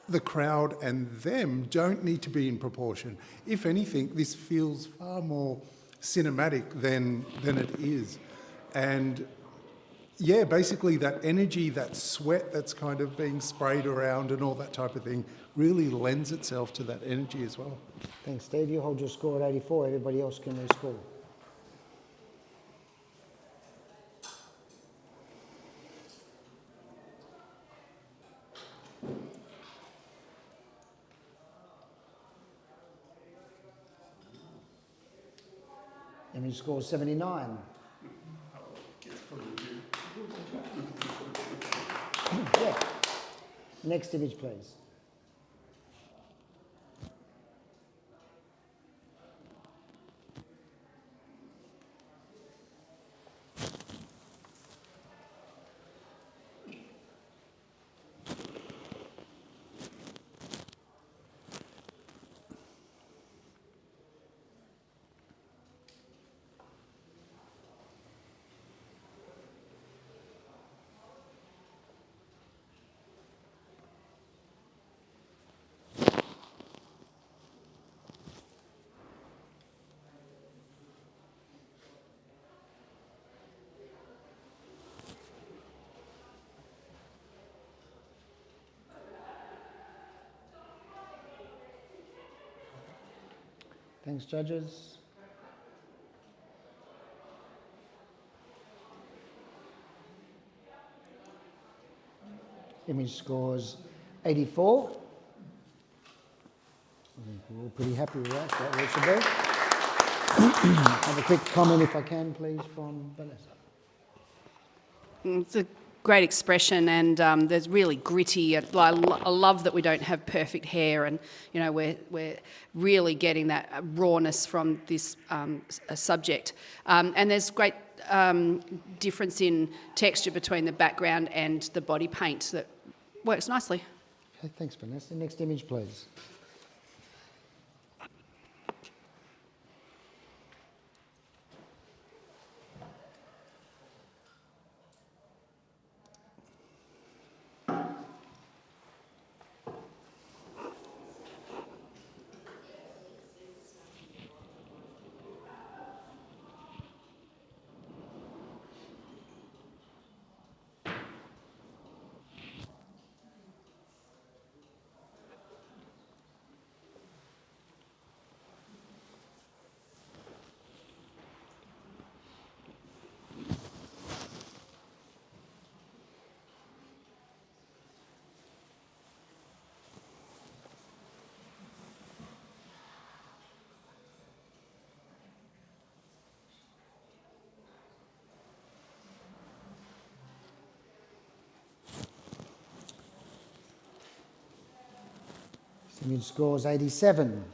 the crowd and them don't need to be in proportion. If anything, this feels far more cinematic than it is. And yeah, basically that energy, that sweat that's kind of being sprayed around and all that type of thing really lends itself to that energy as well. Thanks, Steve. You hold your score at 84. Everybody else can rescore. Image score 79. Yeah. Next image, please. Thanks, judges. Image scores 84. I think we're all pretty happy with that. That where it should be. Have a quick comment, if I can, please, from Vanessa. It's a great expression, and there's really gritty. I love that we don't have perfect hair, and we're really getting that rawness from this subject. And there's great difference in texture between the background and the body paint that works nicely. Okay, thanks, Vanessa. Next image, please. Image scores 87.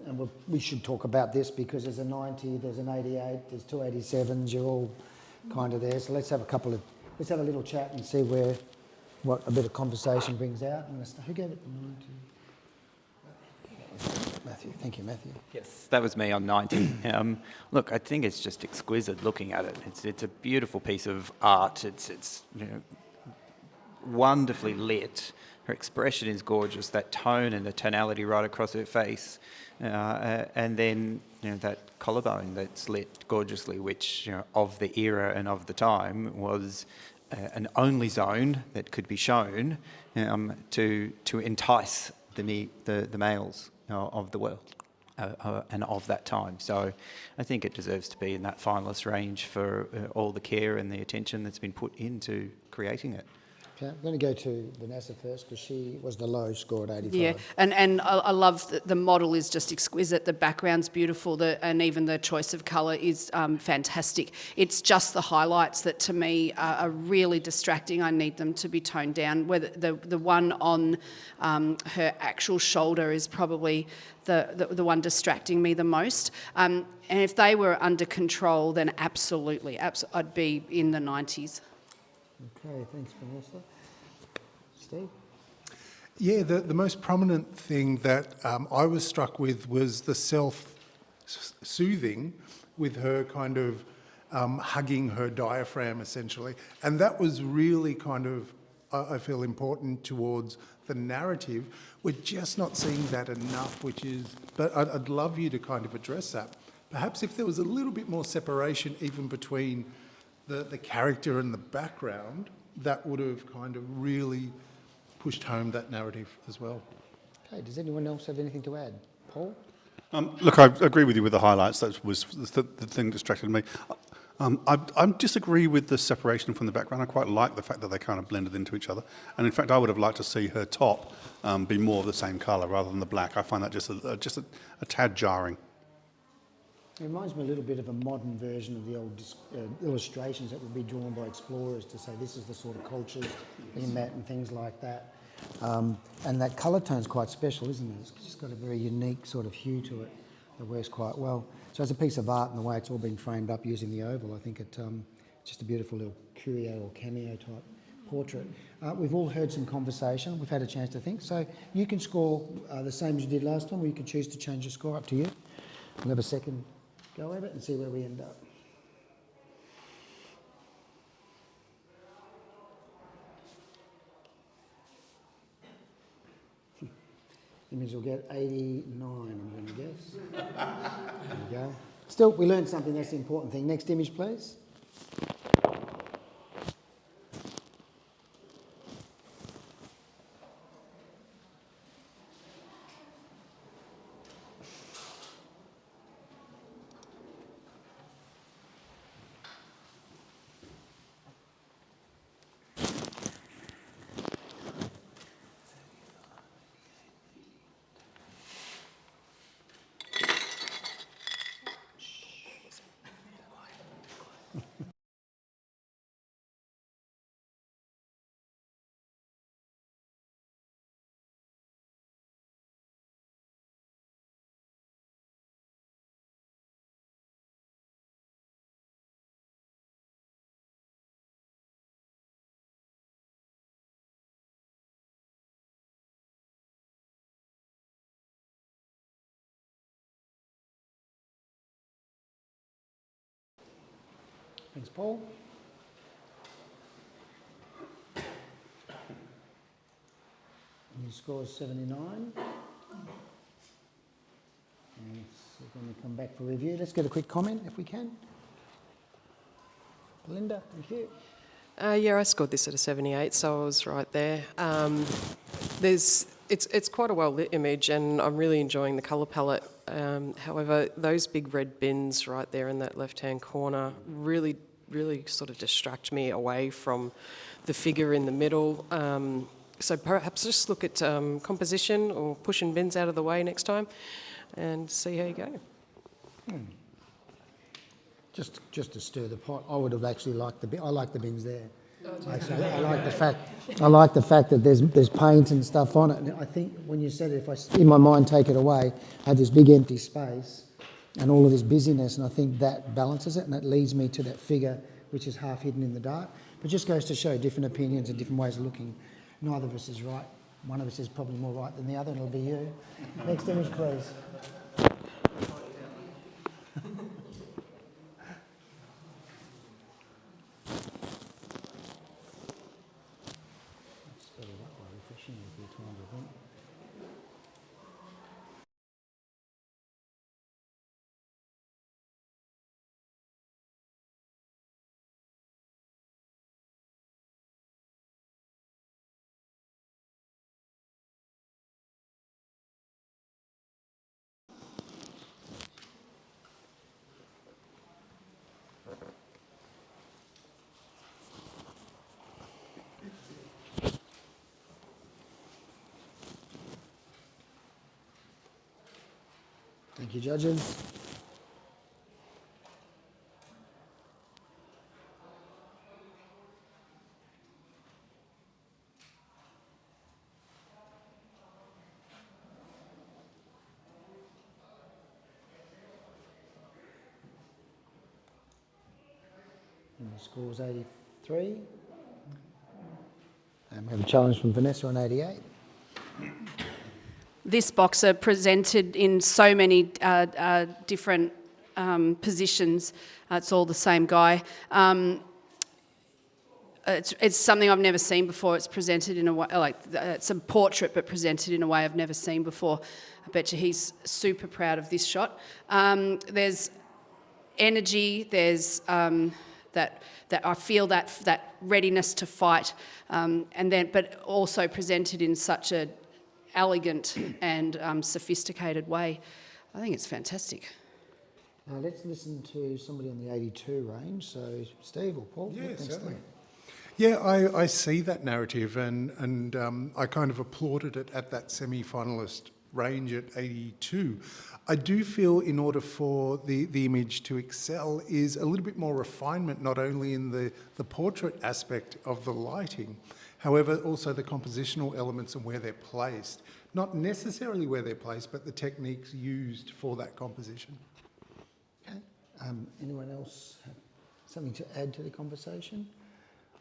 And we should talk about this because there's a 90, there's an 88, there's two 87s. You're all kind of there. So let's have a little chat and see what a bit of conversation brings out. Who gave it the 90? Matthew. Thank you, Matthew. Yes, that was me on 90. Look, I think it's just exquisite looking at it. It's a beautiful piece of art. It's wonderfully lit. Her expression is gorgeous. That tone and the tonality right across her face, and then that collarbone that's lit gorgeously, which of the era and of the time was an only zone that could be shown to entice the males of the world. and of that time. So I think it deserves to be in that finalist range for all the care and the attention that's been put into creating it. Okay, I'm going to go to Vanessa first because she was the low score at 85. Yeah, and I love that the model is just exquisite. The background's beautiful, and even the choice of colour is fantastic. It's just the highlights that to me are really distracting. I need them to be toned down. Whether the one on her actual shoulder is probably the one distracting me the most. And if they were under control, then absolutely, I'd be in the 90s. Okay, thanks, Vanessa. Steve? Yeah, the most prominent thing that I was struck with was the self-soothing with her kind of hugging her diaphragm, essentially. And that was really kind of, I feel, important towards the narrative. We're just not seeing that enough, but I'd love you to kind of address that. Perhaps if there was a little bit more separation even between the character and the background, that would have kind of really pushed home that narrative as well. Okay, does anyone else have anything to add? Paul? Look, I agree with you with the highlights. That was the thing that distracted me. I disagree with the separation from the background. I quite like the fact that they kind of blended into each other. And in fact, I would have liked to see her top be more of the same colour rather than the black. I find that just a tad jarring. It reminds me a little bit of a modern version of the old illustrations that would be drawn by explorers to say this is the sort of cultures they met and things like that. And that colour tone's quite special, isn't it? It's just got a very unique sort of hue to it that works quite well. So as a piece of art and the way it's all been framed up using the oval, I think it's just a beautiful little curio or cameo type portrait. We've all heard some conversation. We've had a chance to think. So you can score the same as you did last time, or you can choose to change your score, up to you. We'll have a second go over it and see where we end up. Image will get 89, I'm going to guess. There we go. Still, we learned something, that's the important thing. Next image, please. Thanks, Paul. Your score is 79. And we're going to come back for review. Let's get a quick comment if we can. Belinda, thank you. Yeah, I scored this at a 78, so I was right there. It's quite a well-lit image, and I'm really enjoying the colour palette. However, those big red bins right there in that left-hand corner really sort of distract me away from the figure in the middle. So perhaps just look at composition or pushing bins out of the way next time and see how you go. Just to stir the pot, I would have actually liked the bin. I like the bins there. Actually, I like the fact that there's paint and stuff on it. And I think when you said it, if I in my mind take it away, I had this big empty space and all of this busyness, and I think that balances it, and that leads me to that figure which is half hidden in the dark. But just goes to show different opinions and different ways of looking. Neither of us is right. One of us is probably more right than the other, and it'll be you. Next image, please. Thank you, judges. And the score's 83. And we have a challenge from Vanessa on 88. This boxer presented in so many different positions. It's all the same guy. It's something I've never seen before. It's presented in a way, like it's a portrait, but presented in a way I've never seen before. I bet you he's super proud of this shot. There's energy. There's that I feel that readiness to fight, but also presented in such a elegant and sophisticated way. I think it's fantastic. Now let's listen to somebody on the 82 range. So Steve or Paul? Yeah, what thinks certainly. Steve? Yeah, I see that narrative, and I kind of applauded it at that semi-finalist range at 82. I do feel in order for the image to excel is a little bit more refinement, not only in the portrait aspect of the lighting, however, also the compositional elements and where they're placed. Not necessarily where they're placed, but the techniques used for that composition. Okay. Anyone else have something to add to the conversation?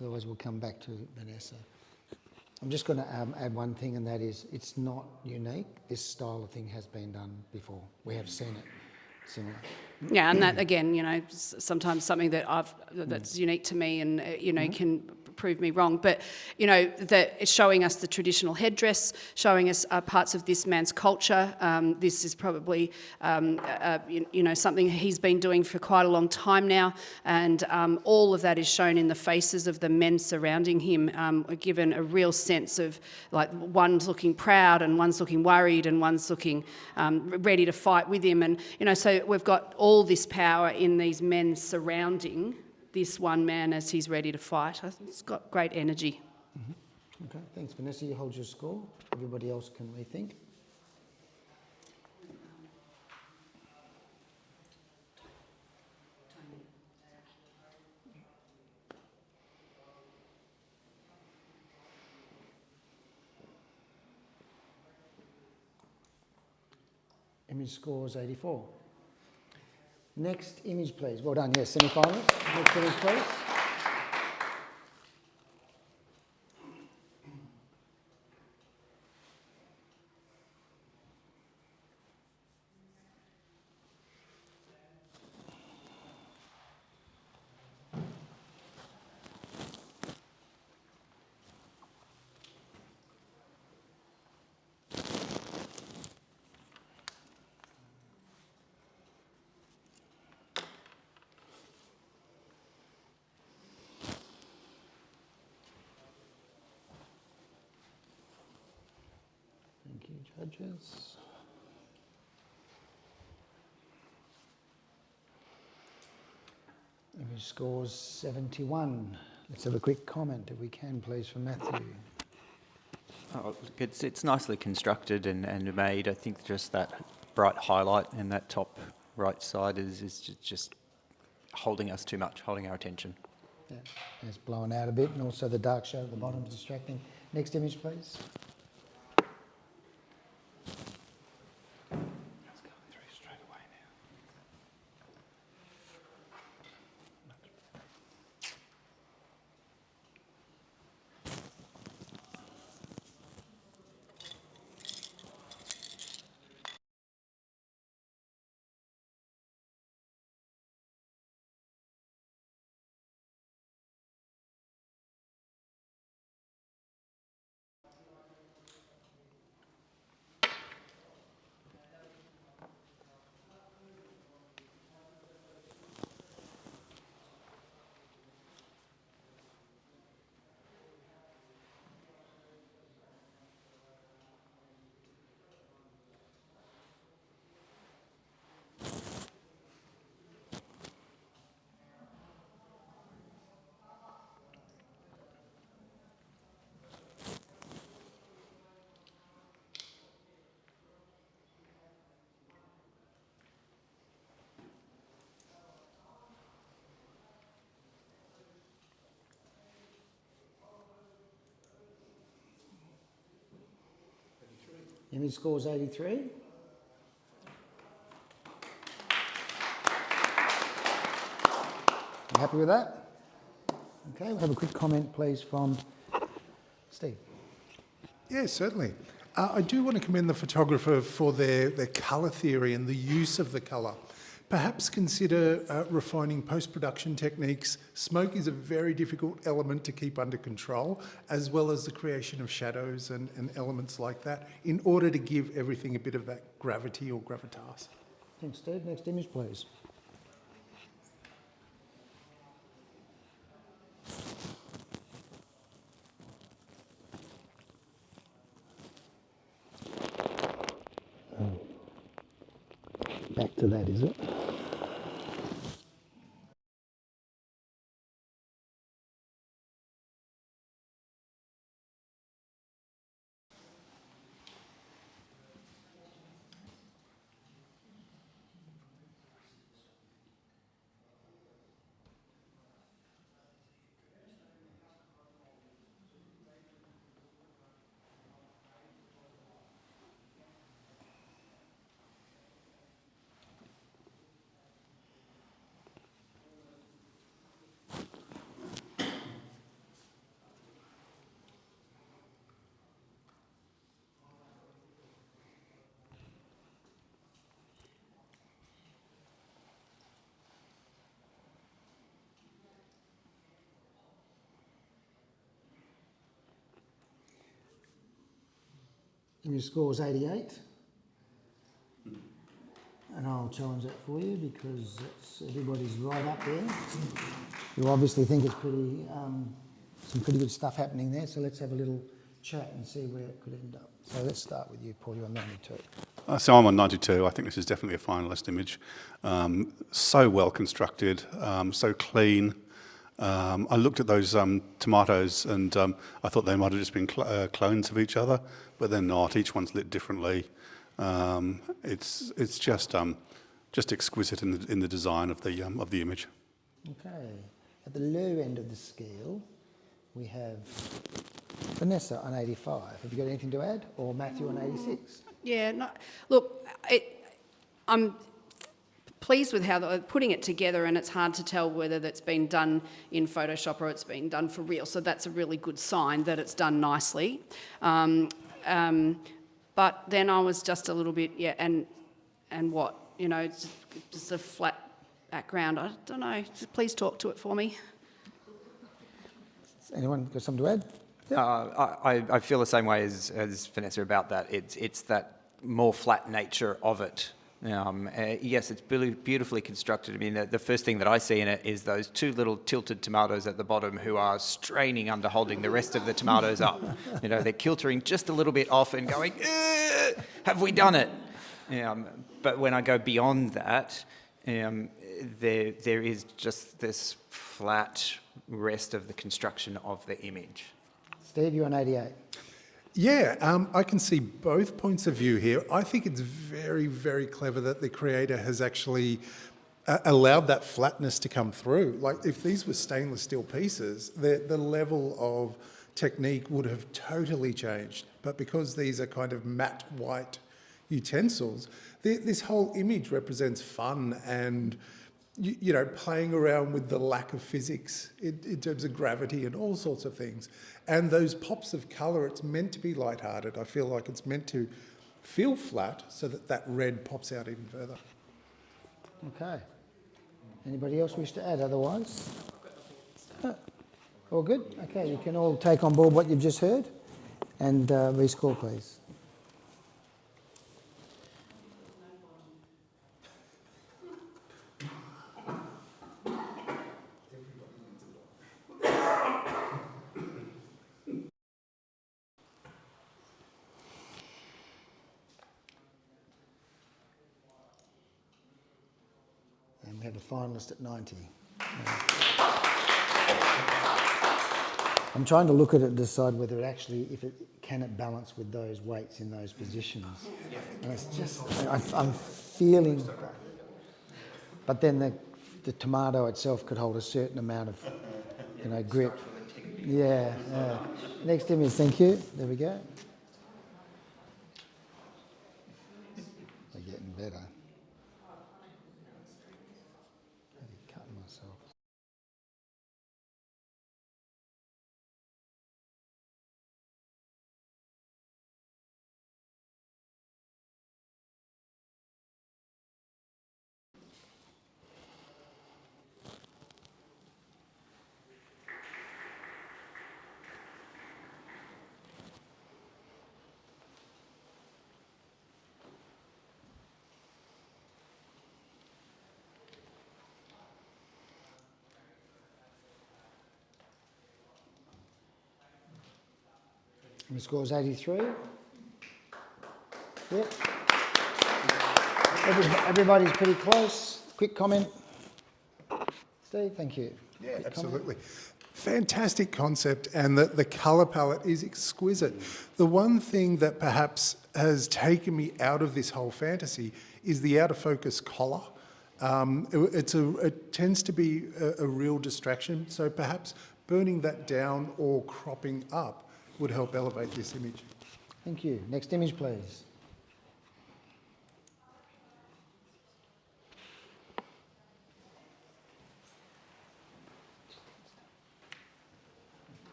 Otherwise, we'll come back to Vanessa. I'm just going to add one thing, and that is it's not unique. This style of thing has been done before. We have seen it similar. Yeah, and that again, sometimes something that that's unique to me, and can prove me wrong. But that it's showing us the traditional headdress, showing us parts of this man's culture. This is probably something he's been doing for quite a long time now, and all of that is shown in the faces of the men surrounding him, given a real sense of like one's looking proud and one's looking worried and one's looking ready to fight with him, and so we've got all this power in these men surrounding this one man as he's ready to fight. I think it's got great energy. Mm-hmm. Okay, thanks, Vanessa. You hold your score. Everybody else can rethink. Image scores 84. Next image, please. Well done. Yes, semi-finals. Next image, please. Thank you, judges. Image scores 71. Let's have a quick comment, if we can, please, from Matthew. Oh, it's nicely constructed and made. I think just that bright highlight in that top right side is just holding us too much, holding our attention. Yeah, it's blown out a bit, and also the dark shadow at the bottom is distracting. Next image, please. Image scores 83. You happy with that? Okay, we'll have a quick comment, please, from Steve. Yeah, certainly. I do want to commend the photographer for their colour theory and the use of the colour. Perhaps consider refining post-production techniques. Smoke is a very difficult element to keep under control, as well as the creation of shadows and elements like that, in order to give everything a bit of that gravity or gravitas. Thanks, Steve. Next image, please. Back to that, is it? Image score's 88. And I'll challenge that for you because everybody's right up there. You obviously think it's some pretty good stuff happening there, so let's have a little chat and see where it could end up. So let's start with you, Paul. You're on 92. So I'm on 92. I think this is definitely a finalist image. So well constructed, so clean. I looked at those tomatoes and I thought they might have just been clones of each other, but they're not. Each one's lit differently. It's just exquisite in the design of the image. Okay. At the low end of the scale, we have Vanessa on 85. Have you got anything to add? Or Matthew on 86? Yeah, no, look, I'm pleased with how they're putting it together, and it's hard to tell whether that's been done in Photoshop or it's been done for real. So that's a really good sign that it's done nicely. But then I was just a little bit, and what, you know, it's just a flat background. I don't know. Just please talk to it for me. Anyone got something to add? I feel the same way as Vanessa about that. It's that more flat nature of it. Yes, it's beautifully constructed. I mean, the first thing that I see in it is those two little tilted tomatoes at the bottom who are straining under holding the rest of the tomatoes up. You know, they're kiltering just a little bit off and going, have we done it? But when I go beyond that, there is just this flat rest of the construction of the image. Steve, you're on 88. Yeah, I can see both points of view here. I think it's very, very clever that the creator has actually allowed that flatness to come through. Like, if these were stainless steel pieces, the level of technique would have totally changed. But because these are kind of matte white utensils, this whole image represents fun and, you know, playing around with the lack of physics in terms of gravity and all sorts of things. And those pops of colour, it's meant to be lighthearted. I feel like it's meant to feel flat so that red pops out even further. Okay. Anybody else wish to add otherwise? All good? Okay, you can all take on board what you've just heard and rescore, please. And we have a finalist at 90. I'm trying to look at it and decide whether it actually, can it balance with those weights in those positions. And it's just, I'm feeling, but then the tomato itself could hold a certain amount of, you know, grip. Yeah. Next image, thank you. There we go. better. Cutting myself. And the score's 83. Yep. Everybody's pretty close. Quick comment. Steve, thank you. Yeah, Quick absolutely. Fantastic concept, and the colour palette is exquisite. The one thing that perhaps has taken me out of this whole fantasy is the out of focus collar. It tends to be a real distraction, so perhaps burning that down or cropping up would help elevate this image. Thank you. Next image, please.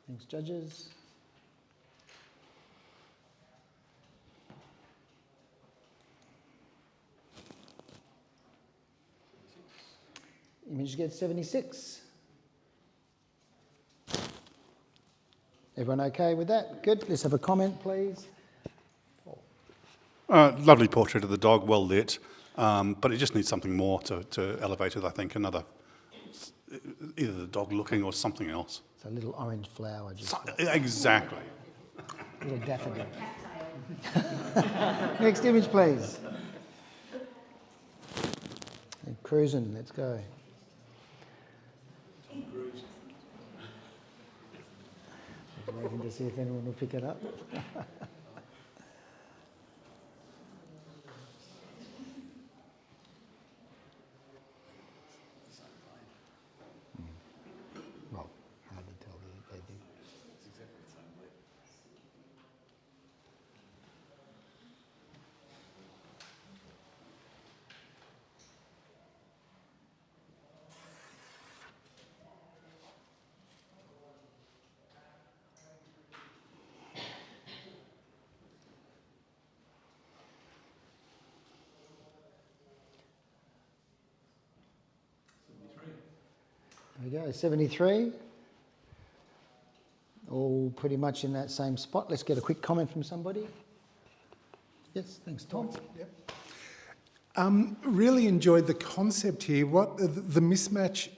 Thanks, judges. Image gets 76. Everyone okay with that? Good. Let's have a comment, please. Lovely portrait of the dog, well lit, but it just needs something more to elevate it, I think, either the dog looking or something else. It's a little orange flower. Just Exactly. a little daffodil. Next image, please. And cruising, let's go. Just waiting to see if anyone will pick it up. Well, hard to tell that they did. There we go, 73. All pretty much in that same spot. Let's get a quick comment from somebody. Yes, thanks, Tom. Yep. Really enjoyed the concept here. What the mismatch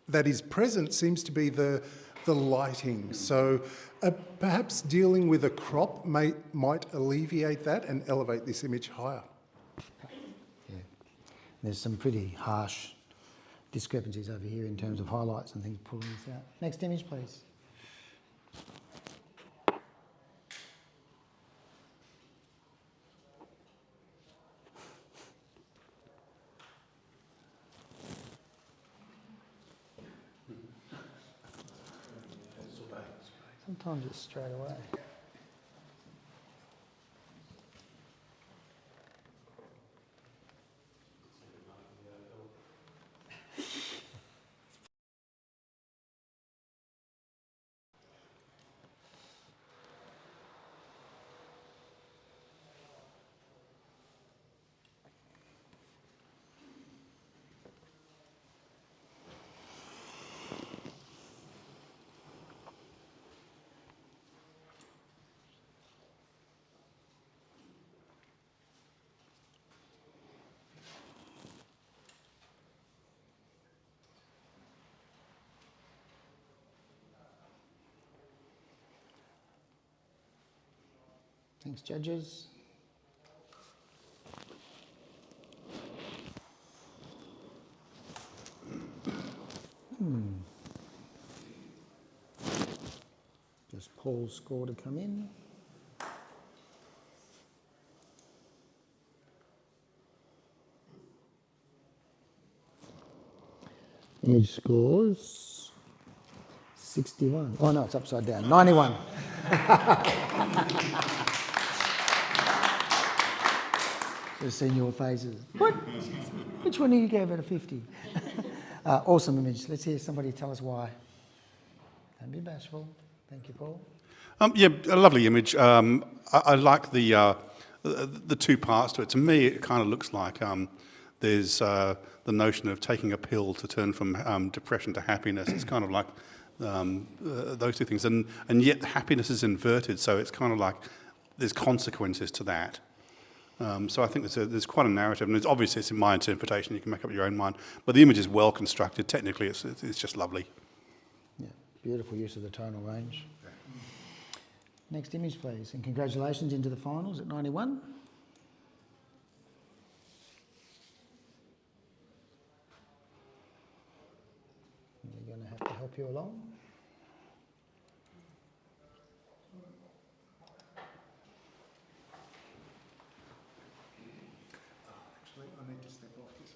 that is present seems to be the lighting. So perhaps dealing with a crop might alleviate that and elevate this image higher. Yeah, there's some pretty harsh discrepancies over here in terms of highlights and things pulling this out. Next image, please. Sometimes it's straight away. Thanks, judges. Paul's score to come in. Image scores 61. Oh no, it's upside down. 91. Just seen your faces. What? Which one of you gave it a 50? Awesome image. Let's hear somebody tell us why. Don't be bashful. Thank you, Paul. Yeah, a lovely image. I like the two parts to it. To me, it kind of looks like there's the notion of taking a pill to turn from depression to happiness. It's kind of like those two things, and yet happiness is inverted. So it's kind of like there's consequences to that. So I think there's quite a narrative, and obviously it's in my interpretation. You can make up your own mind, but the image is well constructed. Technically, it's just lovely. Yeah, beautiful use of the tonal range. Next image, please, and congratulations into the finals at 91. We're going to have to help you along. Actually, I need to step off this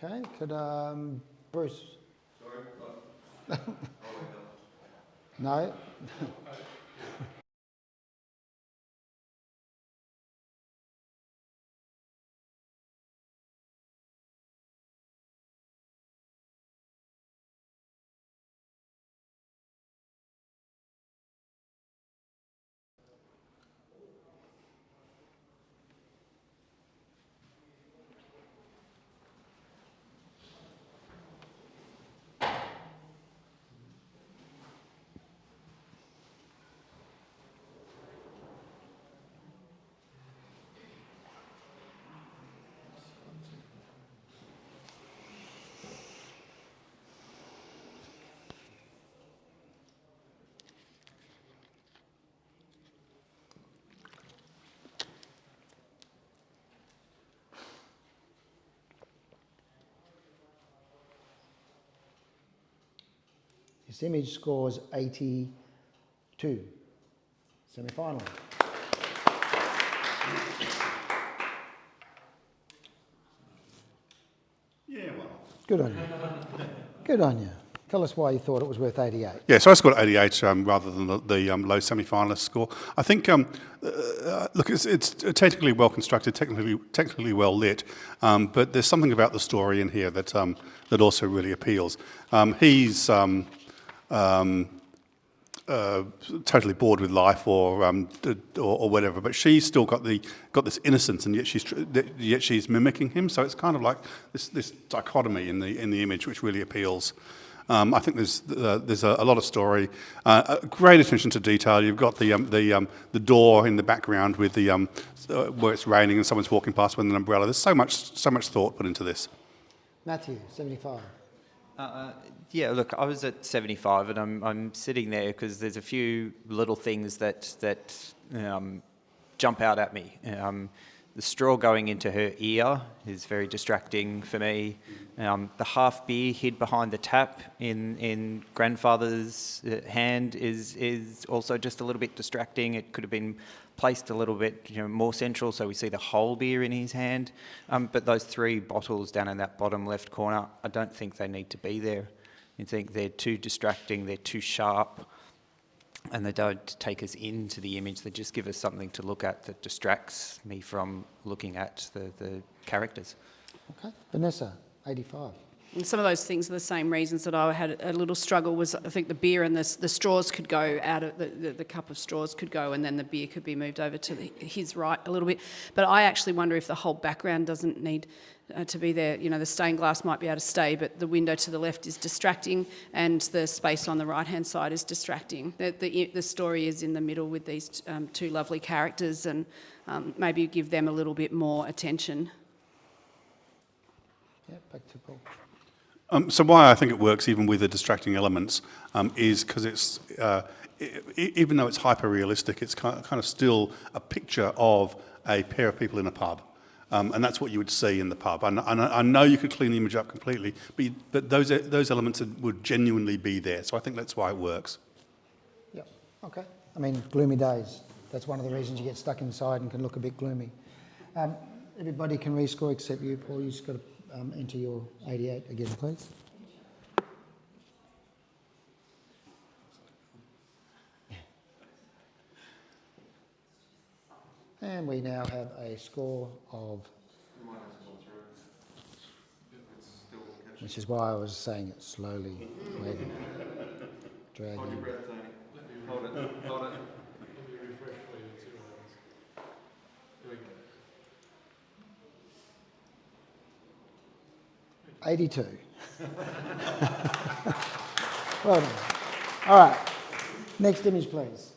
one. Okay, could Bruce? Sorry, no. This image scores 82. Semi-final. Yeah, well. Good on you. Good on you. Tell us why you thought it was worth 88. Yeah, so I scored 88 rather than the low semi-finalist score. I think, look, it's technically well constructed, technically well lit, but there's something about the story in here that that also really appeals. He's totally bored with life or whatever, but she's still got this innocence, and yet she's mimicking him. So it's kind of like this dichotomy in the image, which really appeals. I think there's a lot of story, great attention to detail. You've got the door in the background with the where it's raining and someone's walking past with an umbrella. There's so much thought put into this. Matthew, 75. Yeah, look, I was at 75, and I'm sitting there because there's a few little things that jump out at me. The straw going into her ear is very distracting for me. The half beer hid behind the tap in grandfather's hand is also just a little bit distracting. It could have been placed a little bit more central, so we see the whole beer in his hand. But those three bottles down in that bottom left corner, I don't think they need to be there. I think they're too distracting, they're too sharp, and they don't take us into the image. They just give us something to look at that distracts me from looking at the characters. Okay. Vanessa, 85. And some of those things are the same reasons that I had a little struggle. Was I think the beer and the straws could go out of the cup of straws could go, and then the beer could be moved over to his right a little bit. But I actually wonder if the whole background doesn't need to be there. The stained glass might be able to stay, but the window to the left is distracting, and the space on the right-hand side is distracting. The story is in the middle with these two lovely characters, and maybe give them a little bit more attention. Yeah, back to Paul. So why I think it works even with the distracting elements is because it's, even though it's hyper-realistic, it's kind of still a picture of a pair of people in a pub. And that's what you would see in the pub. And I know you could clean the image up completely, but those elements would genuinely be there. So I think that's why it works. Yeah, okay. gloomy days. That's one of the reasons you get stuck inside and can look a bit gloomy. Everybody can rescore except you, Paul. You've just got to enter your 88 again, please. And we now have a score of, which is why I was saying it slowly, waiting, dragging. Hold your breath, Tony. Hold it, hold it. Let me refresh for you and see what happens. There we go. 82. Well done. All right, next image, please.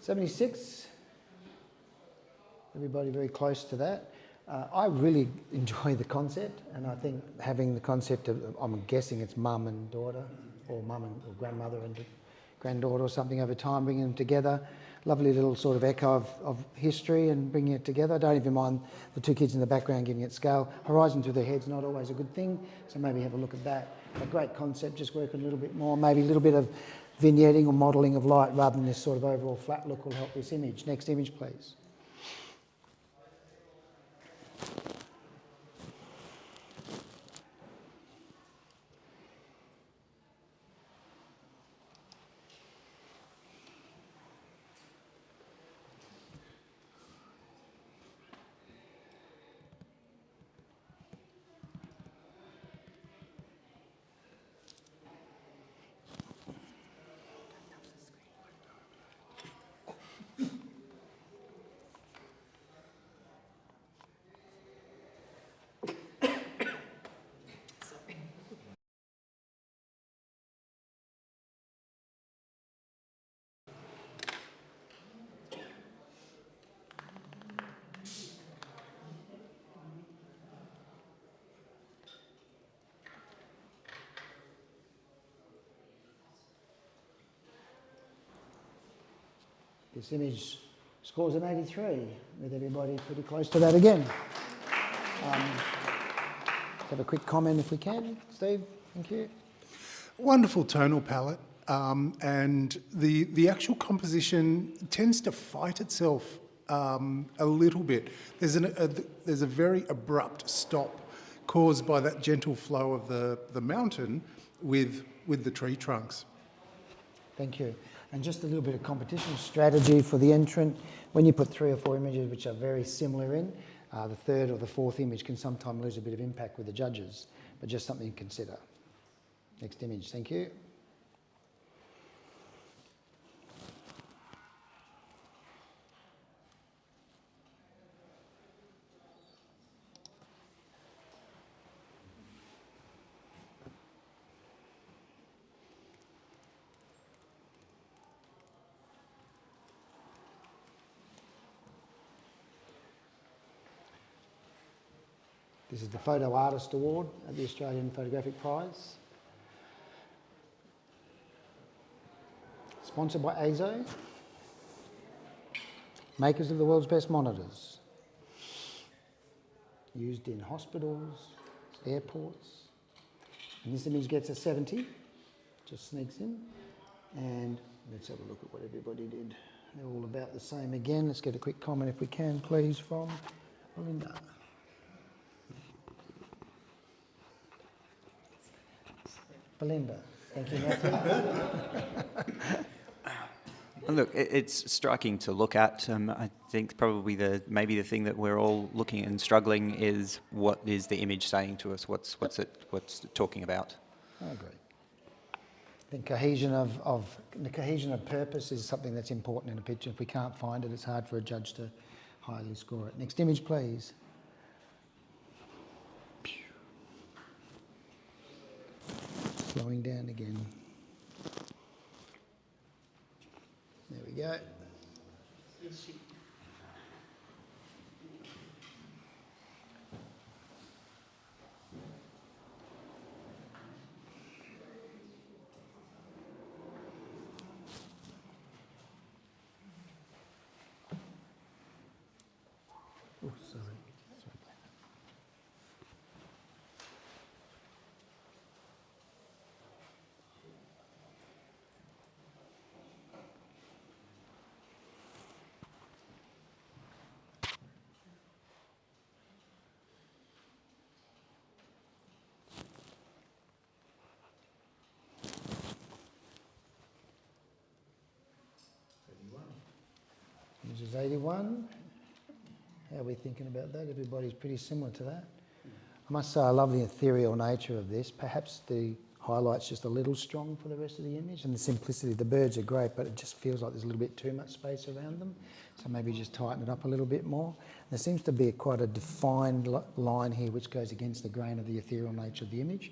'76. Everybody very close to that. I really enjoy the concept, and I think having the concept of, I'm guessing it's mum and daughter, or mum and or grandmother and granddaughter or something over time, bringing them together. Lovely little sort of echo of history and bringing it together. I don't even mind the two kids in the background giving it scale. Horizon through their head's not always a good thing, so maybe have a look at that. A great concept, just work a little bit more, maybe a little bit of vignetting or modelling of light rather than this sort of overall flat look will help this image. Next image, please. This image scores an 83, with everybody pretty close to that again. Have a quick comment if we can. Steve, thank you. Wonderful tonal palette, and the actual composition tends to fight itself a little bit. There's a very abrupt stop caused by that gentle flow of the mountain with the tree trunks. Thank you. And just a little bit of competition strategy for the entrant. When you put 3 or 4 images which are very similar in, the third or the fourth image can sometimes lose a bit of impact with the judges, but just something to consider. Next image, thank you. This is the Photo Artist Award at the Australian Photographic Prize. Sponsored by AZO, makers of the world's best monitors. Used in hospitals, airports. And this image gets a 70, just sneaks in. And let's have a look at what everybody did. They're all about the same again. Let's get a quick comment if we can, please, from Belinda. Belinda. Thank you, Matthew. Look, it's striking to look at. I think probably maybe the thing that we're all looking and struggling is what is the image saying to us? What's it talking about? I agree. I think the cohesion of purpose is something that's important in a picture. If we can't find it, it's hard for a judge to highly score it. Next image, please. Slowing down again. There we go. Oh, sorry. This is 81. How are we thinking about that? Everybody's pretty similar to that. I must say I love the ethereal nature of this. Perhaps the highlight's just a little strong for the rest of the image, and the simplicity. The birds are great, but it just feels like there's a little bit too much space around them. So maybe just tighten it up a little bit more. There seems to be quite a defined line here which goes against the grain of the ethereal nature of the image,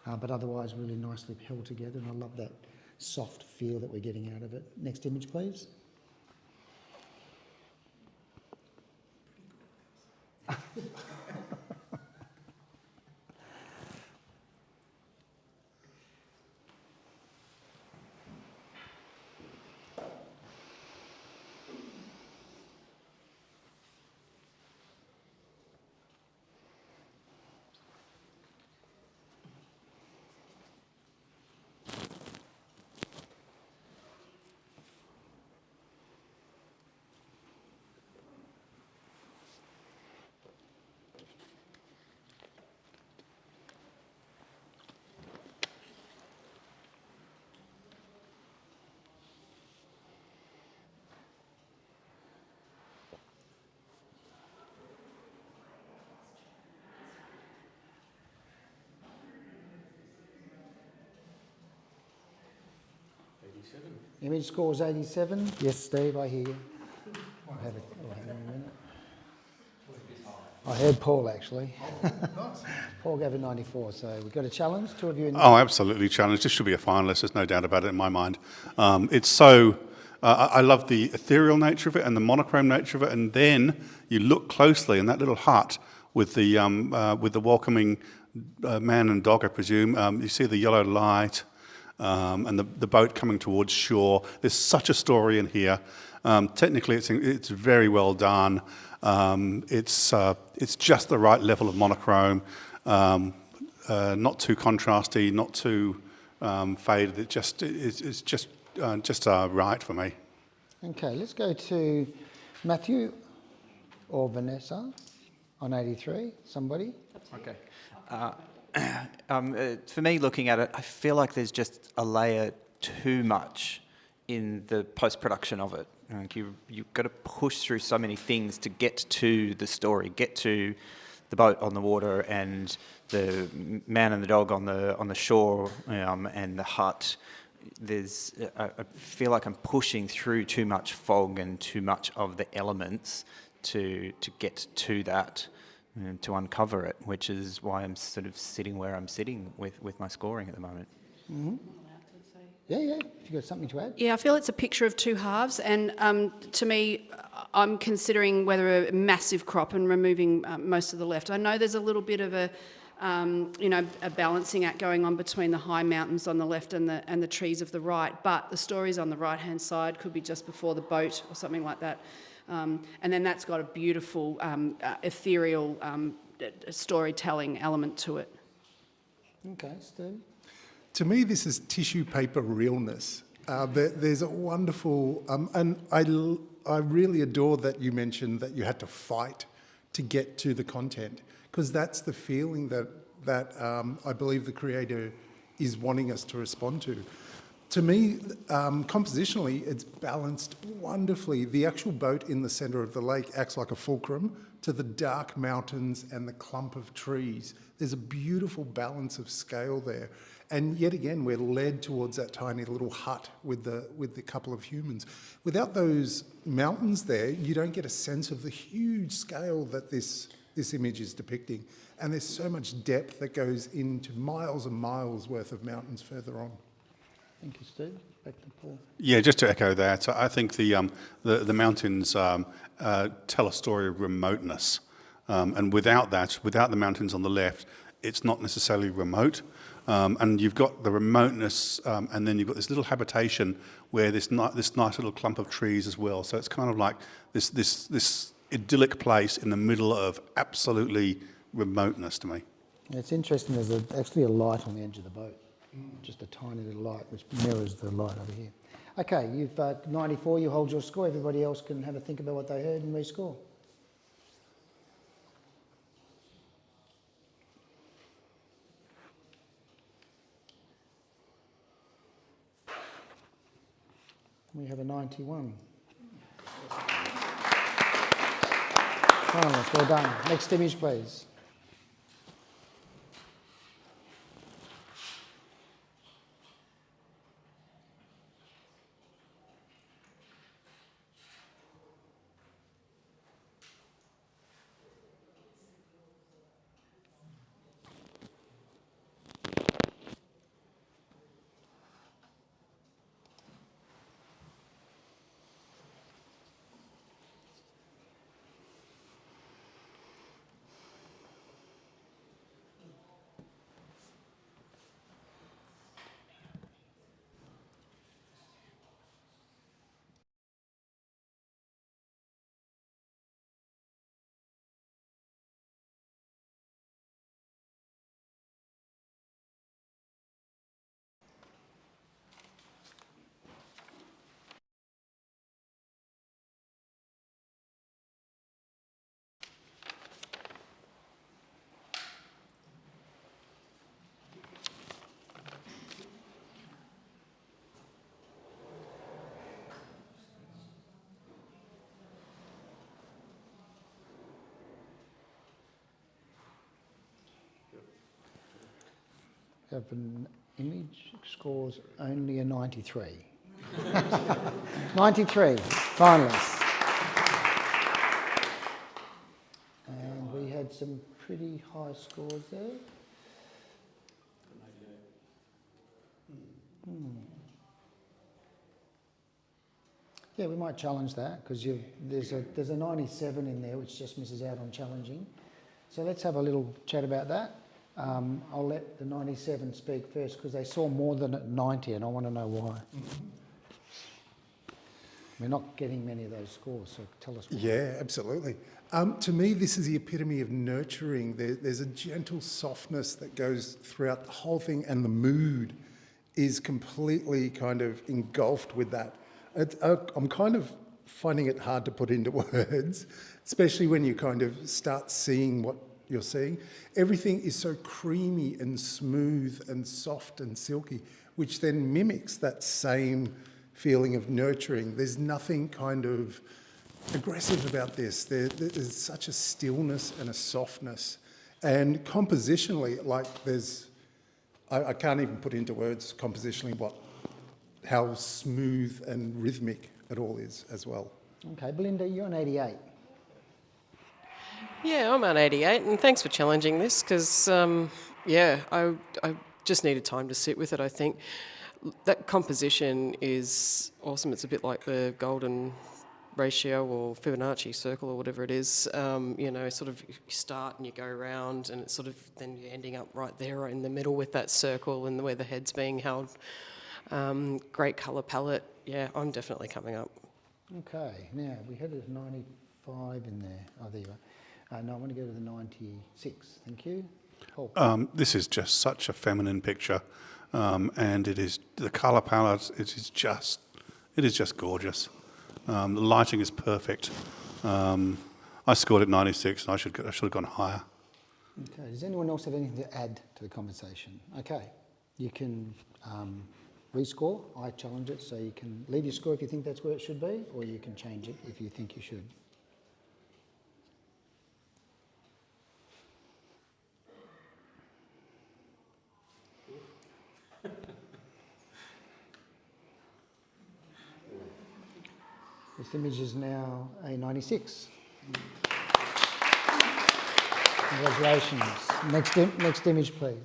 but otherwise really nicely held together, and I love that soft feel that we're getting out of it. Next image, please. Image scores 87. Yes, Steve, I hear you. I'll have it in a minute. I heard Paul actually. Paul gave it 94, so we've got a challenge. Two of you in. Oh, absolutely challenged. This should be a finalist. There's no doubt about it in my mind. It's so. I love the ethereal nature of it and the monochrome nature of it, and then you look closely in that little hut with the welcoming man and dog, I presume. You see the yellow light. And the boat coming towards shore. There's such a story in here. Technically, it's very well done. It's just the right level of monochrome, not too contrasty, not too faded. It's just right for me. Okay, let's go to Matthew or Vanessa on 83. Somebody. Okay. For me, looking at it, I feel like there's just a layer too much in the post-production of it. Like you've got to push through so many things to get to the story, get to the boat on the water and the man and the dog on the shore and the hut. I feel like I'm pushing through too much fog and too much of the elements to get to that. To uncover it, which is why I'm sort of sitting where I'm sitting with my scoring at the moment. Mm-hmm. Yeah. If you've got something to add. Yeah, I feel it's a picture of two halves, and to me, I'm considering whether a massive crop and removing most of the left. I know there's a little bit of a balancing act going on between the high mountains on the left and the trees of the right, but the story's on the right-hand side, could be just before the boat or something like that. And then that's got a beautiful ethereal storytelling element to it. Okay, Steve. To me, this is tissue paper realness. There's a wonderful, and I really adore that you mentioned that you had to fight to get to the content, because that's the feeling that I believe the creator is wanting us to respond to. To me, compositionally, it's balanced wonderfully. The actual boat in the centre of the lake acts like a fulcrum to the dark mountains and the clump of trees. There's a beautiful balance of scale there. And yet again, we're led towards that tiny little hut with the couple of humans. Without those mountains there, you don't get a sense of the huge scale that this image is depicting. And there's so much depth that goes into miles and miles worth of mountains further on. Thank you, Steve. Back to Paul. Yeah, just to echo that, I think the mountains tell a story of remoteness, and without the mountains on the left, it's not necessarily remote. And you've got the remoteness, and then you've got this little habitation where this nice little clump of trees as well. So it's kind of like this idyllic place in the middle of absolutely remoteness to me. Yeah, it's interesting. There's actually a light on the edge of the boat. Just a tiny little light which mirrors the light over here. Okay, you've 94, you hold your score. Everybody else can have a think about what they heard and rescore. We have a 91. Finalists, well done. Next image, please. Have an image scores only a 93. 93 finalists. And we had some pretty high scores there. Yeah, we might challenge that because there's a 97 in there which just misses out on challenging. So let's have a little chat about that. I'll let the 97 speak first because they saw more than at 90 and I want to know why. We're not getting many of those scores, so tell us why. Yeah, absolutely. To me, this is the epitome of nurturing. There's a gentle softness that goes throughout the whole thing and the mood is completely kind of engulfed with that. I'm kind of finding it hard to put into words, especially when you kind of start seeing what you're seeing. Everything is so creamy and smooth and soft and silky, which then mimics that same feeling of nurturing. There's nothing kind of aggressive about this. There's such a stillness and a softness. And compositionally, like I can't even put into words compositionally how smooth and rhythmic it all is as well. Okay, Belinda, you're on 88. Yeah, I'm on 88, and thanks for challenging this because, I just needed time to sit with it, I think. That composition is awesome. It's a bit like the golden ratio or Fibonacci circle or whatever it is. Sort of you start and you go around and it's sort of then you're ending up right there in the middle with that circle and where the head's being held. Great colour palette. Yeah, I'm definitely coming up. Okay, now we had a 95 in there. Oh, there you are. No, I want to go to the 96. Thank you. Paul. This is just such a feminine picture, and it is the colour palette. It is just gorgeous. The lighting is perfect. I scored at 96, and I should have gone higher. Okay. Does anyone else have anything to add to the conversation? Okay. You can rescore. I challenge it, so you can leave your score if you think that's where it should be, or you can change it if you think you should. This image is now a 96. Congratulations. Next image, please.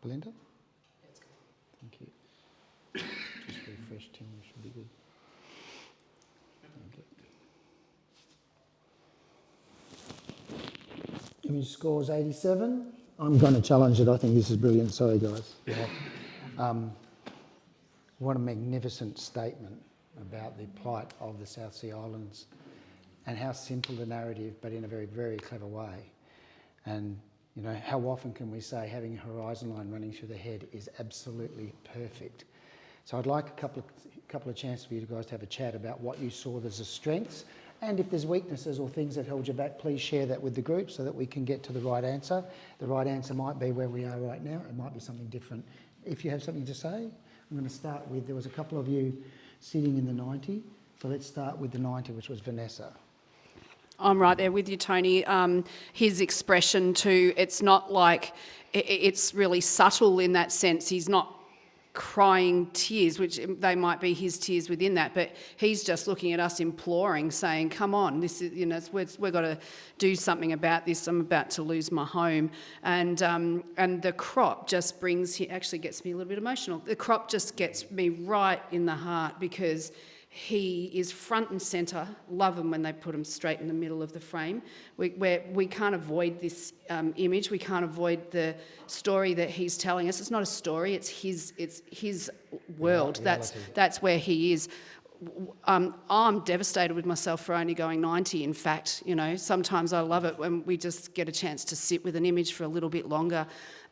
Belinda? Thank you. Just refresh, Tim, you should be good. Image scores 87. I'm going to challenge it. I think this is brilliant. Sorry, guys. What a magnificent statement about the plight of the South Sea Islands and how simple the narrative, but in a very, very clever way. And you know, how often can we say having a horizon line running through the head is absolutely perfect? So I'd like a couple of chances for you guys to have a chat about what you saw as the strengths, and if there's weaknesses or things that held you back, please share that with the group so that we can get to the right answer. The right answer might be where we are right now. It might be something different. If you have something to say, I'm going to start with, there was a couple of you sitting in the 90. So let's start with the 90, which was Vanessa. I'm right there with you, Tony. His expression too, it's not like, it's really subtle in that sense. He's not crying tears, which they might be his tears within that, but he's just looking at us imploring, saying, come on, this is, you know, we've got to do something about this. I'm about to lose my home. And the crop just actually gets me a little bit emotional. The crop just gets me right in the heart because he is front and centre. Love him when they put him straight in the middle of the frame. We can't avoid this image. We can't avoid the story that he's telling us. It's not a story. It's his world. That's where he is. I'm devastated with myself for only going 90. In fact, you know, sometimes I love it when we just get a chance to sit with an image for a little bit longer.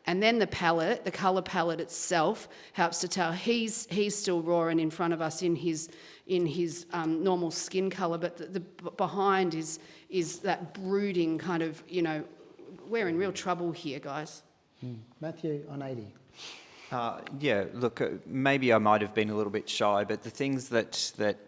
And then the palette, the colour palette itself, helps to tell he's still roaring in front of us in his normal skin colour, but the behind is that brooding kind of, you know, we're in real trouble here, guys. Matthew on 80. Yeah, look, maybe I might have been a little bit shy, but the things that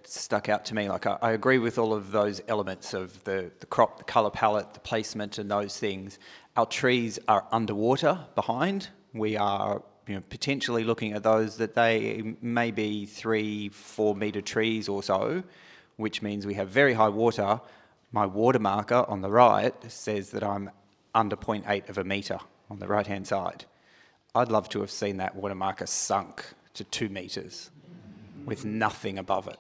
stuck out to me, like I agree with all of those elements of the crop, the colour palette, the placement and those things. Our trees are underwater behind. We are, you know, potentially looking at those that they may be 3-4 metre trees or so, which means we have very high water. My water marker on the right says that I'm under 0.8 of a metre on the right-hand side. I'd love to have seen that water marker sunk to 2 metres with nothing above it.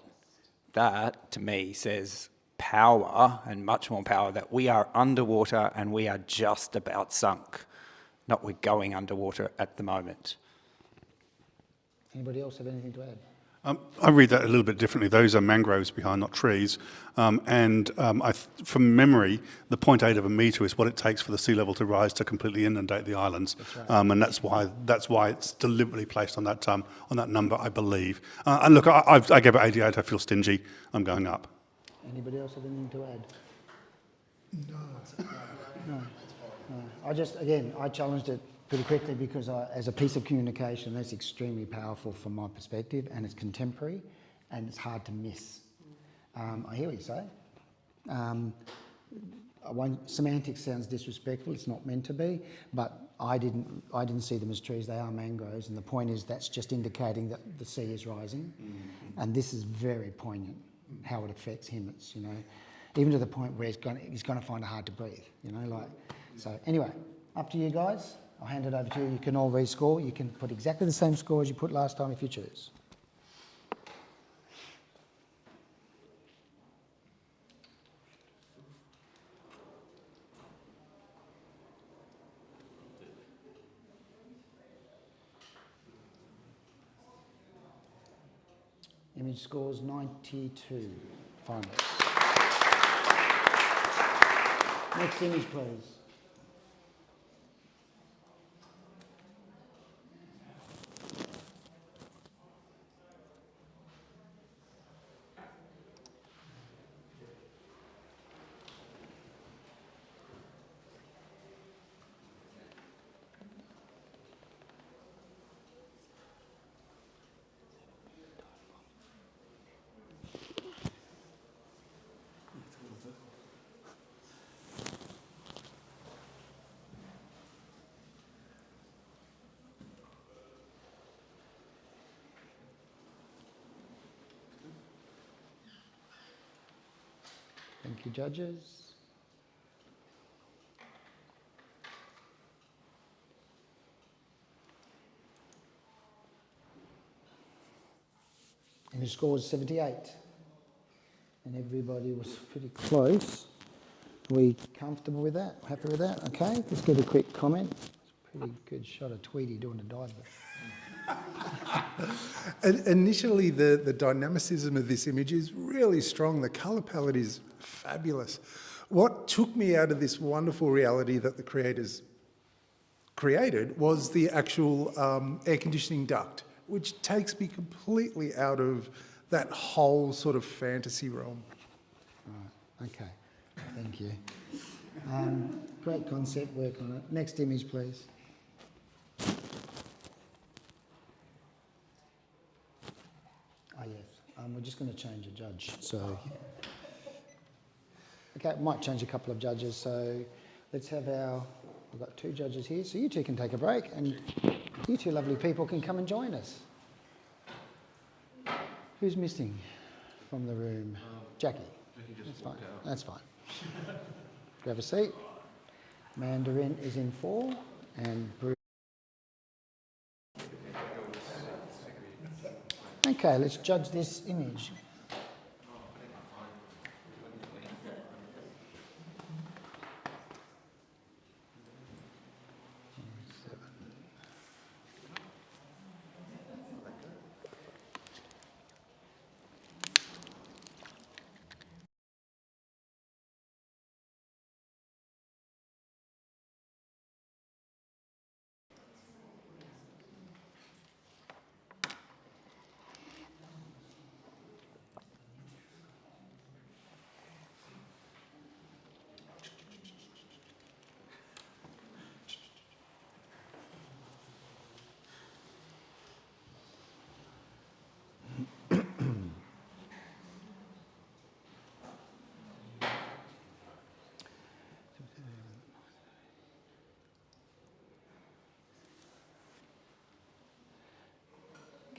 That, to me, says power, and much more power, that we are underwater and we are just about sunk, not we're going underwater at the moment. Anybody else have anything to add? I read that a little bit differently. Those are mangroves behind, not trees. From memory, the 0.8 of a metre is what it takes for the sea level to rise to completely inundate the islands. That's right. And that's why it's deliberately placed on that number, I believe. And look, I gave it 88. I feel stingy. I'm going up. Anybody else have anything to add? No. I challenged it pretty quickly because as a piece of communication, that's extremely powerful from my perspective, and it's contemporary, and it's hard to miss. I hear what you say. Semantics sounds disrespectful. It's not meant to be, but I didn't see them as trees. They are mangroves, and the point is that's just indicating that the sea is rising, and this is very poignant. How it affects him. It's, you know, even to the point where he's going to find it hard to breathe. You know, like so. Anyway, up to you guys. I'll hand it over to you. You can all rescore. You can put exactly the same score as you put last time if you choose. Image scores 92. Finalists. Next image, please. Thank you, judges. And the score was 78. And everybody was pretty close. Are we comfortable with that? Happy with that? Okay, let's get a quick comment. It's a pretty good shot of Tweety doing a dive. Initially, the dynamicism of this image is really strong. The colour palette is fabulous. What took me out of this wonderful reality that the creators created was the actual air conditioning duct, which takes me completely out of that whole sort of fantasy realm. Right, okay, thank you. Great concept, work on it. Next image, please. Oh, yes. We're just going to change a judge. So, okay, might change a couple of judges. So, let's have we've got 2 judges here. So you 2 can take a break, and you 2 lovely people can come and join us. Who's missing from the room? Jackie. That's fine. That's fine. Grab a seat. Mandarin is in 4, and Bruce. Okay, let's judge this image.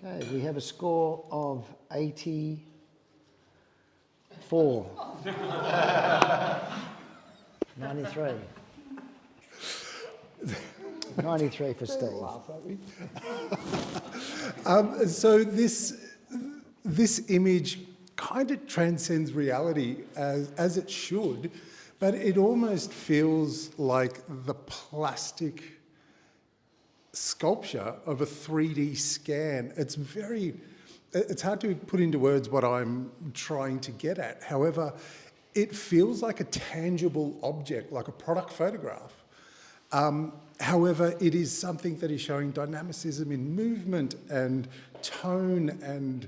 Okay, we have a score of 84. 93. 93 for Steve. So this image kind of transcends reality as it should, but it almost feels like the plastic sculpture of a 3D scan. It's hard to put into words what I'm trying to get at. However, it feels like a tangible object, like a product photograph. However, it is something that is showing dynamicism in movement and tone and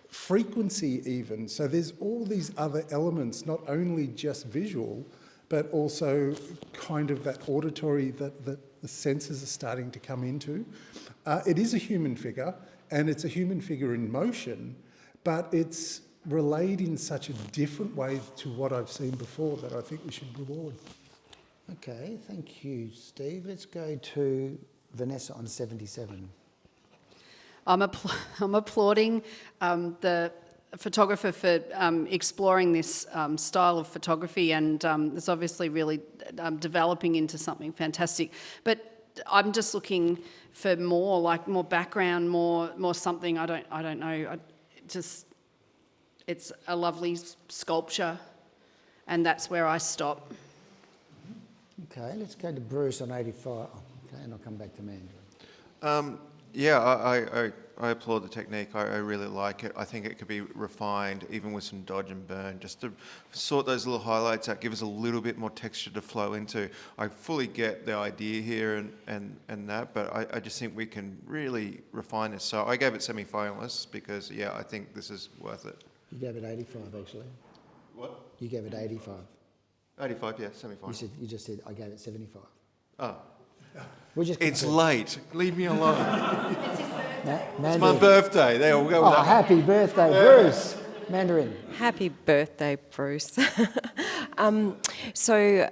frequency even. So there's all these other elements, not only just visual, but also kind of that auditory that the senses are starting to come into. It is a human figure, and it's a human figure in motion, but it's relayed in such a different way to what I've seen before that I think we should reward. Okay, thank you, Steve. Let's go to Vanessa on 77. I'm applauding the photographer for exploring this style of photography, and it's obviously really developing into something fantastic. But I'm just looking for more background, more something. I don't know. It's a lovely sculpture, and that's where I stop. Okay, let's go to Bruce on 85. Okay, and I'll come back to Mandarin. Yeah, I applaud the technique. I really like it. I think it could be refined, even with some dodge and burn, just to sort those little highlights out, give us a little bit more texture to flow into. I fully get the idea here and that, but I just think we can really refine this. So I gave it semi-finalists because, yeah, I think this is worth it. You gave it 85, actually. What? You gave it 85. 85, yeah, semi-final. You just said I gave it 75. Oh. It's late. Leave me alone. Mandarin. It's my birthday. There, we'll go with that. Happy birthday, Bruce. Mandarin. Happy birthday, Bruce. So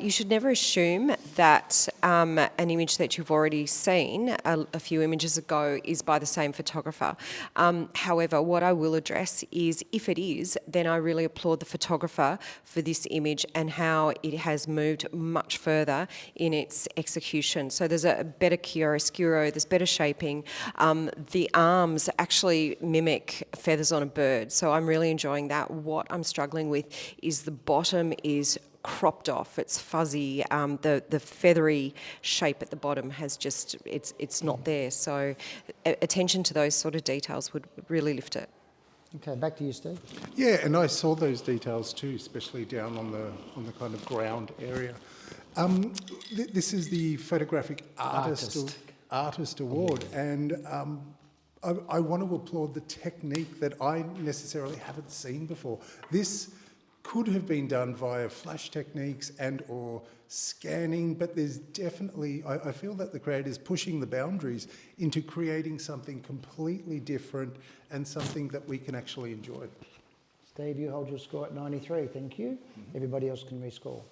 you should never assume that an image that you've already seen a few images ago is by the same photographer. However, what I will address is, if it is, then I really applaud the photographer for this image and how it has moved much further in its execution. So there's a better chiaroscuro, there's better shaping. The arms actually mimic feathers on a bird, so I'm really enjoying that. What I'm struggling with is the bottom is cropped off, it's fuzzy, the feathery shape at the bottom has just, it's not there. So attention to those sort of details would really lift it. Okay, back to you, Steve. Yeah, and I saw those details too, especially down on the kind of ground area. This is the Photographic Artist Award, and I want to applaud the technique that I necessarily haven't seen before. This could have been done via flash techniques and or scanning, but there's definitely, I feel that the creator's pushing the boundaries into creating something completely different and something that we can actually enjoy. Steve, you hold your score at 93, thank you. Everybody else can rescore.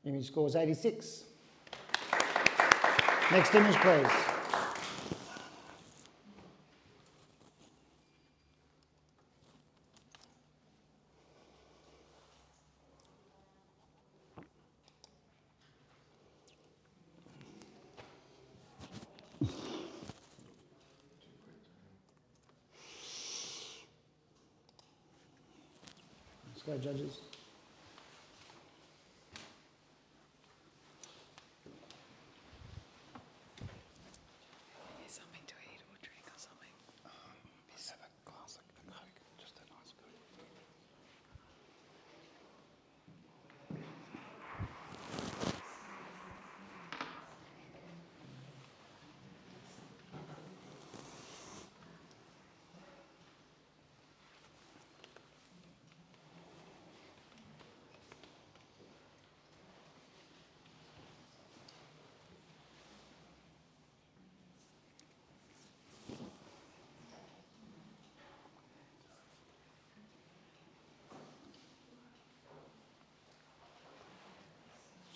Image scores 86. Next image, please. Let's go, judges.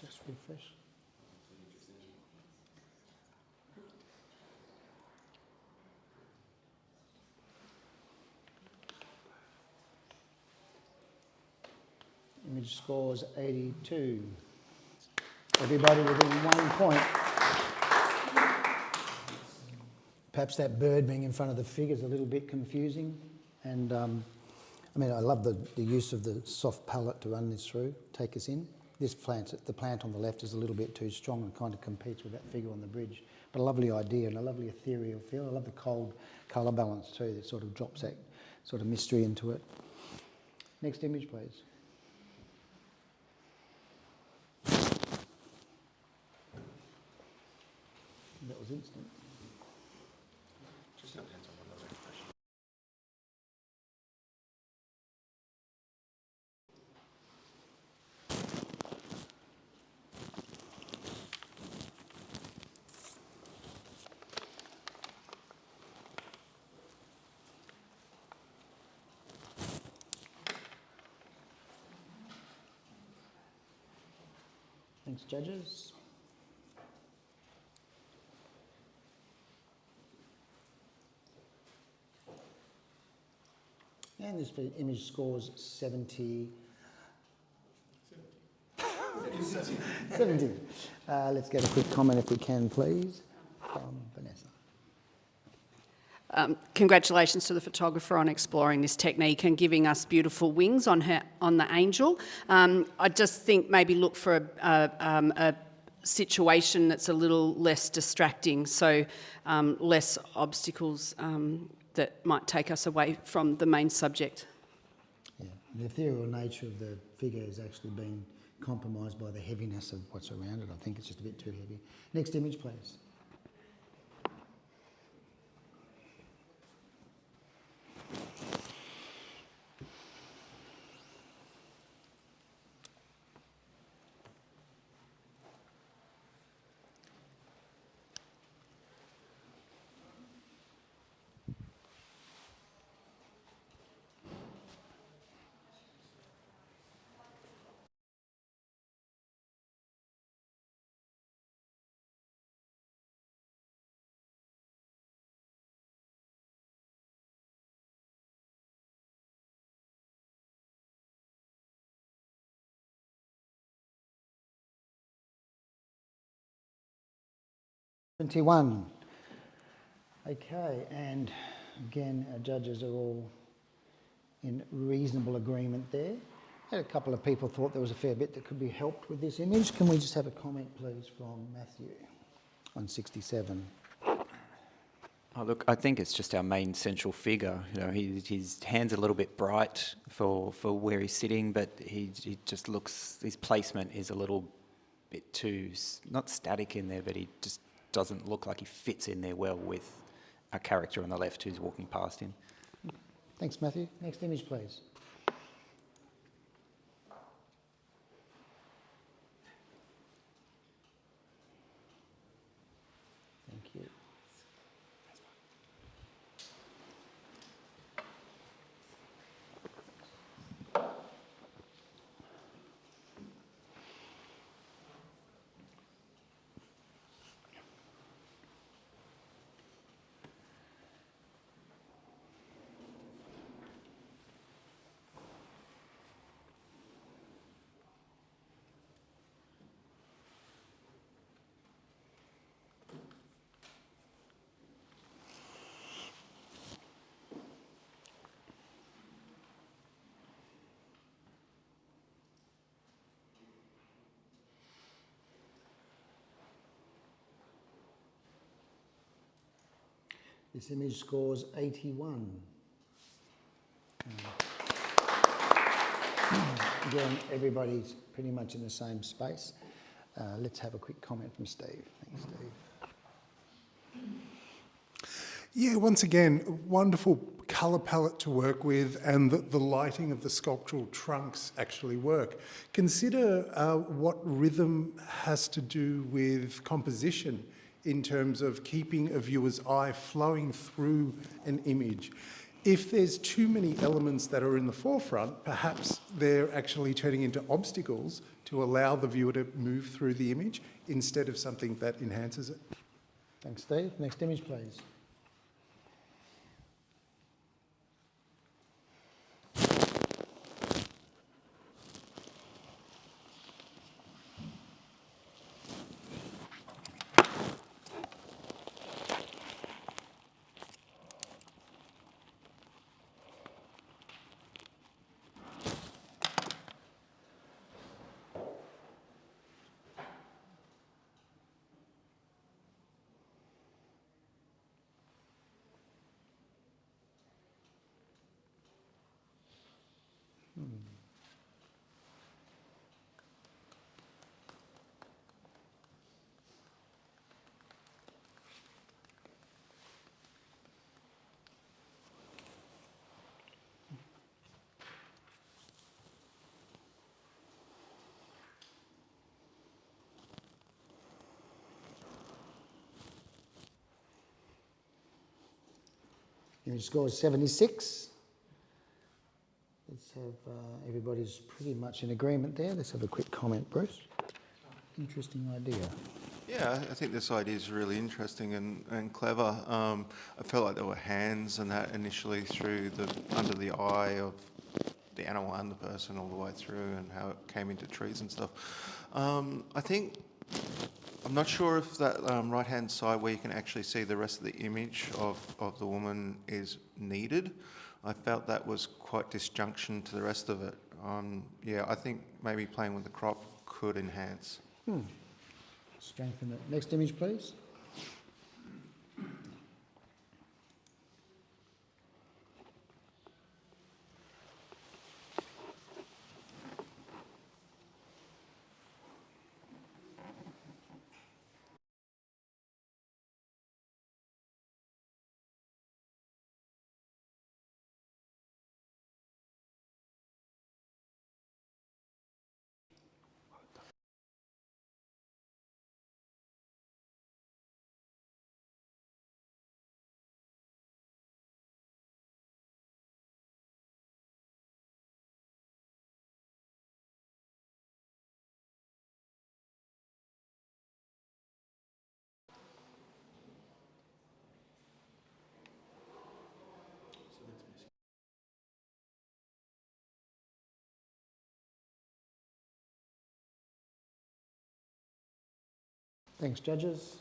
Just refresh. Image scores 82. Everybody within 1 point. Perhaps that bird being in front of the figure is a little bit confusing. And I mean, I love the use of the soft palette to run this through, take us in. this plant, the plant on the left is a little bit too strong and kind of competes with that figure on the bridge. But a lovely idea and a lovely ethereal feel. I love the cold colour balance too, that sort of drops that sort of mystery into it. Next image, please. That was instant. Just depends on what the expression. Thanks, judges. And this image scores 70. 70. Let's get a quick comment if we can, please, from Vanessa. Congratulations to the photographer on exploring this technique and giving us beautiful wings on the angel. I just think maybe look for a situation that's a little less distracting, so less obstacles that might take us away from the main subject. Yeah, the ethereal nature of the figure has actually been compromised by the heaviness of what's around it. I think it's just a bit too heavy. Next image, please. '21. Okay, and again, our judges are all in reasonable agreement there. I had a couple of people thought there was a fair bit that could be helped with this image. Can we just have a comment, please, from Matthew on 67? Oh, look, I think it's just our main central figure. You know, his hand's a little bit bright for where he's sitting, but he just looks, his placement is a little bit too, not static in there, but he just doesn't look like he fits in there well with a character on the left who's walking past him. Thanks, Matthew. Next image, please. Thank you. This image scores 81. Again, everybody's pretty much in the same space. Let's have a quick comment from Steve. Thanks, Steve. Yeah, once again, wonderful colour palette to work with, and the lighting of the sculptural trunks actually work. Consider what rhythm has to do with composition in terms of keeping a viewer's eye flowing through an image. If there's too many elements that are in the forefront, perhaps they're actually turning into obstacles to allow the viewer to move through the image instead of something that enhances it. Thanks, Steve. Next image, please. Image score is 76. Let's have, everybody's pretty much in agreement there. Let's have a quick comment, Bruce. Interesting idea. Yeah, I think this idea is really interesting and clever. I felt like there were hands and that initially through under the eye of the animal and the person all the way through, and how it came into trees and stuff. I think, I'm not sure if that right-hand side where you can actually see the rest of the image of the woman is needed. I felt that was quite disjunction to the rest of it. Yeah, I think maybe playing with the crop could enhance. Strengthen it. Next image, please. Thanks, judges.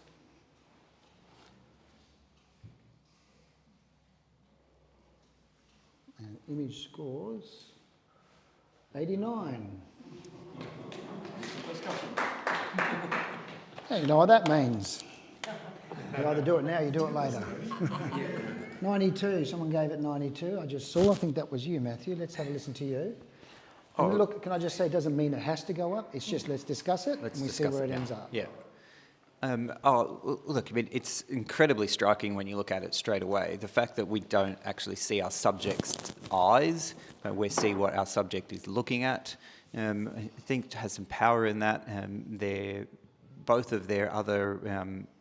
And image scores 89. Hey, you know what that means? You either do it now or you do it later. 92, someone gave it 92. I just saw, I think that was you, Matthew. Let's have a listen to you. And look, can I just say, it doesn't mean it has to go up. It's just let's discuss it and we see where it ends up. Yeah. Look, I mean, it's incredibly striking when you look at it straight away. The fact that we don't actually see our subject's eyes, but we see what our subject is looking at, I think has some power in that. Both of their other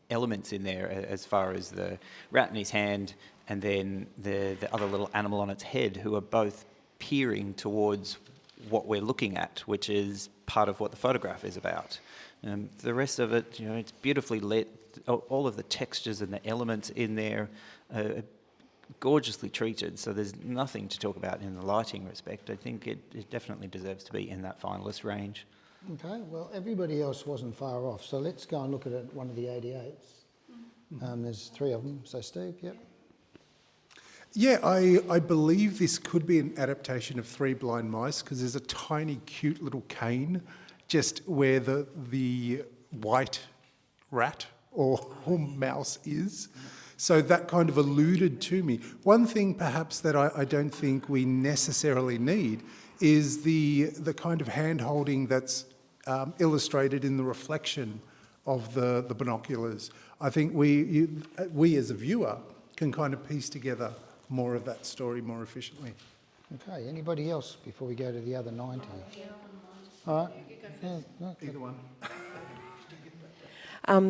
elements in there, as far as the rat in his hand and then the other little animal on its head, who are both peering towards what we're looking at, which is part of what the photograph is about. The rest of it, it's beautifully lit. All of the textures and the elements in there are gorgeously treated, so there's nothing to talk about in the lighting respect. I think it definitely deserves to be in that finalist range. Okay, well, everybody else wasn't far off, so let's go and look at one of the 88s. There's 3 of them, so Steve, yep. Yeah, I believe this could be an adaptation of Three Blind Mice, because there's a tiny, cute little cane just where the white rat or mouse is. So that kind of alluded to me. One thing perhaps that I don't think we necessarily need is the kind of hand-holding that's illustrated in the reflection of the binoculars. I think we as a viewer can kind of piece together more of that story more efficiently. Okay, anybody else before we go to the other 90? All right. Either one.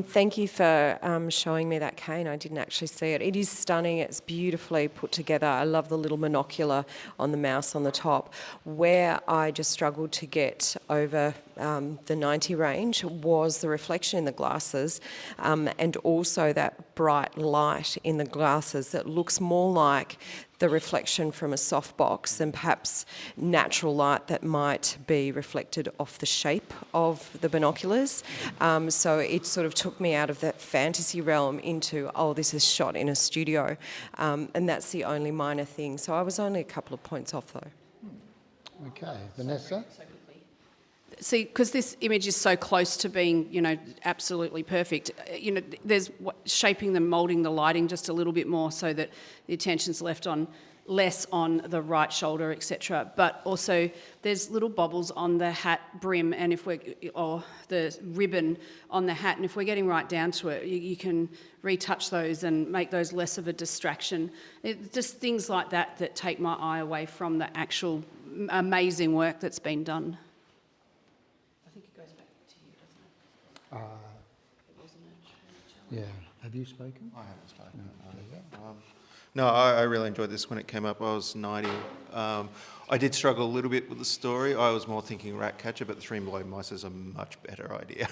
Thank you for showing me that cane. I didn't actually see it. It is stunning. It's beautifully put together. I love the little monocular on the mouse on the top. Where I just struggled to get over the 90 range was the reflection in the glasses, and also that bright light in the glasses that looks more like the reflection from a softbox than perhaps natural light that might be reflected off the shape of the binoculars. So it sort of took me out of that fantasy realm into, oh, this is shot in a studio. And that's the only minor thing. So I was only a couple of points off though. Okay, Vanessa? See, because this image is so close to being, absolutely perfect, there's shaping them, moulding the lighting just a little bit more so that the attention's less on the right shoulder, etc. But also there's little bobbles on the hat brim or the ribbon on the hat, and if we're getting right down to it, you can retouch those and make those less of a distraction. Just things like that take my eye away from the actual amazing work that's been done. Yeah. Have you spoken? I haven't spoken. No, I really enjoyed this when it came up. I was 90. I did struggle a little bit with the story. I was more thinking Ratcatcher, but the Three Blade Mice is a much better idea.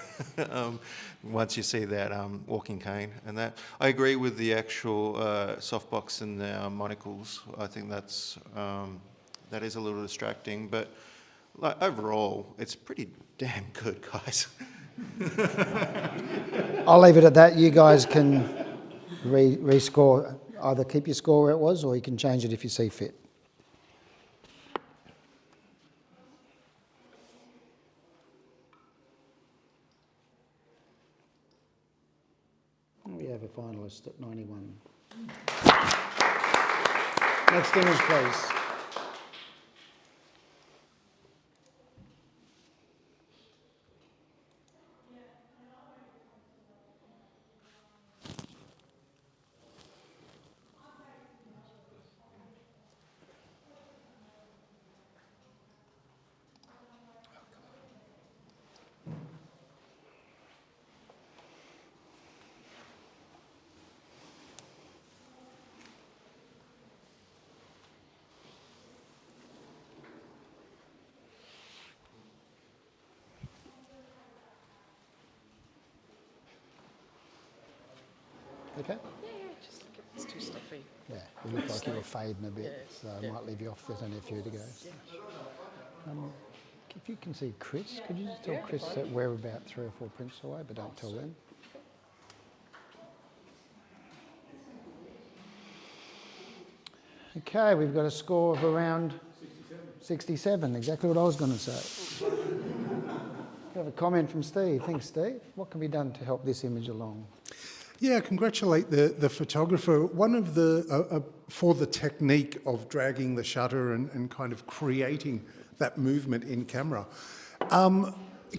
Once you see that walking cane and that. I agree with the actual softbox and the monocles. I think that is a little distracting, but like, overall, it's pretty damn good, guys. I'll leave it at that. You guys can rescore. Either keep your score where it was, or you can change it if you see fit. We have a finalist at 91. Next image, please. Okay? Yeah, just look at it's too stuffy. Yeah, you look like you were fading a bit, so I might leave you off. There's only a few to go. If you can see Chris, could you just tell Chris that we're about 3 or 4 prints away, but don't tell them. Okay, we've got a score of around 67, exactly what I was going to say. We have a comment from Steve. Thanks, Steve. What can be done to help this image along? Yeah, congratulate the photographer. One of the, for the technique of dragging the shutter and kind of creating that movement in camera.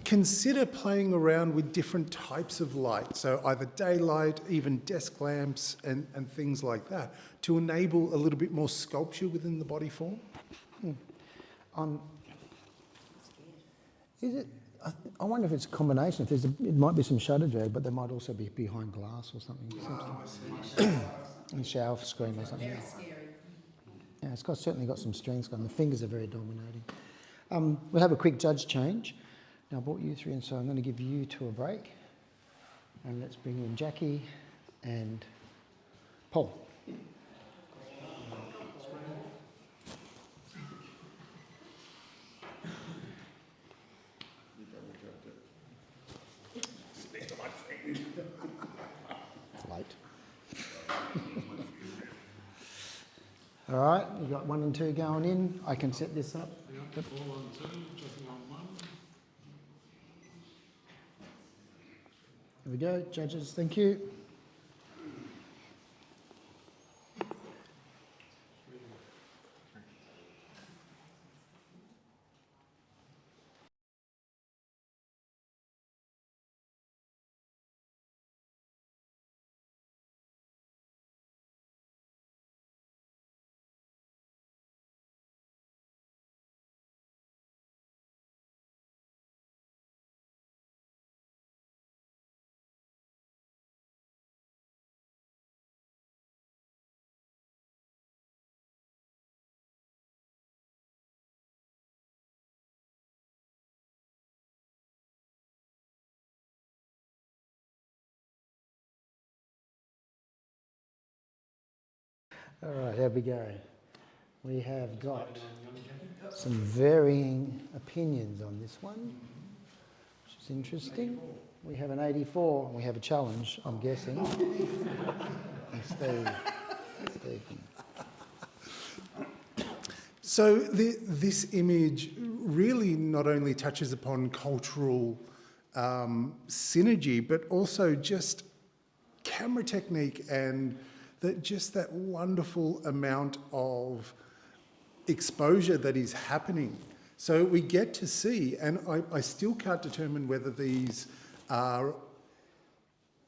Consider playing around with different types of light, so either daylight, even desk lamps and things like that, to enable a little bit more sculpture within the body form. Is it? I wonder if it's a combination. If it might be some shutter drag, but there might also be behind glass or something. And shower screen or something. Yeah, it's certainly got some strengths going. The fingers are very dominating. We'll have a quick judge change. Now I brought you three in, so I'm going to give you two a break. And let's bring in Jackie and Paul. All right, we've got 1 and 2 going in. I can set this up. Yep. Here we go, judges, thank you. All right, here we go. We have got some varying opinions on this one, which is interesting. We have an 84, and we have a challenge, I'm guessing. And Steve. So this image really not only touches upon cultural synergy, but also just camera technique and that wonderful amount of exposure that is happening. So we get to see, and I still can't determine whether these are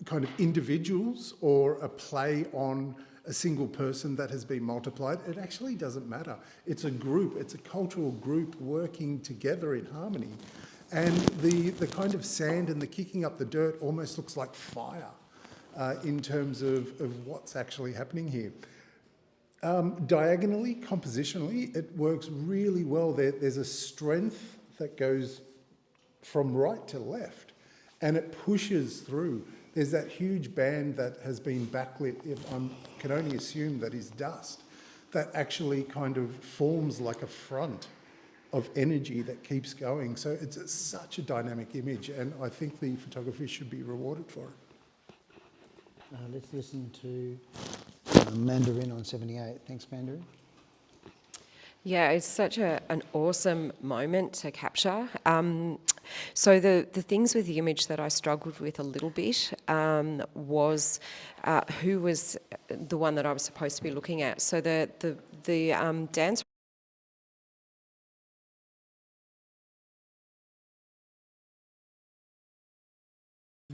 kind of individuals or a play on a single person that has been multiplied. It actually doesn't matter. It's a group, it's a cultural group working together in harmony. And the kind of sand and the kicking up the dirt almost looks like fire in terms of what's actually happening here. Diagonally, compositionally, it works really well. There's a strength that goes from right to left, and it pushes through. There's that huge band that has been backlit, can only assume that is dust, that actually kind of forms like a front of energy that keeps going. So it's such a dynamic image, and I think the photography should be rewarded for it. Let's listen to Mandarin on 78. Thanks, Mandarin. Yeah, it's such an awesome moment to capture. So the things with the image that I struggled with a little bit was who was the one that I was supposed to be looking at. So the dance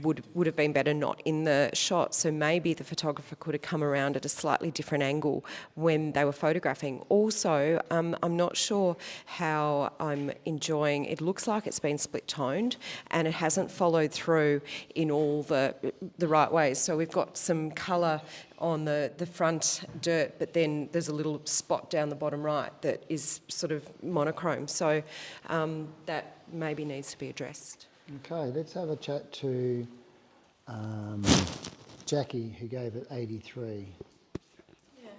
would have been better not in the shot. So maybe the photographer could have come around at a slightly different angle when they were photographing. Also, I'm not sure how I'm enjoying, it looks like it's been split toned and it hasn't followed through in all the right ways. So we've got some colour on the front dirt, but then there's a little spot down the bottom right that is sort of monochrome. So that maybe needs to be addressed. Okay, let's have a chat to Jackie, who gave it 83. Yeah.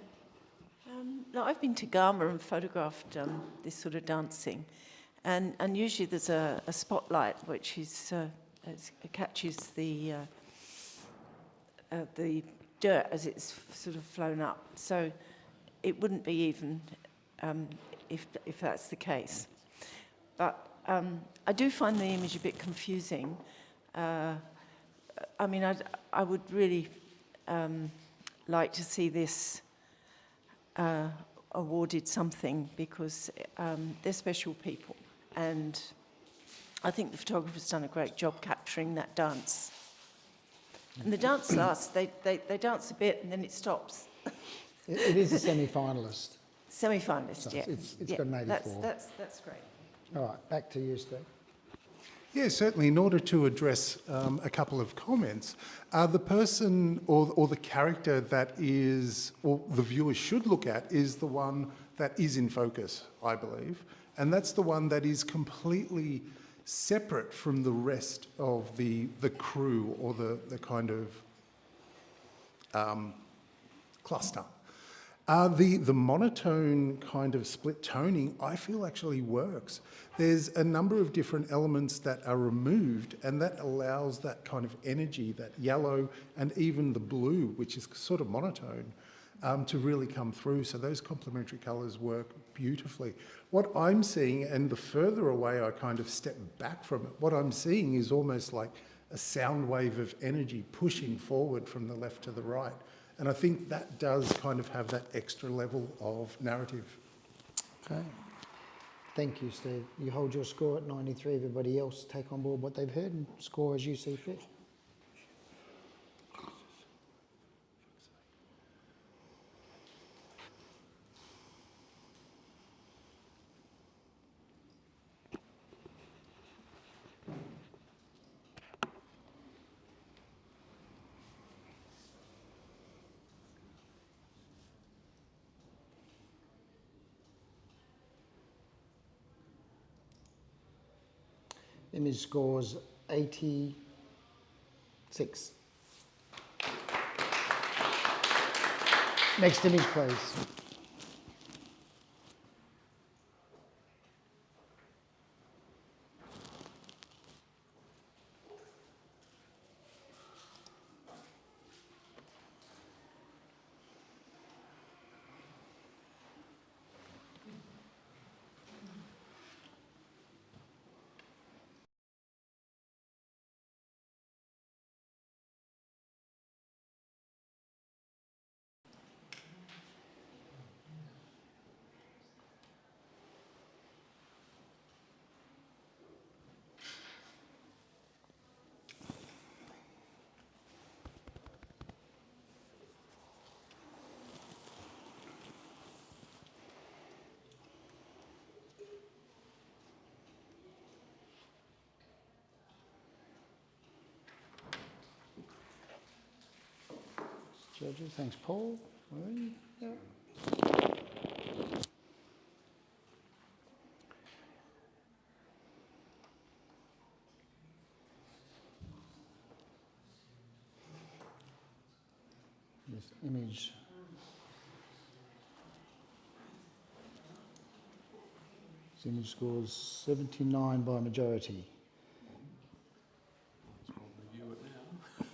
No, I've been to Ghana and photographed this sort of dancing, and usually there's a spotlight which is it catches the dirt as it's sort of flown up. So it wouldn't be even if that's the case. But I do find the image a bit confusing. I mean, I would really like to see this awarded something, because they're special people, and I think the photographer's done a great job capturing that dance. And the dance lasts, they dance a bit and then it stops. It is a semi-finalist. Semi-finalist, So yeah. It's got an 84. That's great. All right, back to you, Steve. Yeah, certainly. In order to address a couple of comments, the person or the character that is, or the viewer should look at, is the one that is in focus, I believe. And that's the one that is completely separate from the rest of the crew or the kind of cluster. The monotone kind of split toning, I feel actually works. There's a number of different elements that are removed, and that allows that kind of energy, that yellow and even the blue, which is sort of monotone, to really come through. So those complementary colours work beautifully. What I'm seeing, and the further away I kind of step back from it, what I'm seeing is almost like a sound wave of energy pushing forward from the left to the right. And I think that does kind of have that extra level of narrative. Okay. Thank you, Steve. You hold your score at 93. Everybody else take on board what they've heard and score as you see fit. Image scores 86. Next image, please. Judges, thanks, Paul. Marie, yeah. This image. This image scores 79 by majority. Review it now.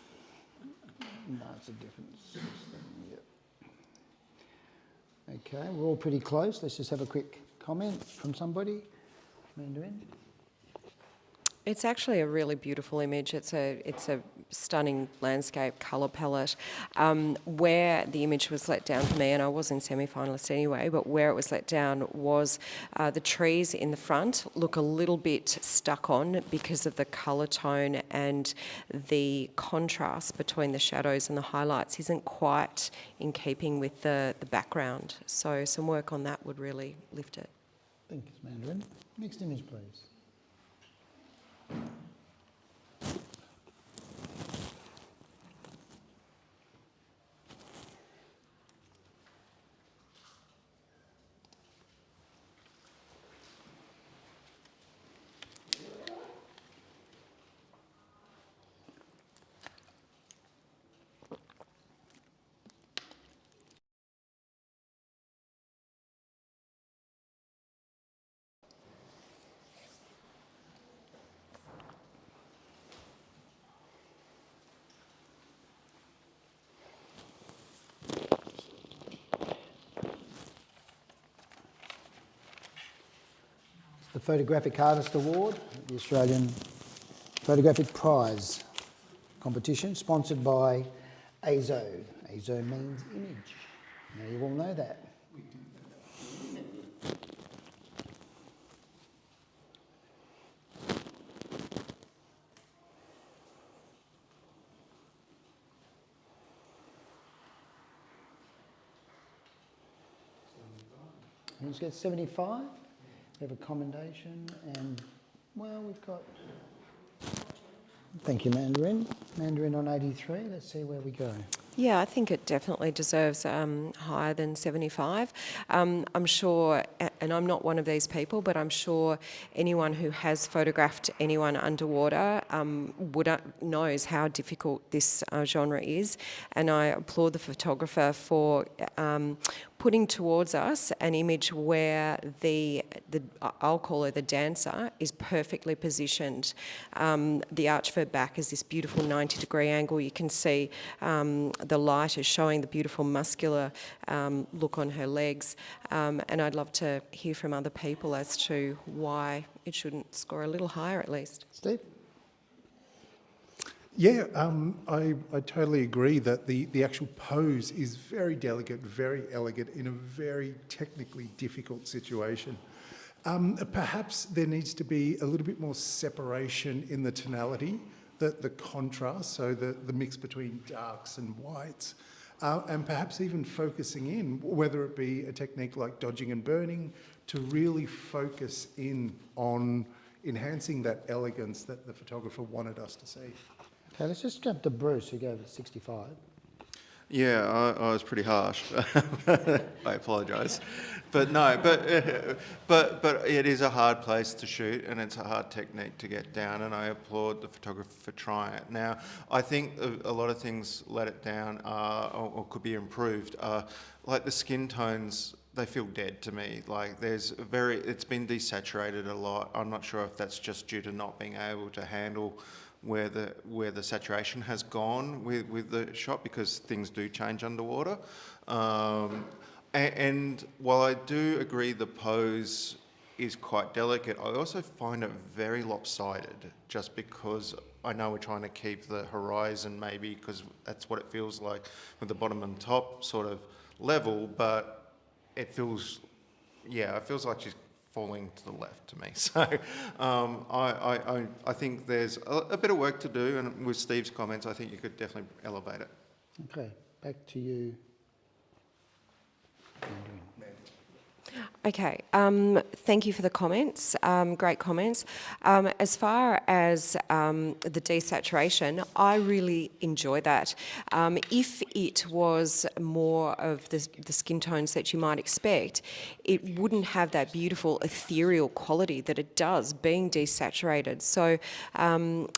No, it's a different system. Yep. Okay, we're all pretty close. Let's just have a quick comment from somebody. Mandarin. It's actually a really beautiful image. It's a stunning landscape colour palette. Where the image was let down for me, and I was in semi-finalist anyway, but where it was let down was the trees in the front look a little bit stuck on because of the colour tone, and the contrast between the shadows and the highlights isn't quite in keeping with the background. So some work on that would really lift it. Thanks, Mandarin. Next image, please. The Photographic Artist Award, the Australian Photographic Prize competition, sponsored by AZO. AZO means image. Now you all know that. Who's got 75? We have a commendation, and well, we've got. Thank you, Mandarin. Mandarin on 83. Let's see where we go. Yeah, I think it definitely deserves higher than 75. I'm sure, and I'm not one of these people, but I'm sure anyone who has photographed anyone underwater knows how difficult this genre is. And I applaud the photographer for putting towards us an image where I'll call her the dancer, is perfectly positioned. The arch of her back is this beautiful 90-degree angle. You can see the light is showing the beautiful muscular look on her legs. And I'd love to hear from other people as to why it shouldn't score a little higher at least. Steve? Yeah, I totally agree that the actual pose is very delicate, very elegant in a very technically difficult situation. Perhaps there needs to be a little bit more separation in the tonality, the contrast, so the mix between darks and whites, and perhaps even focusing in, whether it be a technique like dodging and burning, to really focus in on enhancing that elegance that the photographer wanted us to see. Okay, let's just jump to Bruce, who gave it 65. Yeah, I was pretty harsh. I apologise, but no, but it is a hard place to shoot, and it's a hard technique to get down. And I applaud the photographer for trying it. Now, I think a lot of things let it down, or could be improved. Like the skin tones, they feel dead to me. Like it's been desaturated a lot. I'm not sure if that's just due to not being able to handle where the saturation has gone with the shot, because things do change underwater. And while I do agree the pose is quite delicate, I also find it very lopsided, just because I know we're trying to keep the horizon, maybe because that's what it feels like with the bottom and top sort of level, but it feels like she's falling to the left to me. So I think there's a bit of work to do, and with Steve's comments, I think you could definitely elevate it. Okay, back to you. Okay, Thank you for the comments, great comments. As far as the desaturation, I really enjoy that. If it was more of the skin tones that you might expect, it wouldn't have that beautiful ethereal quality that it does being desaturated. So I'm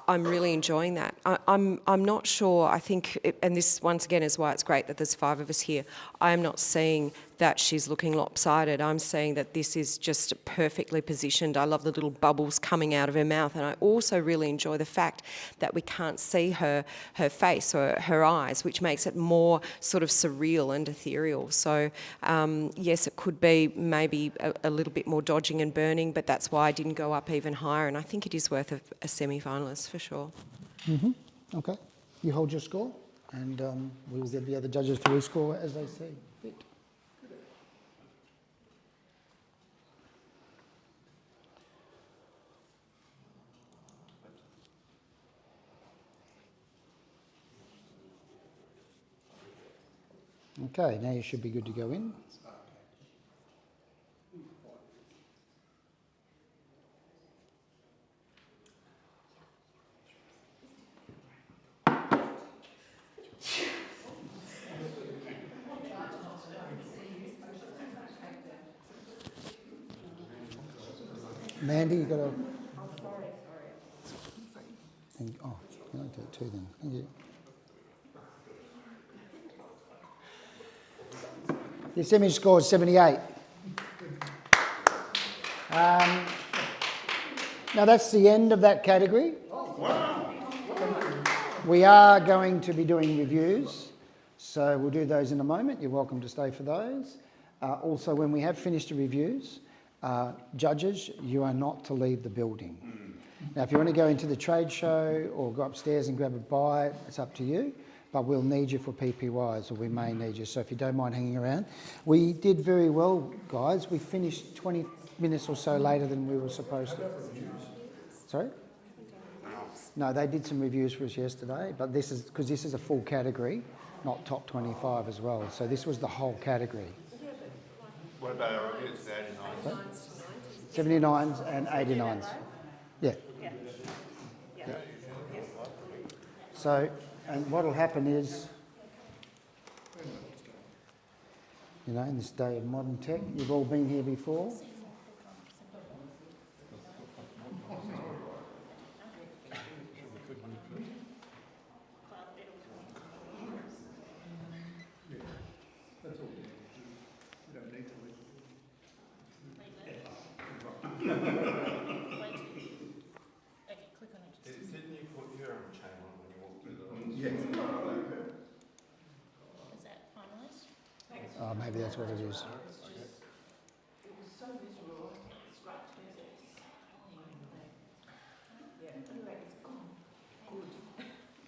really enjoying that. I'm not sure, I think, and this once again is why it's great that there's 5 of us here, I am not seeing that she's looking lopsided. I'm seeing that this is just perfectly positioned. I love the little bubbles coming out of her mouth, and I also really enjoy the fact that we can't see her face or her eyes, which makes it more sort of surreal and ethereal. So yes, it could be maybe a little bit more dodging and burning, but that's why I didn't go up even higher, and I think it is worth a semi-finalist for sure. Okay. You hold your score, and we will get the other judges to rescore as they see fit. Okay, now you should be good to go in. Mandy, you got a... Oh, you only take 2 then. Thank you. This image scored 78. Now that's the end of that category. We are going to be doing reviews, so we'll do those in a moment. You're welcome to stay for those. Also, when we have finished the reviews, judges, you are not to leave the building. Now, if you want to go into the trade show or go upstairs and grab a bite, it's up to you. But we'll need you for PPYs, or we may need you. So if you don't mind hanging around. We did very well, guys. We finished 20 minutes or so later than we were supposed to. Sorry? No, they did some reviews for us yesterday, but this is because this is a full category, not top 25 as well. So this was the whole category. What about our reviews? 79s and 89s. Yeah. So, and what will happen is, you know, in this day of modern tech, you've all been here before. Oh, maybe that's what it is.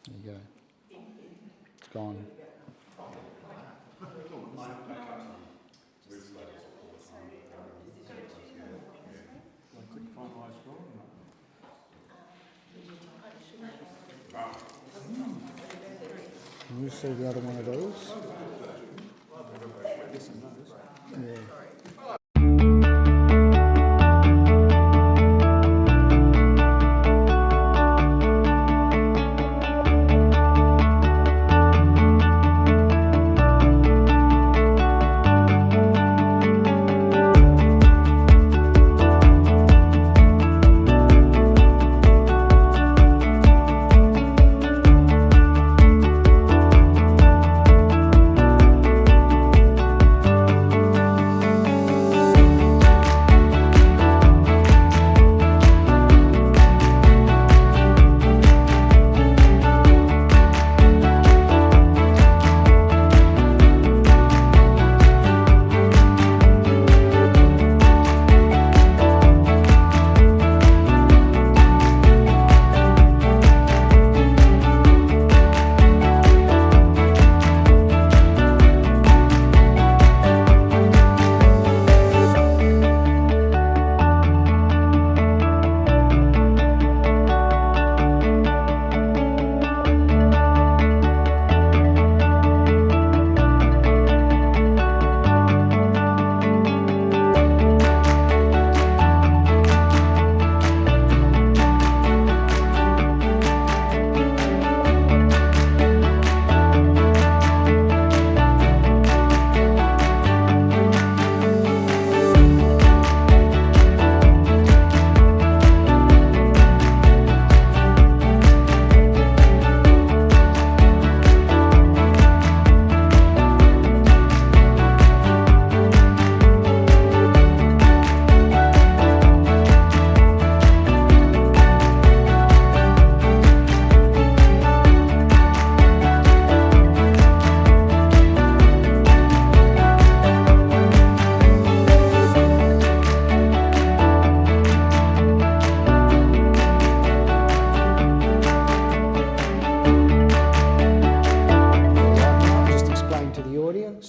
There you go. It's gone. Can you see the other one of those? Yeah.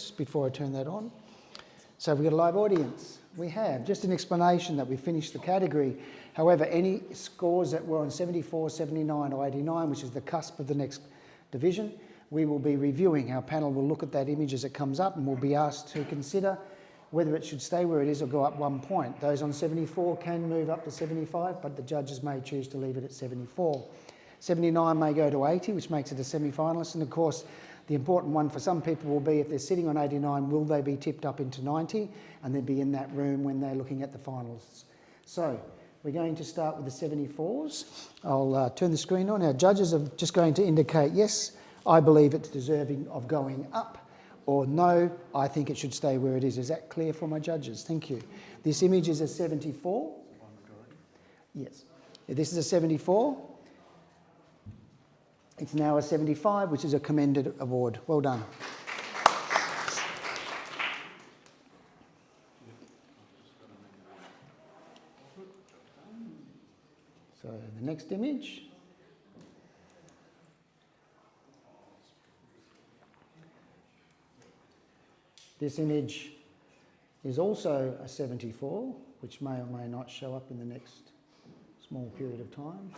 first before I turn that on. So we've got a live audience. We have. Just an explanation that we finished the category. However, any scores that were on 74, 79 or 89, which is the cusp of the next division, we will be reviewing. Our panel will look at that image as it comes up and will be asked to consider whether it should stay where it is or go up 1 point. Those on 74 can move up to 75, but the judges may choose to leave it at 74. 79 may go to 80, which makes it a semi-finalist. And of course, the important one for some people will be if they're sitting on 89, will they be tipped up into 90 and then be in that room when they're looking at the finalists. So we're going to start with the 74s. I'll turn the screen on. Our judges are just going to indicate, yes, I believe it's deserving of going up, or no, I think it should stay where it is. Is that clear for my judges? Thank you. This image is a 74. Yes. This is a 74. It's now a 75, which is a commended award. Well done. So the next image. This image is also a 74, which may or may not show up in the next small period of time.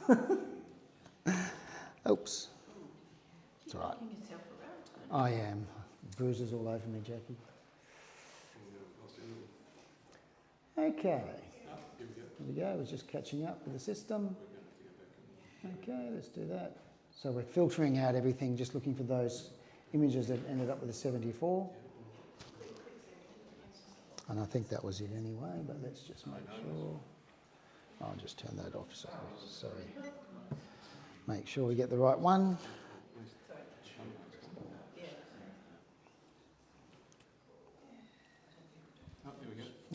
Oops. It's all right. I am. Bruises all over me, Jackie. Okay. Here we go. I was just catching up with the system. Okay, let's do that. So we're filtering out everything, just looking for those images that ended up with a 74. And I think that was it anyway, but let's just make sure. I'll just turn that off, sorry. Make sure we get the right one.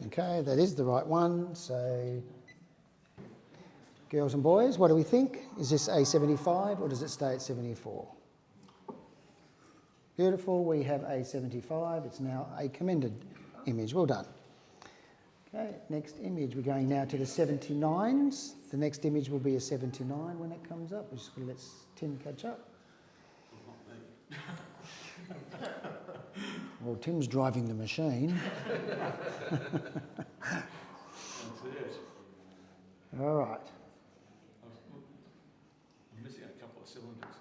Okay, that is the right one. So, girls and boys, what do we think? Is this a 75 or does it stay at 74? Beautiful, we have a 75. It's now a commended image. Well done. Okay, next image. We're going now to the 79s. The next image will be a 79 when it comes up. We're just going to let Tim catch up. Well, Tim's driving the machine. All right. I'm missing a couple of cylinders.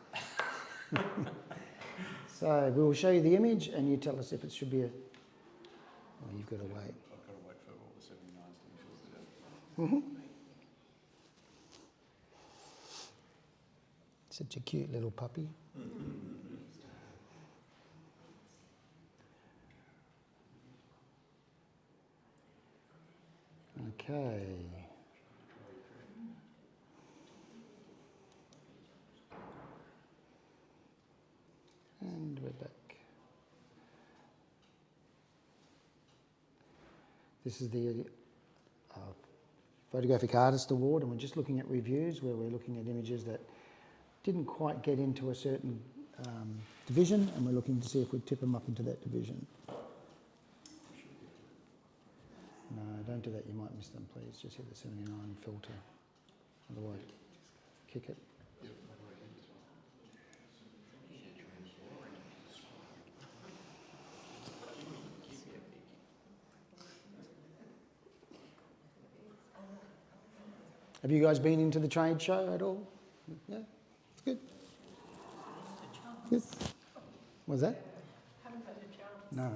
So we'll show you the image and you tell us if it should be a... Oh, you've got to wait. I've got to wait for all the 79s to be filtered out. Mm-hmm. Such a cute little puppy. Okay. And we're back. This is the Photographic Artist Award, and we're just looking at reviews where we're looking at images that didn't quite get into a certain division, and we're looking to see if we tip them up into that division. No, don't do that, you might miss them, please. Just hit the 79 filter. Otherwise, kick it. Have you guys been into the trade show at all? Yeah? Good. Good. Was that? Haven't had a chance. No.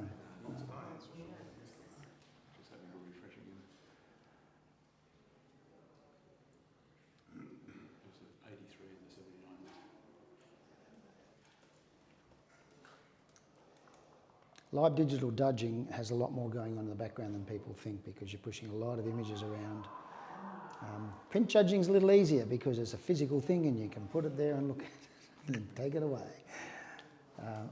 Live digital judging has a lot more going on in the background than people think because you're pushing a lot of images around. Print judging is a little easier because it's a physical thing and you can put it there and look at it and take it away.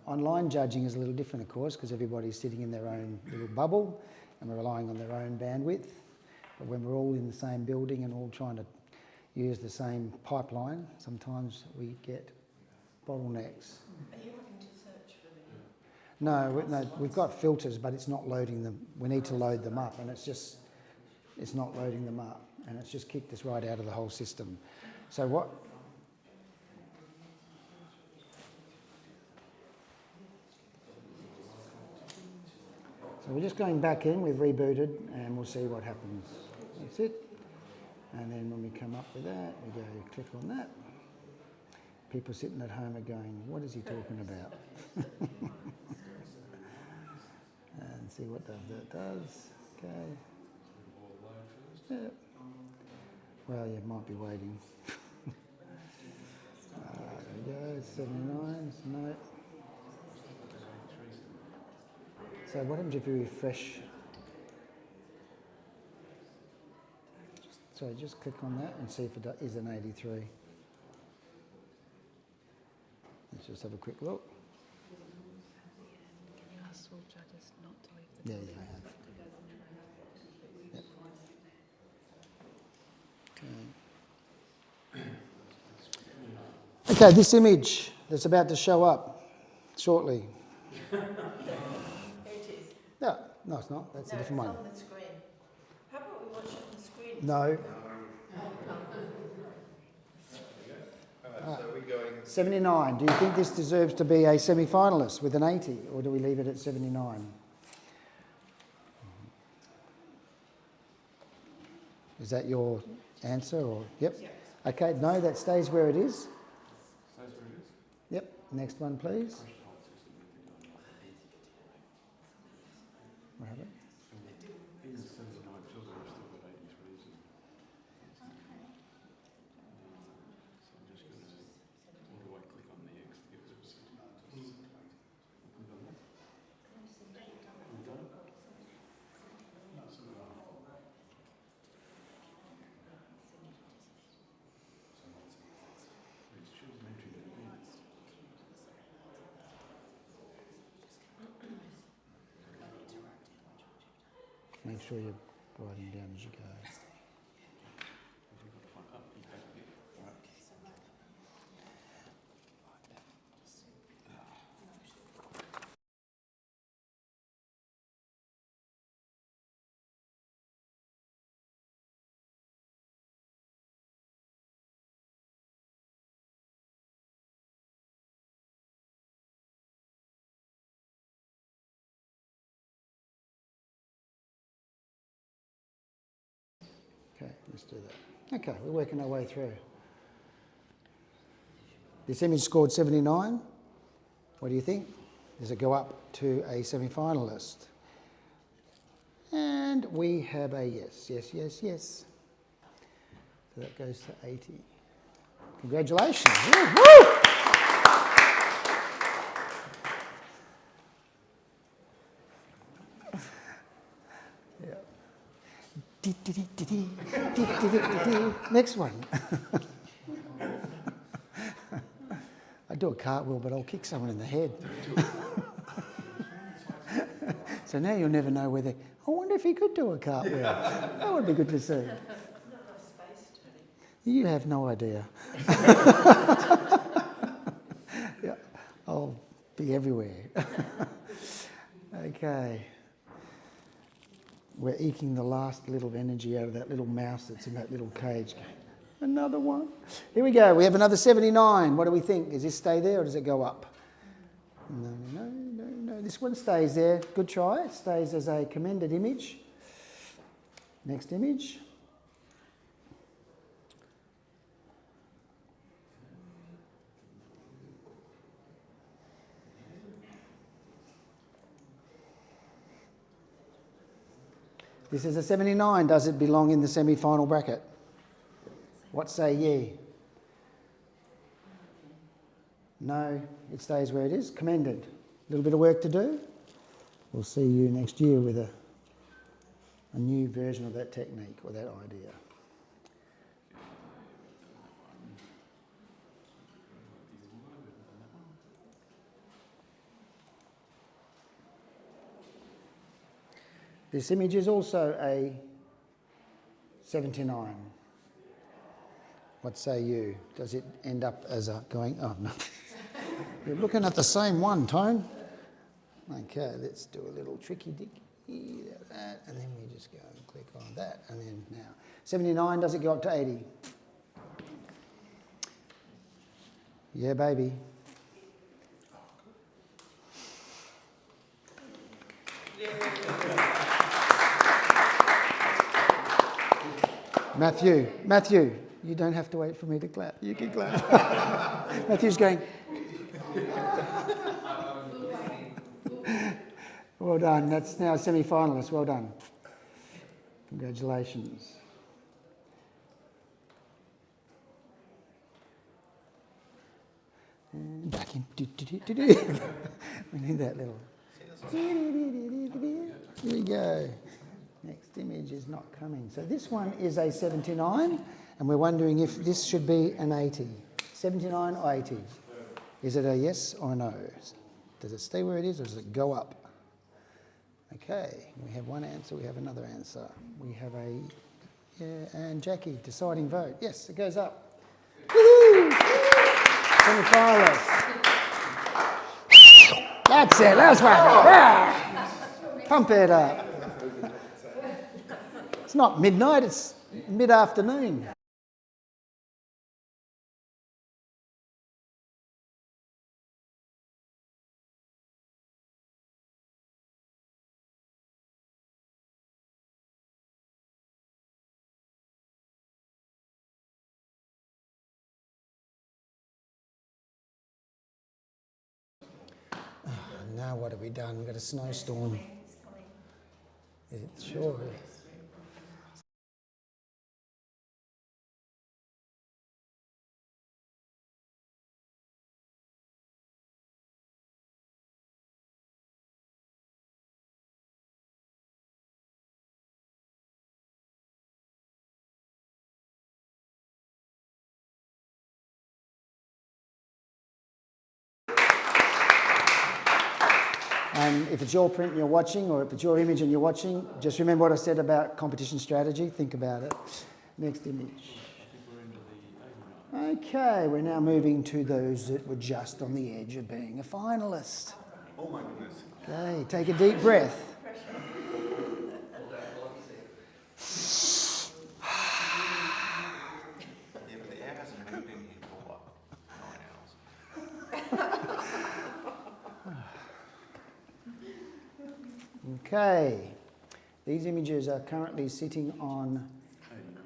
Online judging is a little different, of course, because everybody's sitting in their own little bubble and we're relying on their own bandwidth. But when we're all in the same building and all trying to use the same pipeline, sometimes we get bottlenecks. Are you having to search for them? No, we've got filters, but it's not loading them. We need to load them up, and it's not loading them up, and it's just kicked us right out of the whole system. So what? So we're just going back in, we've rebooted, and we'll see what happens. That's it. And then when we come up with that, we go click on that. People sitting at home are going, what is he talking about? And see what that does. Okay. Yeah. Well, you might be waiting. There we go, 79, no. So what happens if you refresh? So just click on that and see if it is an 83. Let's just have a quick look. Can you ask all judges not to leave Yeah, I have. Yep. Okay, this image that's about to show up shortly. There it is. No, no, it's not. That's a different one. It's on the screen. How about we watch it on the screen? No. So we're going 79. Do you think this deserves to be a semi-finalist with an 80, or do we leave it at 79? Is that your answer, or yep? Okay, no, that stays where it is. Stays where it is. Yep. Next one, please. What happened? Even 79 filter, I've still got 83s. So I'm just going to, what do I click on next? Click on that. Let's choose an entry to advanced. Make sure you're writing down as you go. Okay, let's do that. Okay, we're working our way through. This image scored 79. What do you think? Does it go up to a semi-finalist? And we have a yes, yes, yes, yes. So that goes to 80. Congratulations. Woo! Next one. I do a cartwheel, but I'll kick someone in the head. So now you'll never know whether, I wonder if he could do a cartwheel. That would be good to see. You have no idea. Yeah, I'll be everywhere. Okay. We're eking the last little energy out of that little mouse that's in that little cage. Another one. Here we go. We have another 79. What do we think? Does this stay there or does it go up? No, no, no, no. This one stays there. Good try. It stays as a commended image. Next image. This is a 79. Does it belong in the semi-final bracket? What say ye? No, it stays where it is. Commended. A little bit of work to do. We'll see you next year with a new version of that technique or that idea. This image is also a 79. What say you? Does it end up as a going, oh no. You're looking at the same one, Tone. Okay, let's do a little tricky dicky, that, and then we just go and click on that, and then now. 79, does it go up to 80? Yeah, baby. Matthew, you don't have to wait for me to clap. You can clap. Matthew's going. Well done. That's now a semi-finalist. Well done. Congratulations. And back in. We need that little. Here we go. Next image is not coming. So this one is a 79, and we're wondering if this should be an 80. 79 or 80? Is it a yes or a no? Does it stay where it is or does it go up? Okay, we have one answer, we have another answer. We have a, yeah, and Jackie, deciding vote. Yes, it goes up. Woohoo! Semi-finalists. That's it, that was fun. Pump it up. It's not midnight, it's mid-afternoon. Now what have we done? We've got a snowstorm. Is it sure? And if it's your print and you're watching, or if it's your image and you're watching, just remember what I said about competition strategy. Think about it. Next image. Okay, we're now moving to those that were just on the edge of being a finalist. Oh my goodness. Okay, take a deep breath. Yeah, but the air hasn't moved in here for what? 9 hours. Okay, these images are currently sitting on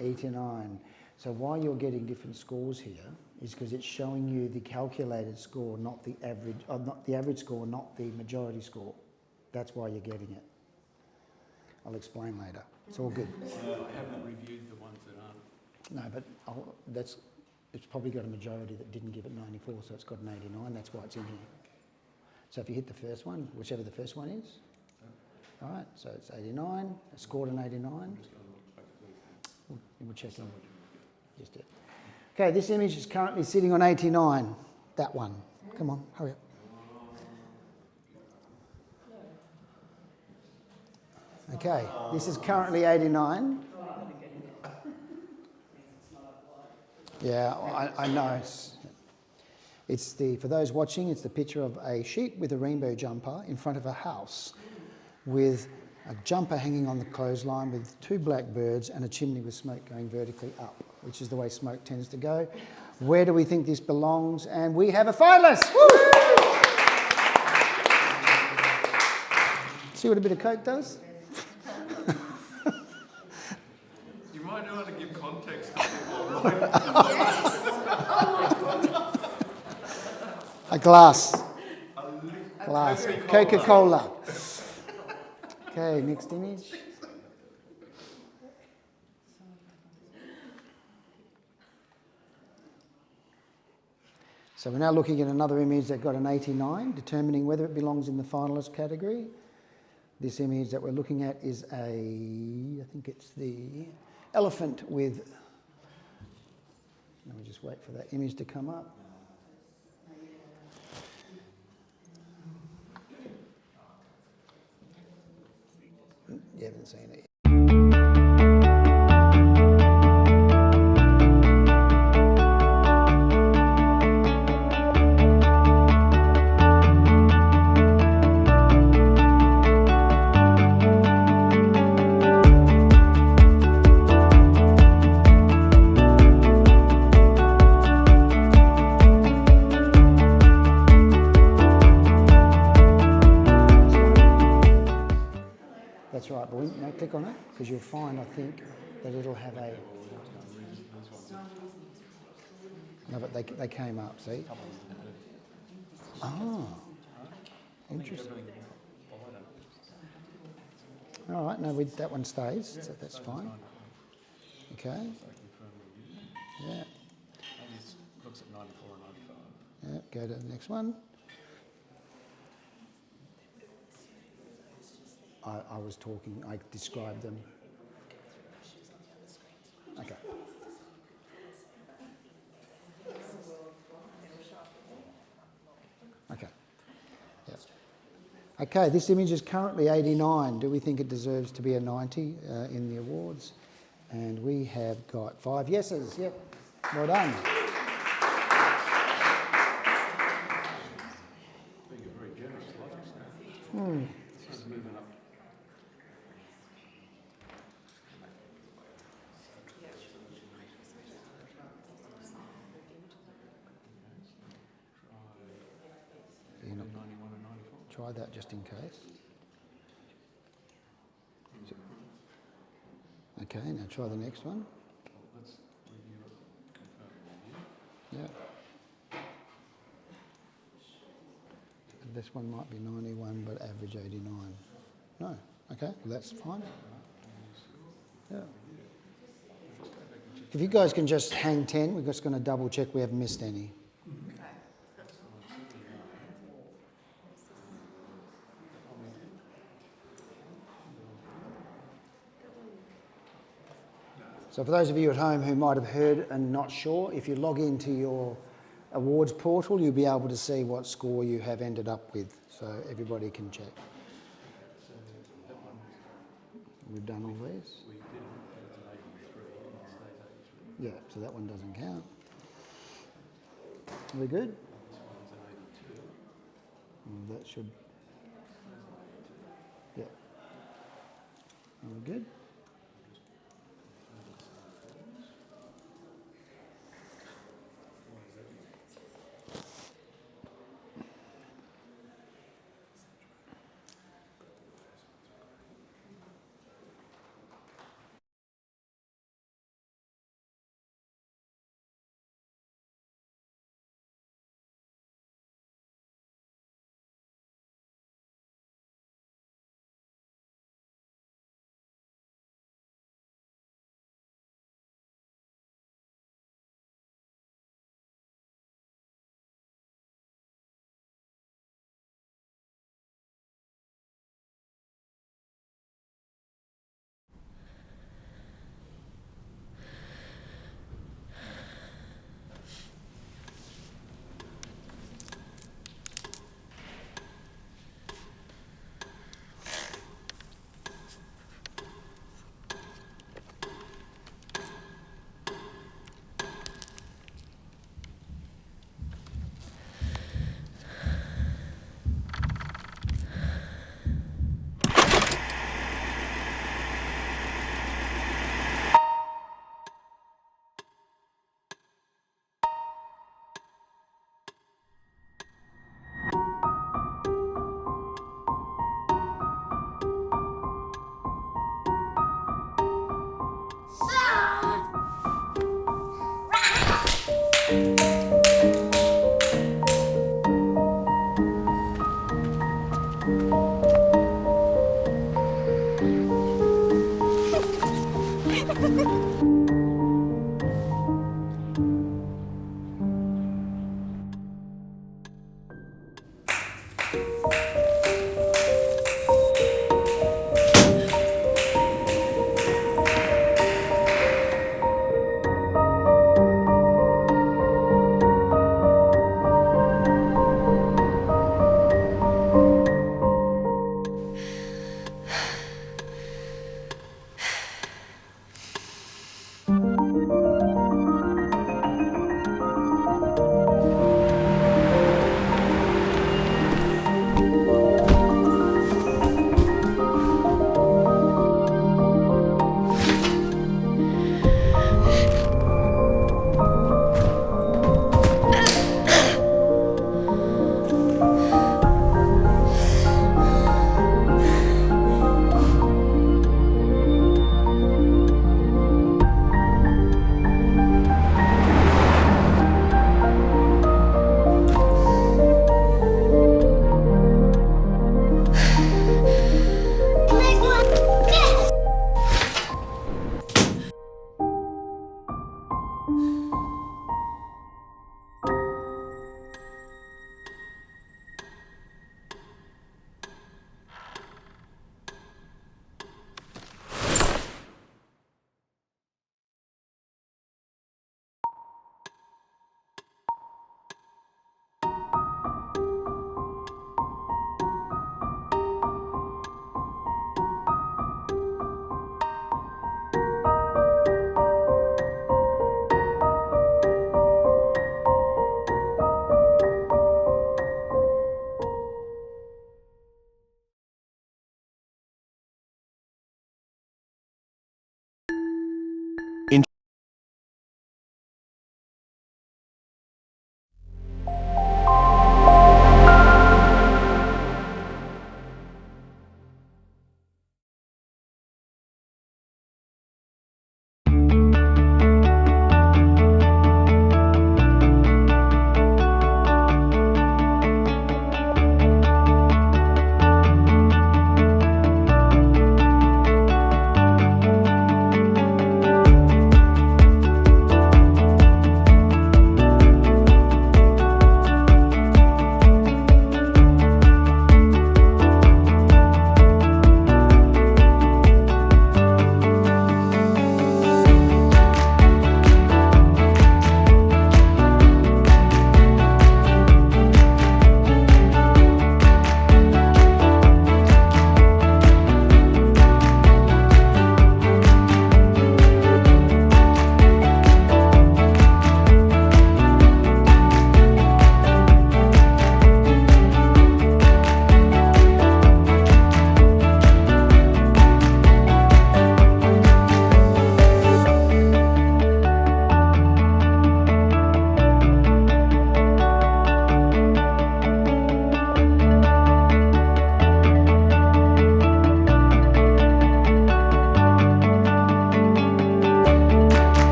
89. So why you're getting different scores here is because it's showing you the calculated score, not the average, not the average score, not the majority score. That's why you're getting it. I'll explain later. It's all good. I haven't reviewed the ones that aren't. No, but it's probably got a majority that didn't give it 94, so it's got an 89. That's why it's in here. So if you hit the first one, whichever the first one is. All right, so it's 89, it's scored an 89. We'll check in. Just it. Okay, this image is currently sitting on 89. That one. Come on, hurry up. Okay, this is currently 89. Yeah, I know. It's the, for those watching, it's the picture of a sheep with a rainbow jumper in front of a house, with a jumper hanging on the clothesline with 2 black birds and a chimney with smoke going vertically up, which is the way smoke tends to go. Where do we think this belongs? And we have a finalist! Woo! See what a bit of Coke does? You might want to give context. A glass. Glass. Coca-Cola. Okay, next image. So we're now looking at another image that got an 89, determining whether it belongs in the finalist category. This image that we're looking at is I think it's the elephant with, let me just wait for that image to come up. You haven't seen it yet. That's right, but now click on it, because you'll find, I think, that it'll have a... No, but they came up, see? Oh, interesting. All right, no, that one stays, so that's fine. Okay. Yeah. Looks at 94 and 95. Yeah, go to the next one. I was talking, I described them. Okay. Okay. Yeah. Okay, this image is currently 89. Do we think it deserves to be a 90 in the awards? And we have got 5 yeses. Yep. Well done. Being a very generous lot. Just moving up. You're not- 91 and 94. Try that just in case. Okay, now try the next one. Let's review it, confirm review. Yeah. This one might be 91, but average 89. No. Okay, well that's fine. Yeah. If you guys can just hang 10, we're just going to double check we haven't missed any. So for those of you at home who might have heard and not sure, if you log into your awards portal, you'll be able to see what score you have ended up with, so everybody can check. We've done all these? We did it, it's an 83, and it stays 83. Yeah, so that one doesn't count. Are we good? This one's an 82. Well, that should... Yeah. Are we good?